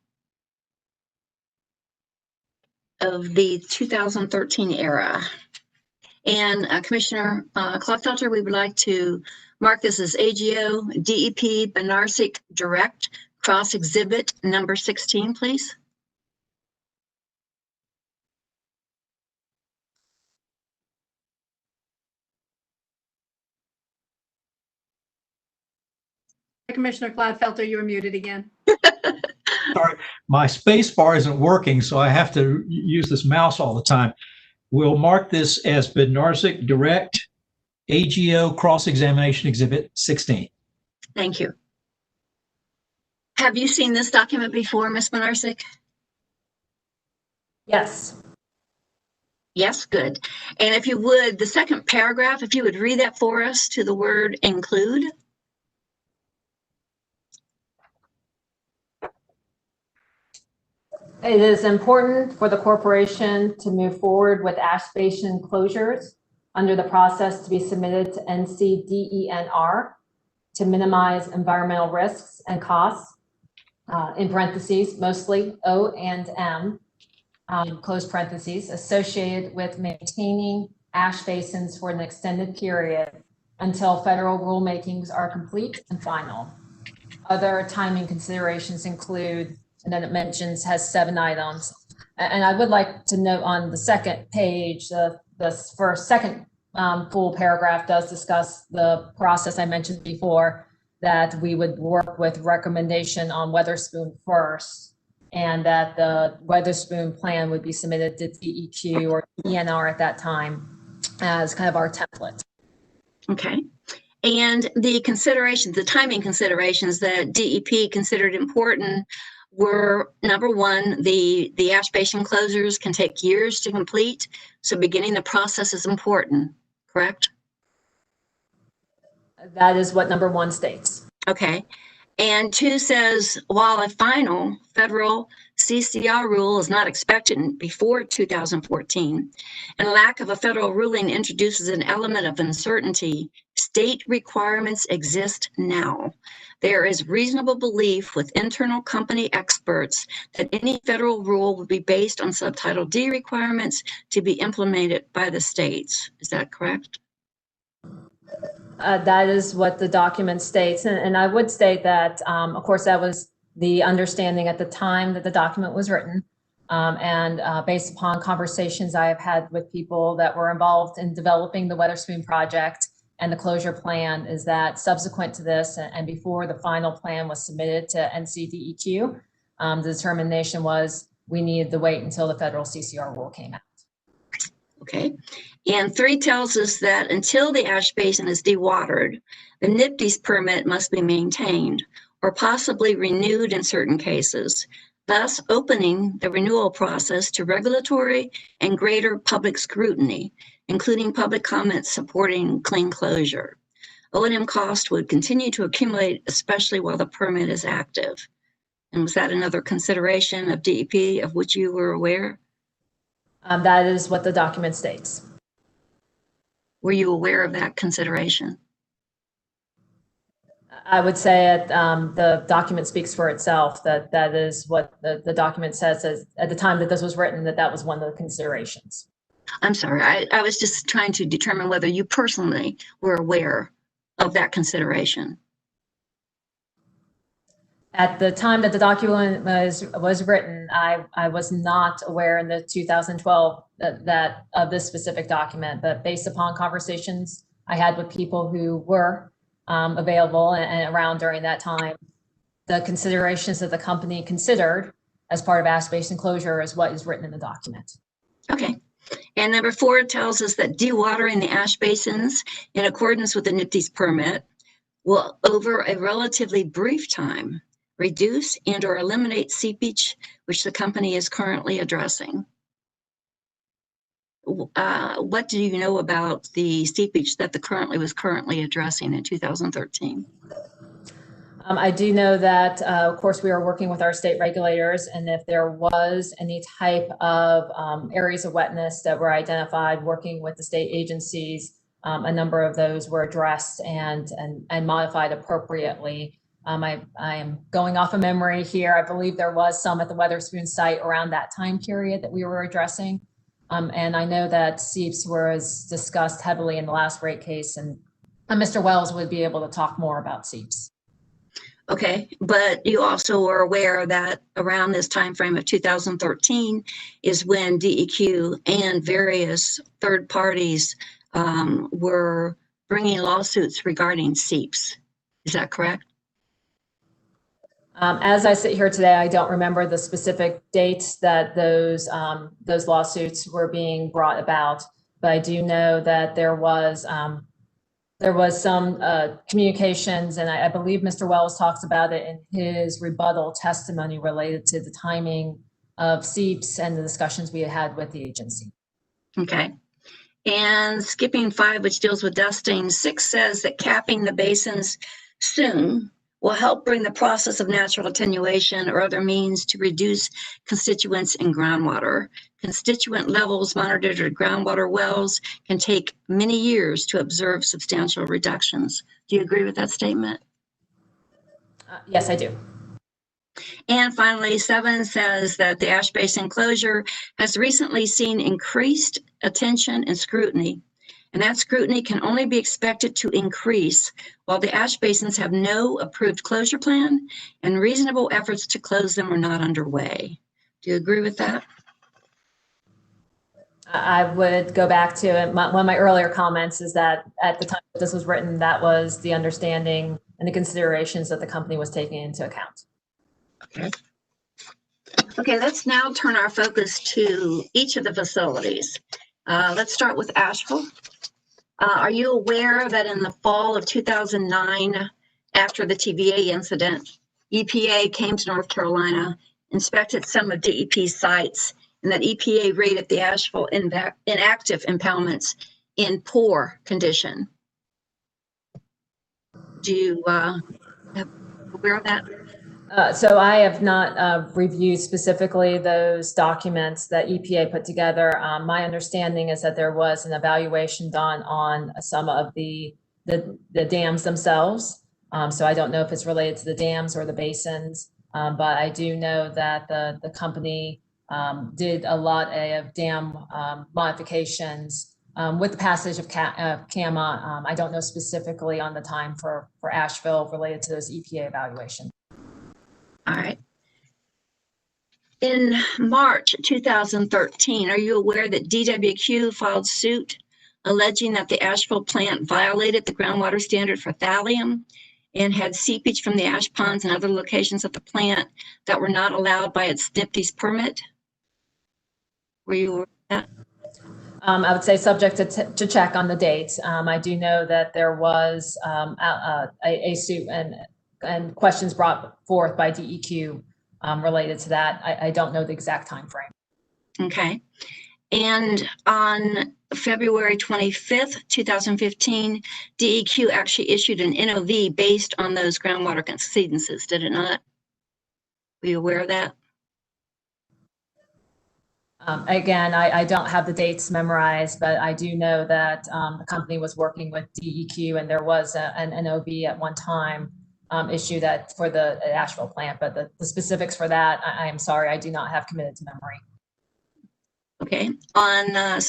of the 2013 era. And Commissioner Clodfelter, we would like to mark this as AGO DEP Benaric Direct Cross Exhibit number 16, please. Commissioner Clodfelter, you were muted again. Sorry, my space bar isn't working, so I have to use this mouse all the time. We'll mark this as Benaric Direct AGO Cross-Examination Exhibit 16. Thank you. Have you seen this document before, Ms. Benaric? Yes. Yes, good. And if you would, the second paragraph, if you would read that for us to the word include. It is important for the corporation to move forward with ash basin closures under the process to be submitted to NCDENR to minimize environmental risks and costs, in parentheses, mostly O and M, close parentheses, associated with maintaining ash basins for an extended period until federal rulemakings are complete and final. Other timing considerations include, and then it mentions, has 7 items. And I would like to note on the second page, the second full paragraph does discuss the process I mentioned before, that we would work with recommendation on Weatherspoon first, and that the Weatherspoon plan would be submitted to DEQ or ENR at that time as kind of our template. Okay. And the considerations, the timing considerations that DEP considered important were, number one, the ash basin closures can take years to complete. So beginning the process is important, correct? That is what number 1 states. Okay. And 2 says, while a final federal CCR rule is not expected before 2014, and lack of a federal ruling introduces an element of uncertainty, state requirements exist now. There is reasonable belief with internal company experts that any federal rule would be based on Subtitle D requirements to be implemented by the states. Is that correct? That is what the document states. And I would state that, of course, that was the understanding at the time that the document was written. Based upon conversations I have had with people that were involved in developing the Weatherspoon project and the closure plan, is that subsequent to this and before the final plan was submitted to NCDEQ, the determination was we needed to wait until the federal CCR rule came out. Okay. And 3 tells us that until the ash basin is dewatered, the NIPD's permit must be maintained or possibly renewed in certain cases, thus opening the renewal process to regulatory and greater public scrutiny, including public comments supporting clean closure. O&M cost would continue to accumulate, especially while the permit is active. And was that another consideration of DEP of which you were aware? That is what the document states. Were you aware of that consideration? I would say the document speaks for itself, that is what the document says at the time that this was written, that was one of the considerations. I'm sorry, I was just trying to determine whether you personally were aware of that consideration. At the time that the document was written, I was not aware in the 2012 that of this specific document, but based upon conversations I had with people who were available and around during that time, the considerations that the company considered as part of ash basin closure is what is written in the document. Okay. And number 4 tells us that dewatering the ash basins in accordance with the NIPD's permit will, over a relatively brief time, reduce and or eliminate seepage, which the company is currently addressing. What do you know about the seepage that was currently addressing in 2013? I do know that, of course, we are working with our state regulators, and if there was any type of areas of wetness that were identified, working with the state agencies, a number of those were addressed and modified appropriately. I am going off of memory here. I believe there was some at the Weatherspoon site around that time period that we were addressing. And I know that seeps was discussed heavily in the last rate case, and Mr. Wells would be able to talk more about seeps. Okay, but you also are aware that around this time frame of 2013 is when DEQ and various third parties were bringing lawsuits regarding seeps. Is that correct? As I sit here today, I don't remember the specific dates that those lawsuits were being brought about, but I do know that there was there was some communications, and I believe Mr. Wells talks about it in his rebuttal testimony related to the timing of SEEPs and the discussions we had with the agency. Okay. And skipping 5, which deals with dusting, 6 says that capping the basins soon will help bring the process of natural attenuation or other means to reduce constituents in groundwater. Constituent levels monitored at groundwater wells can take many years to observe substantial reductions. Do you agree with that statement? Yes, I do. And finally, 7 says that the ash basin closure has recently seen increased attention and scrutiny, and that scrutiny can only be expected to increase while the ash basins have no approved closure plan and reasonable efforts to close them are not underway. Do you agree with that? I would go back to one of my earlier comments is that at the time that this was written, that was the understanding and the considerations that the company was taking into account. Okay. Okay, let's now turn our focus to each of the facilities. Let's start with Asheville. Are you aware that in the fall of 2009, after the TVA incident, EPA came to North Carolina, inspected some of DEP's sites, and that EPA rated the Asheville inactive impoundments in poor condition? Do you aware of that? So I have not reviewed specifically those documents that EPA put together. My understanding is that there was an evaluation done on some of the dams themselves. So I don't know if it's related to the dams or the basins, but I do know that the company did a lot of dam modifications with the passage of CAMA. I don't know specifically on the time for Asheville related to those EPA evaluations. All right. In March 2013, are you aware that DWQ filed suit alleging that the Asheville plant violated the groundwater standard for thallium and had seepage from the ash ponds and other locations of the plant that were not allowed by its NIPD's permit? Were you aware of that? I would say subject to check on the dates. I do know that there was a suit and questions brought forth by DEQ related to that. I don't know the exact time frame. Okay. And on February 25th, 2015, DEQ actually issued an NOV based on those groundwater exceedances, did it not? Were you aware of that? Again, I don't have the dates memorized, but I do know that the company was working with DEQ and there was an NOV at one time issue that for the Asheville plant, but the specifics for that, I am sorry, I do not have committed to memory. Okay. On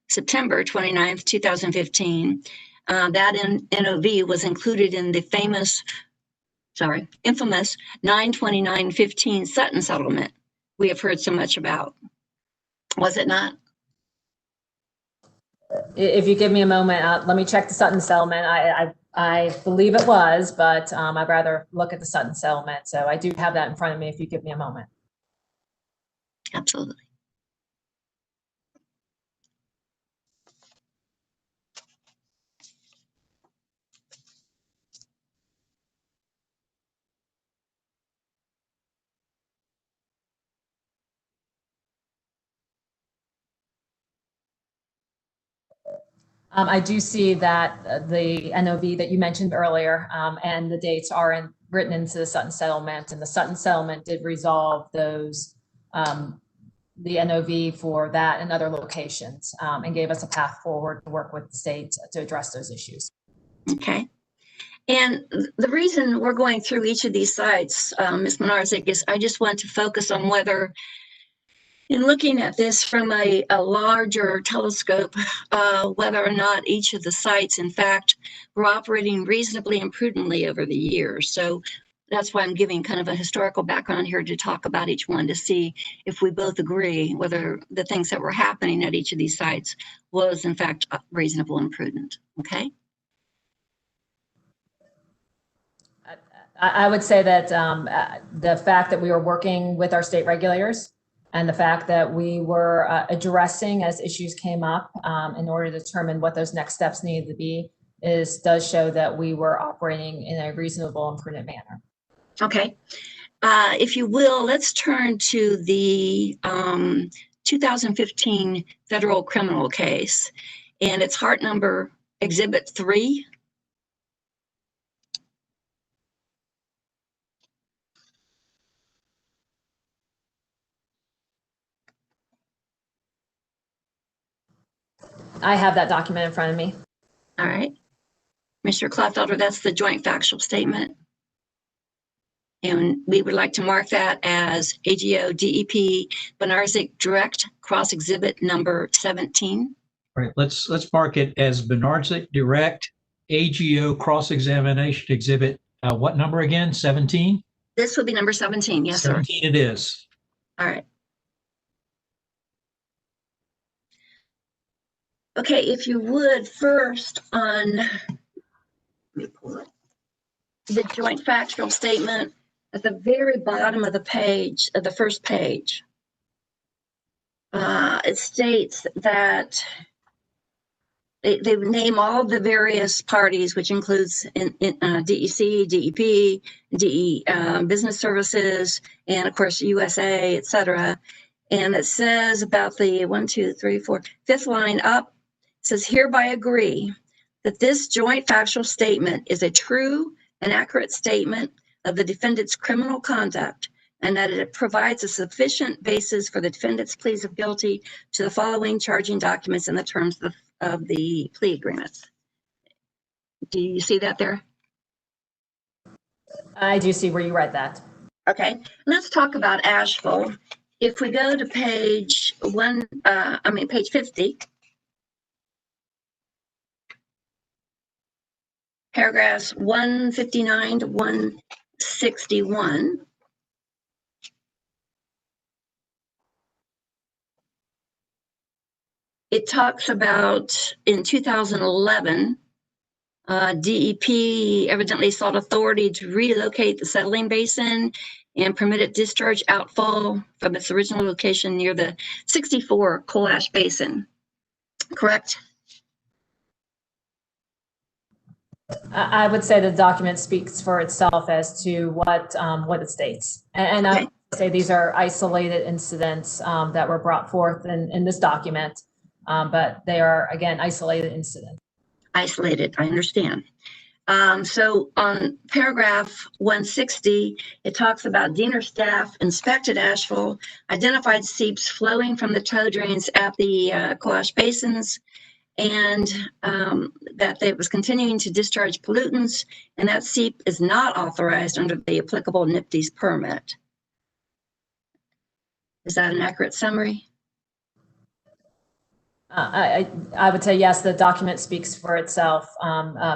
September 29th, 2015, that NOV was included in the infamous 92915 Sutton settlement we have heard so much about. Was it not? If you give me a moment, let me check the Sutton settlement. I believe it was, but I'd rather look at the Sutton settlement. So I do have that in front of me if you give me a moment. Absolutely. I do see that the NOV that you mentioned earlier and the dates are written into the Sutton settlement, and the Sutton settlement did resolve those, the NOV for that and other locations, and gave us a path forward to work with the state to address those issues. Okay. And the reason we're going through each of these sites, Ms. Benaric, is I just want to focus on whether, in looking at this from a larger telescope, whether or not each of the sites, in fact, were operating reasonably and prudently over the years. So that's why I'm giving kind of a historical background here to talk about each one to see if we both agree whether the things that were happening at each of these sites was, in fact, reasonable and prudent. Okay. I would say that the fact that we were working with our state regulators and the fact that we were addressing as issues came up in order to determine what those next steps needed to be does show that we were operating in a reasonable and prudent manner. Okay. If you will, let's turn to the 2015 federal criminal case, and it's Hart number Exhibit 3. I have that document in front of me. All right. Mr. Clotfelter, that's the joint factual statement. And we would like to mark that as AGO DEP Benaric Direct Cross Exhibit number 17. All right, let's mark it as Benaric Direct AGO Cross-Examination Exhibit. What number again? 17? This would be number 17. Yes, 17 sir. it is. All right. Okay, if you would first on, let me pull it, the joint factual statement at the very bottom of the page, of the first page. It states that they name all the various parties, which includes DEC, DEP, Business Services, and of course USA, et cetera. And it says about the 1, 2, 3, 4, fifth line up, it says hereby agree that this joint factual statement is a true and accurate statement of the defendant's criminal conduct, and that it provides a sufficient basis for the defendant's pleas of guilty to the following charging documents and the terms of the plea agreements. Do you see that there? I do see where you read that. Okay, let's talk about Asheville. If we go to page page 50, paragraphs 159 to 161. It talks about in 2011, DEP evidently sought authority to relocate the settling basin and permitted discharge outfall from its original location near the 64 coal ash basin, correct? I would say the document speaks for itself as to what it states. And I would say these are isolated incidents that were brought forth in this document, but they are, again, isolated incidents. Isolated, I understand. So on paragraph 160, it talks about Diener staff inspected Asheville, identified seeps flowing from the tow drains at the coal ash basins, and that it was continuing to discharge pollutants, and that seep is not authorized under the applicable NIPD's permit. Is that an accurate summary? I would say yes, the document speaks for itself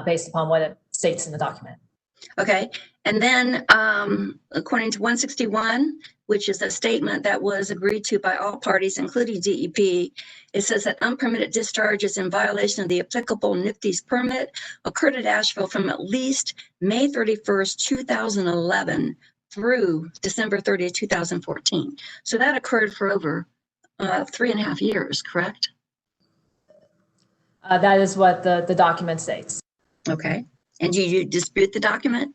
based upon what it states in the document. Okay, and then according to 161, which is a statement that was agreed to by all parties, including DEP, it says that unpermitted discharges in violation of the applicable NIPD's permit occurred at Asheville from at least May 31st, 2011 through December 30th, 2014. So that occurred for over 3.5 years, correct? That is what the document states. Okay. And do you dispute the document?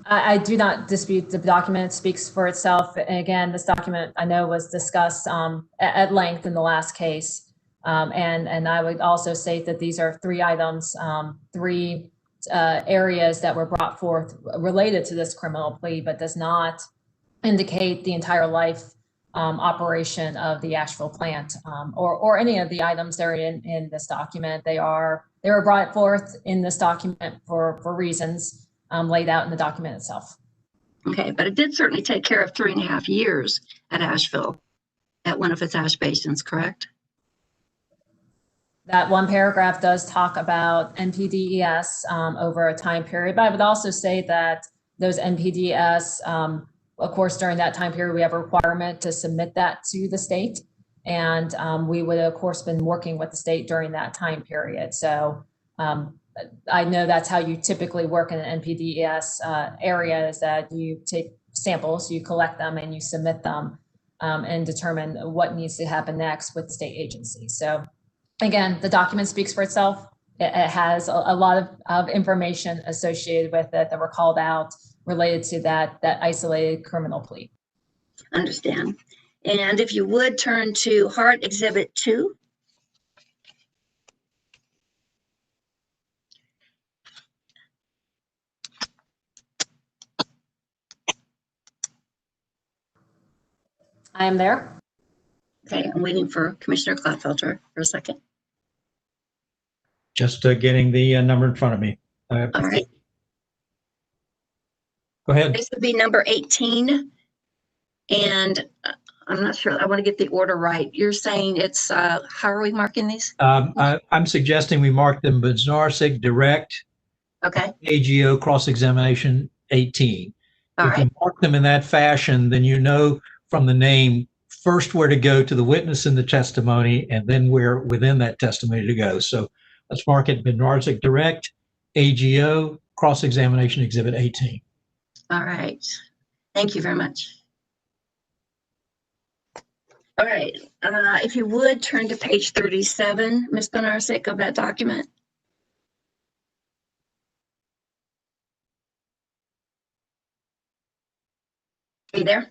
I do not dispute the document. It speaks for itself. And again, this document I know was discussed at length in the last case. And I would also state that these are 3 items, 3 areas that were brought forth related to this criminal plea, but does not indicate the entire life operation of the Asheville plant or any of the items that are in this document. They were brought forth in this document for reasons laid out in the document itself. Okay, but it did certainly take care of 3.5 years at Asheville at one of its ash basins, correct? That one paragraph does talk about NPDES over a time period, but I would also say that those NPDES, of course, during that time period, we have a requirement to submit that to the state. And we would, of course, been working with the state during that time period. So I know that's how you typically work in an NPDES area, is that you take samples, you collect them, and you submit them and determine what needs to happen next with the state agency. So Again, the document speaks for itself. It has a lot of information associated with it that were called out related to that isolated criminal plea. Understand. And if you would turn to Hart Exhibit 2. I am there. Okay, I'm waiting for Commissioner Clodfelter for a second. Just getting the number in front of me. All right. Go ahead. This would be number 18. And I'm not sure, I want to get the order right. You're saying it's, how are we marking these? I'm suggesting we mark them Benaric direct. Okay. AGO cross-examination 18. All If right. you mark them in that fashion, then you know from the name first where to go to the witness in the testimony and then where within that testimony to go. So let's mark it Benaric direct, AGO cross-examination exhibit 18. All right. Thank you very much. All right. If you would turn to page 37, Ms. Benaric, of that document. Are you there?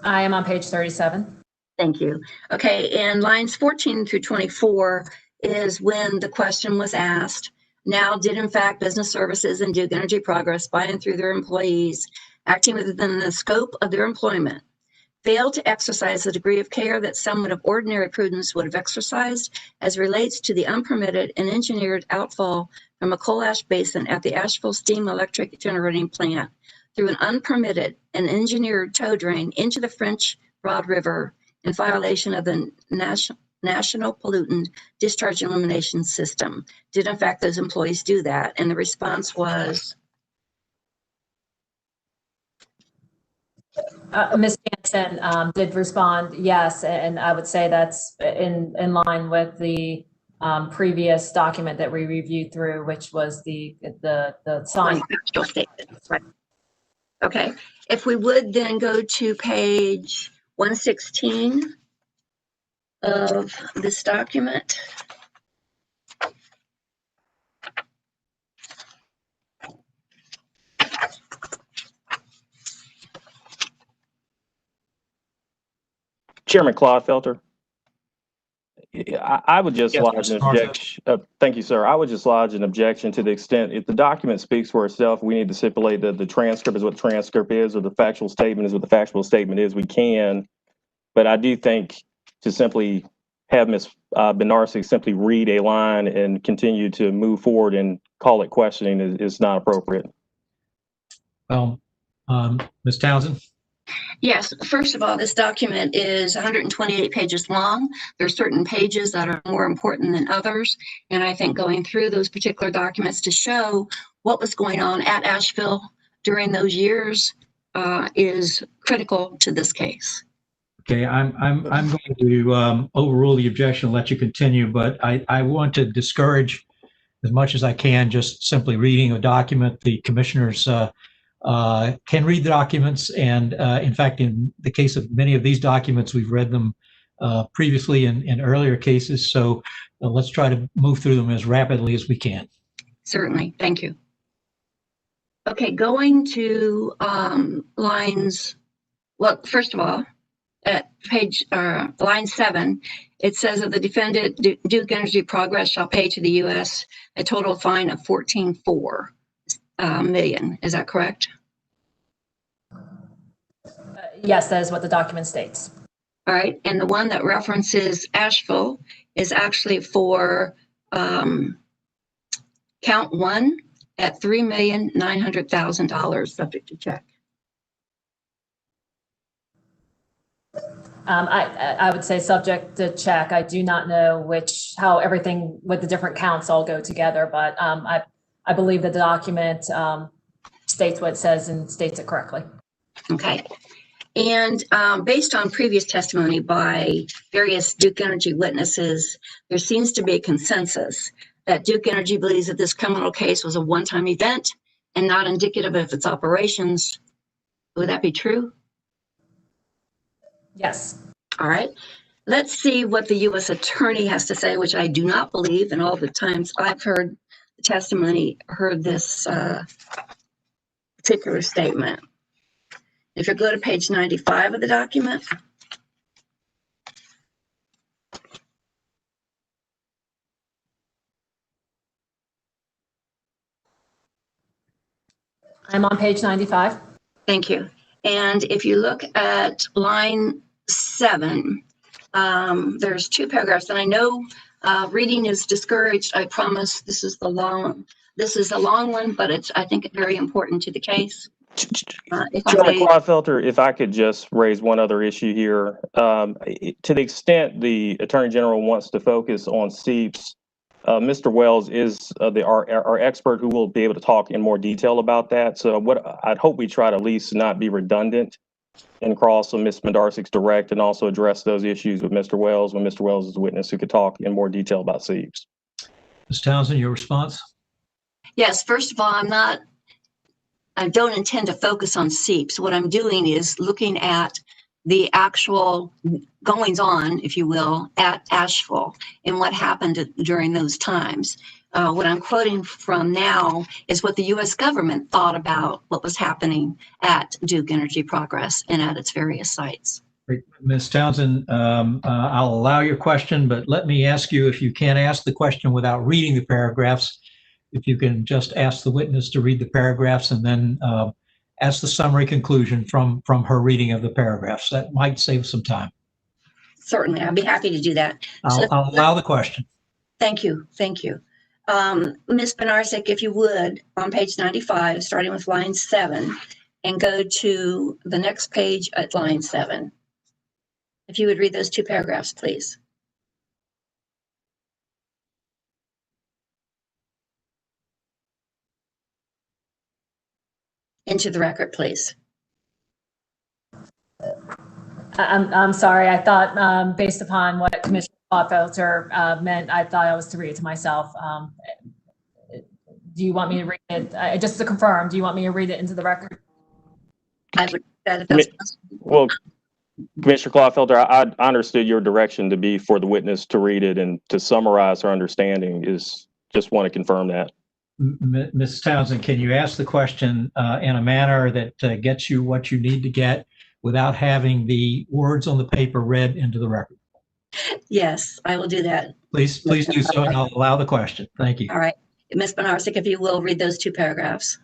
I am on page 37. Thank you. Okay, and lines 14 through 24 is when the question was asked. Now, did in fact business services and Duke Energy Progress by and through their employees acting within the scope of their employment fail to exercise the degree of care that someone of ordinary prudence would have exercised as relates to the unpermitted and engineered outfall from a coal ash basin at the Asheville Steam Electric Generating Plant through an unpermitted and engineered tow drain into the French Broad River in violation of the National Pollutant Discharge Elimination System? Did in fact those employees do that? And the response was? Ms. Jansen did respond, yes, and I would say that's in line with the previous document that we reviewed through, which was the signed statement. Right. Okay, if we would then go to page 116 of this document. Chairman Clodfelter. I would just Yes, lodge an objection. Thank you, sir. I would just lodge an objection to the extent if the document speaks for itself, we need to stipulate that the transcript is what the transcript is, or the factual statement is what the factual statement is. We can, but I do think to simply have Ms. Benaric simply read a line and continue to move forward and call it questioning is not appropriate. Well, Ms. Townsend. Yes, first of all, this document is 128 pages long. There are certain pages that are more important than others. And I think going through those particular documents to show what was going on at Asheville during those years is critical to this case. Okay, I'm going to overrule the objection and let you continue, but I want to discourage as much as I can just simply reading a document. The commissioners can read the documents, and in fact, in the case of many of these documents, we've read them previously in earlier cases. So let's try to move through them as rapidly as we can. Certainly, thank you. Okay, going to lines. Well, first of all, at page line 7, it says that the defendant Duke Energy Progress shall pay to the U.S. a total fine of $14.4 million. Is that correct? Yes, that is what the document states. All right, and the one that references Asheville is actually for count 1 at $3,900,000 subject to check. I would say subject to check. I do not know how everything with the different counts all go together, but I believe that the document states what it says and states it correctly. Okay. And based on previous testimony by various Duke Energy witnesses, there seems to be a consensus that Duke Energy believes that this criminal case was a one-time event and not indicative of its operations. Would that be true? Yes. All right. let's see what the U.S. attorney has to say, which I do not believe, and all the times I've heard the testimony, heard this particular statement. If you go to page 95 of the document. I'm on page 95. Thank you. And if you look at line 7, there's 2 paragraphs, and I know reading is discouraged. I promise this is a long one, but it's, I think, very important to the case. Chairman Clodfelter, if I could just raise one other issue here. To the extent the Attorney General wants to focus on SEEPs, Mr. Wells is our expert who will be able to talk in more detail about that. So what I'd hope we try to at least not be redundant and cross on Ms. Medarsik's direct, and also address those issues with Mr. Wells when Mr. Wells is a witness who could talk in more detail about SEEPs. Ms. Townsend, your response? Yes, first of all, I don't intend to focus on SEEPs. What I'm doing is looking at the actual goings on, if you will, at Asheville and what happened during those times. What I'm quoting from now is what the U.S. government thought about what was happening at Duke Energy Progress and at its various sites. Great. Ms. Townsend, I'll allow your question, but let me ask you, if you can't ask the question without reading the paragraphs, if you can just ask the witness to read the paragraphs and then ask the summary conclusion from her reading of the paragraphs. That might save some time. Certainly, I'd be happy to do that. I'll allow the question. Thank you. Thank you. Ms. Benaric, if you would, on page 95, starting with line 7, and go to the next page at line 7. If you would read those 2 paragraphs, please. Into the record, please. I'm sorry. I thought based upon what Commissioner Clodfelter meant, I thought I was to read it to myself. Do you want me to read it? Just to confirm, do you want me to read it into the record? I would. If that's possible. Well, Commissioner Clodfelter, I understood your direction to be for the witness to read it and to summarize her understanding. Just want to confirm that. Ms. Townsend, can you ask the question in a manner that gets you what you need to get without having the words on the paper read into the record? Yes, I will do that. Please do so, and I'll allow the question. Thank you. All right. Ms. Benaric, if you will read those 2 paragraphs.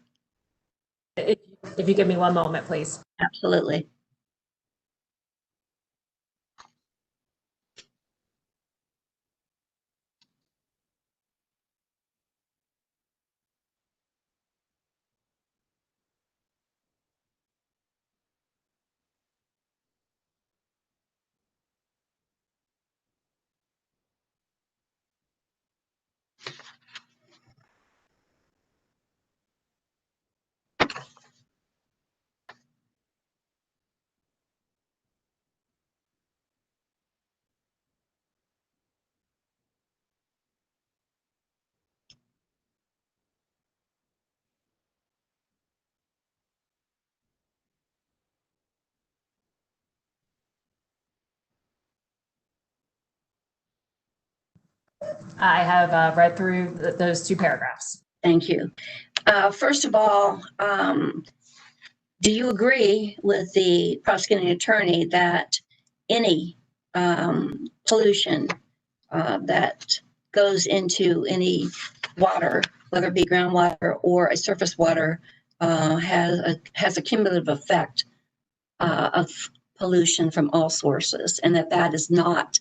If you give me one moment, please. Absolutely. I have read through those 2 paragraphs. Thank you. First of all, do you agree with the prosecuting attorney that any pollution that goes into any water, whether it be groundwater or a surface water, has a cumulative effect of pollution from all sources, and that is not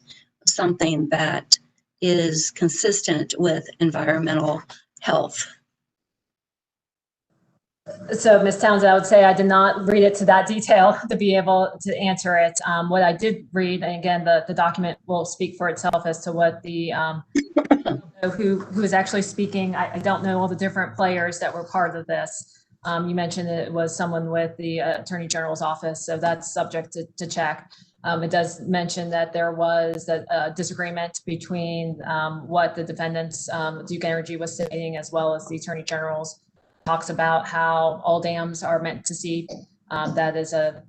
something that is consistent with environmental health? So, Ms. Townsend, I would say I did not read it to that detail to be able to answer it. What I did read, and again, the document will speak for itself as to what the who is actually speaking. I don't know all the different players that were part of this. You mentioned it was someone with the Attorney General's office, so that's subject to check. It does mention that there was a disagreement between what the defendants, Duke Energy, was stating, as well as the Attorney General's. Talks about how all dams are meant to seep. Dams are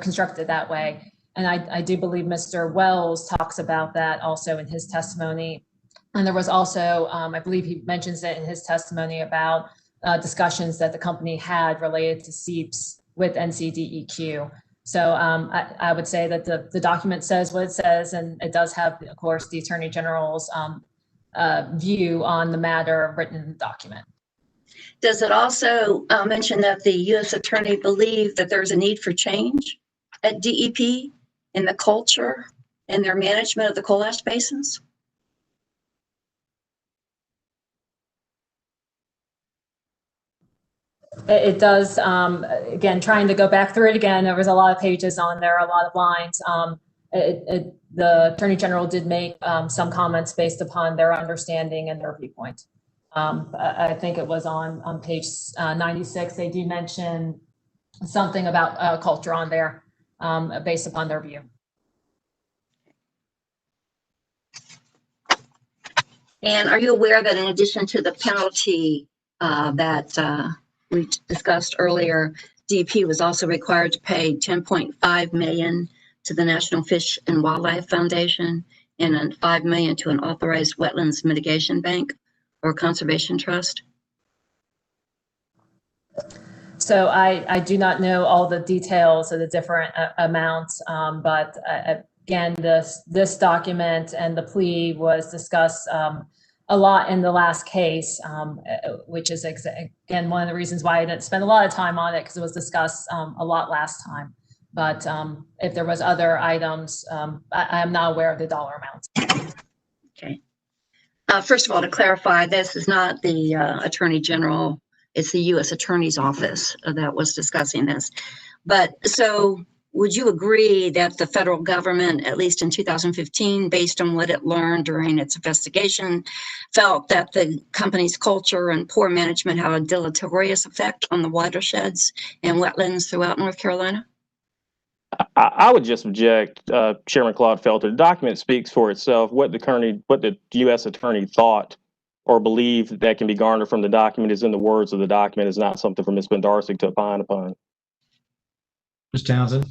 constructed that way. And I do believe Mr. Wells talks about that also in his testimony. And there was also, I believe he mentions it in his testimony about discussions that the company had related to SEEPs with NCDEQ. So I would say that the document says what it says, and it does have, of course, the Attorney General's view on the matter written in the document. Does it also mention that the U.S. Attorney believed that there's a need for change at DEP in the culture and their management of the coal ash basins? It does, again, trying to go back through it again, there was a lot of pages on there, a lot of lines. The Attorney General did make some comments based upon their understanding and their viewpoint. I think it was on page 96, they do mention something about culture on there based upon their view. And are you aware that in addition to the penalty that we discussed earlier, DEP was also required to pay $10.5 million to the National Fish and Wildlife Foundation and $5 million to an authorized wetlands mitigation bank or conservation trust? So I do not know all the details of the different amounts, but again, this document and the plea was discussed a lot in the last case, which is again one of the reasons why I didn't spend a lot of time on it, because it was discussed a lot last time. But if there was other items, I am not aware of the dollar amounts. Okay. First of all, to clarify, this is not the Attorney General. It's the U.S. Attorney's Office that was discussing this. But so would you agree that the federal government, at least in 2015, based on what it learned during its investigation, felt that the company's culture and poor management had a deleterious effect on the watersheds and wetlands throughout North Carolina? I would just object, Chairman Claude Felter. The document speaks for itself. What the U.S. Attorney thought or believed that can be garnered from the document is in the words of the document. Is not something for Ms. Bendarsic to opine upon. Ms. Townsend?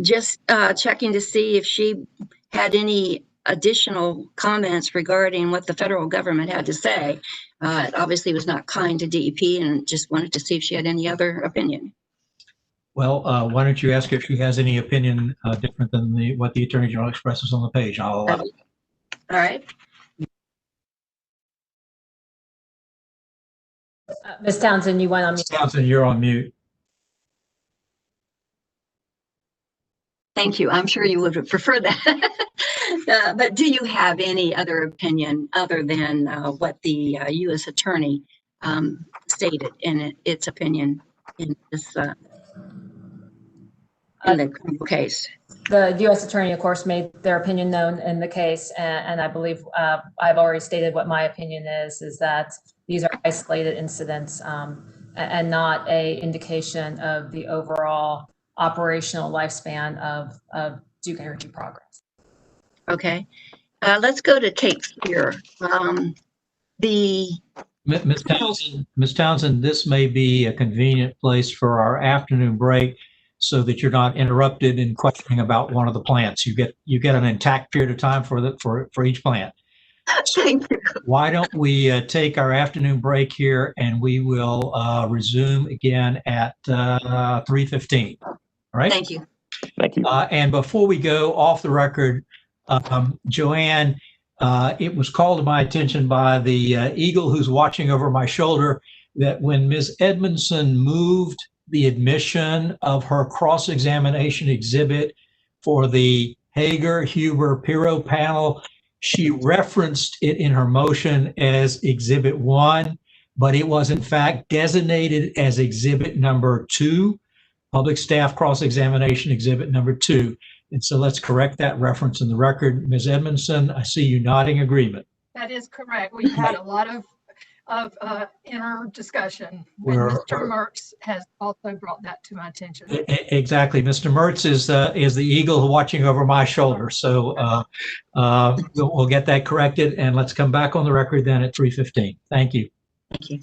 Just checking to see if she had any additional comments regarding what the federal government had to say. It obviously was not kind to DEP, and just wanted to see if she had any other opinion. Well, why don't you ask if she has any opinion different than what the Attorney General expresses on the page? I'll allow it. All right. Ms. Townsend, you went on mute. Ms. Townsend, you're on mute. Thank you. I'm sure you would have preferred that. But do you have any other opinion other than what the U.S. Attorney stated in its opinion in this in the case? The U.S. Attorney, of course, made their opinion known in the case, and I believe I've already stated what my opinion is that these are isolated incidents and not a indication of the overall operational lifespan of Duke Energy Progress. Okay, let's go to Cape Fear. Ms. Townsend, this may be a convenient place for our afternoon break, so that you're not interrupted in questioning about one of the plants. You get an intact period of time for each plant. Thank you. Why don't we take our afternoon break here, and we will resume again at 3:15. All right. Thank you. Thank you. And before we go off the record, Joanne, it was called to my attention by the eagle who's watching over my shoulder that when Ms. Edmondson moved the admission of her cross-examination exhibit for the Hager, Huber, Pirro panel, she referenced it in her motion as Exhibit 1, but it was in fact designated as Exhibit number 2, Public Staff Cross-Examination Exhibit number 2. And so let's correct that reference in the record. Ms. Edmondson, I see you nodding agreement. That is correct. We've had a lot of inner discussion. And Mr. Mertz has also brought that to my attention. Exactly. Mr. Mertz is the eagle watching over my shoulder. So we'll get that corrected, and let's come back on the record then at 3:15. Thank you. Thank you.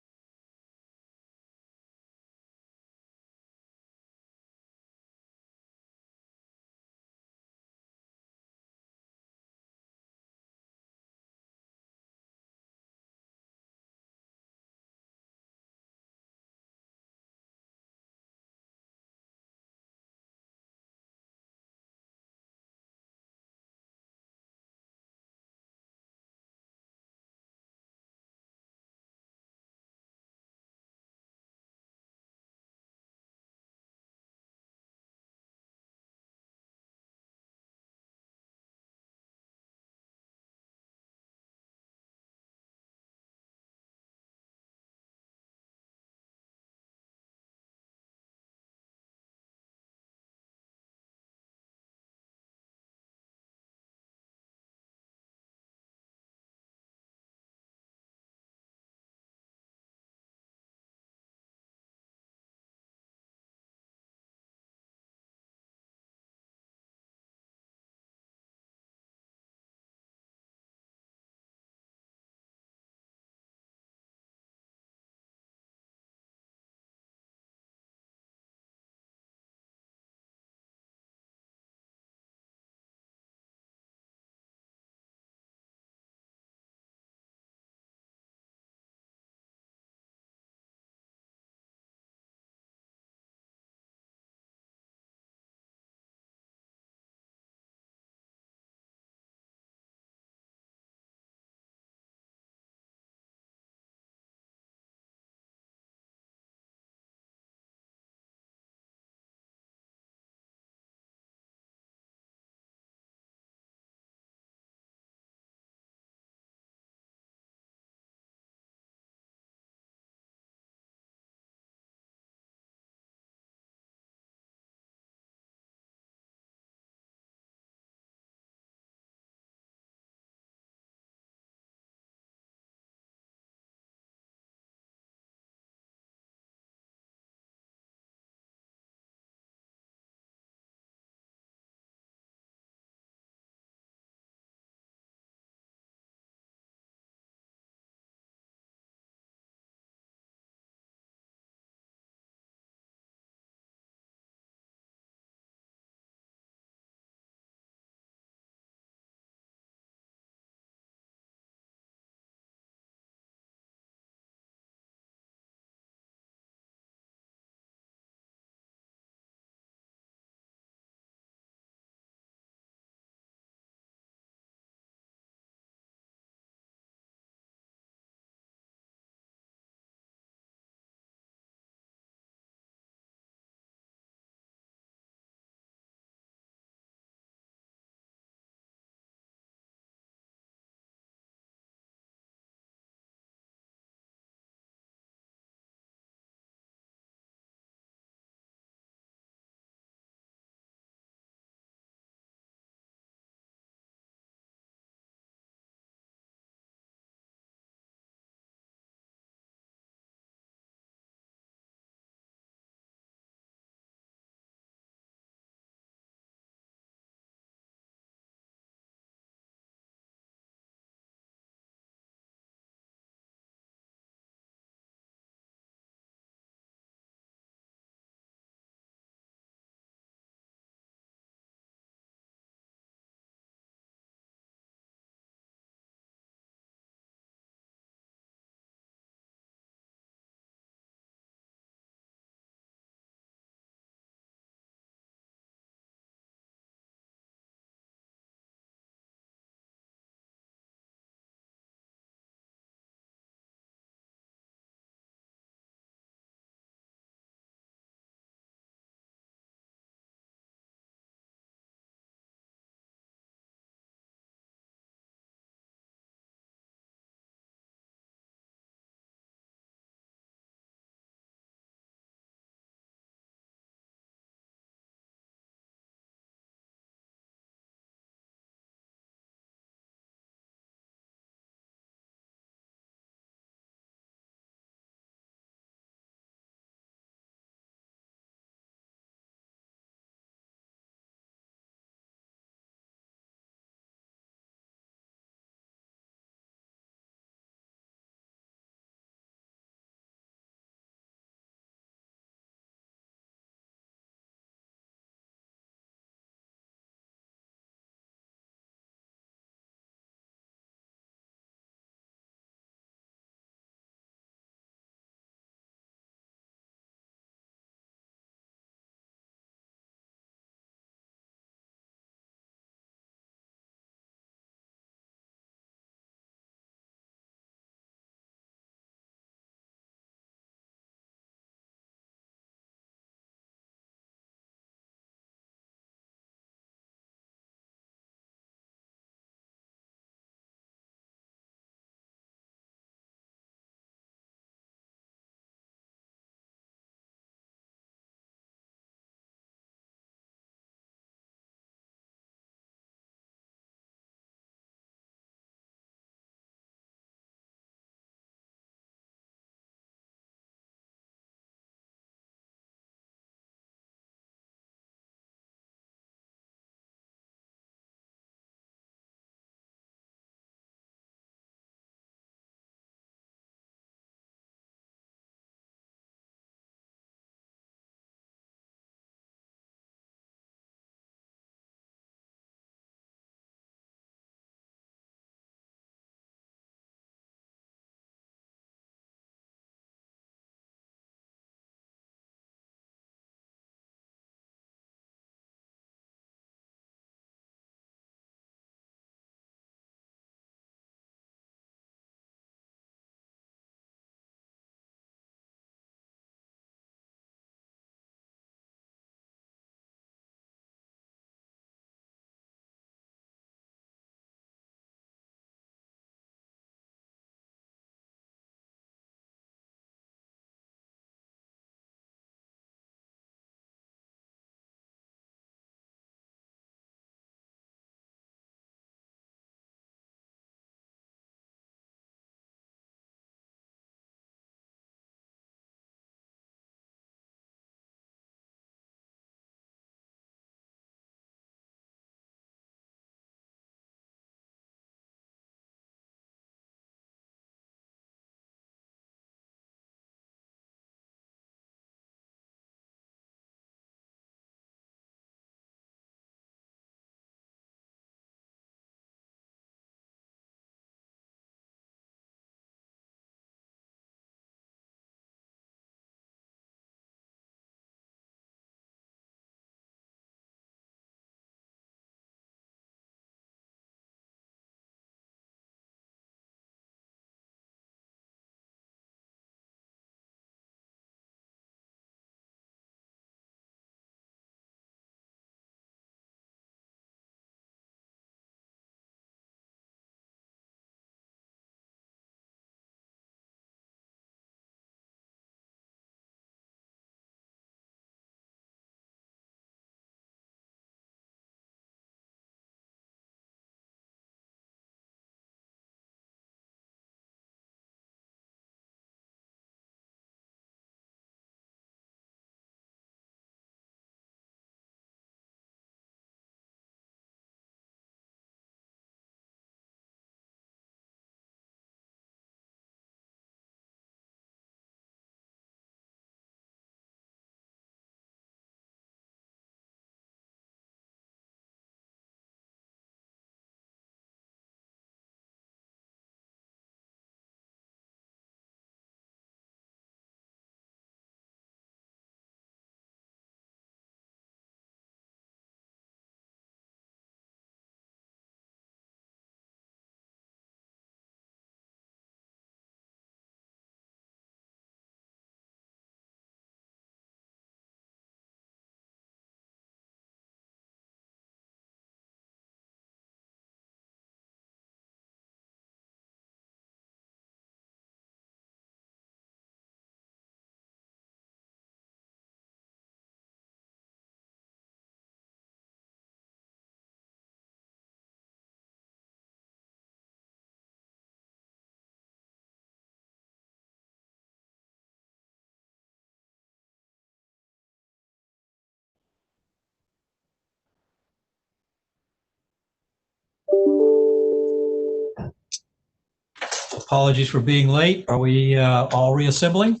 Apologies for being late. Are we all reassembling?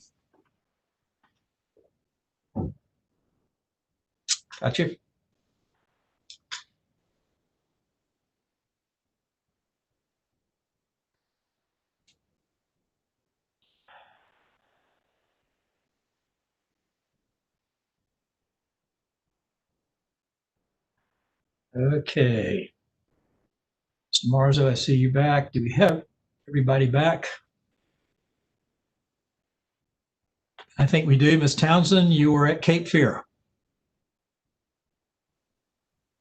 Gotcha. Okay. Mr. Marzo, I see you back. Do we have everybody back? I think we do. Ms. Townsend, you were at Cape Fear.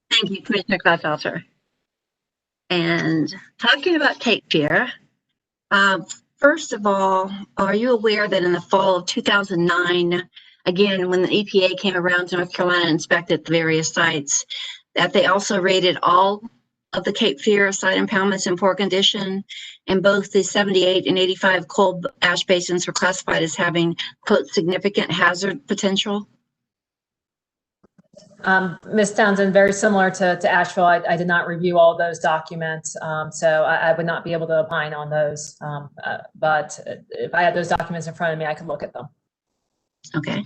Thank you, Commissioner Gladfelter. And talking about Cape Fear, first of all, are you aware that in the fall of 2009, again, when the EPA came around to North Carolina and inspected the various sites, that they also rated all of the Cape Fear site impoundments in poor condition, and both the 78 and 85 coal ash basins were classified as having, quote, significant hazard potential? Ms. Townsend, very similar to Asheville, I did not review all those documents, so I would not be able to opine on those. But if I had those documents in front of me, I could look at them. Okay.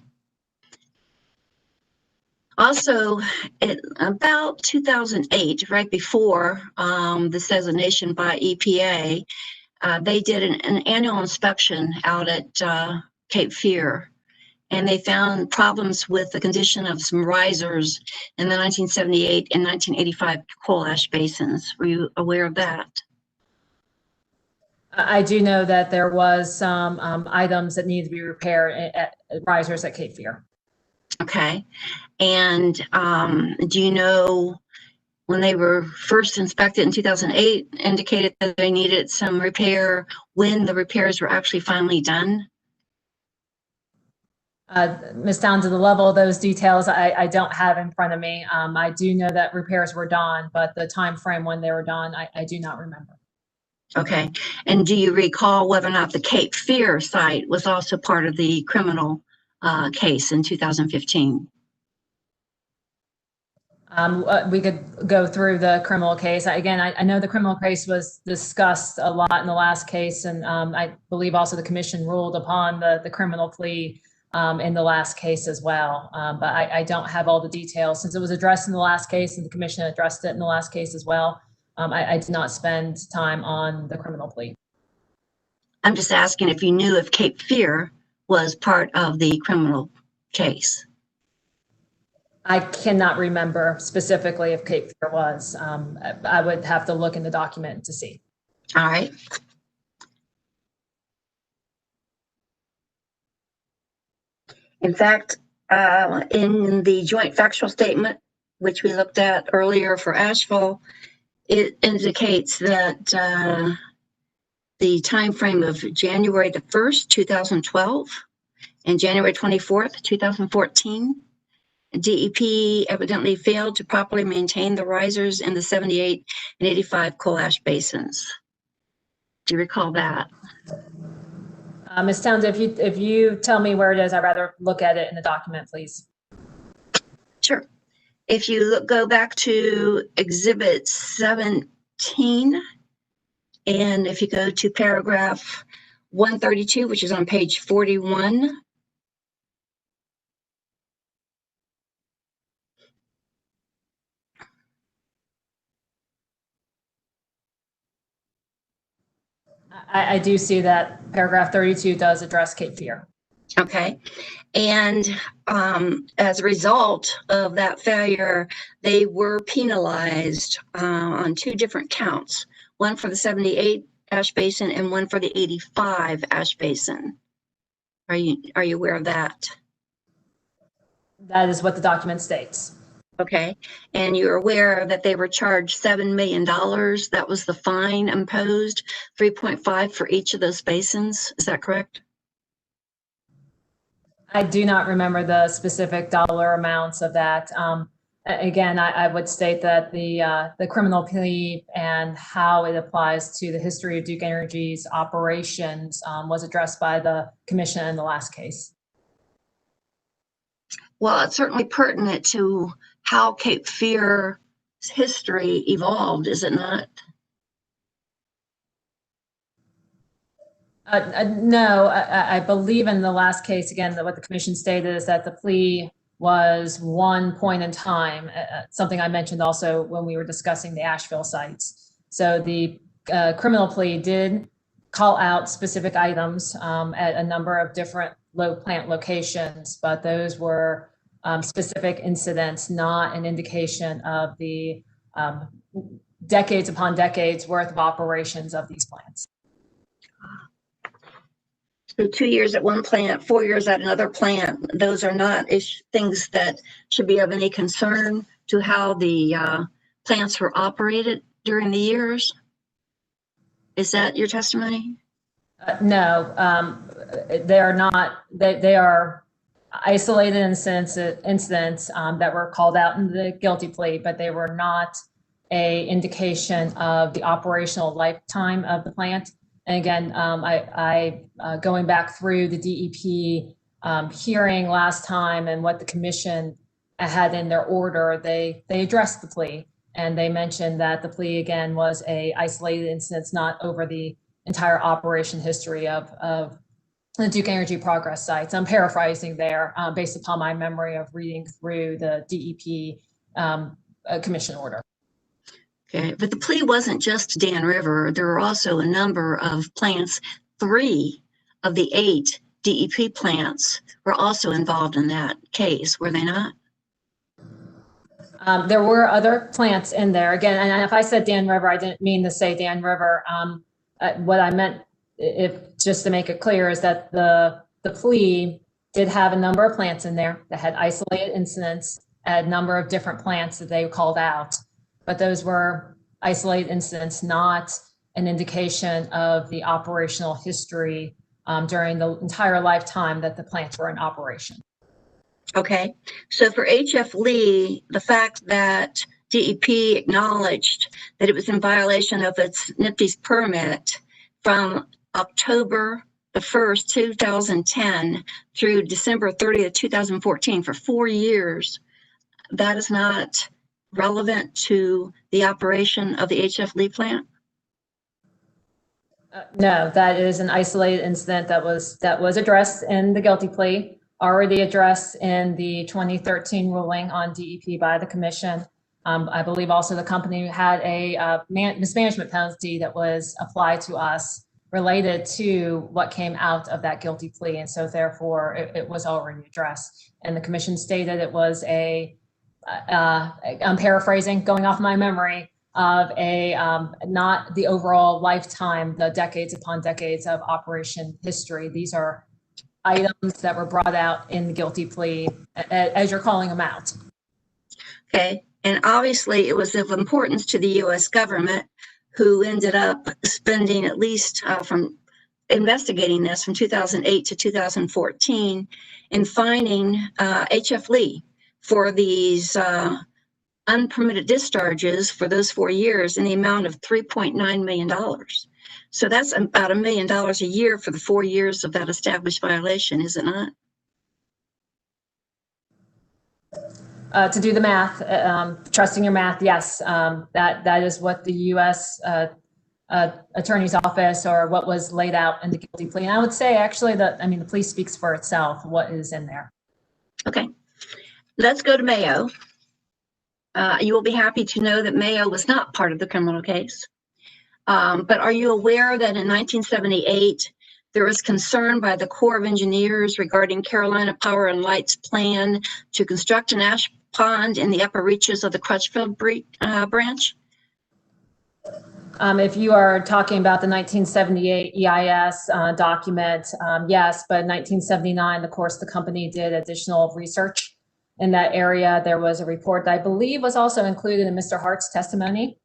Also, in about 2008, right before this designation by EPA, they did an annual inspection out at Cape Fear, and they found problems with the condition of some risers in the 1978 and 1985 coal ash basins. Were you aware of that? I do know that there was some items that need to be repaired at risers at Cape Fear. Okay. And do you know when they were first inspected in 2008, indicated that they needed some repair, when the repairs were actually finally done? Ms. Townsend, the level of those details I don't have in front of me. I do know that repairs were done, but the time frame when they were done, I do not remember. Okay. And do you recall whether or not the Cape Fear site was also part of the criminal case in 2015? We could go through the criminal case. Again, I know the criminal case was discussed a lot in the last case, and I believe also the commission ruled upon the criminal plea in the last case as well. But I don't have all the details since it was addressed in the last case and the commission addressed it in the last case as well. I did not spend time on the criminal plea. I'm just asking if you knew if Cape Fear was part of the criminal case. I cannot remember specifically if Cape Fear was. I would have to look in the document to see. All right. In fact, in the joint factual statement, which we looked at earlier for Asheville, it indicates that the time frame of January the 1st, 2012 and January 24th, 2014, DEP evidently failed to properly maintain the risers in the 78 and 85 coal ash basins. Do you recall that? Ms. Townsend, if you tell me where it is, I'd rather look at it in the document, please. Sure. If you go back to Exhibit 17, and if you go to paragraph 132, which is on page 41, I do see that paragraph 32 does address Cape Fear. okay. And as a result of that failure, they were penalized on two different counts, one for the 78 ash basin and one for the 85 ash basin. Are you aware of that? That is what the document states. Okay. And you're aware that they were charged $7 million. That was the fine imposed, 3.5 for each of those basins. Is that correct? I do not remember the specific dollar amounts of that. Again, I would state that the criminal plea and how it applies to the history of Duke Energy's operations was addressed by the commission in the last case. Well, it's certainly pertinent to how Cape Fear's history evolved, is it not? No, I believe in the last case, again, that what the commission stated is that the plea was one point in time, something I mentioned also when we were discussing the Asheville sites. So the criminal plea did call out specific items at a number of different plant locations, but those were specific incidents, not an indication of the decades upon decades worth of operations of these plants. So 2 years at one plant, 4 years at another plant, those are not things that should be of any concern to how the plants were operated during the years? Is that your testimony? No, they are not. They are isolated incidents that were called out in the guilty plea, but they were not a indication of the operational lifetime of the plant. And again, going back through the DEP hearing last time and what the commission had in their order, they addressed the plea, and they mentioned that the plea again was a isolated incident, not over the entire operation history of the Duke Energy Progress sites. I'm paraphrasing there based upon my memory of reading through the DEP commission order. Okay, but the plea wasn't just Dan River. There were also a number of plants. 3 of the 8 DEP plants were also involved in that case, were they not? There were other plants in there. Again, and if I said Dan River, I didn't mean to say Dan River. What I meant, if just to make it clear, is that the plea did have a number of plants in there that had isolated incidents at a number of different plants that they called out. But those were isolated incidents, not an indication of the operational history during the entire lifetime that the plants were in operation. Okay, so for HF Lee, the fact that DEP acknowledged that it was in violation of its NIPD's permit from October the 1st, 2010 through December 30th, 2014 for 4 years, that is not relevant to the operation of the HF Lee plant? No, that is an isolated incident that was addressed in the guilty plea, already addressed in the 2013 ruling on DEP by the commission. I believe also the company had a mismanagement penalty that was applied to us related to what came out of that guilty plea. And so therefore it was already addressed. And the commission stated it was I'm paraphrasing, going off my memory, of not the overall lifetime, the decades upon decades of operation history. These are items that were brought out in the guilty plea as you're calling them out. Okay, and obviously it was of importance to the US government, who ended up spending at least from investigating this from 2008 to 2014 in finding HF Lee for these unpermitted discharges for those 4 years in the amount of $3.9 million. So that's about $1 million a year for the 4 years of that established violation, is it not? To do the math, trusting your math, yes, that is what the U.S. Attorney's Office or what was laid out in the guilty plea. And I would say actually that, the plea speaks for itself, what is in there. Okay, let's go to Mayo. You will be happy to know that Mayo was not part of the criminal case. But are you aware that in 1978, there was concern by the Corps of Engineers regarding Carolina Power and Light's plan to construct an ash pond in the upper reaches of the Crutchfield branch? If you are talking about the 1978 EIS document, yes, but in 1979, of course, the company did additional research in that area. There was a report that I believe was also included in Mr. Hart's testimony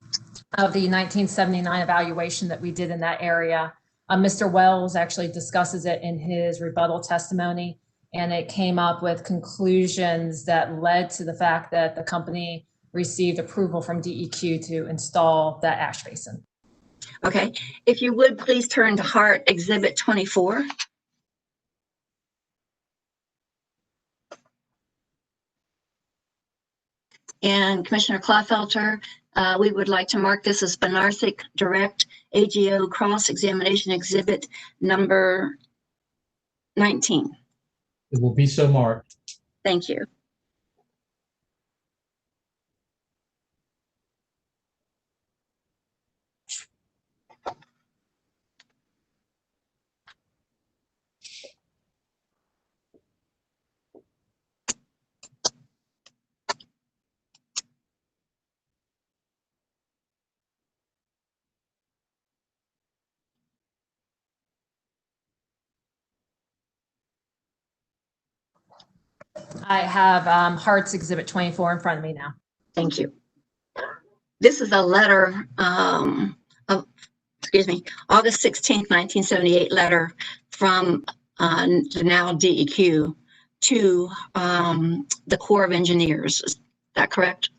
of the 1979 evaluation that we did in that area. Mr. Wells actually discusses it in his rebuttal testimony, and it came up with conclusions that led to the fact that the company received approval from DEQ to install that ash basin. Okay, if you would please turn to Hart Exhibit 24. And Commissioner Claufelter, we would like to mark this as Benaric Direct AGO Cross-Examination Exhibit number 19. It will be so marked. Thank you. I have Hart's Exhibit 24 in front of me now. Thank you. This is a letter of, excuse me, August 16th, 1978 letter from the now DEQ to the Corps of Engineers. Is that correct?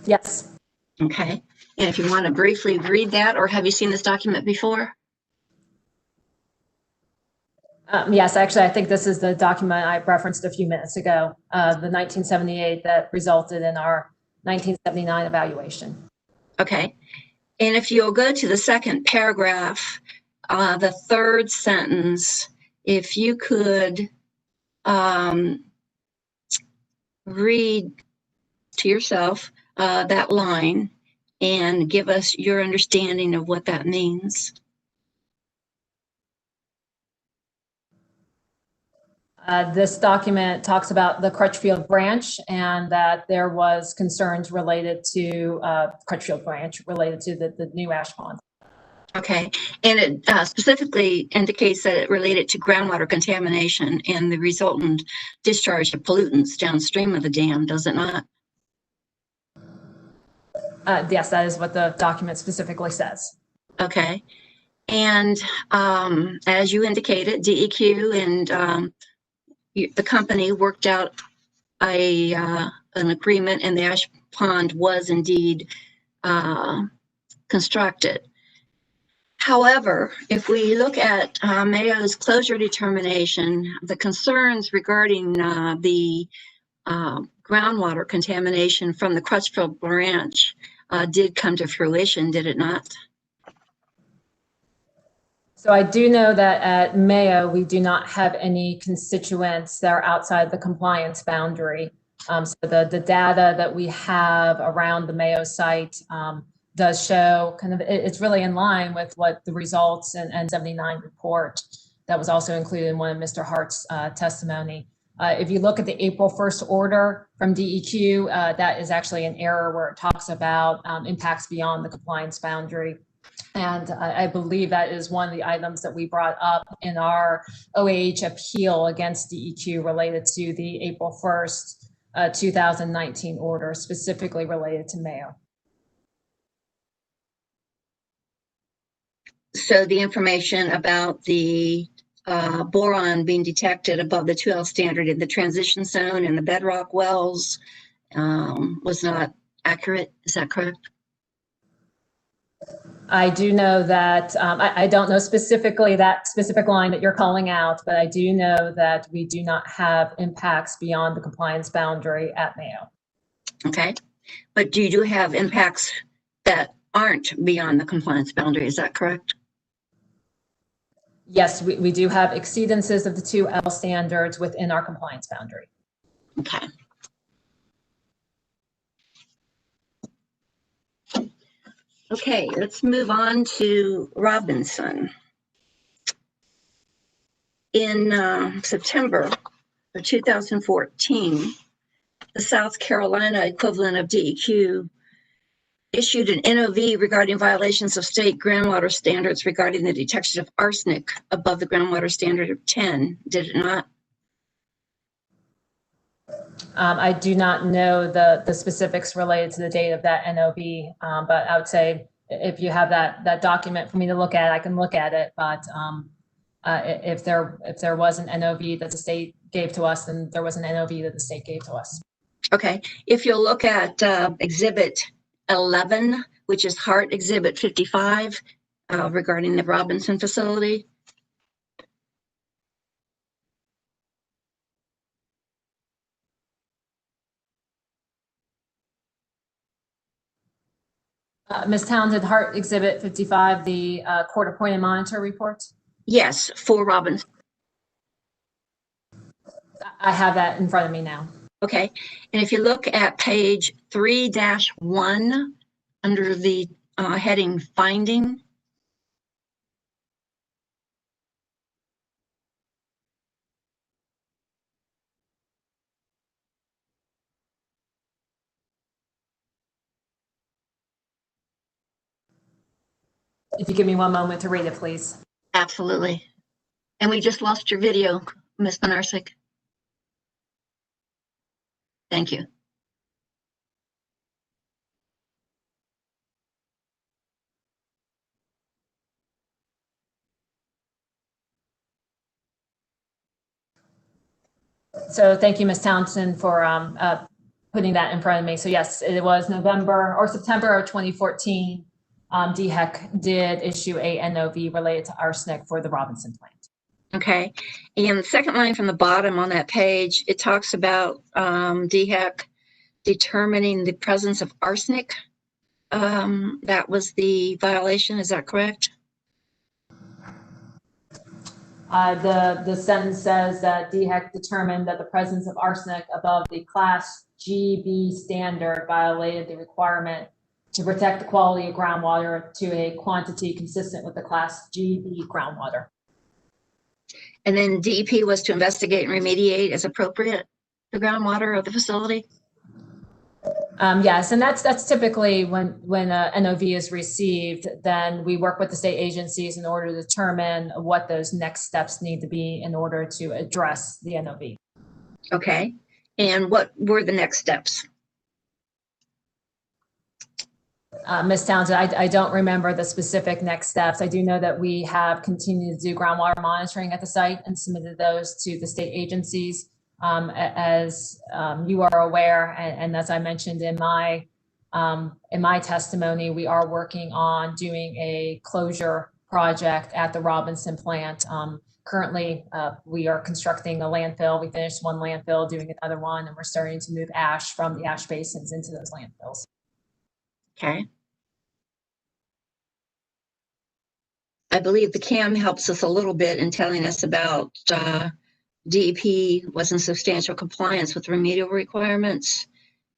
Yes. Okay. And if you want to briefly read that, or have you seen this document before? Yes, actually, I think this is the document I referenced a few minutes ago, the 1978 that resulted in our 1979 evaluation. Okay. And if you'll go to the second paragraph, the third sentence, if you could read to yourself that line and give us your understanding of what that means. This document talks about the Crutchfield branch and that there was concerns related to Crutchfield branch related to the new ash pond. Okay, and it specifically indicates that it related to groundwater contamination and the resultant discharge of pollutants downstream of the dam, does it not? Yes, that is what the document specifically says. Okay, and as you indicated, DEQ and the company worked out an agreement, and the ash pond was indeed constructed. However, if we look at Mayo's closure determination, the concerns regarding the groundwater contamination from the Crutchfield branch did come to fruition, did it not? So I do know that at Mayo, we do not have any constituents that are outside the compliance boundary. So the data that we have around the Mayo site does show kind of, it's really in line with what the results in N79 report that was also included in one of Mr. Hart's testimony. If you look at the April 1st order from DEQ, that is actually an error where it talks about impacts beyond the compliance boundary. And I believe that is one of the items that we brought up in our OAH appeal against DEQ related to the April 1st, 2019 order, specifically related to Mayo. So the information about the boron being detected above the 2L standard in the transition zone and the bedrock wells was not accurate, is that correct? I do know that, I don't know specifically that specific line that you're calling out, but I do know that we do not have impacts beyond the compliance boundary at Mayo. Okay, but you do have impacts that aren't beyond the compliance boundary, is that correct? Yes, we do have exceedances of the 2L standards within our compliance boundary. Okay. Okay, let's move on to Robinson. In September of 2014, the South Carolina equivalent of DEQ issued an NOV regarding violations of state groundwater standards regarding the detection of arsenic above the groundwater standard of 10, did it not? I do not know the specifics related to the date of that NOV, but I would say if you have that document for me to look at, I can look at it. But if there was an NOV that the state gave to us, then there was an NOV that the state gave to us. Okay, if you'll look at Exhibit 11, which is Hart Exhibit 55 regarding the Robinson facility. Ms. Townsend, Hart Exhibit 55, the court-appointed monitor report. Yes, for Robinson. I have that in front of me now. Okay, and if you look at page 3-1 under the heading Finding. If you give me one moment to read it, please. Absolutely. And we just lost your video, Ms. Benaric. Thank you. So thank you, Ms. Townsend, for putting that in front of me. So yes, it was November or September of 2014. DHEC did issue a NOV related to arsenic for the Robinson plant. Okay, and the second line from the bottom on that page, it talks about DHEC determining the presence of arsenic. That was the violation, is that correct? The sentence says that DHEC determined that the presence of arsenic above the Class GB standard violated the requirement to protect the quality of groundwater to a quantity consistent with the Class GB groundwater. And then DEP was to investigate and remediate as appropriate the groundwater of the facility? Yes, and that's typically when a NOV is received, then we work with the state agencies in order to determine what those next steps need to be in order to address the NOV. Okay, and what were the next steps? Ms. Townsend, I don't remember the specific next steps. I do know that we have continued to do groundwater monitoring at the site and submitted those to the state agencies. As you are aware, and as I mentioned in my testimony, we are working on doing a closure project at the Robinson plant. Currently, we are constructing a landfill. We finished one landfill, doing another one, and we're starting to move ash from the ash basins into those landfills. Okay. I believe the CAM helps us a little bit in telling us about DEP was in substantial compliance with remedial requirements,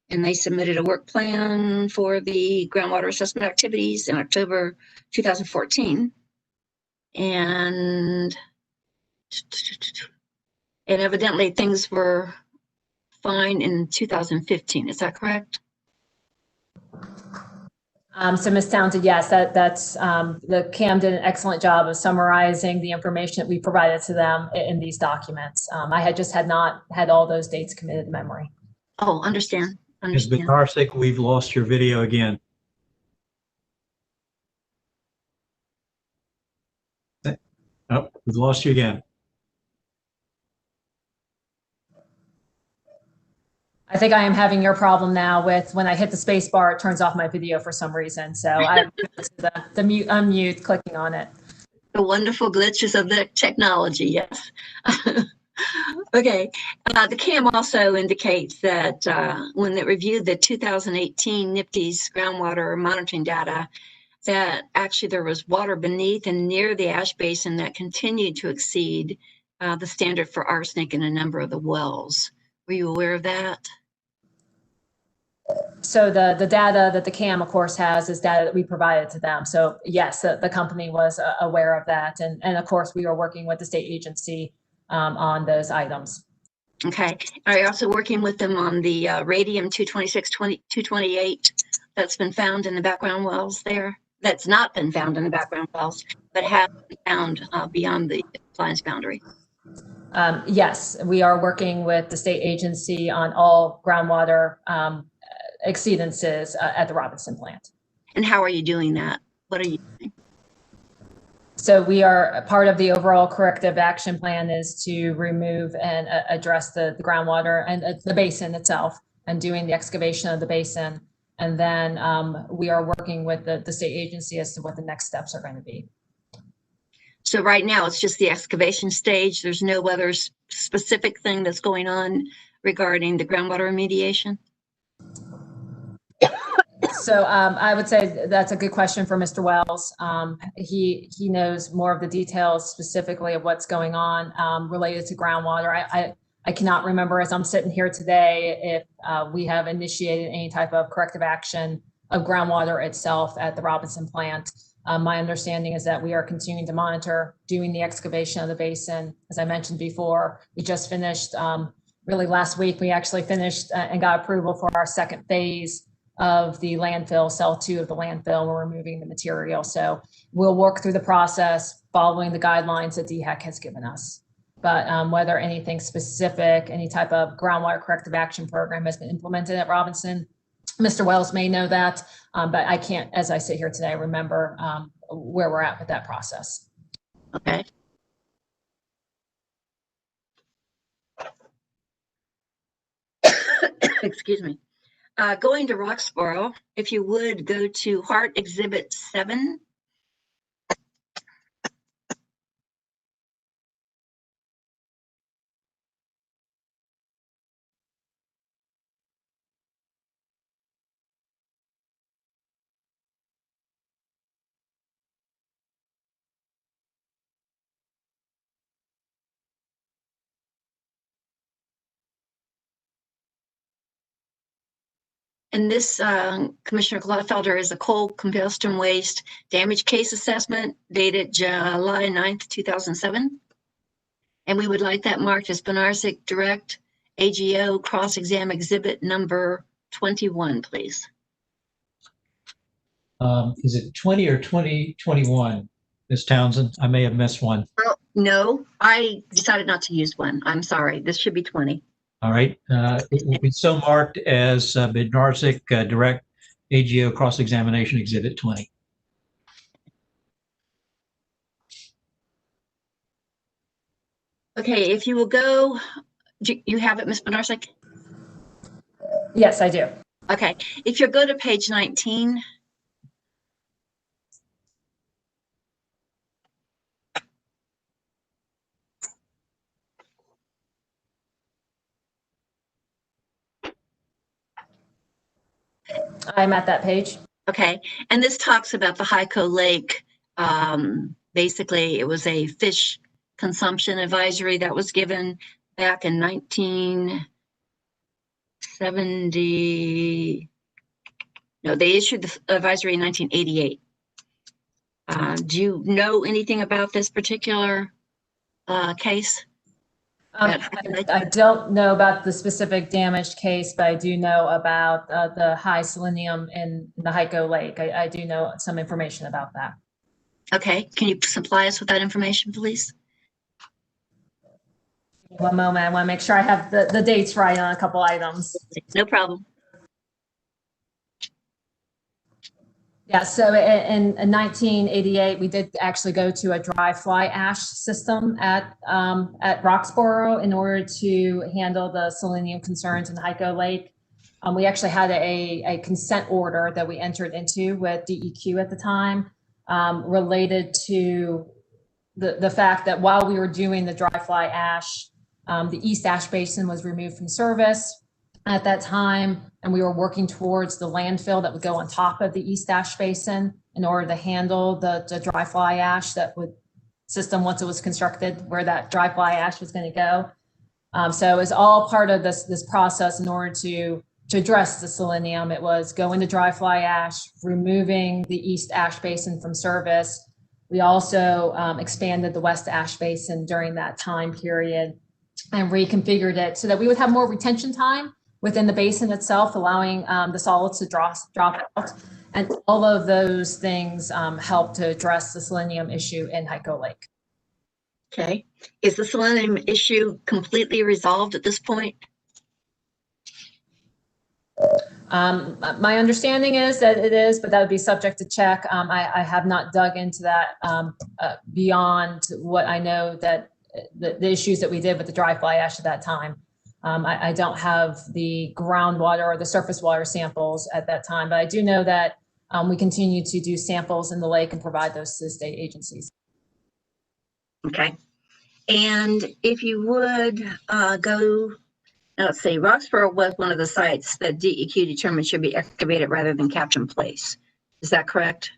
and they submitted a work plan for the groundwater assessment activities in October 2014. And evidently things were fine in 2015. Is that correct? So Ms. Townsend, yes, that's the CAM did an excellent job of summarizing the information that we provided to them in these documents. I had not had all those dates committed to memory. Oh, understand. Ms. Benaric, we've lost your video again. Oh, we've lost you again. I think I am having your problem now with when I hit the space bar, it turns off my video for some reason. So I'm the mute, unmute, clicking on it. The wonderful glitches of the technology, yes. Okay, the CAM also indicates that when it reviewed the 2018 NIPTES groundwater monitoring data, that actually there was water beneath and near the ash basin that continued to exceed the standard for arsenic in a number of the wells. Were you aware of that? So the data that the CAM, of course, has is data that we provided to them. So yes, the company was aware of that. And of course, we are working with the state agency on those items. Okay. Are you also working with them on the radium 226-228 that's been found in the background wells there? That's not been found in the background wells, but have been found beyond the compliance boundary? Yes, we are working with the state agency on all groundwater exceedances at the Robinson plant. And how are you doing that? What are you doing? So we are part of the overall corrective action plan is to remove and address the groundwater and the basin itself and doing the excavation of the basin. And then we are working with the state agency as to what the next steps are going to be. So right now it's just the excavation stage. There's no other specific thing that's going on regarding the groundwater remediation? I would say that's a good question for Mr. Wells. He knows more of the details specifically of what's going on related to groundwater. I cannot remember as I'm sitting here today if we have initiated any type of corrective action of groundwater itself at the Robinson plant. My understanding is that we are continuing to monitor, doing the excavation of the basin. As I mentioned before, we just finished, really last week, we actually finished and got approval for our second phase of the landfill, cell 2 of the landfill. We're removing the material. So we'll work through the process following the guidelines that DHEC has given us. But whether anything specific, any type of groundwater corrective action program has been implemented at Robinson, Mr. Wells may know that, but I can't, as I sit here today, remember where we're at with that process. Okay. Excuse me. Going to Roxborough, if you would go to Hart Exhibit 7. And this, Commissioner Gladfelter, is a coal combustion waste damage case assessment dated July 9th, 2007. And we would like that marked as Benaric Direct AGO Cross-Exam Exhibit number 21, please. Is it 20 or 2021, Ms. Townsend? I may have missed one. Oh, no, I decided not to use one. I'm sorry. This should be 20. All right. It will be so marked as Benaric Direct AGO Cross-Examination Exhibit 20. Okay, if you will go, do you have it, Ms. Benaric? Yes, I do. Okay, if you'll go to page 19. I'm at that page. Okay, and this talks about the Hyco Lake. Basically, it was a fish consumption advisory that was given back in 1970. No, they issued the advisory in 1988. Do you know anything about this particular case? I don't know about the specific damaged case, but I do know about the high selenium in the Hyco Lake. I do know some information about that. Okay, can you supply us with that information, please? One moment, I want to make sure I have the dates right on a couple items. No problem. Yeah, so in 1988, we did actually go to a dry fly ash system at Roxborough in order to handle the selenium concerns in Hyco Lake. We actually had a consent order that we entered into with DEQ at the time related to the fact that while we were doing the dry fly ash, the East Ash Basin was removed from service at that time, and we were working towards the landfill that would go on top of the East Ash Basin in order to handle the dry fly ash that would system once it was constructed, where that dry fly ash was going to go. So it was all part of this process in order to address the selenium. It was going to dry fly ash, removing the East Ash Basin from service. We also expanded the West Ash Basin during that time period and reconfigured it so that we would have more retention time within the basin itself, allowing the solids to drop out. And all of those things help to address the selenium issue in Hyco Lake. Okay. Is the selenium issue completely resolved at this point? My understanding is that it is, but that would be subject to check. I have not dug into that beyond what I know that the issues that we did with the dry fly ash at that time. I don't have the groundwater or the surface water samples at that time, but I do know that we continue to do samples in the lake and provide those to the state agencies. Okay. And if you would go let's see, Roxborough was one of the sites that DEQ determined should be excavated rather than kept in place. Is that correct?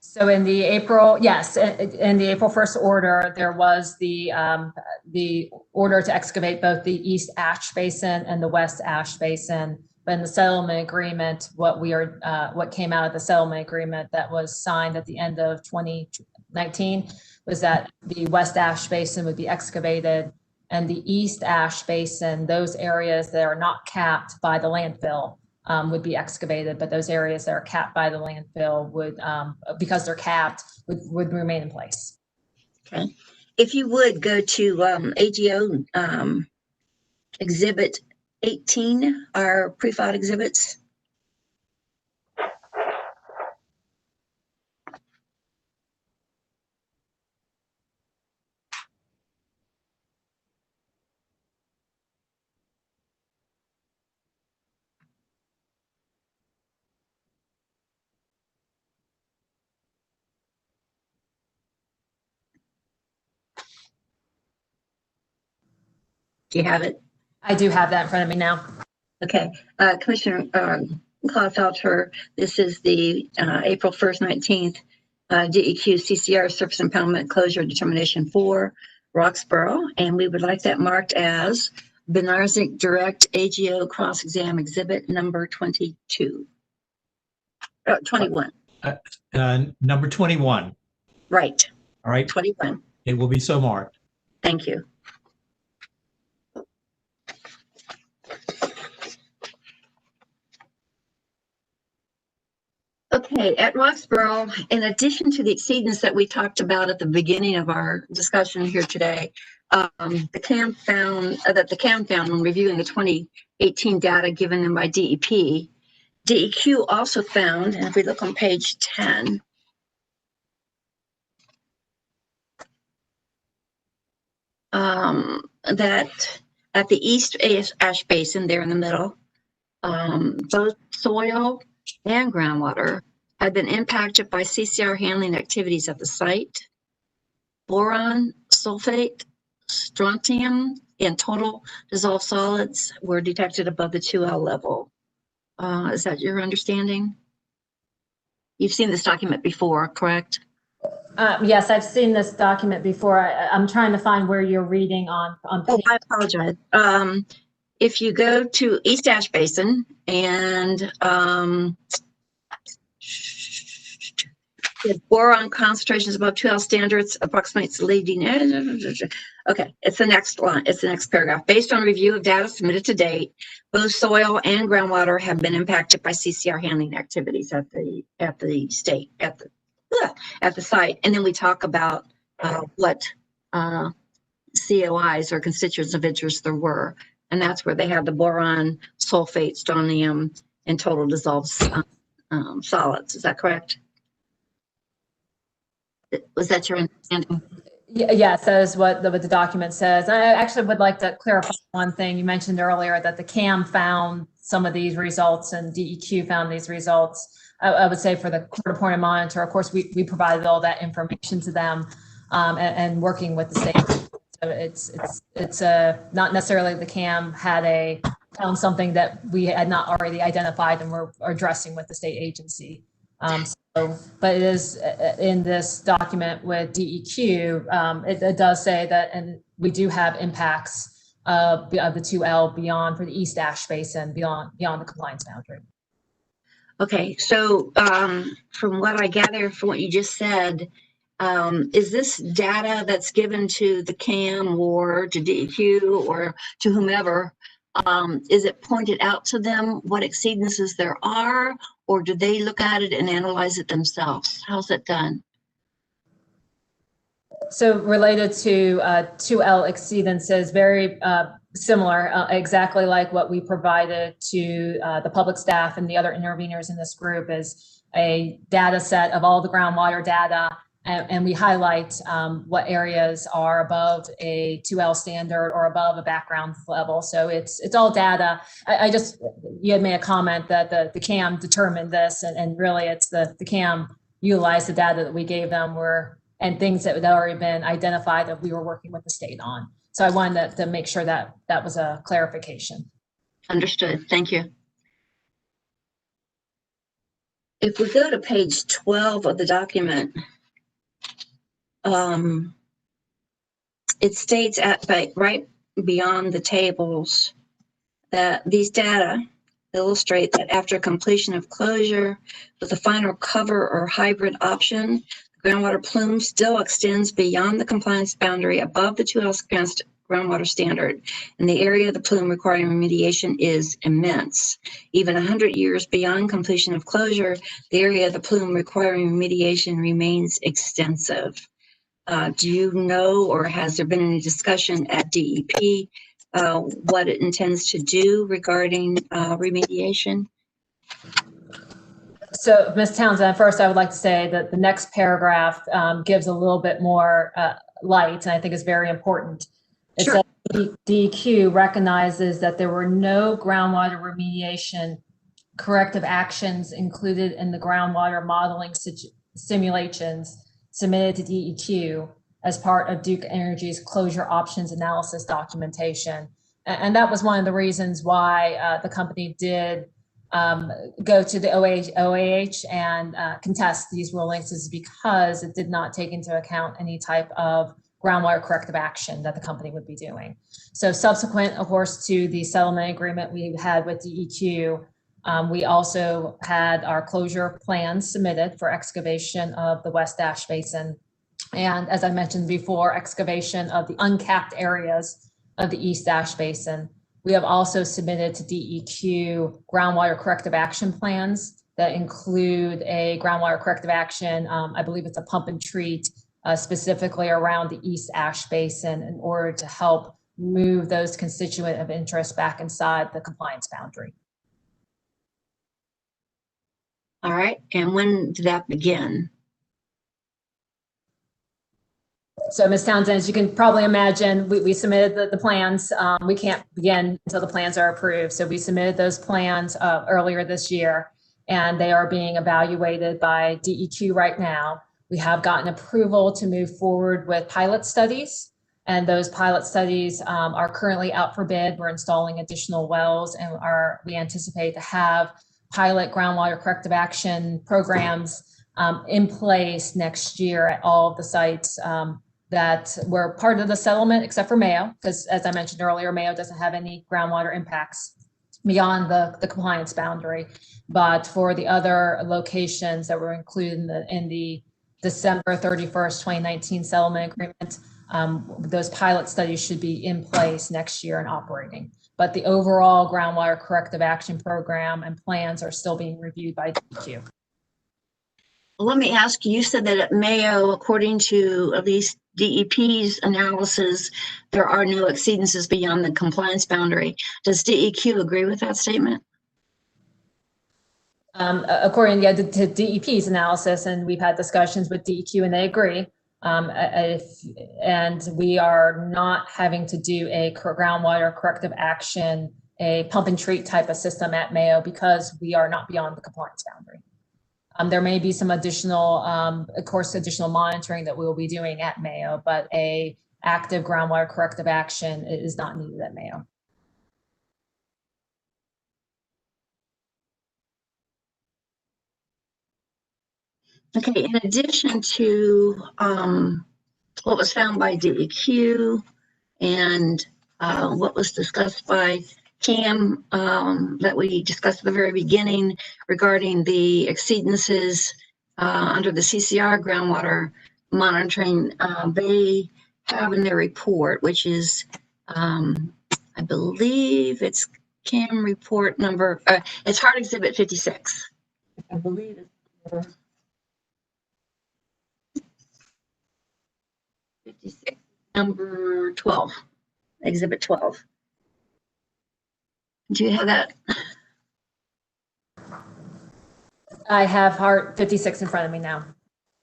So in the April, yes, in the April 1st order, there was the order to excavate both the East Ash Basin and the West Ash Basin. But in the settlement agreement, what came out of the settlement agreement that was signed at the end of 2019 was that the West Ash Basin would be excavated, and the East Ash Basin, those areas that are not capped by the landfill, would be excavated, but those areas that are capped by the landfill would, because they're capped, would remain in place. Okay. If you would go to AGO Exhibit 18, our pre-filed exhibits. Do you have it? I do have that in front of me now. Okay. Commissioner Clodfelter, this is the April 1st, 19th DEQ CCR surface impoundment closure determination for Roxborough, and we would like that marked as Benaric Direct AGO cross-exam exhibit number 22. 21. Number 21. Right. All right. 21. It will be so marked. Thank you. Okay, at Roxborough, in addition to the exceedance that we talked about at the beginning of our discussion here today, the CAM found when reviewing the 2018 data given them by DEP, DEQ also found, and if we look on page 10, that at the East Ash Basin there in the middle, both soil and groundwater had been impacted by CCR handling activities at the site. Boron, sulfate, strontium, and total dissolved solids were detected above the 2L level. Is that your understanding? You've seen this document before, correct? Yes, I've seen this document before. I'm trying to find where you're reading on Oh, I apologize. If you go to East Ash Basin and boron concentrations above 2L standards approximates leading. Okay, it's the next line. It's the next paragraph. Based on review of data submitted to date, both soil and groundwater have been impacted by CCR handling activities at the site. And then we talk about what COIs or constituents of interest there were. And that's where they had the boron, sulfate, strontium, and total dissolved solids. Is that correct? Was that your understanding? Yes, that is what the document says. I actually would like to clarify one thing. You mentioned earlier that the CAM found some of these results and DEQ found these results. I would say for the court-appointed monitor, of course, we provided all that information to them and working with the state. So it's not necessarily the CAM had found something that we had not already identified and we're addressing with the state agency. But it is in this document with DEQ, it does say that, and we do have impacts of the 2L beyond for the East Ash Basin beyond the compliance boundary. Okay, so from what I gather from what you just said, is this data that's given to the CAM or to DEQ or to whomever, is it pointed out to them what exceedances there are, or do they look at it and analyze it themselves? How's that done? So related to 2L exceedances, very similar, exactly like what we provided to the public staff and the other interveners in this group is a data set of all the groundwater data. And we highlight what areas are above a 2L standard or above a background level. So it's all data. You had made a comment that the CAM determined this, and really it's the CAM utilized the data that we gave them and things that had already been identified that we were working with the state on. So I wanted to make sure that that was a clarification. Understood. Thank you. If we go to page 12 of the document, it states right beyond the tables that these data illustrate that after completion of closure with a final cover or hybrid option, the groundwater plume still extends beyond the compliance boundary above the 2L groundwater standard, and the area of the plume requiring remediation is immense. Even 100 years beyond completion of closure, the area of the plume requiring remediation remains extensive. Do you know, or has there been any discussion at DEP what it intends to do regarding remediation? So, Ms. Townsend, first I would like to say that the next paragraph gives a little bit more light, and I think is very important. It Sure. says DEQ recognizes that there were no groundwater remediation corrective actions included in the groundwater modeling simulations submitted to DEQ as part of Duke Energy's closure options analysis documentation. And that was one of the reasons why the company did go to the OAH and contest these rulings, is because it did not take into account any type of groundwater corrective action that the company would be doing. So subsequent, of course, to the settlement agreement we had with DEQ, we also had our closure plans submitted for excavation of the West Ash Basin. And as I mentioned before, excavation of the uncapped areas of the East Ash Basin. We have also submitted to DEQ groundwater corrective action plans that include a groundwater corrective action. I believe it's a pump and treat specifically around the East Ash Basin in order to help move those constituent of interest back inside the compliance boundary. All right, and when did that begin? So Ms. Townsend, as you can probably imagine, we submitted the plans. We can't begin until the plans are approved. So we submitted those plans earlier this year, and they are being evaluated by DEQ right now. We have gotten approval to move forward with pilot studies, and those pilot studies are currently out for bid. We're installing additional wells, and we anticipate to have pilot groundwater corrective action programs in place next year at all of the sites that were part of the settlement, except for Mayo, because as I mentioned earlier, Mayo doesn't have any groundwater impacts beyond the compliance boundary. But for the other locations that were included in the December 31st, 2019 settlement agreement, those pilot studies should be in place next year and operating. But the overall groundwater corrective action program and plans are still being reviewed by DEQ. Let me ask you, you said that at Mayo, according to at least DEP's analysis, there are no exceedances beyond the compliance boundary. Does DEQ agree with that statement? According to DEP's analysis, and we've had discussions with DEQ and they agree, and we are not having to do a groundwater corrective action, a pump and treat type of system at Mayo because we are not beyond the compliance boundary. There may be some additional, of course, additional monitoring that we will be doing at Mayo, but a active groundwater corrective action is not needed at Mayo. Okay, in addition to what was found by DEQ and what was discussed by Cam that we discussed at the very beginning regarding the exceedances under the CCR groundwater monitoring, they have in their report, which is, I believe it's Cam report number, it's Hard Exhibit 56. I believe it's 56, number 12, Exhibit 12. Do you have that? I have Hard 56 in front of me now.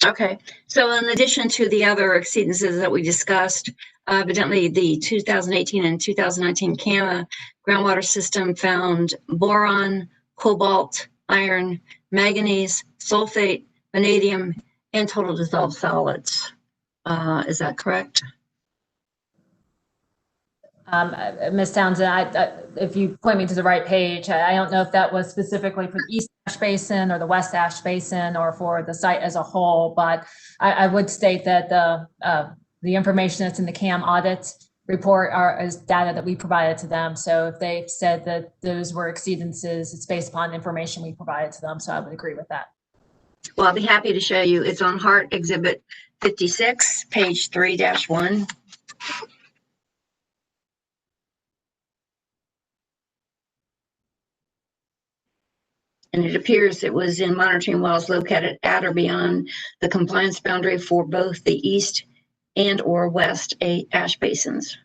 Okay, so in addition to the other exceedances that we discussed, evidently the 2018 and 2019 CAMA groundwater system found boron, cobalt, iron, manganese, sulfate, vanadium, and total dissolved solids. Is that correct? Ms. Townsend, if you point me to the right page, I don't know if that was specifically for the East Ash Basin or the West Ash Basin or for the site as a whole, but I would state that the information that's in the CAM audit report is data that we provided to them. So if they've said that those were exceedances, it's based upon information we provided to them. So I would agree with that. Well, I'll be happy to show you. It's on Hart Exhibit 56, page 3-1. And it appears it was in monitoring wells located at or beyond the compliance boundary for both the east and or west ash basins.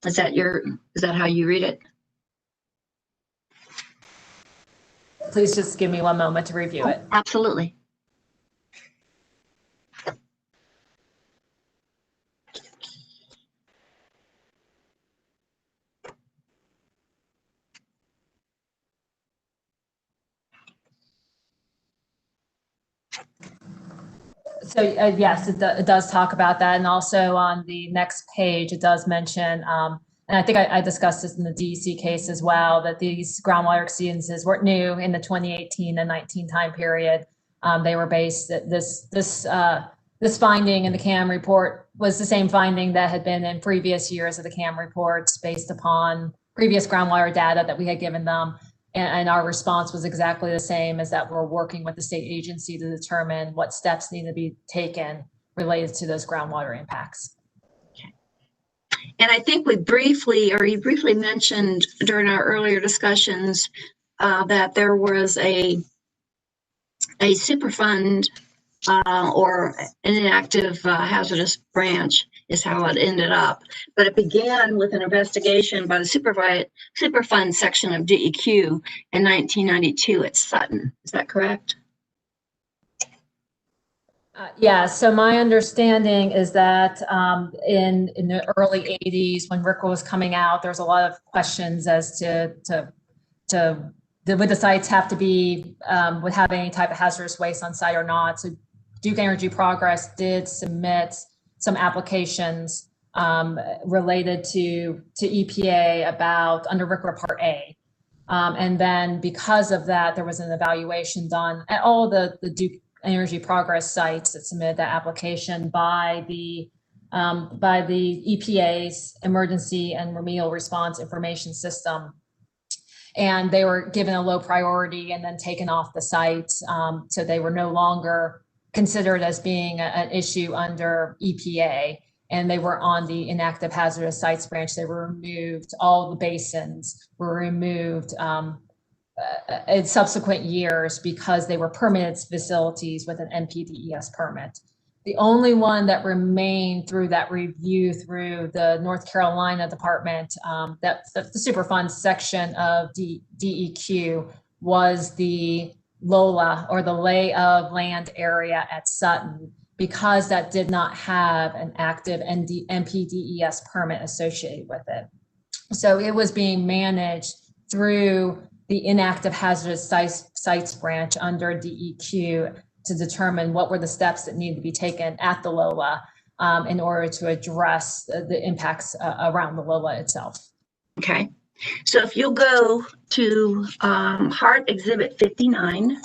Is that how you read it? Please just give me one moment to review it. Absolutely. So yes, it does talk about that. And also on the next page, it does mention, and I think I discussed this in the DEC case as well, that these groundwater exceedances weren't new in the 2018 and 19 time period. They were based, this finding in the CAM report was the same finding that had been in previous years of the CAM reports based upon previous groundwater data that we had given them. And our response was exactly the same, as that we're working with the state agency to determine what steps need to be taken related to those groundwater impacts. Okay. And I think you briefly mentioned during our earlier discussions that there was a Superfund or an inactive hazardous branch is how it ended up. But it began with an investigation by the Superfund section of DEQ in 1992 at Sutton. Is that correct? Yeah, so my understanding is that in the early 80s, when RCRA was coming out, there was a lot of questions as to would the sites have to be, would have any type of hazardous waste on site or not. So Duke Energy Progress did submit some applications related to EPA about under RCRA Part A. And then because of that, there was an evaluation done at all the Duke Energy Progress sites that submitted that application by the EPA's Emergency and Remedial Response Information System. And they were given a low priority and then taken off the sites. So they were no longer considered as being an issue under EPA. And they were on the inactive hazardous sites branch. They were removed. All the basins were removed in subsequent years because they were permitted facilities with an NPDES permit. The only one that remained through that review through the North Carolina Department, that the Superfund section of DEQ, was the LOLA, or the lay of land area at Sutton, because that did not have an active NPDES permit associated with it. So it was being managed through the inactive hazardous sites branch under DEQ to determine what were the steps that needed to be taken at the LOLA in order to address the impacts around the LOLA itself. Okay. So if you'll go to Hart Exhibit 59.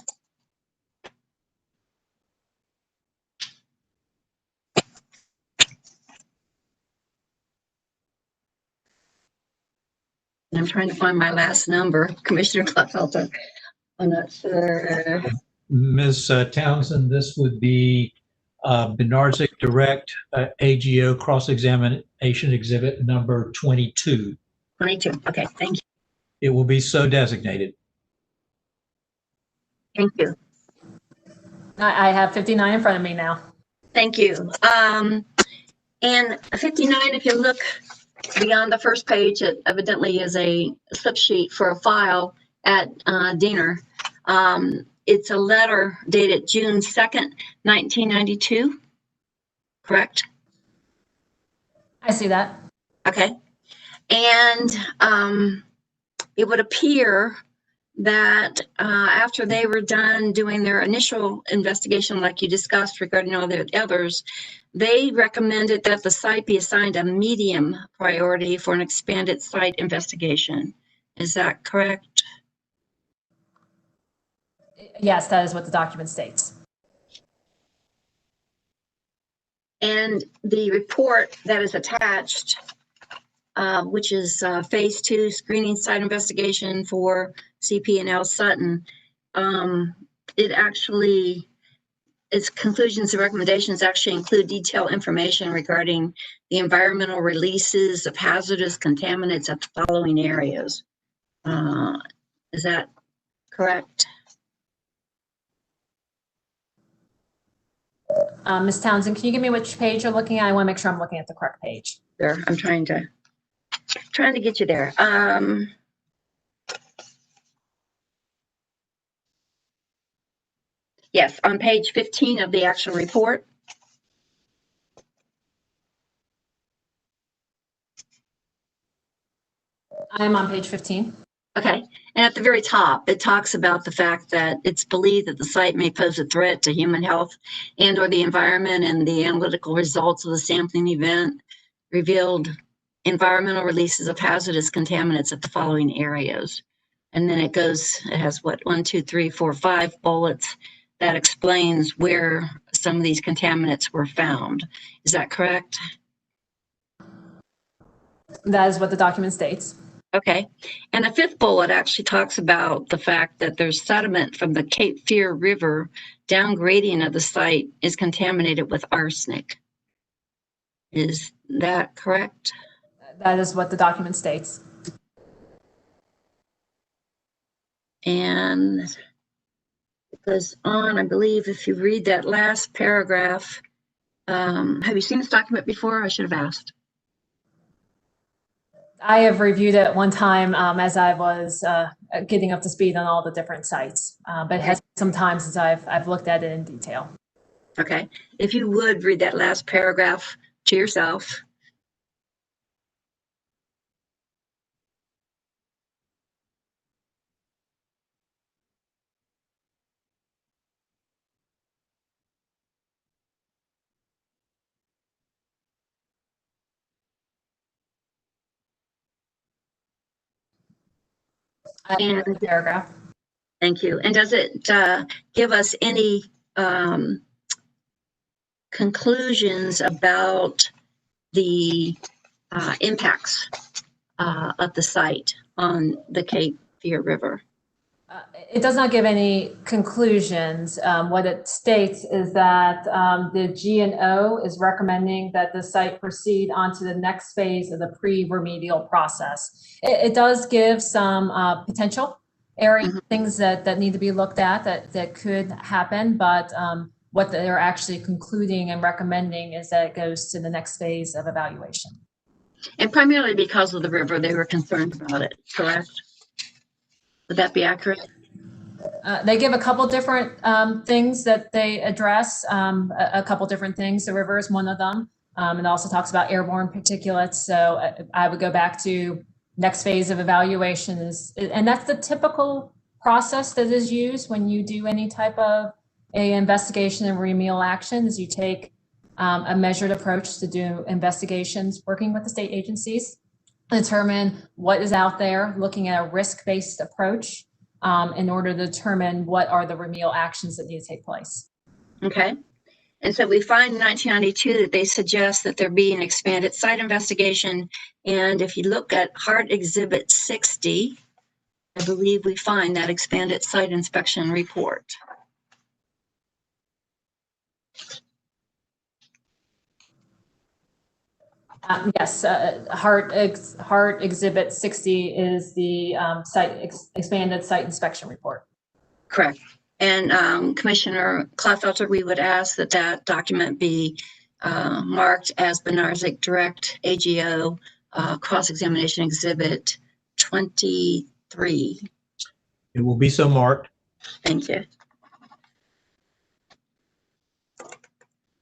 I'm trying to find my last number, Commissioner Klopfelter. I'm not sure. Ms. Townsend, this would be Benaric Direct AGO cross-examination exhibit number 22. 22. Okay, thank you. It will be so designated. Thank you. I have 59 in front of me now. Thank you. And 59, if you look beyond the first page, it evidently is a slip sheet for a file at Diener. It's a letter dated June 2nd, 1992, correct? I see that. Okay. And it would appear that after they were done doing their initial investigation, like you discussed regarding all the others, they recommended that the site be assigned a medium priority for an expanded site investigation. Is that correct? Yes, that is what the document states. And the report that is attached, which is phase 2 screening site investigation for CP&L Sutton, it actually, its conclusions and recommendations actually include detailed information regarding the environmental releases of hazardous contaminants at the following areas. Is that correct? Ms. Townsend, can you give me which page you're looking at? I want to make sure I'm looking at the correct page. Sure, I'm trying to get you there. Yes, on page 15 of the action report. I'm on page 15. Okay, and at the very top, it talks about the fact that it's believed that the site may pose a threat to human health and or the environment, and the analytical results of the sampling event revealed environmental releases of hazardous contaminants at the following areas. And then it has what, 1, 2, 3, 4, 5 bullets that explains where some of these contaminants were found. Is that correct? That is what the document states. Okay, and the 5th bullet actually talks about the fact that there's sediment from the Cape Fear River down gradient of the site is contaminated with arsenic. Is that correct? That is what the document states. And it goes on, I believe, if you read that last paragraph, have you seen this document before? I should have asked. I have reviewed it one time as I was getting up to speed on all the different sites, but it has some time since I've looked at it in detail. Okay, if you would read that last paragraph to yourself. And paragraph. Thank you. And does it give us any conclusions about the impacts of the site on the Cape Fear River? It does not give any conclusions. What it states is that the G&O is recommending that the site proceed onto the next phase of the pre-remedial process. It does give some potential area things that need to be looked at that could happen, but what they're actually concluding and recommending is that it goes to the next phase of evaluation. And primarily because of the river, they were concerned about it, correct? Would that be accurate? They give a couple different things that they address, a couple different things. The river is one of them. It also talks about airborne particulates. So I would go back to next phase of evaluation and that's the typical process that is used when you do any type of a investigation and remedial action is you take a measured approach to do investigations working with the state agencies, determine what is out there, looking at a risk-based approach in order to determine what are the remedial actions that need to take place. Okay. And so we find in 1992 that they suggest that there be an expanded site investigation. And if you look at Hart Exhibit 60, I believe we find that expanded site inspection report. Yes, Hart Exhibit 60 is the expanded site inspection report. Correct. And Commissioner Clodfelter, we would ask that that document be marked as Benaric Direct AGO Cross-Examination Exhibit 23. It will be so marked. Thank you.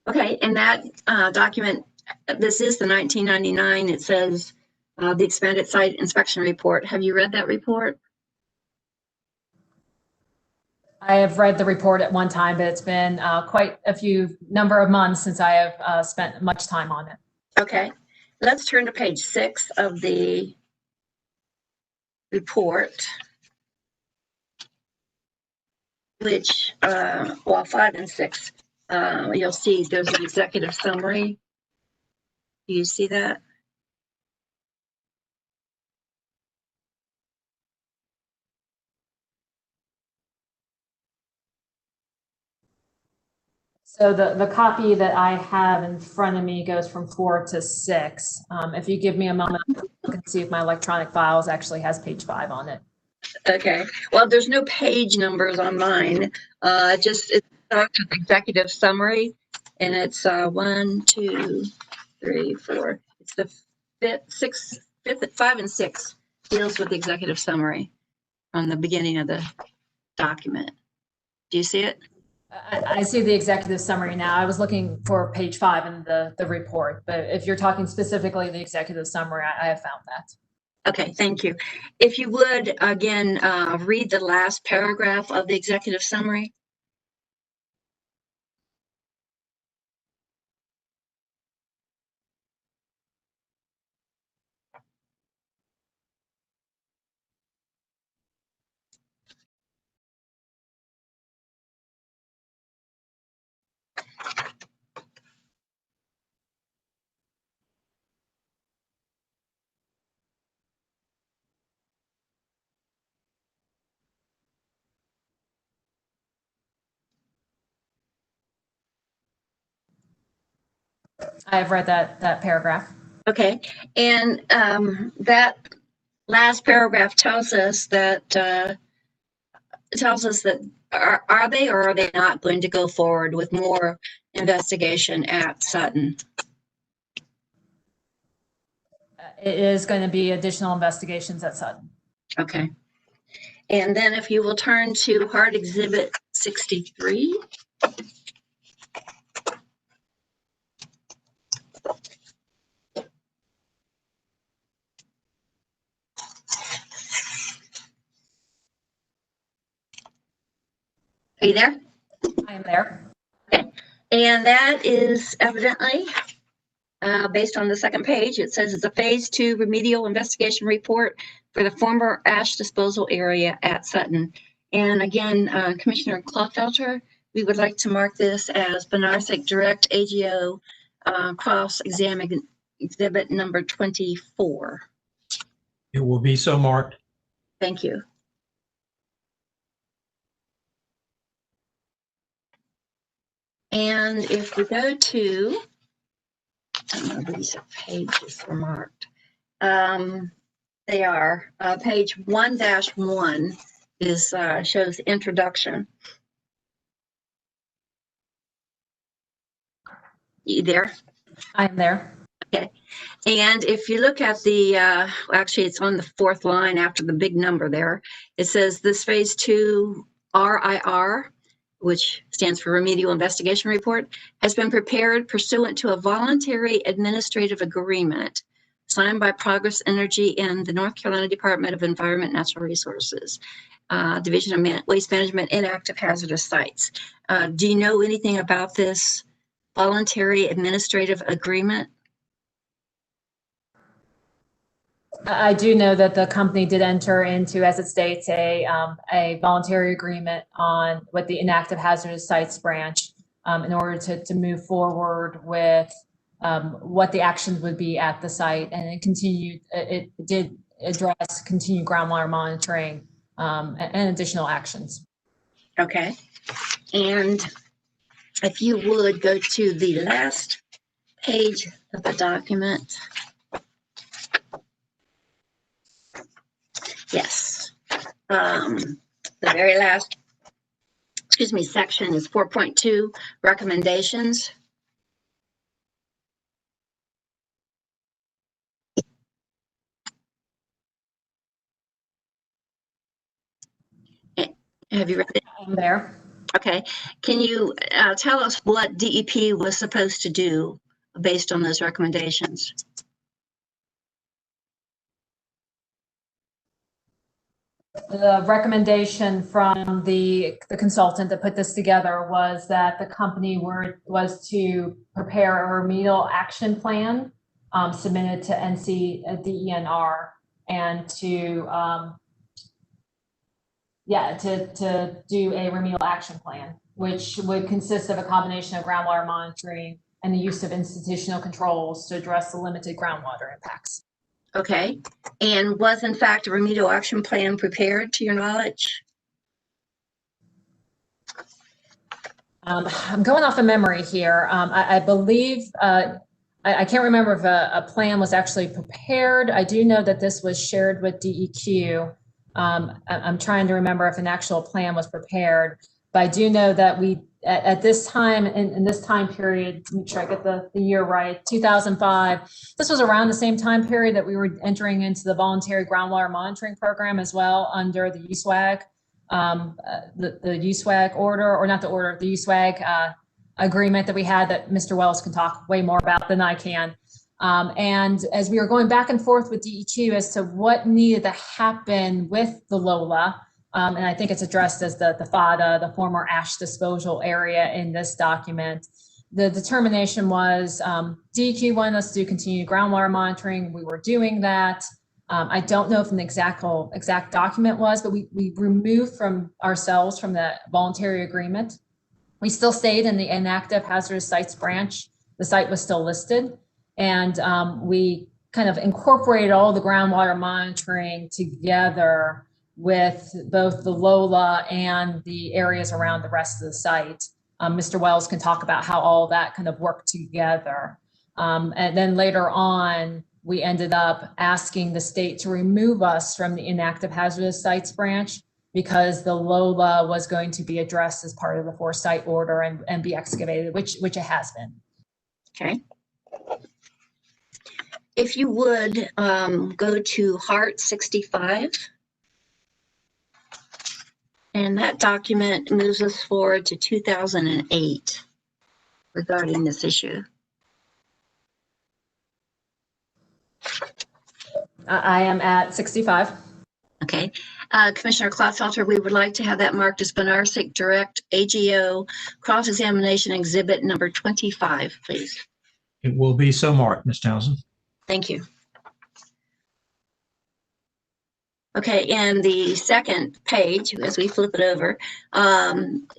Okay, and that document, this is the 1999, it says the expanded site inspection report. Have you read that report? I have read the report at one time, but it's been quite a few number of months since I have spent much time on it. Okay, let's turn to page 6 of the report, which, well, 5 and 6, you'll see there's an executive summary. Do you see that? So the copy that I have in front of me goes from 4 to 6. If you give me a moment, I can see if my electronic files actually has page 5 on it. Okay, well, there's no page numbers on mine. It's executive summary, and it's 1, 2, 3, 4. It's the fifth, 5 and 6 deals with the executive summary on the beginning of the document. Do you see it? I see the executive summary now. I was looking for page 5 in the report, but if you're talking specifically the executive summary, I have found that. Okay, thank you. If you would, again, read the last paragraph of the executive summary. I have read that paragraph. Okay, and that last paragraph tells us that are they or are they not going to go forward with more investigation at Sutton? It is going to be additional investigations at Sutton. Okay. And then if you will turn to Hard Exhibit 63. Are you there? I am there. Okay. And that is evidently, based on the second page, it says it's a phase 2 remedial investigation report for the former ash disposal area at Sutton. And again, Commissioner Clodfelter, we would like to mark this as Benaric Direct AGO cross-exam exhibit number 24. It will be so marked. Thank you. And if we go to, I don't know if these pages are marked. They are page 1-1 is shows introduction. You there? I'm there. Okay. And if you look at the, actually it's on the 4th line after the big number there, it says this phase 2 RIR, which stands for Remedial Investigation Report, has been prepared pursuant to a voluntary administrative agreement signed by Progress Energy and the North Carolina Department of Environment and Natural Resources, Division of Waste Management and Active Hazardous Sites. Do you know anything about this voluntary administrative agreement? I do know that the company did enter into, as it states, a voluntary agreement with the Inactive Hazardous Sites branch in order to move forward with what the actions would be at the site, and it did address continued groundwater monitoring and additional actions. Okay, and if you would go to the last page of the document. Yes. The very last, section is 4.2 recommendations. Have you read it? I'm there. Okay. Can you tell us what DEP was supposed to do based on those recommendations? The recommendation from the consultant that put this together was that the company was to prepare a remedial action plan submitted to DENR and to do a remedial action plan, which would consist of a combination of groundwater monitoring and the use of institutional controls to address the limited groundwater impacts. Okay, and was in fact a remedial action plan prepared to your knowledge? I'm going off of memory here. I believe, I can't remember if a plan was actually prepared. I do know that this was shared with DEQ. I'm trying to remember if an actual plan was prepared, but I do know that we, at this time, in this time period, make sure I get the year right, 2005, this was around the same time period that we were entering into the voluntary groundwater monitoring program as well under the USWAG, the USWAG order, or not the order, the USWAG agreement that we had that Mr. Wells can talk way more about than I can. And as we were going back and forth with DEQ as to what needed to happen with the LOLA, and I think it's addressed as the FADA, the former ash disposal area in this document, the determination was DEQ wanted us to do continued groundwater monitoring. We were doing that. I don't know if an exact document was, but we removed from ourselves from the voluntary agreement. We still stayed in the inactive hazardous sites branch. The site was still listed. And we kind of incorporated all the groundwater monitoring together with both the LOLA and the areas around the rest of the site. Mr. Wells can talk about how all that kind of worked together. And then later on, we ended up asking the state to remove us from the inactive hazardous sites branch because the LOLA was going to be addressed as part of the foresight order and be excavated, which it has been. Okay. If you would go to Hart 65. And that document moves us forward to 2008 regarding this issue. I am at 65. Okay. Commissioner Klotfelter, we would like to have that marked as Benaric Direct AGO Cross-Examination Exhibit number 25, please. It will be so marked, Ms. Townsend. Thank you. Okay, and the second page, as we flip it over,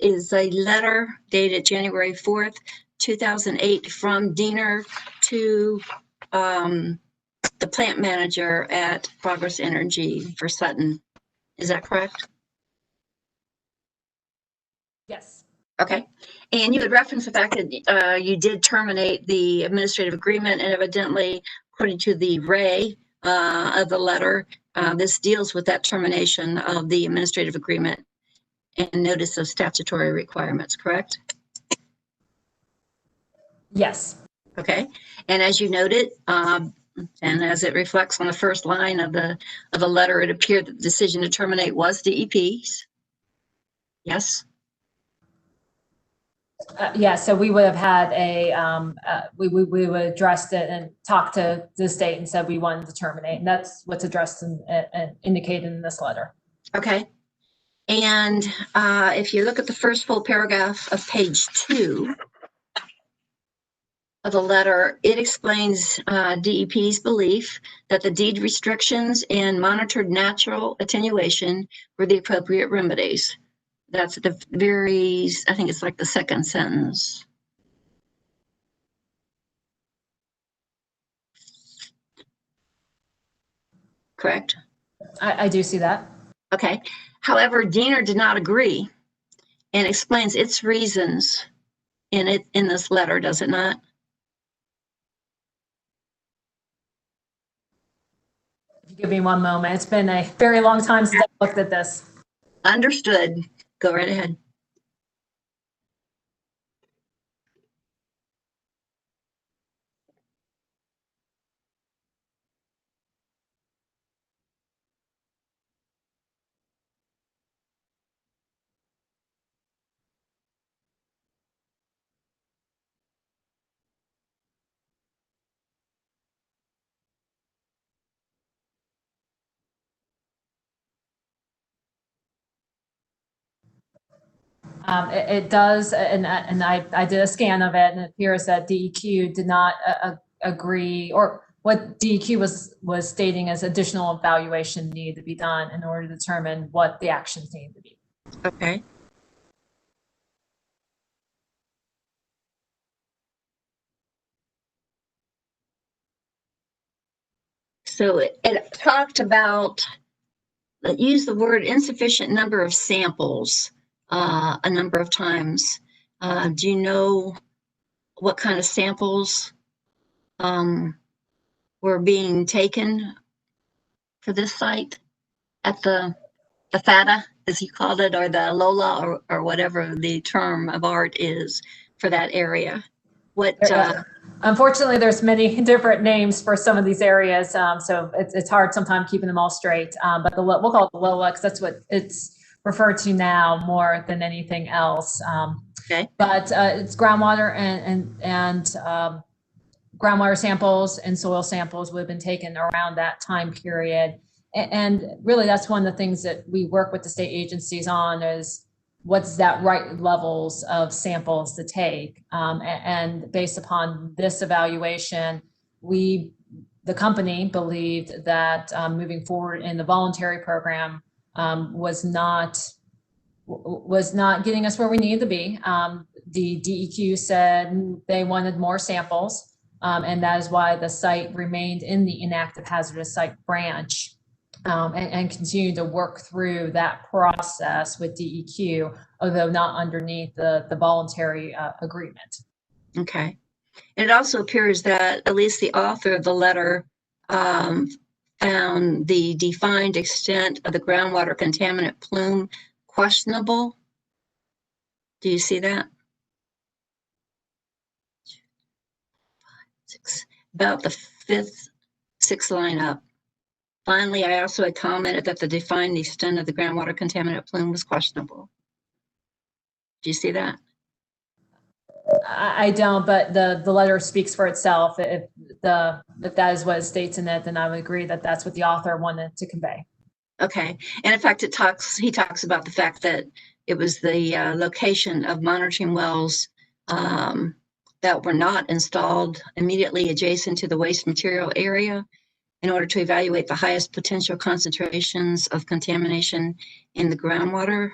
is a letter dated January 4th, 2008 from Diener to the plant manager at Progress Energy for Sutton. Is that correct? Yes. Okay. And you had referenced the fact that you did terminate the administrative agreement, and evidently, according to the ray of the letter, this deals with that termination of the administrative agreement and notice of statutory requirements, correct? Yes. Okay. And as you noted, and as it reflects on the first line of the letter, it appeared that the decision to terminate was DEP's. Yes. Yeah, so we would have had we would have addressed it and talked to the state and said we wanted to terminate, and that's what's addressed and indicated in this letter. Okay. And if you look at the first full paragraph of page 2 of the letter, it explains DEP's belief that the deed restrictions and monitored natural attenuation were the appropriate remedies. That's the very, I think it's like the second sentence. Correct? I do see that. Okay. However, Diener did not agree and explains its reasons in this letter, does it not? If you give me one moment, it's been a very long time since I looked at this. Understood. Go right ahead. It does, and I did a scan of it, and it appears that DEQ did not agree, or what DEQ was stating as additional evaluation needed to be done in order to determine what the actions needed to be. Okay. So it talked about, use the word insufficient number of samples a number of times. Do you know what kind of samples were being taken for this site at the FATA, as you called it, or the Lola, or whatever the term of art is for that area? What? Unfortunately, there's many different names for some of these areas, so it's hard sometimes keeping them all straight. But we'll call it the Lola because that's what it's referred to now more than anything else. Okay. But it's groundwater and groundwater samples and soil samples would have been taken around that time period. And really, that's one of the things that we work with the state agencies on is what's that right levels of samples to take. And based upon this evaluation, the company believed that moving forward in the voluntary program was not getting us where we needed to be. The DEQ said they wanted more samples, and that is why the site remained in the inactive hazardous site branch. And continue to work through that process with DEQ, although not underneath the voluntary agreement. Okay. And it also appears that at least the author of the letter found the defined extent of the groundwater contaminant plume questionable. Do you see that? About the sixth line up. Finally, I also had commented that the defined extent of the groundwater contaminant plume was questionable. Do you see that? I don't, but the letter speaks for itself. If that is what it states in it, then I would agree that that's what the author wanted to convey. Okay. And in fact, he talks about the fact that it was the location of monitoring wells that were not installed immediately adjacent to the waste material area in order to evaluate the highest potential concentrations of contamination in the groundwater.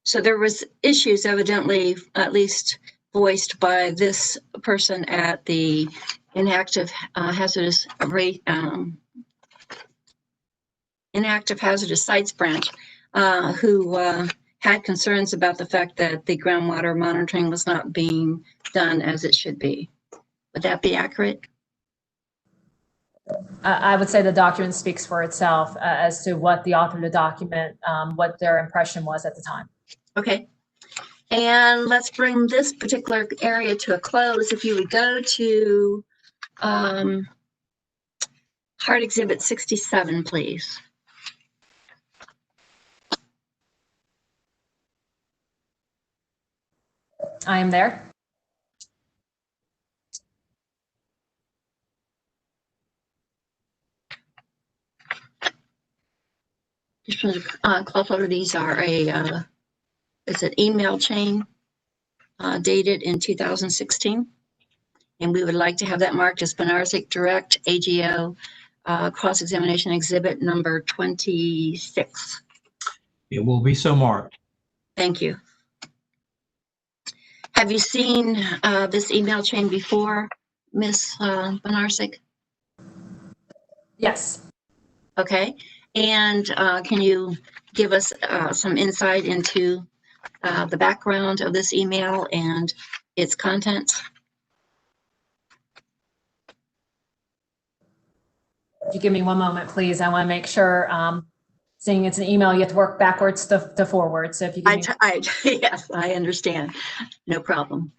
So there was issues evidently, at least voiced by this person at the inactive hazardous sites branch, who had concerns about the fact that the groundwater monitoring was not being done as it should be. Would that be accurate? I would say the document speaks for itself as to what the author of the document, what their impression was at the time. Okay. And let's bring this particular area to a close. If you would go to Hard Exhibit 67, please. I am there. Just want to call for these are it's an email chain dated in 2016. And we would like to have that marked as Benaric Direct AGO cross-examination exhibit number 26. It will be so marked. Thank you. Have you seen this email chain before, Ms. Benaric? Yes. Okay. And can you give us some insight into the background of this email and its contents? If you give me one moment, please, I want to make sure, seeing it's an email, you have to work backwards to forward. So if you give me yes, I understand. No problem.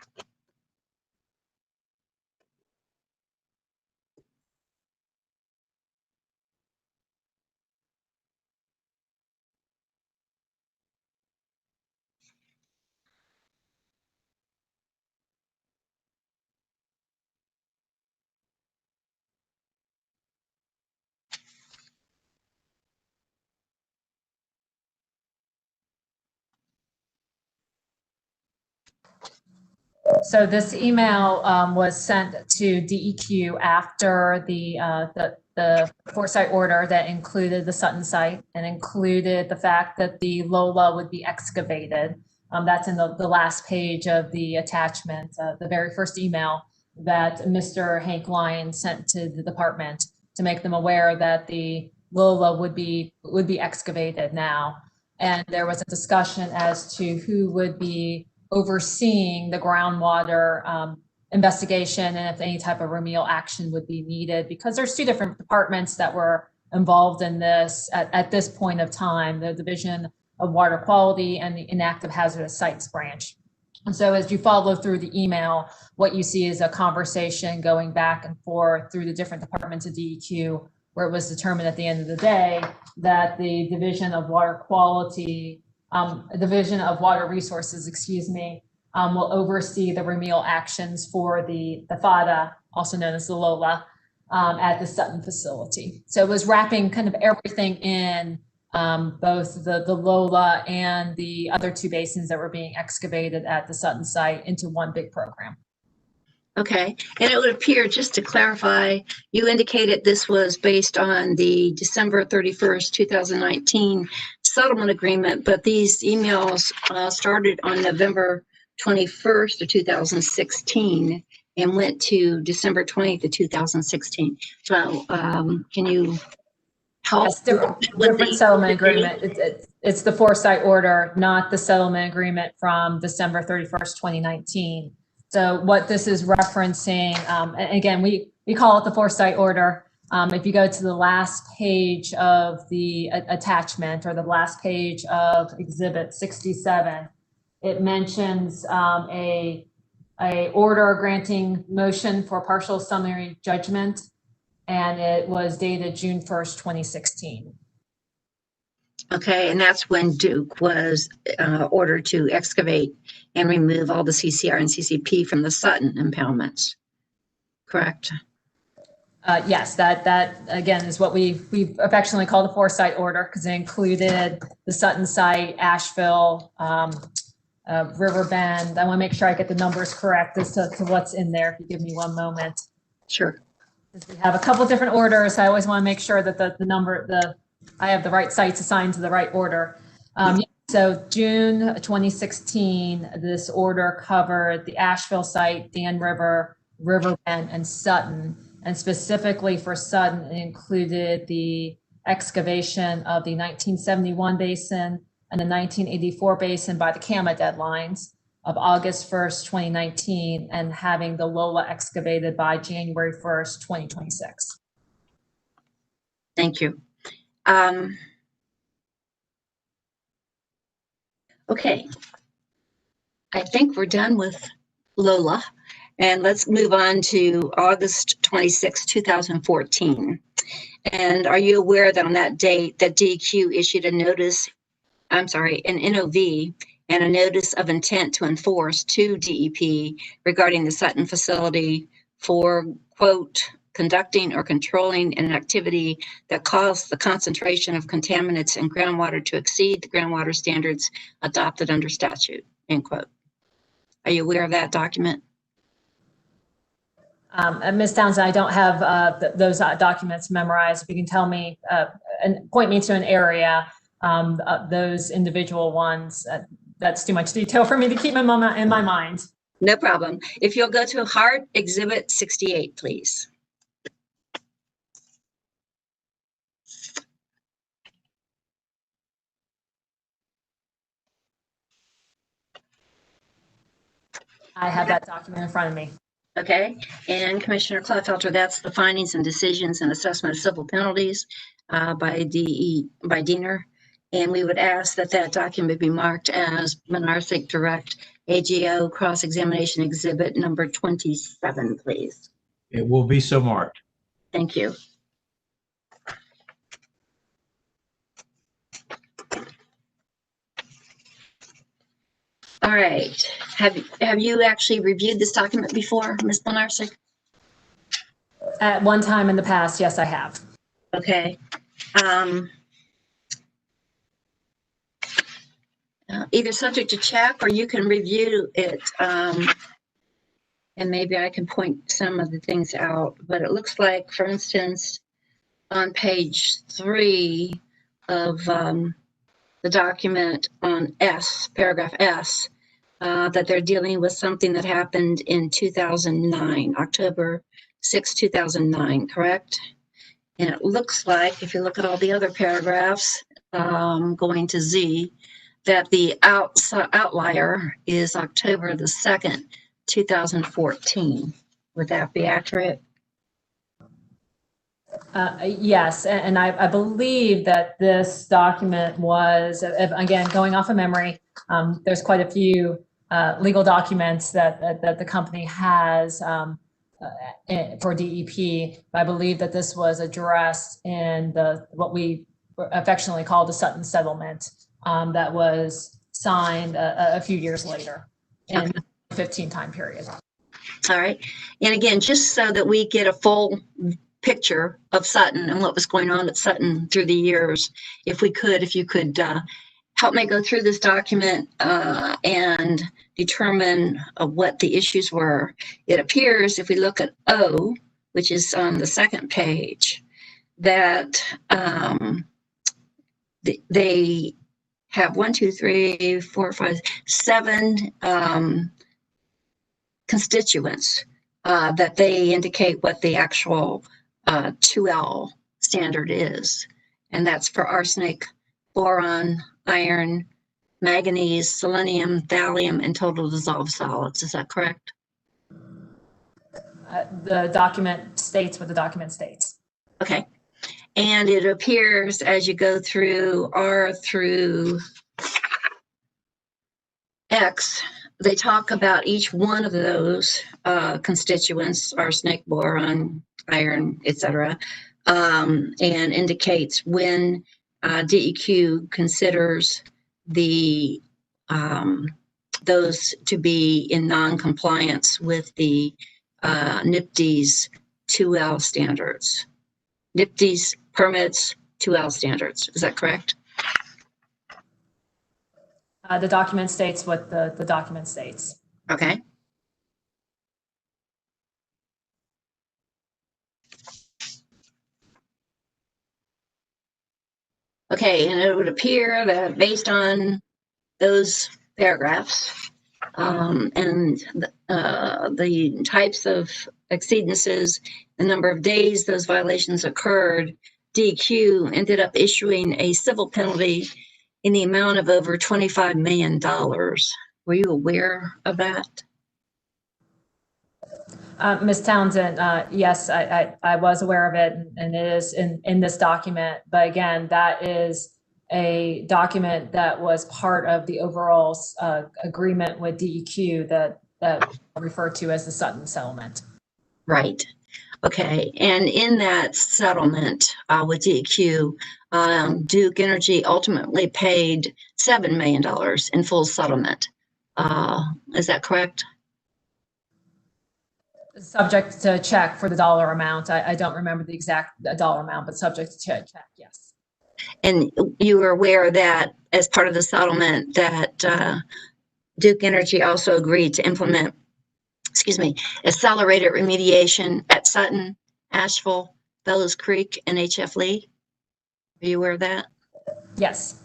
So this email was sent to DEQ after the foresight order that included the Sutton site and included the fact that the Lola would be excavated. That's in the last page of the attachment, the very first email that Mr. Hank Lyon sent to the department to make them aware that the Lola would be excavated now. And there was a discussion as to who would be overseeing the groundwater investigation and if any type of remedial action would be needed, because there's two different departments that were involved in this at this point of time, the Division of Water Quality and the Inactive Hazardous Sites branch. And so as you follow through the email, what you see is a conversation going back and forth through the different departments of DEQ, where it was determined at the end of the day that the Division of Water Quality, Division of Water Resources, excuse me, will oversee the remedial actions for the FADA, also known as the Lola, at the Sutton facility. So it was wrapping kind of everything in, both the Lola and the other two basins that were being excavated at the Sutton site into one big program. Okay, and it would appear, just to clarify, you indicated this was based on the December 31st, 2019 settlement agreement, but these emails started on November 21st of 2016 and went to December 20th of 2016. So can you help? Yes, different settlement agreement. It's the foresight order, not the settlement agreement from December 31st, 2019. So what this is referencing, and again, we call it the foresight order. If you go to the last page of the attachment or the last page of Exhibit 67, it mentions a order granting motion for partial summary judgment, and it was dated June 1st, 2016. Okay, and that's when Duke was ordered to excavate and remove all the CCR and CCP from the Sutton impoundments, correct? Yes, that again is what we affectionately call the foresight order, because it included the Sutton site, Asheville, Riverbend. I want to make sure I get the numbers correct as to what's in there. If you give me one moment. Sure. We have a couple different orders. I always want to make sure that I have the right sites assigned to the right order. So June 2016, this order covered the Asheville site, Dan River, Riverbend, and Sutton. And specifically for Sutton, it included the excavation of the 1971 basin and the 1984 basin by the CAMA deadlines of August 1st, 2019, and having the Lola excavated by January 1st, 2026. Thank you. Okay, I think we're done with Lola, and let's move on to August 26, 2014. And are you aware that on that date that DEQ issued an NOV and a notice of intent to enforce to DEP regarding the Sutton facility for, quote, conducting or controlling an activity that caused the concentration of contaminants in groundwater to exceed the groundwater standards adopted under statute, end quote. Are you aware of that document? Ms. Townsend, I don't have those documents memorized. If you can tell me and point me to an area, those individual ones, that's too much detail for me to keep in my mind. No problem. If you'll go to Hart Exhibit 68, please. I have that document in front of me. Okay, and Commissioner Clodfelter, that's the findings and decisions and assessment of civil penalties by Diener. And we would ask that that document be marked as Benaric Direct AGO Cross-Examination Exhibit number 27, please. It will be so marked. Thank you. All right. Have you actually reviewed this document before, Ms. Benaric? At one time in the past, yes, I have. Okay. Either subject to check or you can review it and maybe I can point some of the things out, but it looks like, for instance, on page 3 of the document on S, paragraph S, that they're dealing with something that happened in 2009, October 6, 2009, correct? And it looks like, if you look at all the other paragraphs, going to Z, that the outlier is October the 2nd, 2014. Would that be accurate? Yes, and I believe that this document was, again, going off of memory, there's quite a few legal documents that the company has for DEP. I believe that this was addressed in what we affectionately call the Sutton settlement that was signed a few years later in the 15 time period. All right. And again, just so that we get a full picture of Sutton and what was going on at Sutton through the years, if you could help me go through this document and determine what the issues were. It appears, if we look at O, which is on the second page, that they have 1, 2, 3, 4, 5, 7 constituents that they indicate what the actual 2L standard is. And that's for arsenic, boron, iron, manganese, selenium, thallium, and total dissolved solids. Is that correct? The document states what the document states. Okay. And it appears as you go through R through X, they talk about each one of those constituents, arsenic, boron, iron, etc., and indicates when DEQ considers those to be in non-compliance with the NIPD's 2L standards. NIPD's permits 2L standards. Is that correct? The document states what the document states. Okay. Okay, and it would appear that based on those paragraphs and the types of exceedances, the number of days those violations occurred, DEQ ended up issuing a civil penalty in the amount of over $25 million. Were you aware of that? Ms. Townsend, yes, I was aware of it, and it is in this document. But again, that is a document that was part of the overall agreement with DEQ that I refer to as the Sutton settlement. Right. Okay. And in that settlement with DEQ, Duke Energy ultimately paid $7 million in full settlement. Is that correct? Subject to check for the dollar amount. I don't remember the exact dollar amount, but subject to check, yes. And you were aware that as part of the settlement that Duke Energy also agreed to implement, accelerated remediation at Sutton, Asheville, Bellows Creek, and HF Lee? Are you aware of that? Yes.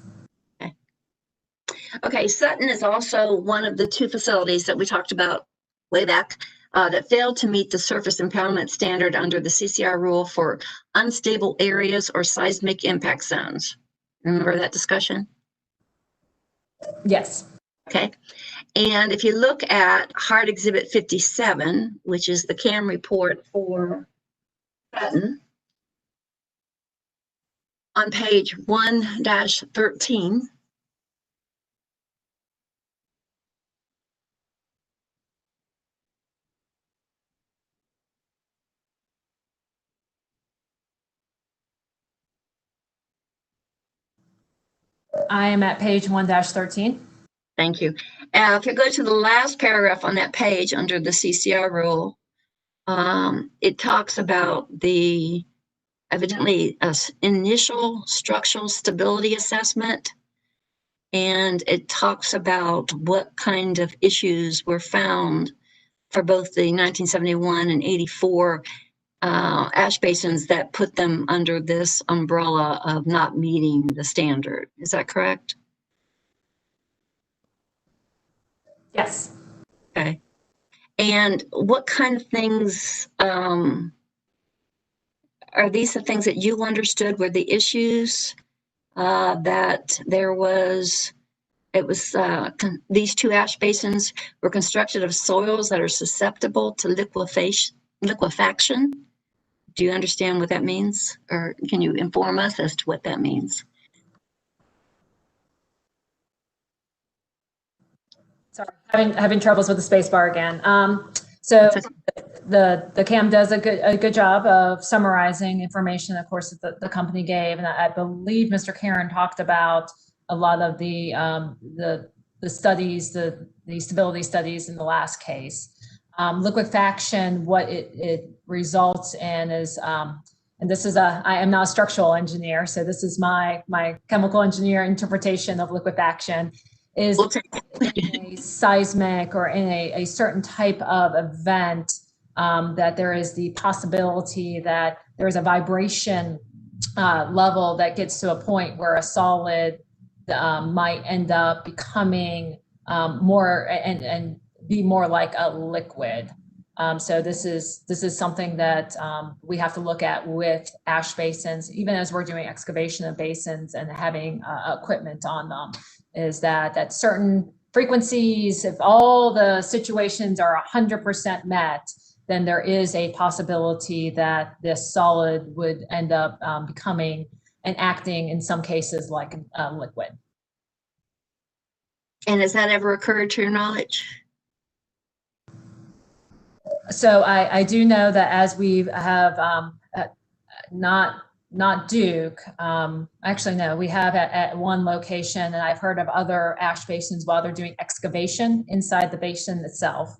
Okay, Sutton is also one of the 2 facilities that we talked about way back that failed to meet the surface impoundment standard under the CCR rule for unstable areas or seismic impact zones. Remember that discussion? Yes. Okay. And if you look at Hard Exhibit 57, which is the CAM report for Sutton, on page 1-13, I am at page 1-13. Thank you. If you go to the last paragraph on that page under the CCR rule, it talks about the evidently initial structural stability assessment, and it talks about what kind of issues were found for both the 1971 and 84 ash basins that put them under this umbrella of not meeting the standard. Is that correct? Yes. Okay. And what kind of things, are these the things that you understood were the issues that there was, these two ash basins were constructed of soils that are susceptible to liquefaction? Do you understand what that means? Or can you inform us as to what that means? Sorry, having troubles with the space bar again. So the CAM does a good job of summarizing information, of course, that the company gave, and I believe Mr. Karen talked about a lot of the studies, the stability studies in the last case. Liquefaction, what it results in is, and this is I am not a structural engineer, so this is my chemical engineer interpretation of liquefaction, is in a seismic or in a certain type of event that there is the possibility that there is a vibration level that gets to a point where a solid might end up becoming more and be more like a liquid. So this is something that we have to look at with ash basins, even as we're doing excavation of basins and having equipment on them, is that at certain frequencies, if all the situations are 100% met, then there is a possibility that this solid would end up becoming and acting in some cases like a liquid. And has that ever occurred to your knowledge? So I do know that as we have not Duke, actually no, we have at one location, and I've heard of other ash basins while they're doing excavation inside the basin itself,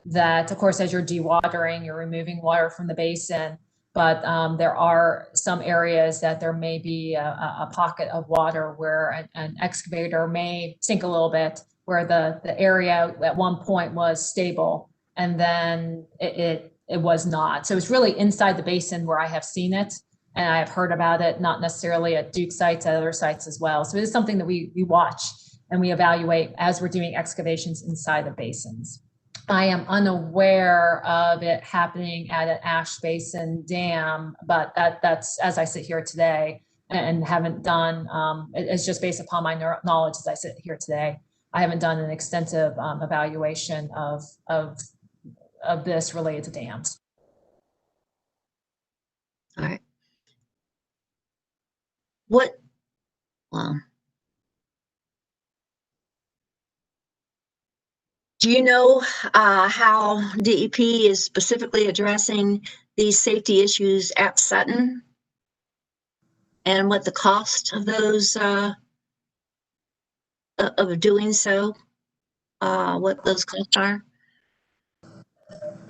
that of course as you're dewatering, you're removing water from the basin, but there are some areas that there may be a pocket of water where an excavator may sink a little bit, where the area at one point was stable and then it was not. So it's really inside the basin where I have seen it. And I have heard about it, not necessarily at Duke sites, at other sites as well. So it is something that we watch and we evaluate as we're doing excavations inside the basins. I am unaware of it happening at an ash basin dam, but that's as I sit here today and haven't done, it's just based upon my knowledge as I sit here today. I haven't done an extensive evaluation of this related to dams. All right. Do you know how DEP is specifically addressing these safety issues at Sutton? And what the cost of those, of doing so, what those costs are?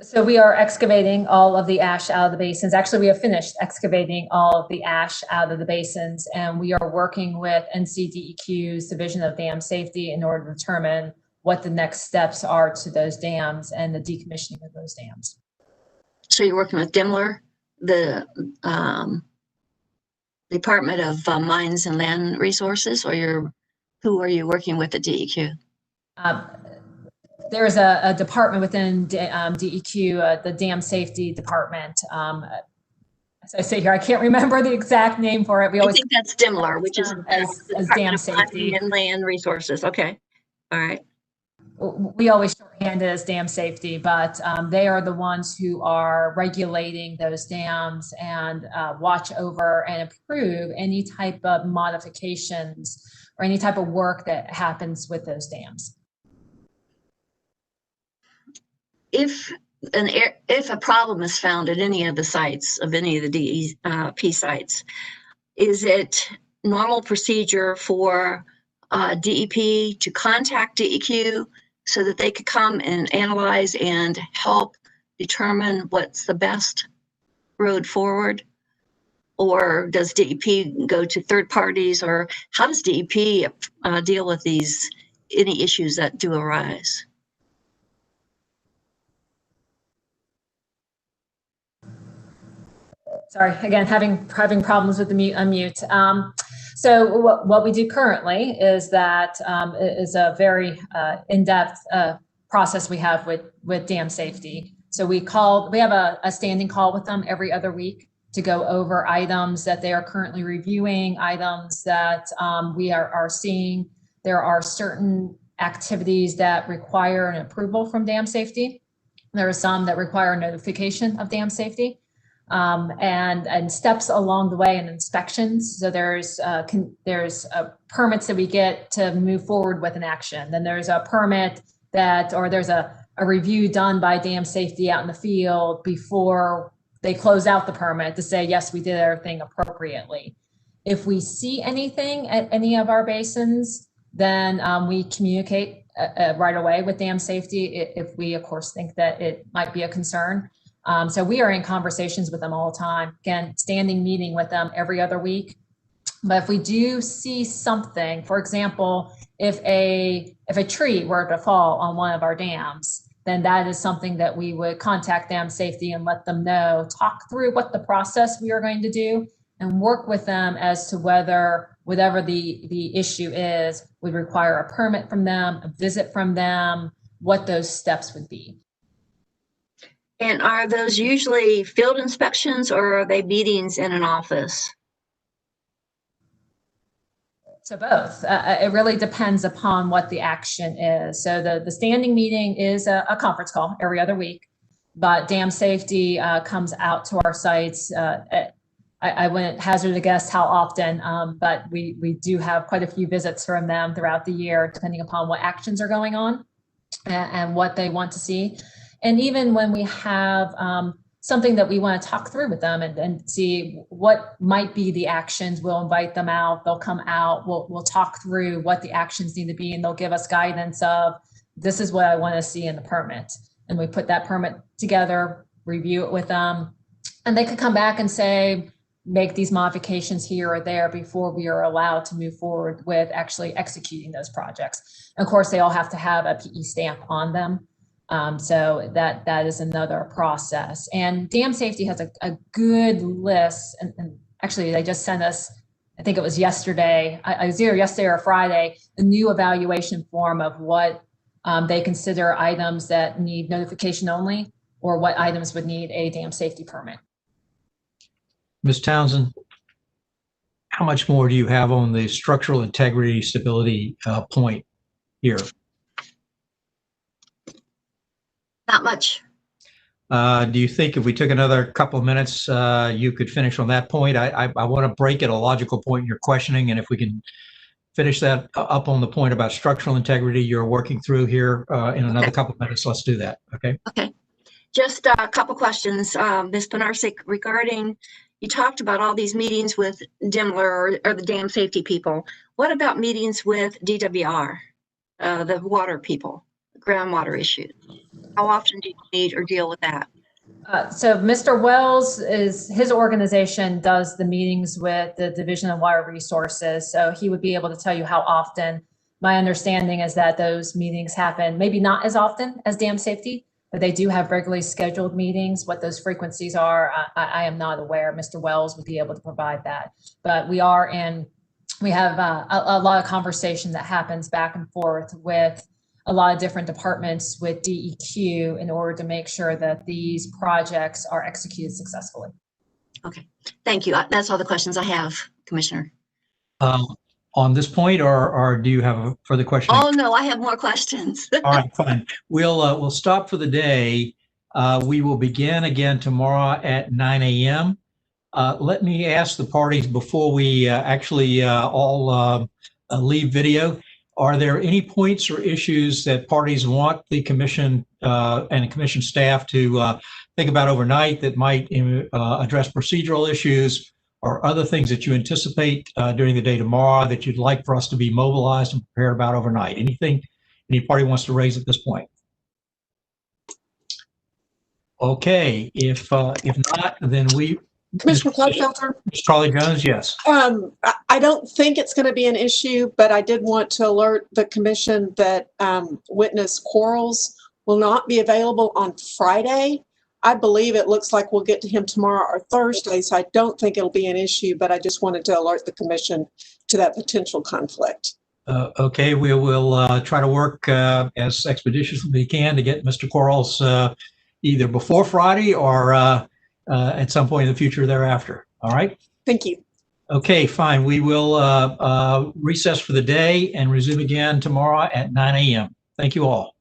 So we are excavating all of the ash out of the basins. Actually, we have finished excavating all of the ash out of the basins, and we are working with NCDEQ's Division of Dam Safety in order to determine what the next steps are to those dams and the decommissioning of those dams. So you're working with Daimler, the Department of Mines and Land Resources, or who are you working with at DEQ? There's a department within DEQ, the Dam Safety Department. As I say here, I can't remember the exact name for it. I think that's Daimler, which is as Dam Safety and Land Resources. Okay, all right. We always shorthand it as dam safety, but they are the ones who are regulating those dams and watch over and approve any type of modifications or any type of work that happens with those dams. If a problem is found at any of the sites of any of the DEP sites, is it normal procedure for DEP to contact DEQ so that they could come and analyze and help determine what's the best road forward? Or does DEP go to third parties, or how does DEP deal with any issues that do arise? Sorry, again, having problems with the unmute. So what we do currently is that is a very in-depth process we have with dam safety. So we have a standing call with them every other week to go over items that they are currently reviewing, items that we are seeing. There are certain activities that require an approval from dam safety. There are some that require notification of dam safety. And steps along the way and inspections. So there's permits that we get to move forward with an action. Then there's a permit there's a review done by dam safety out in the field before they close out the permit to say, yes, we did everything appropriately. If we see anything at any of our basins, then we communicate right away with dam safety if we, of course, think that it might be a concern. So we are in conversations with them all the time. Again, standing meeting with them every other week. But if we do see something, for example, if a tree were to fall on one of our dams, then that is something that we would contact dam safety and let them know, talk through what the process we are going to do, and work with them as to whether whatever the issue is would require a permit from them, a visit from them, what those steps would be. And are those usually field inspections or are they meetings in an office? So both. It really depends upon what the action is. So the standing meeting is a conference call every other week, but dam safety comes out to our sites. I wouldn't hazard a guess how often, but we do have quite a few visits from them throughout the year, depending upon what actions are going on and what they want to see. And even when we have something that we want to talk through with them and see what might be the actions, we'll invite them out, they'll come out, we'll talk through what the actions need to be, and they'll give us guidance of, this is what I want to see in the permit. And we put that permit together, review it with them, and they could come back and say, make these modifications here or there before we are allowed to move forward with actually executing those projects. And of course, they all have to have a PE stamp on them. So that is another process. And dam safety has a good list. And actually, they just sent us, I think it was yesterday, either yesterday or Friday, a new evaluation form of what they consider items that need notification only, or what items would need a dam safety permit. Ms. Townsend, how much more do you have on the structural integrity stability point here? Not much. Do you think if we took another couple of minutes, you could finish on that point? I want to break at a logical point in your questioning, and if we can finish that up on the point about structural integrity you're working through here in another couple of minutes, let's do that, okay? Okay. Just a couple questions, Ms. Benaric, regarding, you talked about all these meetings with DEMLR or the dam safety people. What about meetings with DWR, the water people, groundwater issues? How often do you meet or deal with that? So Mr. Wells, his organization does the meetings with the Division of Water Resources. So he would be able to tell you how often. My understanding is that those meetings happen, maybe not as often as dam safety, but they do have regularly scheduled meetings. What those frequencies are, I am not aware. Mr. Wells would be able to provide that. But we have a lot of conversation that happens back and forth with a lot of different departments with DEQ in order to make sure that these projects are executed successfully. Okay, thank you. That's all the questions I have, Commissioner. On this point, or do you have a further question? Oh no, I have more questions. All right, fine. We'll stop for the day. We will begin again tomorrow at 9 a.m. Let me ask the parties before we actually all leave video. Are there any points or issues that parties want the commission and the commission staff to think about overnight that might address procedural issues or other things that you anticipate during the day tomorrow that you'd like for us to be mobilized and prepared about overnight? Anything any party wants to raise at this point? Okay, if not, then we. Commissioner Clodfelter? Ms. Charlie Jones, yes. I don't think it's going to be an issue, but I did want to alert the commission that witness Quarles will not be available on Friday. I believe it looks like we'll get to him tomorrow or Thursday, so I don't think it'll be an issue, but I just wanted to alert the commission to that potential conflict. Okay, we will try to work as expeditiously as we can to get Mr. Quarles either before Friday or at some point in the future thereafter. All right? Thank you. Okay, fine. We will recess for the day and resume again tomorrow at 9 a.m. Thank you all.